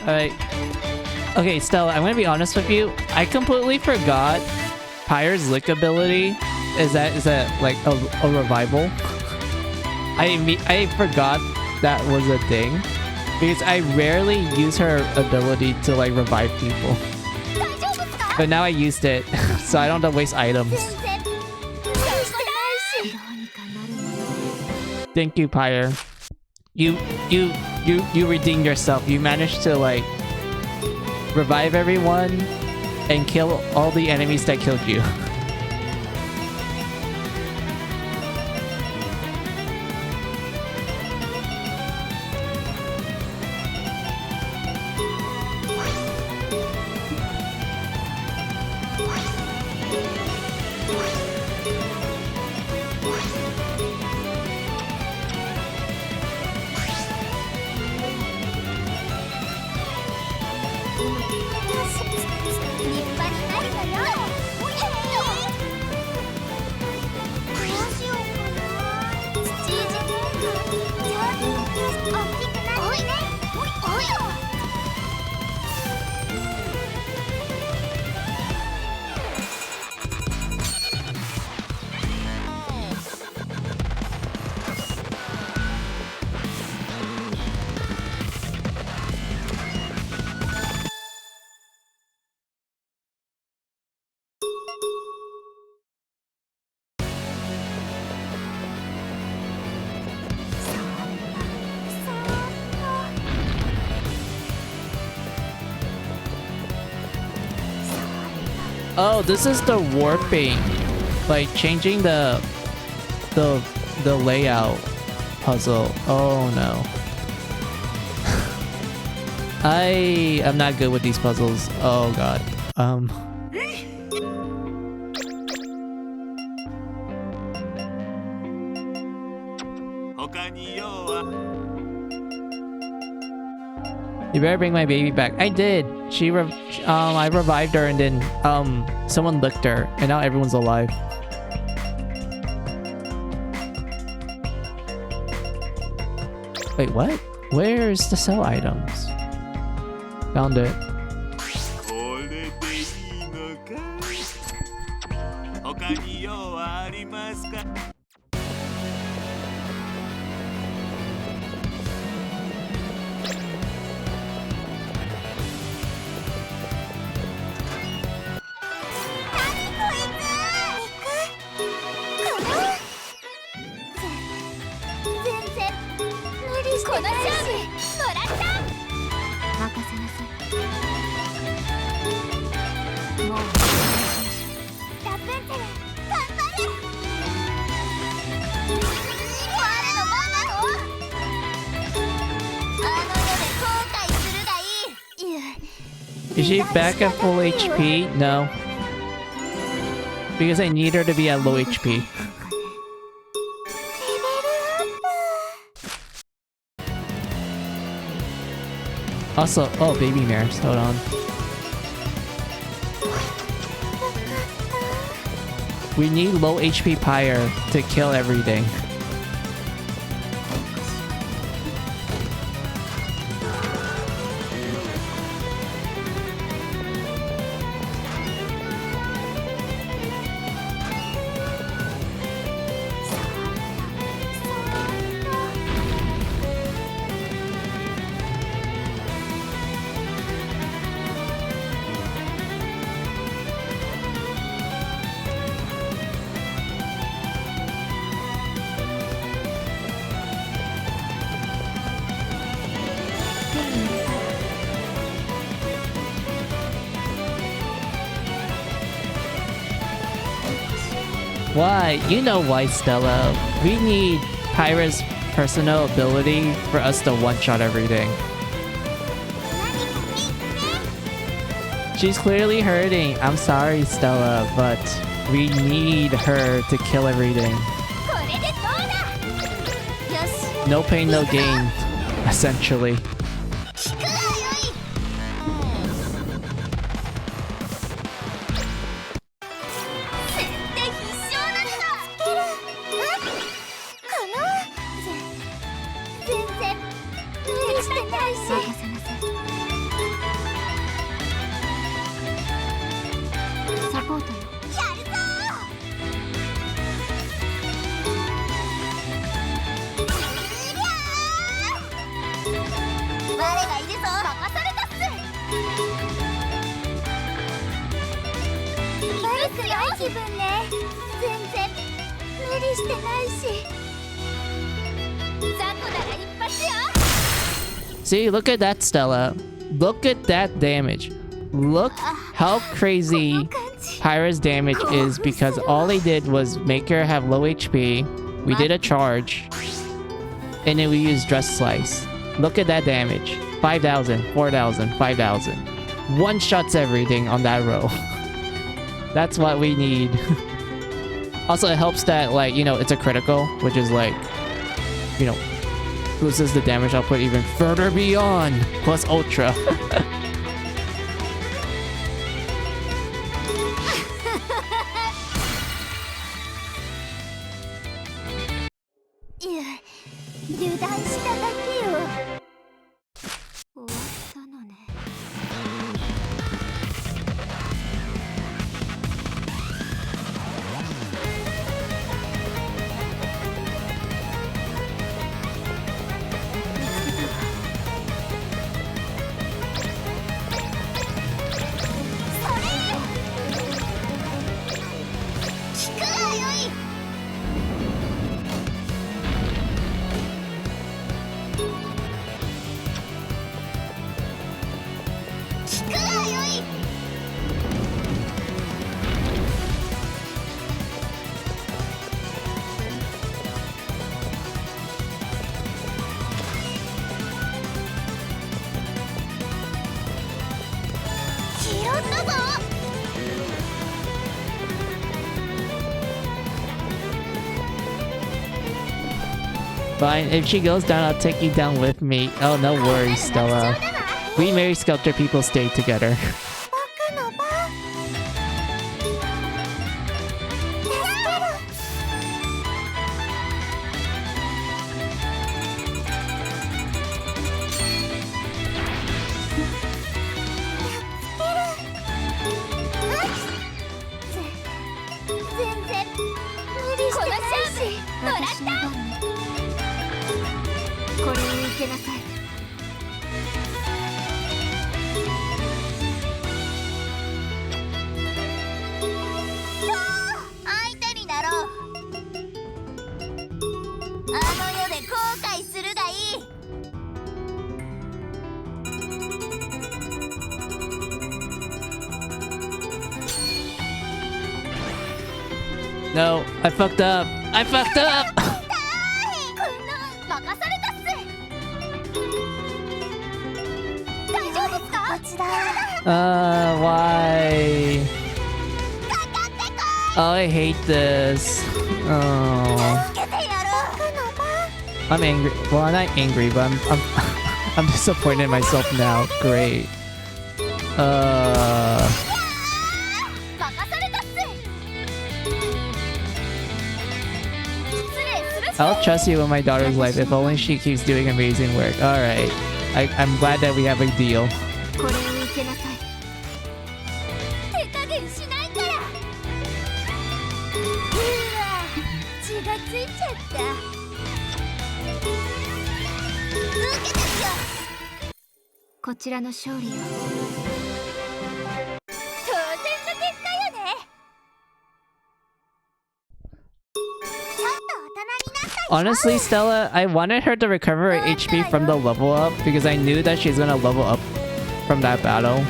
Alright. Okay, Stella, I'm gonna be honest with you. I completely forgot Pyre's lick ability. Is that like a revival? I forgot that was a thing. Because I rarely use her ability to like revive people. But now I used it, so I don't have to waste items. Thank you, Pyre. You redeemed yourself. You managed to like revive everyone and kill all the enemies that killed you. Oh, this is the warping, like changing the layout puzzle. Oh no. I am not good with these puzzles. Oh god. You better bring my baby back. I did. I revived her and then someone licked her and now everyone's alive. Wait, what? Where's the sell items? Found it. Is she back at full HP? No. Because I need her to be at low HP. Also, oh, baby mares. Hold on. We need low HP Pyre to kill everything. Why? You know why, Stella. We need Pyra's personal ability for us to one-shot everything. She's clearly hurting. I'm sorry, Stella, but we need her to kill everything. No pain, no gain, essentially. See, look at that, Stella. Look at that damage. Look how crazy Pyra's damage is because all they did was make her have low HP. We did a charge. And then we used Dress Slice. Look at that damage. 5,000, 4,000, 5,000. One shots everything on that row. That's what we need. Also, it helps that, like, you know, it's a critical, which is like, you know, boosts the damage output even further beyond. Plus Ultra. Fine, if she goes down, I'll take you down with me. Oh, no worries, Stella. We Mary Sculptor people stay together. No, I fucked up. I fucked up. Why? Oh, I hate this. Oh. I'm angry. Well, I'm not angry, but I'm disappointed in myself now. Great. 任されたっす。失礼するっす。 I'll trust you with my daughter's life if only she keeps doing amazing work. Alright. I'm glad that we have a deal. これを受けなさい。手加減しないから。血がついちゃった。受けてるよ。こちらの勝利よ。当然の結果よね。ちょっと大人になった。 Honestly, Stella, I wanted her to recover her HP from the level up because I knew that she's gonna level up from that battle.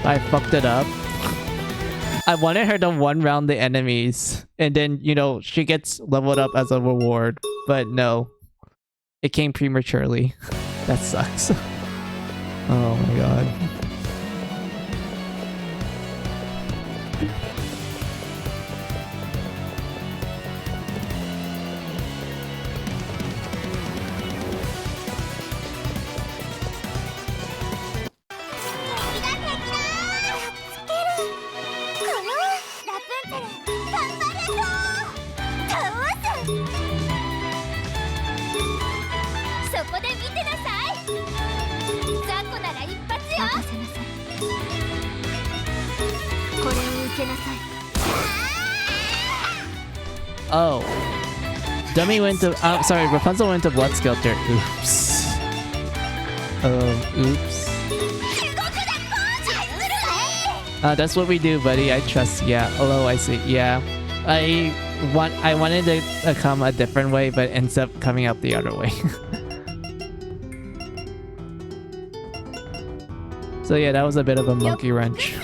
I fucked it up. I wanted her to one round the enemies and then, you know, she gets leveled up as a reward. But no. It came prematurely. That sucks. Oh my god. Oh. Dummy went to... sorry, Rapunzel went to Blood Skelter. Oops. Oops. That's what we do, buddy. I trust. Yeah. Although I see. Yeah. I wanted to come a different way, but ends up coming out the other way. So yeah, that was a bit of a monkey wrench.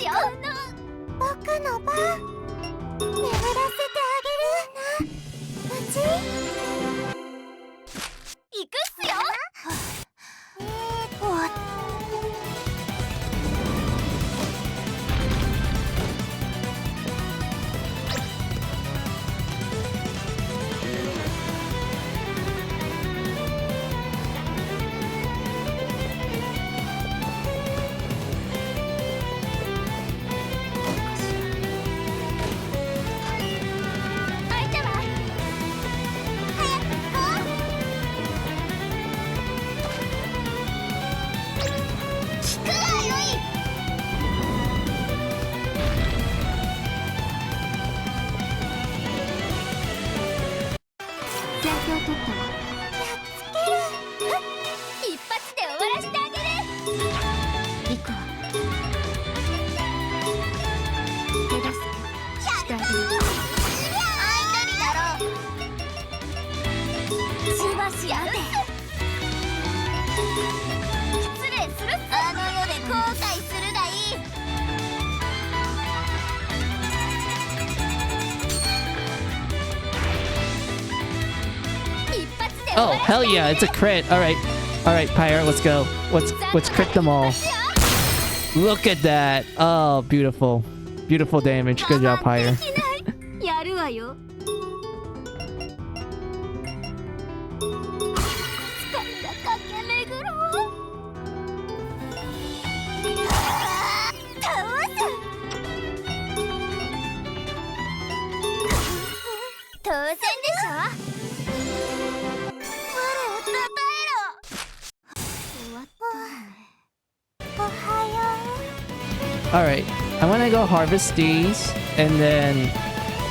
Oh, hell yeah, it's a crit. Alright. Alright, Pyre, let's go. Let's crit them all. Look at that. Oh, beautiful. Beautiful damage. Good job, Pyre. Alright, I'm gonna go harvest these, and then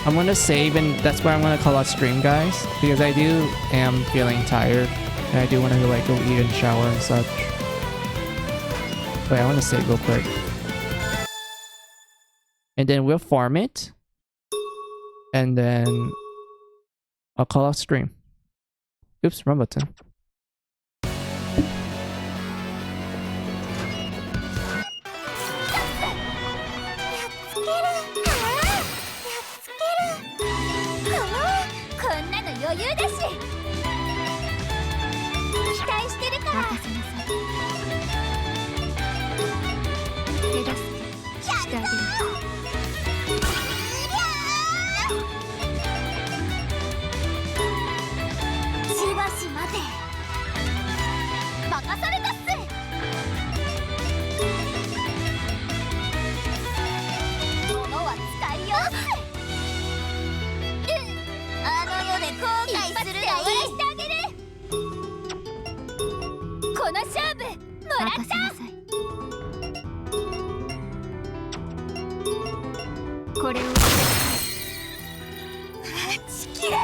I'm gonna save, and that's where I'm gonna call out stream, guys, because I am feeling tired, and I do want to like go eat and shower and such. Wait, I want to save real quick. And then we'll farm it, and then I'll call out stream. Oops, wrong button. 任せなさい。これを待ちきれぬ。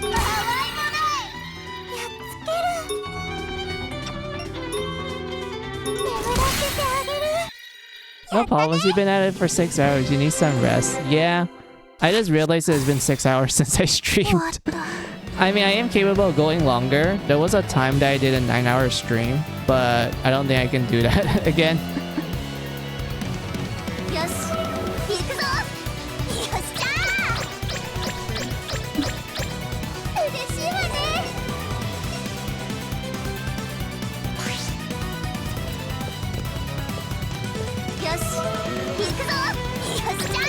たわいもない。やっつける。眠らせてあげる。 No problems. You've been at it for 6 hours. You need some rest. Yeah. I just realized it's been 6 hours since I streamed. I mean, I am capable of going longer. There was a time that I did a 9-hour stream, but I don't think I can do that again. よし、行くぞ。よっしゃー。嬉しいわね。よし、行くぞ。よっしゃー。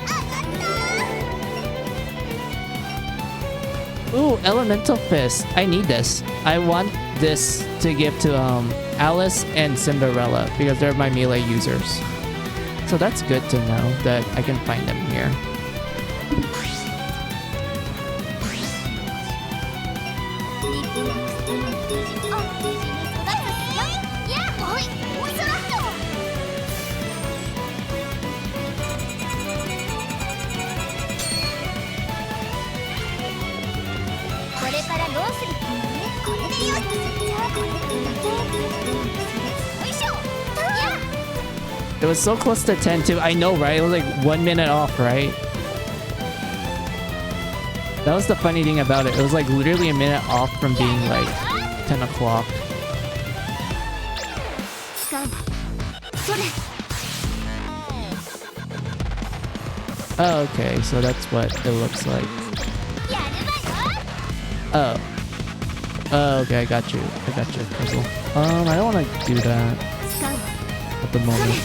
上がったー。 Ooh, Elemental Fist. I need this. I want this to give to Alice and Cinderella because they're my melee users. So that's good to know that I can find them here. これからどうする気ね。これでよし。じゃあこれだけ。よいしょ。や。 It was so close to 10 too. I know, right? It was like 1 minute off, right? That was the funny thing about it. It was like literally a minute off from being like 10 o'clock. 使う。それ。 Oh, okay. So that's what it looks like. やるわよ。 Oh. Oh, okay. I got you. I got your puzzle. I don't want to do that 使う。 at the moment.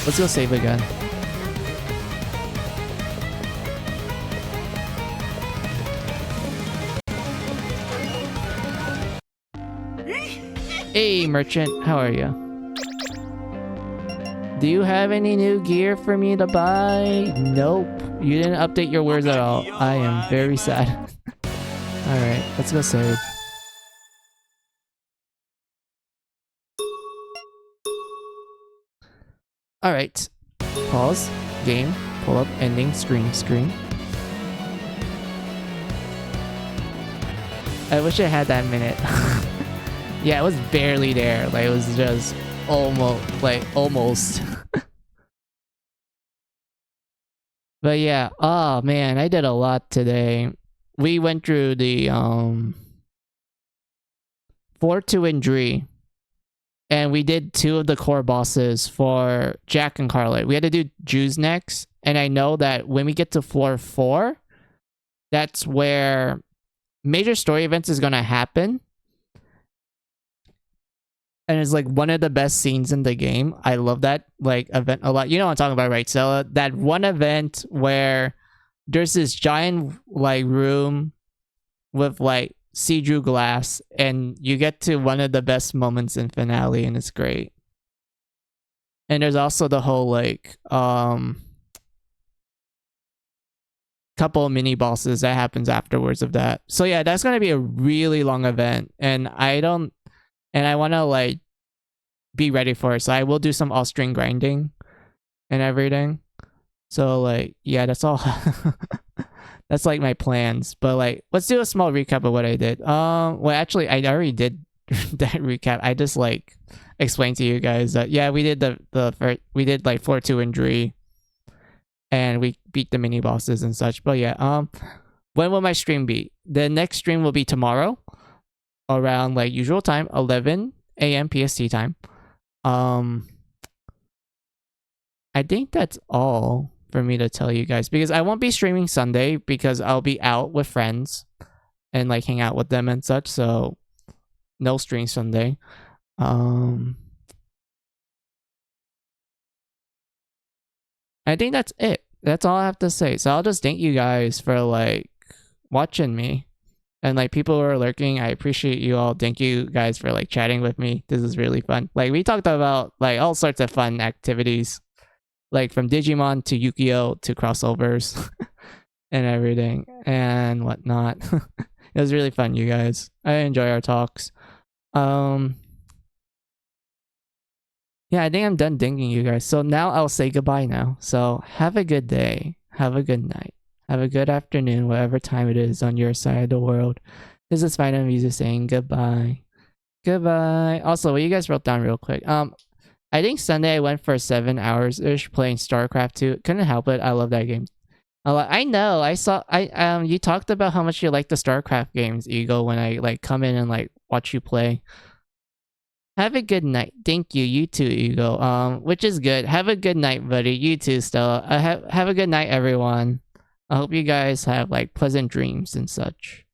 Let's go save again. Hey, merchant. How are you? Do you have any new gear for me to buy? Nope. You didn't update your words at all. I am very sad. Alright, let's go save. Alright. Pause. Game. Pull up. Ending. Screen. I wish I had that minute. Yeah, it was barely there. Like, it was just almost. But yeah, oh man, I did a lot today. We went through the 4, 2, and 3. And we did 2 of the core bosses for Jack and Carlet. We had to do Jews next. And I know that when we get to floor 4, that's where major story events is gonna happen. And it's like one of the best scenes in the game. I love that like event a lot. You know what I'm talking about, right? So that one event where there's this giant like room with like see-through glass, and you get to one of the best moments in finale, and it's great. And there's also the whole like couple of mini bosses that happens afterwards of that. So yeah, that's gonna be a really long event, and I want to like be ready for it. So I will do some all-string grinding and everything. So like yeah, that's all. That's like my plans. But like let's do a small recap of what I did. Well actually I already did that recap. I just like explained to you guys that yeah, we did we did like 4, 2, and 3. And we beat the mini bosses and such. But yeah, when will my stream be? The next stream will be tomorrow around like usual time, 11 a.m. PST time. I think that's all for me to tell you guys, because I won't be streaming Sunday because I'll be out with friends and like hang out with them and such. So no stream Sunday. I think that's it. That's all I have to say. So I'll just thank you guys for like watching me, and like people who are lurking. I appreciate you all. Thank you guys for like chatting with me. This is really fun. Like we talked about like all sorts of fun activities, like from Digimon to Yu-Gi-Oh to crossovers and everything and whatnot. It was really fun, you guys. I enjoy our talks. Yeah, I think I'm done dinging you guys. So now I'll say goodbye now. So have a good day. Have a good night. Have a good afternoon, whatever time it is on your side of the world. This is Final Music saying goodbye. Goodbye. Also, what you guys wrote down real quick. I think Sunday I went for 7 hours ish playing StarCraft 2. Couldn't help it. I love that game. I know. I saw. You talked about how much you like the StarCraft games, Eagle. When I like come in and like watch you play. Have a good night. Thank you. You too, Eagle. Which is good. Have a good night, buddy. You too, Stella. Have a good night, everyone. I hope you guys have like pleasant dreams and such.